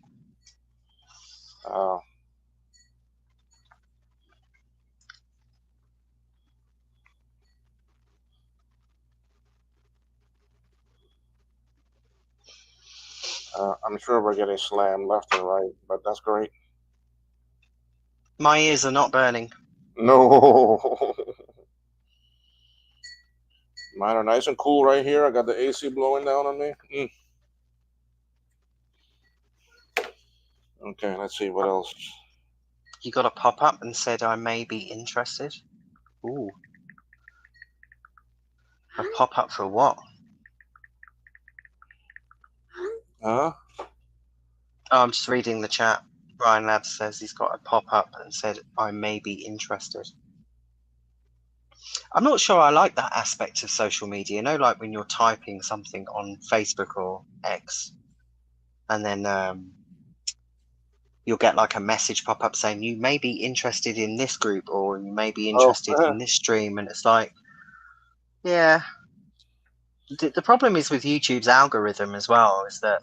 I'm sure we're getting slammed left and right, but that's great. My ears are not burning. No. Mine are nice and cool right here. I got the AC blowing down on me. Okay, let's see what else. You got a pop up and said I may be interested. Ooh. A pop up for what? Huh? Oh, I'm just reading the chat. Brian Ladd says he's got a pop up and said I may be interested. I'm not sure I like that aspect of social media. Like when you're typing something on Facebook or X, and then you'll get like a message pop up saying you may be interested in this group or you may be interested in this stream, and it's like, yeah. The problem is with YouTube's algorithm as well is that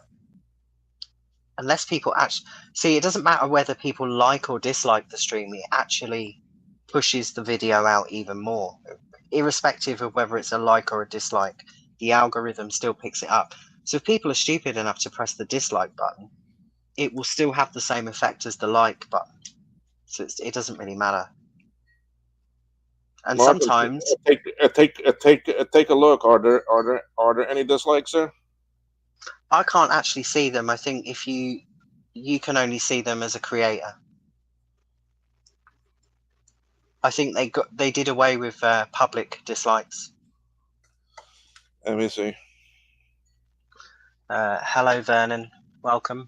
unless people actually see, it doesn't matter whether people like or dislike the stream, it actually pushes the video out even more, irrespective of whether it's a like or a dislike. The algorithm still picks it up. So if people are stupid enough to press the dislike button, it will still have the same effect as the like button. So it doesn't really matter. And Marcus, sometimes take a look. Are there any dislikes there? I can't actually see them. I think if you can only see them as a creator. I think they did away with public dislikes. Let me see. Hello, Vernon. Welcome.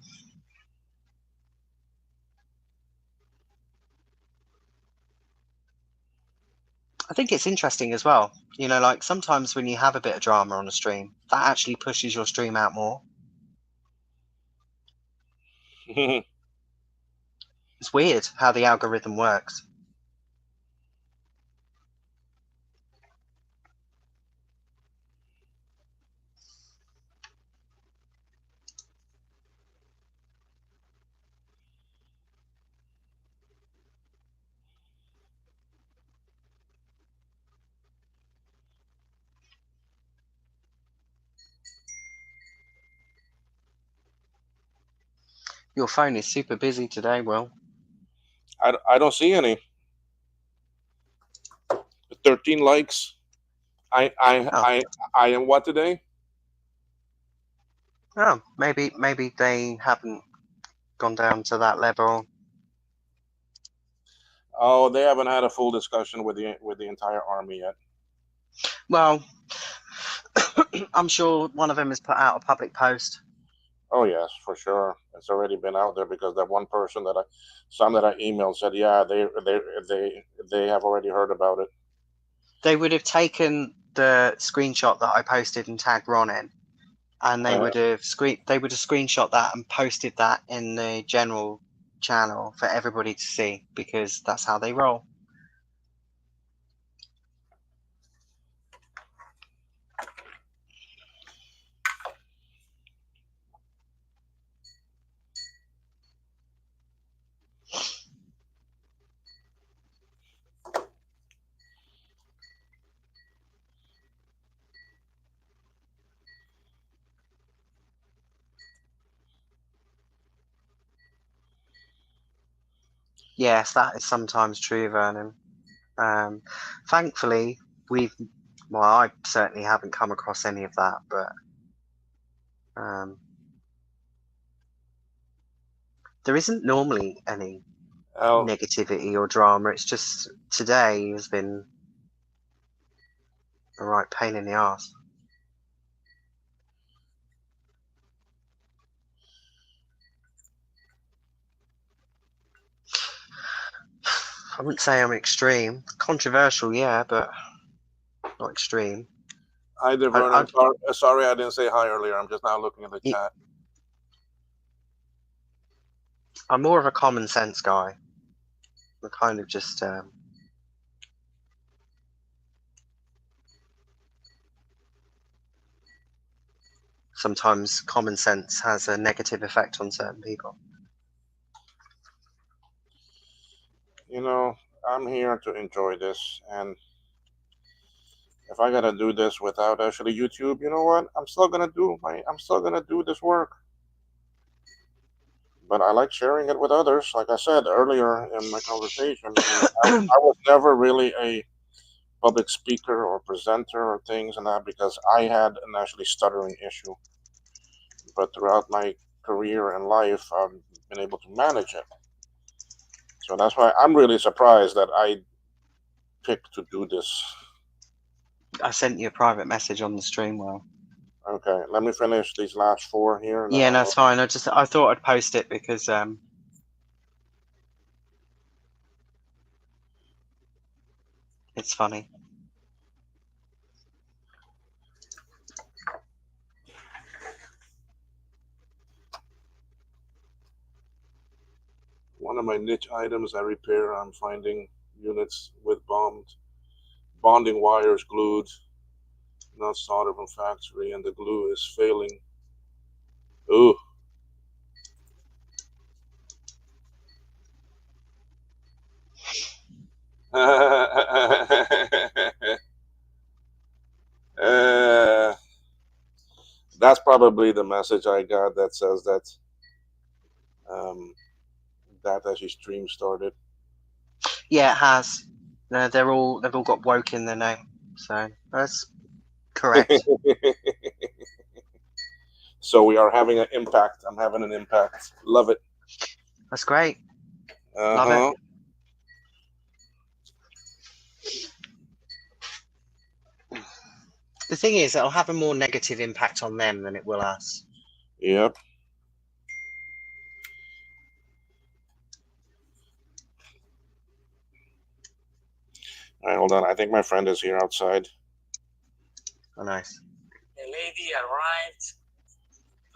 I think it's interesting as well. Like sometimes when you have a bit of drama on a stream, that actually pushes your stream out more. It's weird how the algorithm works. Your phone is super busy today, Will. I don't see any. 13 likes. I I Oh. I I am what today? Oh, maybe they haven't gone down to that level. Oh, they haven't had a full discussion with the entire army yet. Well, I'm sure one of them has put out a public post. Oh yes, for sure. It's already been out there because that one person some that I emailed said, yeah, they have already heard about it. They would have taken the screenshot that I posted and tagged Ron in, and they would have screenshot that and posted that in the general channel for everybody to see, because that's how they roll. Yes, that is sometimes true, Vernon. Thankfully, I certainly haven't come across any of that, but there isn't normally any negativity or drama. It's just today has been a right pain in the ass. I wouldn't say I'm extreme. Controversial, yeah, but not extreme. Hi there, Vernon. Sorry I didn't say hi earlier. I'm just now looking at the chat. I'm more of a common sense guy. I'm kind of just sometimes common sense has a negative effect on certain people. You know, I'm here to enjoy this, and if I gotta do this without actually YouTube, you know what? I'm still gonna do this work. But I like sharing it with others. Like I said earlier in my conversation, I was never really a public speaker or presenter or things and that because I had an actually stuttering issue. But throughout my career and life, I've been able to manage it. So that's why I'm really surprised that I picked to do this. I sent you a private message on the stream, Will. Okay, let me finish these last 4 here. Yeah, that's fine. I thought I'd post it because it's funny. One of my niche items I repair, I'm finding units with bonding wires glued, not soldered from factory, and the glue is failing. Ooh. That's probably the message I got that says that that actually stream started. Yeah, it has. They've all got woke in their name, so that's correct. So we are having an impact. I'm having an impact. Love it. That's great. Uh-huh. Love it. The thing is, it'll have a more negative impact on them than it will us. Yep. All right, hold on. I think my friend is here outside. Oh, nice. The lady arrived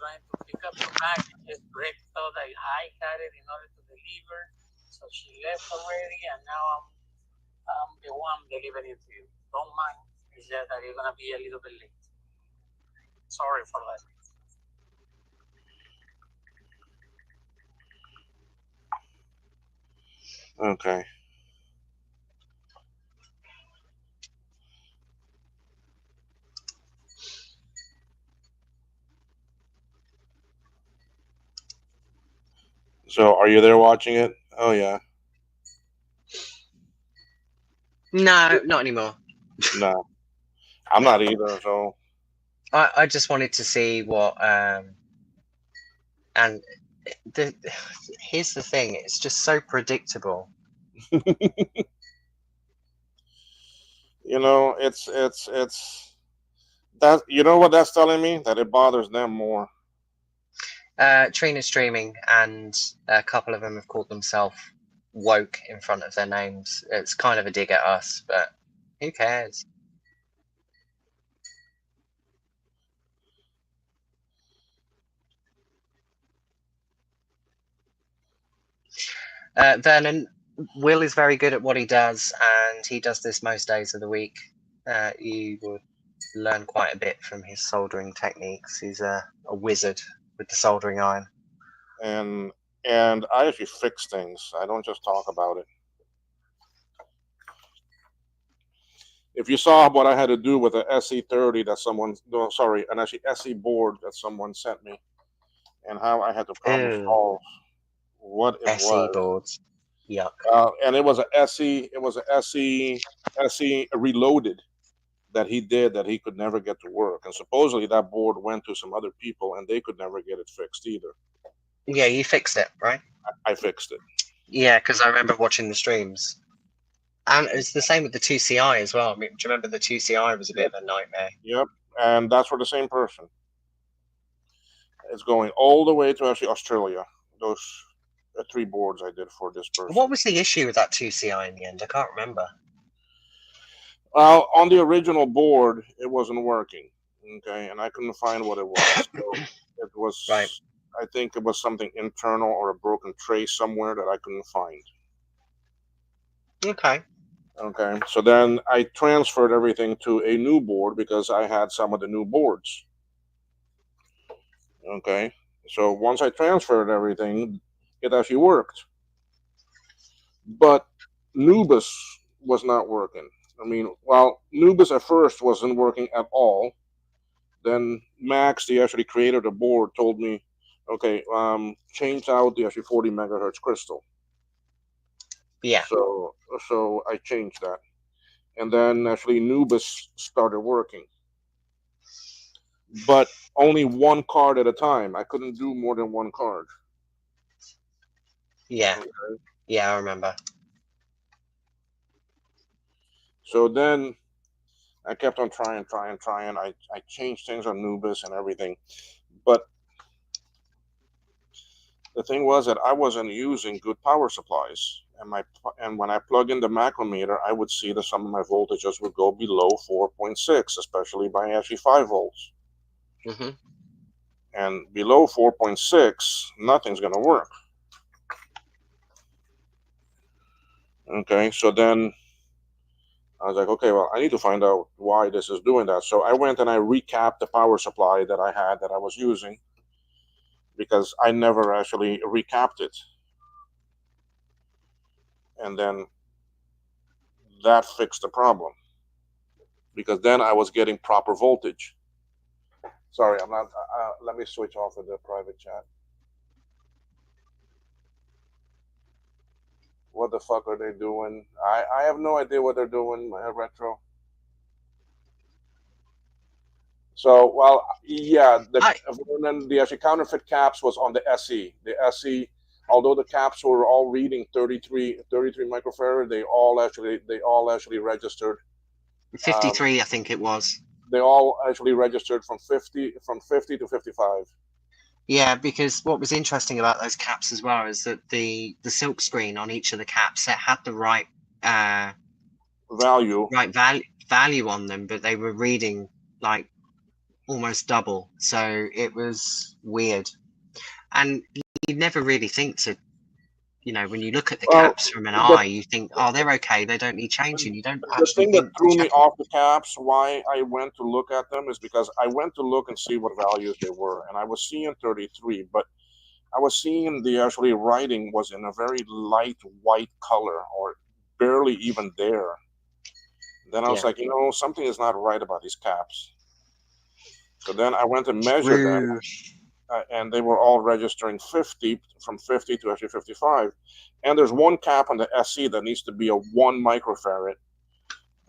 trying to pick up the packages. Greg thought I had it in order to deliver, so she left already, and now I'm the one delivering it to you. Don't mind. It's just that you're gonna be a little bit late. Sorry for that. Okay. So are you there watching it? Oh yeah. No, not anymore. No, I'm not either. So I just wanted to see what and the here's the thing, it's just so predictable. it's that, you know what that's telling me, that it bothers them more. Trina streaming, and a couple of them have called themselves woke in front of their names. It's kind of a dig at us, but who cares? Vernon, Will is very good at what he does, and he does this most days of the week. You would learn quite a bit from his soldering techniques. He's a wizard with the soldering iron. and and I actually fix things. I don't just talk about it. If you saw what I had to do with a SE30 that someone, no, sorry, an actually SE board that someone sent me, and how I had to problem Ew, solve what it SE was, boards. Yuck. and it was a SE, it was a SE reloaded that he did that he could never get to work, and supposedly that board went to some other people and they could never get it fixed either. Yeah, you fixed it, right? I fixed it. Yeah, because I remember watching the streams. And it's the same with the 2CI as well. I mean, do you remember the 2CI was a bit Yep, of a nightmare? yep, and that's for the same person. It's going all the way to actually Australia. Those three boards I did for this person. What was the issue with that 2CI in the end? I can't remember. Well, on the original board, it wasn't working. Okay, and I couldn't find what it was. So it Right. was, I think it was something internal or a broken trace somewhere that I couldn't find. Okay. Okay, so then I transferred everything to a new board because I had some of the new boards. Okay, so once I transferred everything, it actually worked. But Nubis was not working. I mean, well, Nubis at first wasn't working at all. Then Max, the actually creator of the board, told me, okay, change out the actually 40 megahertz crystal. Yeah. So so I changed that, and then actually Nubis started working, but only one card at a time. I couldn't do more than one card. Yeah. Okay. Yeah, I remember. So then I kept on trying. I changed things on Nubis and everything, but the thing was that I wasn't using good power supplies, and when I plug in the macrometer, I would see that some of my voltages would go below 4.6, especially by actually 5 volts. Hmm. And below 4.6, nothing's gonna work. Okay, so then I was like, okay, well, I need to find out why this is doing that. So I went and I recapped the power supply that I had that I was using because I never actually recapped it, and then that fixed the problem because then I was getting proper voltage. Sorry, I'm not. Let me switch off of the private chat. What the fuck are they doing? I have no idea what they're doing. Retro. So well, yeah. I And then the actually counterfeit caps was on the SE. The SE, although the caps were all reading 33 microfarad, they all actually registered. Um, 53, I think it was. they all actually registered from 50 to 55 Yeah, because what was interesting about those caps as well is that the silk screen on each of the caps, it had the uh value. right value on them, but they were reading like almost double. So it was weird. And you never really think to, when you look at the Well, caps from an the eye, you think, oh, they're okay, they don't need changing. You don't the actually thing that think to threw me check them. off the caps, why I went to look at them, is because I went to look and see what values they were, and I was seeing 33, but I was seeing the actually writing was in a very light white color, or barely even there. Then I was Yeah. like, something is not right about these caps. So then I went to measure them. True. and they were all registering 50 from 50 to actually 55. And there's one cap on the SC that needs to be a 1 microfarad,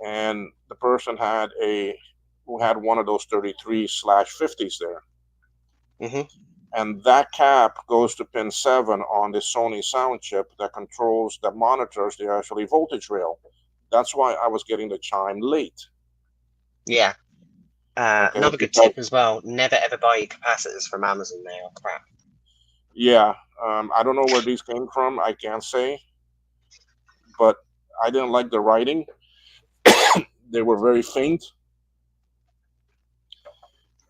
and the person had who had one of those 33/50s there. Mm-hmm. And that cap goes to pin 7 on the Sony sound chip that monitors the actually voltage rail. That's why I was getting the chime late. Yeah. Okay, Another good tip as well: never ever buy your capacitors from Amazon. They are crap. Yeah, I don't know where these came from. I can't say, but I didn't like the writing. They were very faint,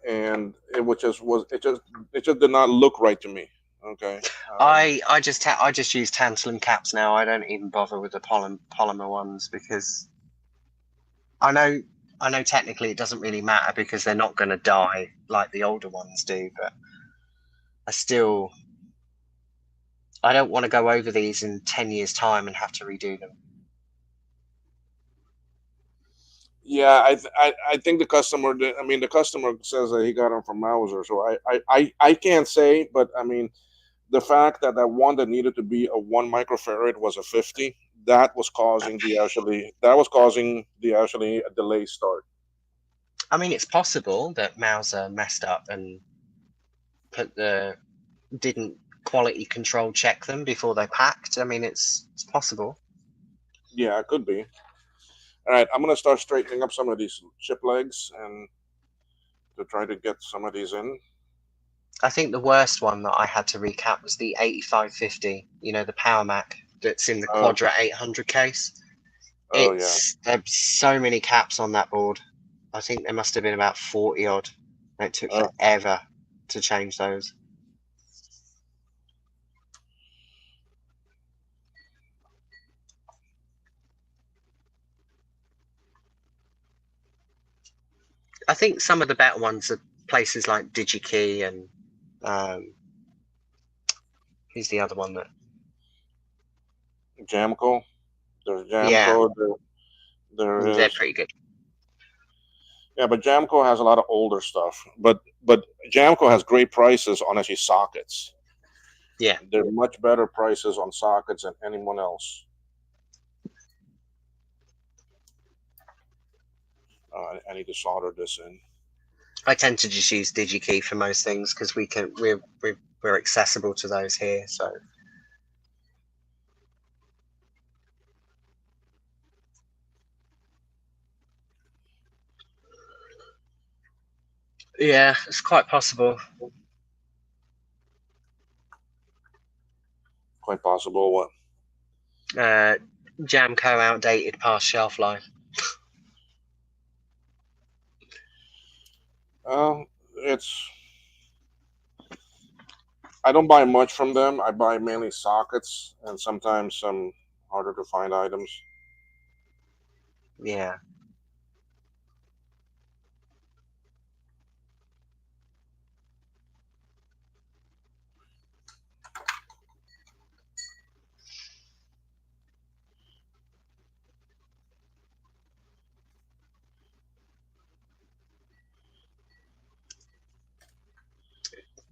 and it just did not look right to me. Okay. I just use tantalum caps now. I don't even bother with the polymer ones because I know technically it doesn't really matter because they're not going to die like the older ones do, but I don't want to go over these in 10 years' time and have to redo them. Yeah, I think the customer. I mean, the customer says that he got them from Mauser, so I can't say, but I mean, the fact that that one that needed to be a 1 microfarad was a 50, that was causing the actually a delay start. I mean, it's possible that Mauser messed up and didn't quality control check them before they packed. I mean, it's possible. Yeah, it could be. All right, I'm gonna start straightening up some of these chip legs and to try to get some of these in. I think the worst one that I had to recap was the 8550. You know, the Power Mac that's in the Quadra 800 case. Oh yeah. There's so many caps on that board. I think there must have been about 40 odd. It took forever to change those. I think some of the better ones are places like DigiKey and who's the other one that? Jamco. There's Jamco. Yeah, There they're is. pretty good. Yeah, but Jamco has a lot of older stuff. But Jamco has great prices on actually sockets. Yeah. They're much better prices on sockets than anyone else. I need to solder this in. I tend to just use DigiKey for most things because we're accessible to those here. So yeah, it's quite possible. Quite possible. What? Jamco outdated past shelf life. It's. I don't buy much from them. I buy mainly sockets and sometimes some harder to find items. Yeah.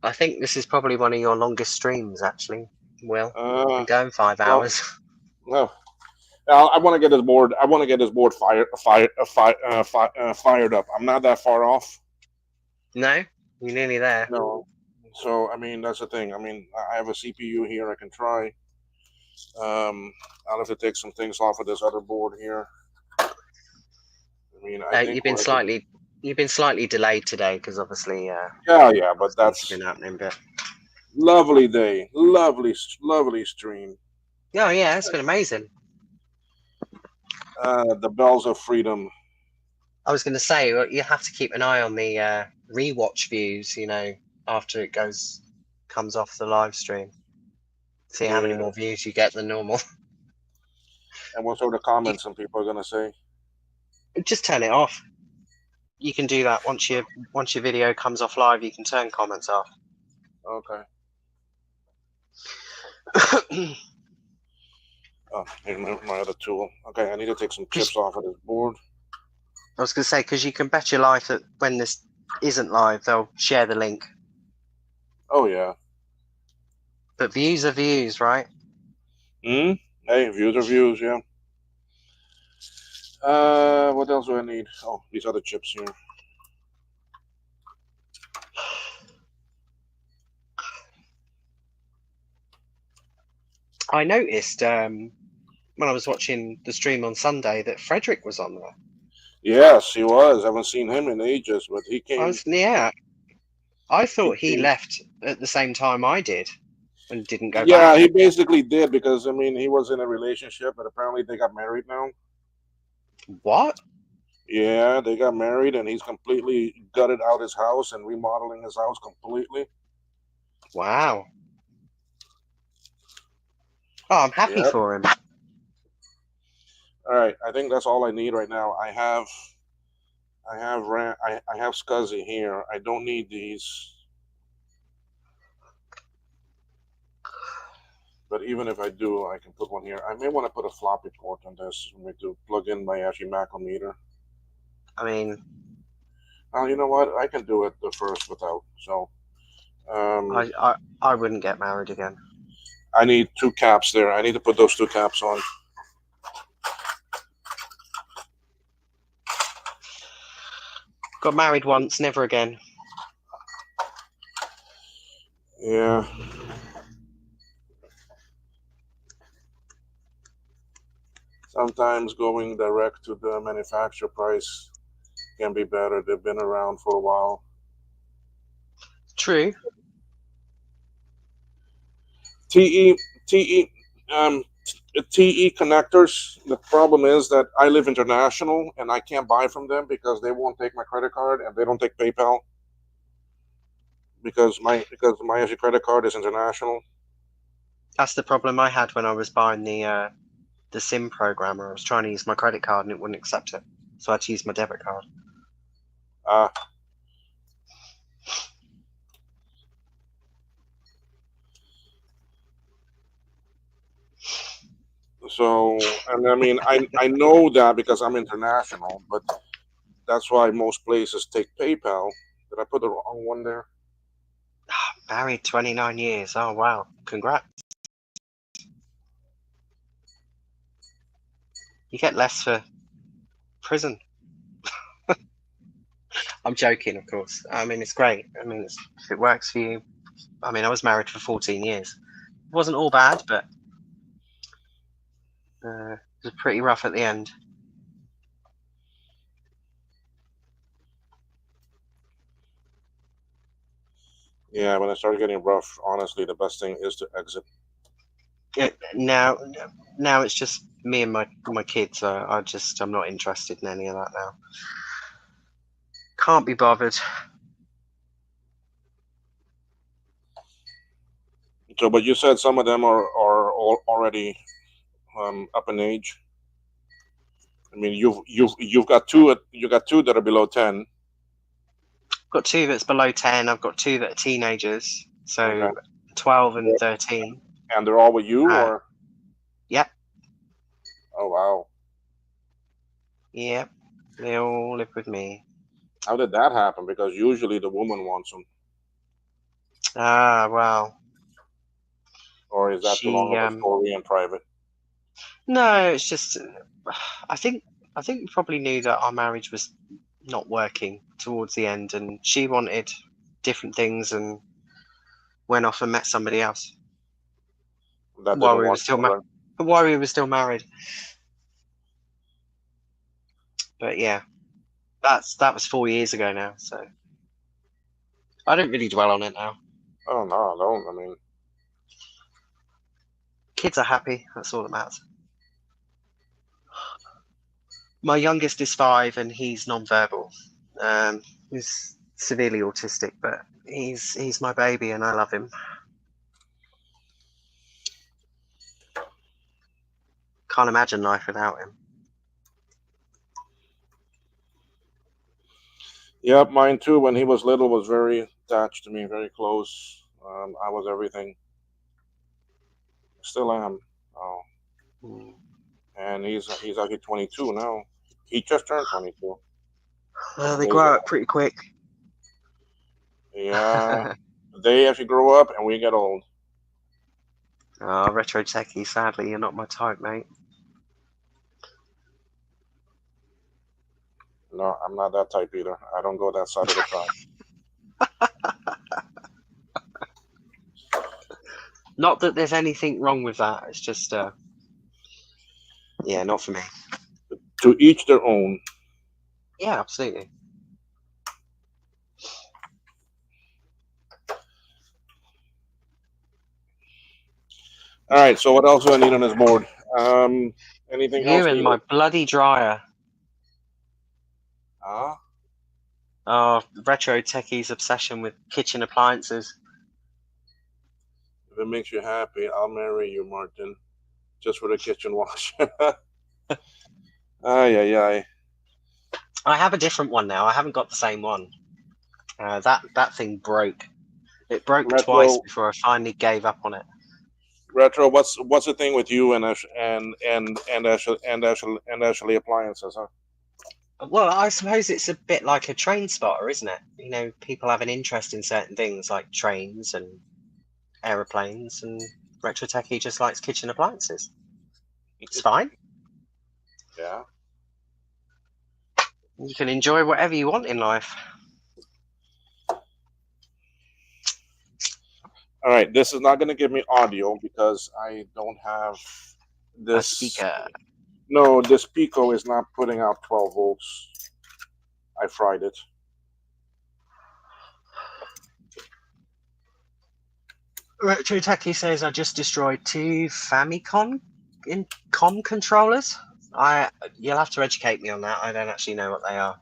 I think this is probably one of your longest streams, actually. Will been going 5 hours. No, I want to get this board. I want to get this board fired up. I'm not that far off. No, you're nearly there. No, so I mean that's the thing. I mean I have a CPU here. I can try. I'll have to take some things off of this other board here. I mean, I think you've been slightly delayed today because obviously. Yeah, but that's been happening. But lovely day, lovely stream. Oh yeah, it's been amazing. The bells of freedom. I was going to say you have to keep an eye on the rewatch views. You know, after it comes off the live stream, see how many more views you get than normal. And what sort of comments some people are going to say? Just turn it off. You can do that once your video comes off live. You can turn comments off. Okay. Oh, here's my other tool. Okay, I need to take some chips off of this board. I was going to say, because you can bet your life that when this isn't live, they'll share the link. Oh yeah. But views are views, right? Hmm. Hey, views are views. Yeah. What else do I need? Oh, these other chips here. I noticed when I was watching the stream on Sunday that Frederick was on there. Yes, he was. I haven't seen him in ages, but he came. I He thought he came. left at the same time I did and didn't go Yeah, back. he basically did because I mean he was in a relationship, but apparently they got married now. What? Yeah, they got married, and he's completely gutted out his house and remodeling his house completely. Wow. Oh, I'm happy Yep. for him. All right, I think that's all I need right now. I have SCSI here. I don't need these, but even if I do, I can put one here. I may want to put a floppy port on this for me to plug in my actually macrometer. I mean, You know what? I can do it the first without. So, um, I wouldn't get married again. I need two caps there. I need to put those two caps on. Got married once, never again. Yeah. Sometimes going direct to the manufacturer price can be better. They've been around for a while. True. TE TE um TE connectors. The problem is that I live international and I can't buy from them because they won't take my credit card and they don't take PayPal because my actual credit card is international. That's the problem I had when I was buying the SIM programmer. I was trying to use my credit card and it wouldn't accept it, so I had to use my debit card. Uh so and I mean I know that because I'm international, but that's why most places take PayPal. Did I put the wrong one there? Married 29 years. Oh wow! Congrats. You get less for prison. I'm joking, of course. I mean, it's great. I mean, if it works for you. I mean, I was married for 14 years. It wasn't all bad, but it was pretty rough at the end. Yeah, when it started getting rough, honestly, the best thing is to exit. Now it's just me and my kids. I'm not interested in any of that now. Can't be bothered. So, but you said some of them are already up in age. I mean, you got two that are below 10. I've got two that's below 10. I've got two that are teenagers, Okay, so 12 and 13. and they're all with you, or Yep, oh wow, yep. They all live with me. how did that happen? Because usually the woman wants them, Ah, well, or is that too long she of a story in private? no, it's just I think we probably knew that our marriage was not working towards the end, and she wanted different things and went off and met somebody else That while didn't we were work still for her. married. But yeah, that was 4 years ago now, so I don't really dwell on it now. Oh no, I don't. I mean, Kids are happy. That's all that matters. My youngest is 5, and he's non-verbal. He's severely autistic, but he's my baby, and I love him. Can't imagine life without him. yep, mine too. When he was little, was very attached to me, very close. I was everything. Still am. Oh, Mm. and he's actually 22 now. He just turned 22. Well, they Days grow ago. up pretty quick. Yeah, They actually grow up and we get old. Oh, retro techie, sadly, you're not my type, mate. No, I'm not that type either. I don't go that side of the track. Not that there's anything wrong with that. It's just, yeah, not for me. To each their own. Yeah, absolutely. All right. So what else do I need on this board? Anything You else and needed? my bloody dryer. Ah, Oh, retro techie's obsession with kitchen appliances. if it makes you happy, I'll marry you, Martin, just for the kitchen wash. Ay, ay, ay. I have a different one now. I haven't got the same one. That thing broke. It broke twice Retro, before I finally gave up on it. retro. What's the thing with you and Ashley appliances, huh? Well, I suppose it's a bit like a train spotter, isn't it? You know, people have an interest in certain things like trains and aeroplanes, and retro techie just likes kitchen appliances. It's fine. Yeah. You can enjoy whatever you want in life. All right. This is not going to give me audio because I don't have A this. speaker. No, this Pico is not putting out 12 volts. I fried it. Retro techie says I just destroyed 2 Famicom com controllers. You'll have to educate me on that. I don't actually know what they are.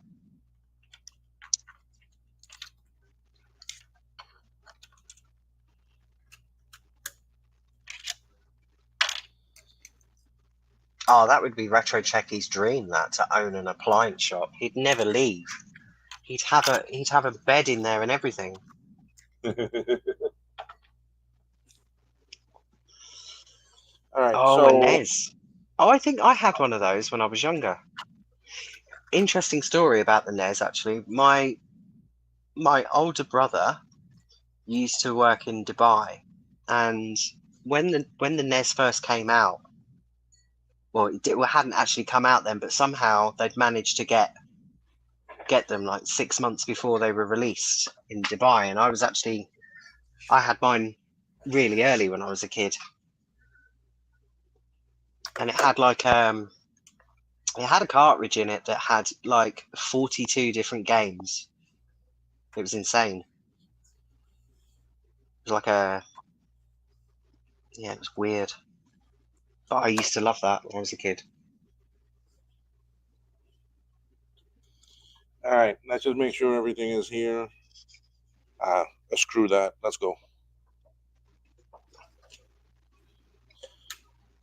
Oh, that would be Retro Checkie's dream, that, to own an appliance shop. He'd never leave. He'd have a bed in there and everything. All right. Oh, So a NES. Oh, I think I had one of those when I was younger. Interesting story about the NES, actually. My older brother used to work in Dubai, and when the NES first came out, well, it hadn't actually come out then, but somehow they'd managed to get them like 6 months before they were released in Dubai, and I had mine really early when I was a kid, and it had it had a cartridge in it that had like 42 different games. It was insane. It was like it was weird, but I used to love that when I was a kid. all right. Let's just make sure everything is here. Screw that. Let's go.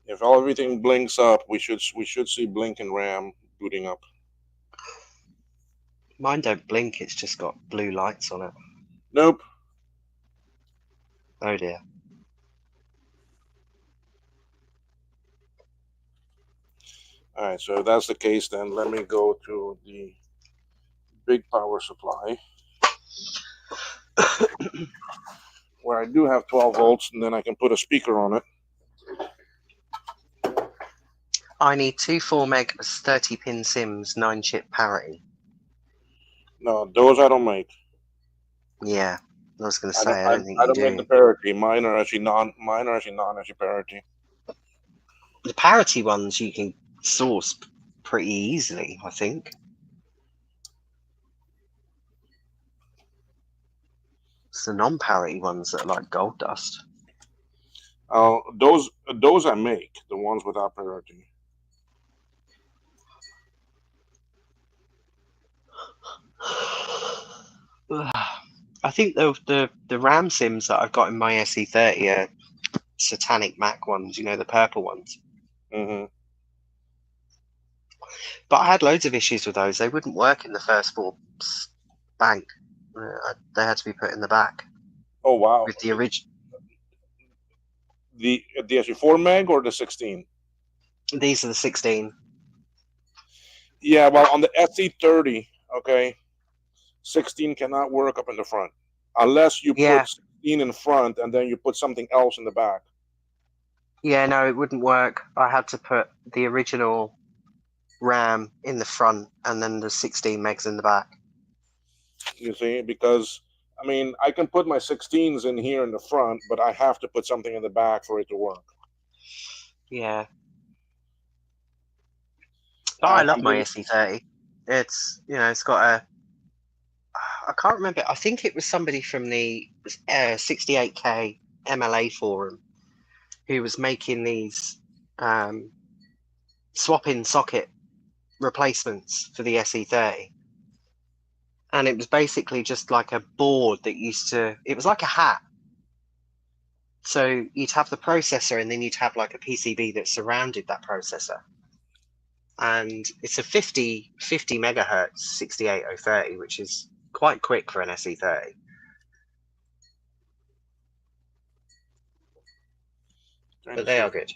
If everything blinks up, we should see blinking RAM booting up. Mine don't blink, it's just got blue lights on it. Nope. Oh dear. All right. So if that's the case, then let me go to the big power supply where I do have 12 volts, and then I can put a speaker on it. I need 2 4 meg 30 pin sims 9 chip parity. No, those I don't make. Yeah, I was going to say I don't think I you don't make do. the parity. Mine are actually non-actually parity. The parity ones you can source pretty easily, I think. It's the non-parity ones that are like gold dust. Those I make, the ones without parity. I think the RAM sims that I've got in my SE30 are Satanic Mac ones, you know, the purple ones. Mm-hmm. But I had loads of issues with those. They wouldn't work in the first 4 bank. They had to be put in the back. Oh wow! With the original. The actually 4 meg or the 16? These are the 16. Yeah, well on the SE30, okay, 16 cannot work up in the front. unless you Yeah. put 16 in front and then you put something else in the back. Yeah, no, it wouldn't work. I had to put the original RAM in the front and then the 16 megs in the back. You see, because I mean, I can put my 16s in here in the front, but I have to put something in the back for it to work. Yeah. But I love my mean, SE30. It's, it's got a, I can't remember. I think it was somebody from the 68K MLA forum who was making these swap-in socket replacements for the SE30. And it was basically just like a board that it was like a hat. So you'd have the processor and then you'd have like a PCB that surrounded that processor. And it's a 50 megahertz 68030, which is quite quick for an SE30. But they are good.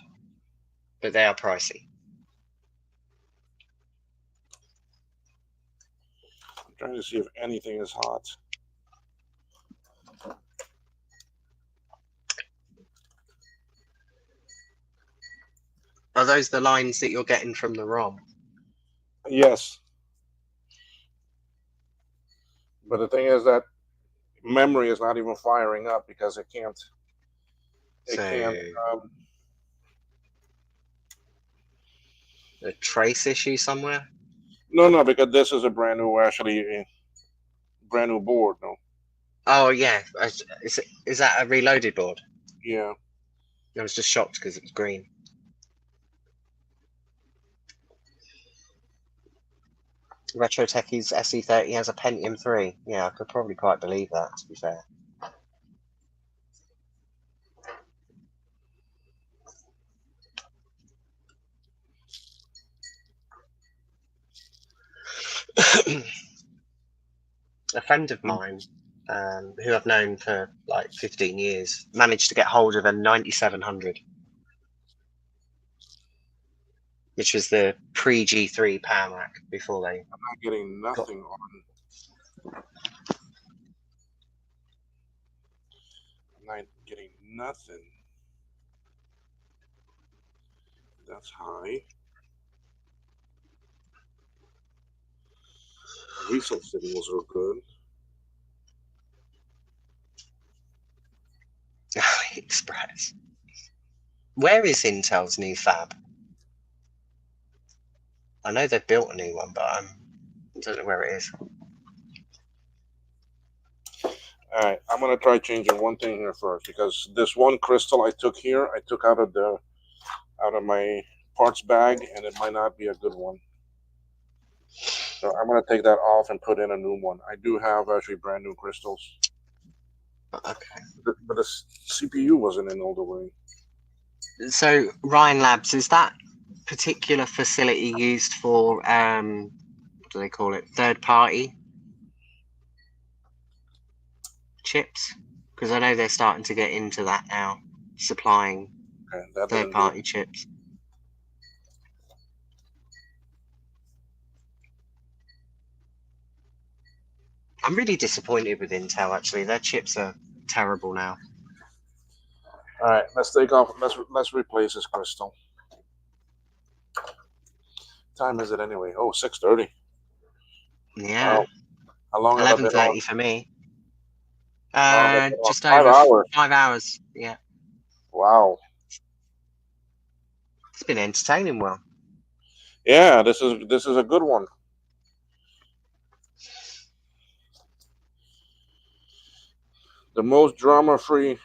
But they are pricey. I'm trying to see if anything is hot. Are those the lines that you're getting from the ROM? Yes. But the thing is that memory is not even firing up because it can't. A trace issue somewhere? No, because this is a brand new board. No. Oh yeah, is that a reloaded board? Yeah. I was just shocked because it was green. Retro Techie's SE30 has a Pentium 3. Yeah, I could probably quite believe that, to be fair. A friend of mine, who I've known for like 15 years, managed to get hold of a 9700, which was the pre-G3 power rack before they... I'm not getting nothing on. I'm not getting nothing. That's high. Reset signals are good. Express. Where is Intel's new fab? I know they've built a new one, but I don't know where it is. All right, I'm gonna try changing one thing here first because this one crystal I took here, I took out of my parts bag, and it might not be a good one. So I'm gonna take that off and put in a new one. I do have actually brand new crystals. Okay. But the CPU wasn't in all the way. So Ryan Labs, is that particular facility used for what do they call it? Third party chips? Because I know they're starting to get into that now, supplying third party chips. I'm really disappointed with Intel. Actually, their chips are terrible now. All right, let's take off. Let's replace this crystal. Time is it anyway? Oh, 6:30. Yeah. Wow. How long have I been 11:30 on? for me. Just 5 over hours. 5 hours. Yeah. Wow. It's been entertaining. Well. Yeah, this is a good one. The most drama-free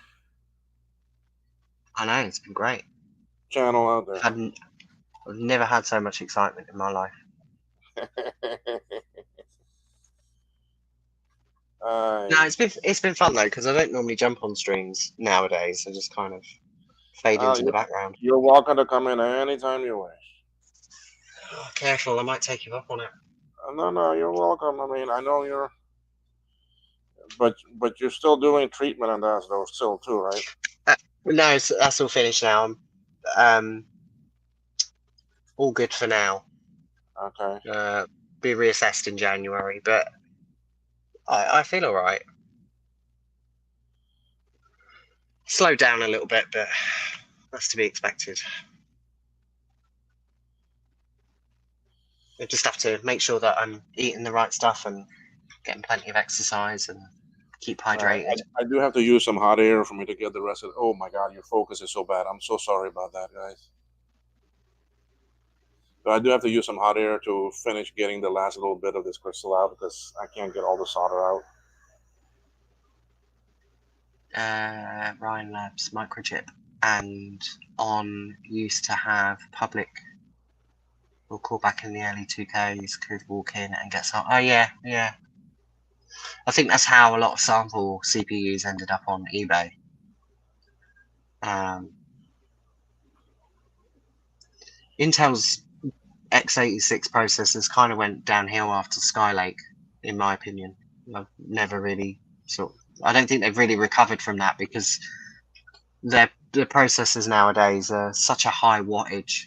I know, it's been great. channel out there. I've never had so much excitement in my life. No, it's been fun though, because I don't normally jump on streams nowadays. I just kind of fade into the background. You're welcome to come in anytime you wish. Oh, careful, I might take you up on it. No, you're welcome. I mean, I know you're, but you're still doing treatment and that though still too, right? No, that's all finished now. All good for now. Okay. Be reassessed in January, but I feel all right. slowed down a little bit, but that's to be expected. I just have to make sure that I'm eating the right stuff and getting plenty of exercise and keep hydrated. I do have to use some hot air for me to get the rest of it. Oh my God, your focus is so bad. I'm so sorry about that, guys. But I do have to use some hot air to finish getting the last little bit of this crystal out because I can't get all the solder out. Ryan Labs microchip and On used to have public. We'll call back in the early 2Ks, could walk in and get some. Oh yeah. I think that's how a lot of sample CPUs ended up on eBay. Intel's x86 processors kind of went downhill after Skylake, in my opinion. I've never really I don't think they've really recovered from that because the processors nowadays are such a high wattage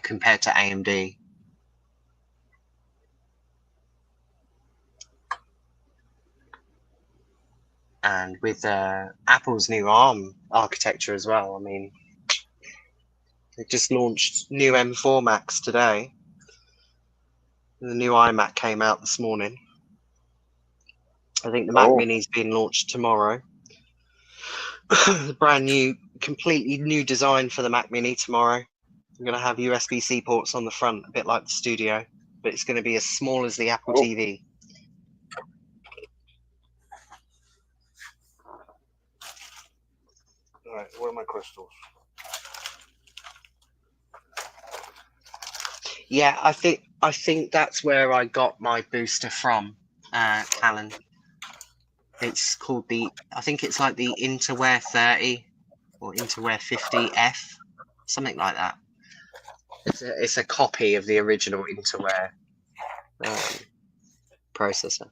compared to AMD. And with Apple's new ARM architecture as well, I mean, they just launched new M4 Macs today. The new iMac came out this morning. I think the Mac Mini's been launched tomorrow. The brand new, completely new design for the Mac Mini tomorrow. I'm going to have USB-C ports on the front, a bit like the Studio, but it's going to be as small as the Apple TV. All right, where are my crystals? Yeah, I think that's where I got my booster from, Callan. It's called I think it's like the Interwear 30 or Interwear 50F, something like that. It's a copy of the original Interwear processor.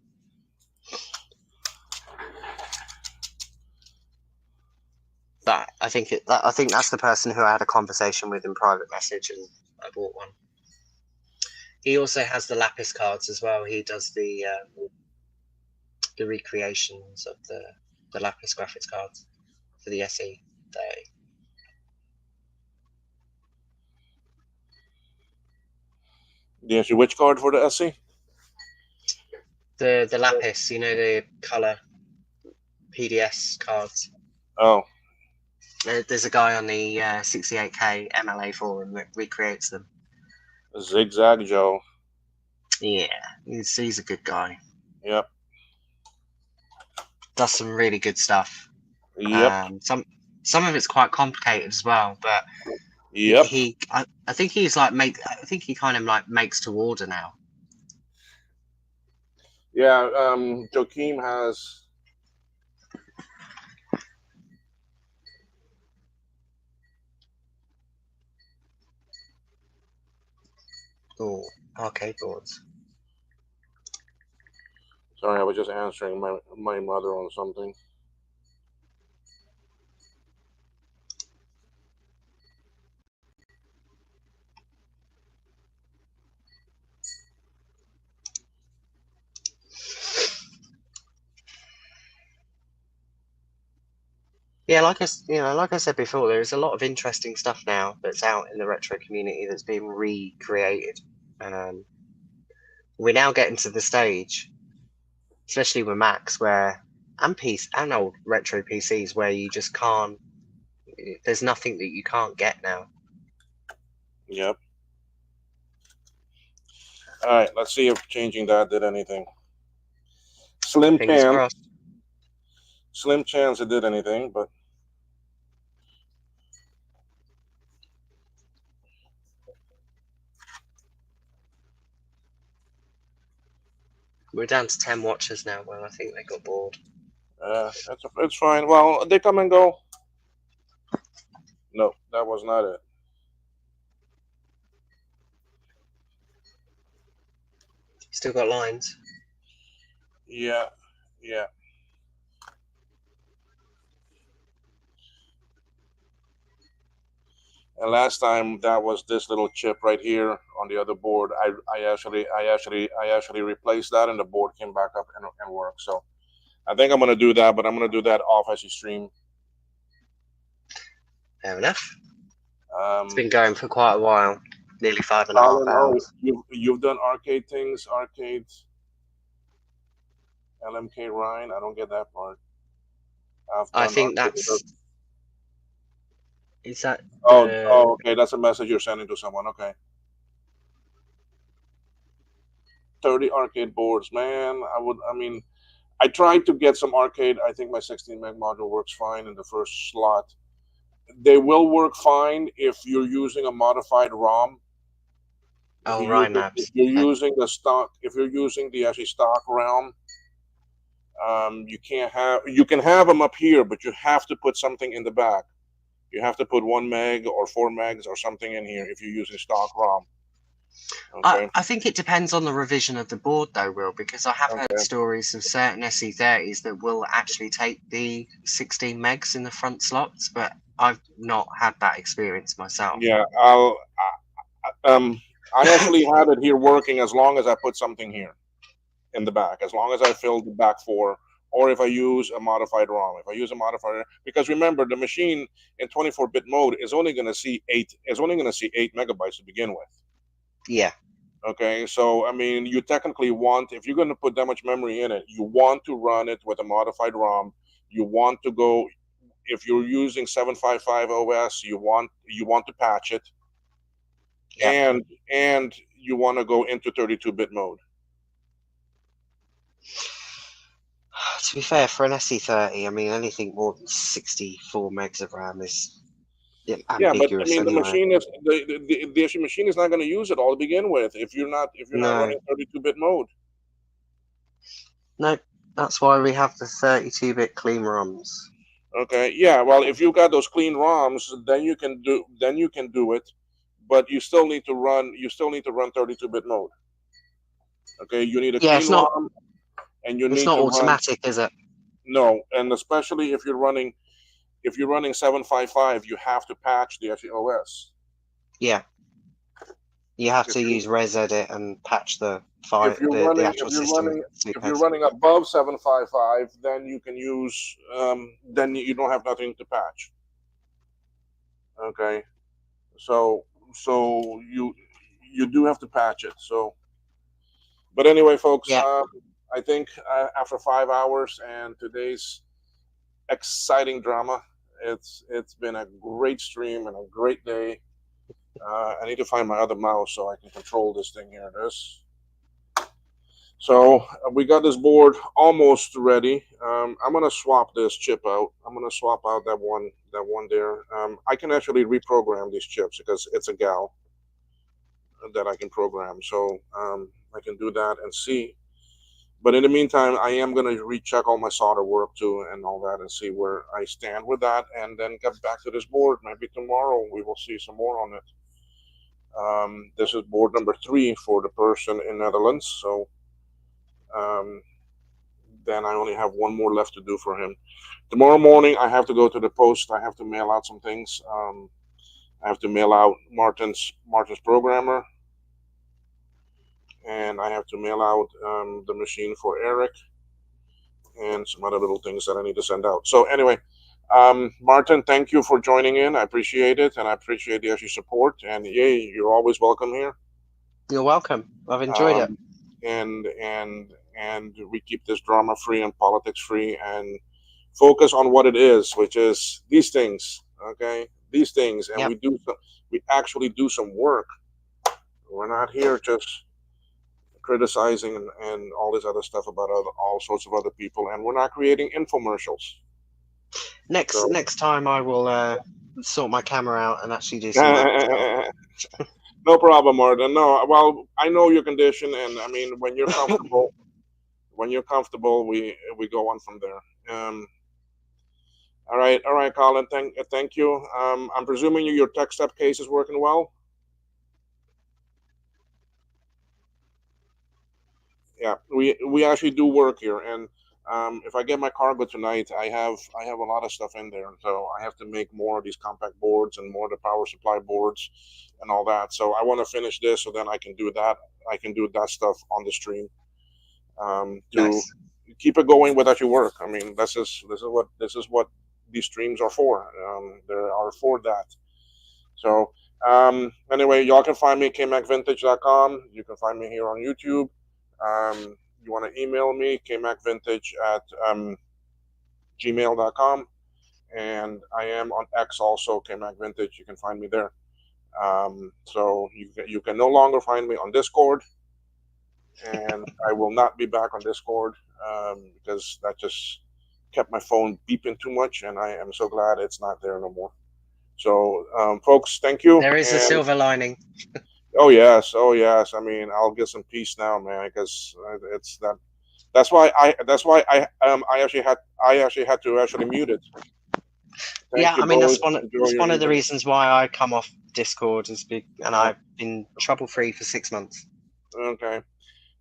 But I think that's the person who I had a conversation with in private message, and I bought one. He also has the Lapis cards as well. He does the recreations of the Lapis graphics cards for the SE 30. Yes, which card for the SE? The Lapis, the color PDS cards. Oh. There's a guy on the 68K MLA forum that recreates them. Zigzag Joe. Yeah, he's a good guy. Yep. Does some really good stuff. Yep. Some of it's quite complicated as well, but yep. I think he's like I think he kind of like makes to order now. Yeah, Joaquim has. Oh, arcade boards. Sorry, I was just answering my mother on something. Yeah, like I said before, there's a lot of interesting stuff now that's out in the retro community that's being recreated. We're now getting to the stage, especially with Macs, and old retro PCs, where you just can't. There's nothing that you can't get now. Yep. All right, let's see if changing that did anything. Slim chance it did anything, but. We're down to 10 watchers now. Well, I think they got bored. It's fine. Well, they come and go. No, that was not it. Still got lines. Yeah. And last time that was this little chip right here on the other board. I actually replaced that, and the board came back up and worked. So I think I'm gonna do that, but I'm gonna do that off as you stream. Fair enough. It's Um, been going for quite a while, nearly 5.5 Colin, oh, hours. you've done arcade things, arcades, LMK Rhine. I don't get that part. I've I done think arcade. is that Oh, the oh, okay. That's a message you're sending to someone. Okay. 30 arcade boards, man. I mean, I tried to get some arcade. I think my 16 meg module works fine in the first slot. They will work fine if you're using a modified ROM. oh Ryan If maps? you're Okay. using the stock, if you're using the actually stock ROM, you can't have. You can have them up here, but you have to put something in the back. You have to put 1 meg or 4 megs or something in here if you're using stock ROM. Okay. I think it depends on the revision of the board, though, Will, because I have heard Okay. stories of certain SE30s that will actually take the 16 megs in the front slots, but I've not had that experience myself. Yeah. Um, I actually had it here working as long as I put something here in the back, as long as I fill the back four, or if I use a modified ROM. If I use a modifier, because remember the machine in 24-bit mode is only going to see 8 megabytes to begin with. Yeah. Okay, so I mean, you technically want, if you're going to put that much memory in it, you want to run it with a modified ROM. You want to go, if you're using 755 OS, you want to patch it, Yeah. and you want to go into 32-bit mode. To be fair, for an SE30, I mean, anything more than 64 megs of RAM is Yeah, but I ambiguous mean, the anyway. machine is the machine is not going to use it all to begin with if you're not No, running 32-bit mode. no, that's why we have the 32-bit clean ROMs. Okay, yeah. Well, if you got those clean ROMs, then you can do it, but you still need to run 32-bit mode. Okay, you need a Yeah, clean ROM, and you it's need not to run automatic, is it? no, and especially if you're running 755, you have to patch the actual OS. Yeah, you have If to you use ResEdit and patch the if file, you're the running actual system. if you're running above 755, then you can use then you don't have nothing to patch. Okay, so you do have to patch it. So, but anyway, folks, Yeah, I think after 5 hours and today's exciting drama, it's been a great stream and a great day. I need to find my other mouse so I can control this thing here. This. So we got this board almost ready. I'm gonna swap this chip out. I'm gonna swap out that one there. I can actually reprogram these chips because it's a gal that I can program. So I can do that and see. But in the meantime, I am gonna recheck all my solder work too and all that and see where I stand with that, and then get back to this board. Maybe tomorrow we will see some more on it. This is board number 3 for the person in Netherlands. So. Um, then I only have one more left to do for him. Tomorrow morning, I have to go to the post. I have to mail out some things. I have to mail out Martin's programmer, and I have to mail out the machine for Eric, and some other little things that I need to send out. So anyway, Martin, thank you for joining in. I appreciate it, and I appreciate the extra support. And yay, you're always welcome here. you're welcome. I've enjoyed it. Um, and we keep this drama free and politics free, and focus on what it is, which is these things. Okay, these things, and Yep. we actually do some work. We're not here just criticizing and all this other stuff about all sorts of other people, and we're not creating infomercials. So Next time I will sort my camera out and actually do some work myself. no problem, Martin. No, well, I know your condition, and I mean when you're comfortable, we go on from there. All right, Colin. Thank you. I'm presuming your tech step case is working well. Yeah, we actually do work here, and if I get my cargo tonight, I have a lot of stuff in there, so I have to make more of these compact boards and more of the power supply boards and all that. So I want to finish this, so then I can do that. I can do that stuff on the stream to Nice. keep it going without your work. I mean, this is what these streams are for. They are for that. So anyway, y'all can find me kmacvintage.com. You can find me here on YouTube. You want to email me kmacvintage at gmail.com, and I am on X also, kmacvintage. You can find me there. So you can no longer find me on Discord, and I will not be back on Discord because that just kept my phone beeping too much, and I am so glad it's not there no more. So, folks, thank you. There is a And silver lining. oh yes, oh yes. I mean, I'll get some peace now, man, because it's that. That's why I. That's why I actually had to actually mute it. Thank Yeah, you, I mean boys. that's Enjoy your one of the evening. reasons why I come off Discord and Yeah. I've been trouble free for 6 months. Okay.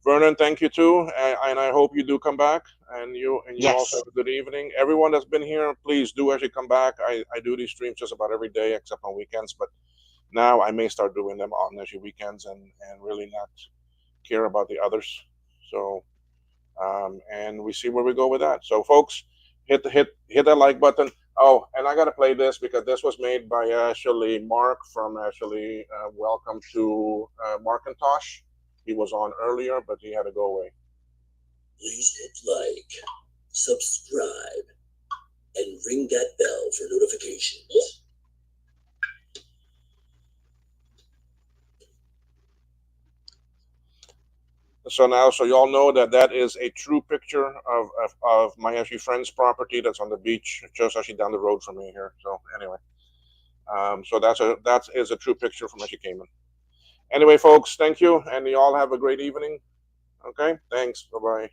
Vernon, thank you too, and I hope you do come back. And you also Yes. have a good evening. Everyone that's been here, please do actually come back. I do these streams just about every day except on weekends, but now I may start doing them on actually weekends and really not care about the others. So and we see where we go with that. So folks, hit that like button. Oh, and I gotta play this because this was made by actually Mark from actually Welcome to Markintosh. He was on earlier, but he had to go away. Please hit like, subscribe, and ring that bell for notifications. So now, so y'all know that that is a true picture of my actually friend's property that's on the beach, just actually down the road from me here. So anyway, so that is a true picture from actually Cayman. Anyway, folks, thank you, and you all have a great evening. Okay, thanks. Bye bye.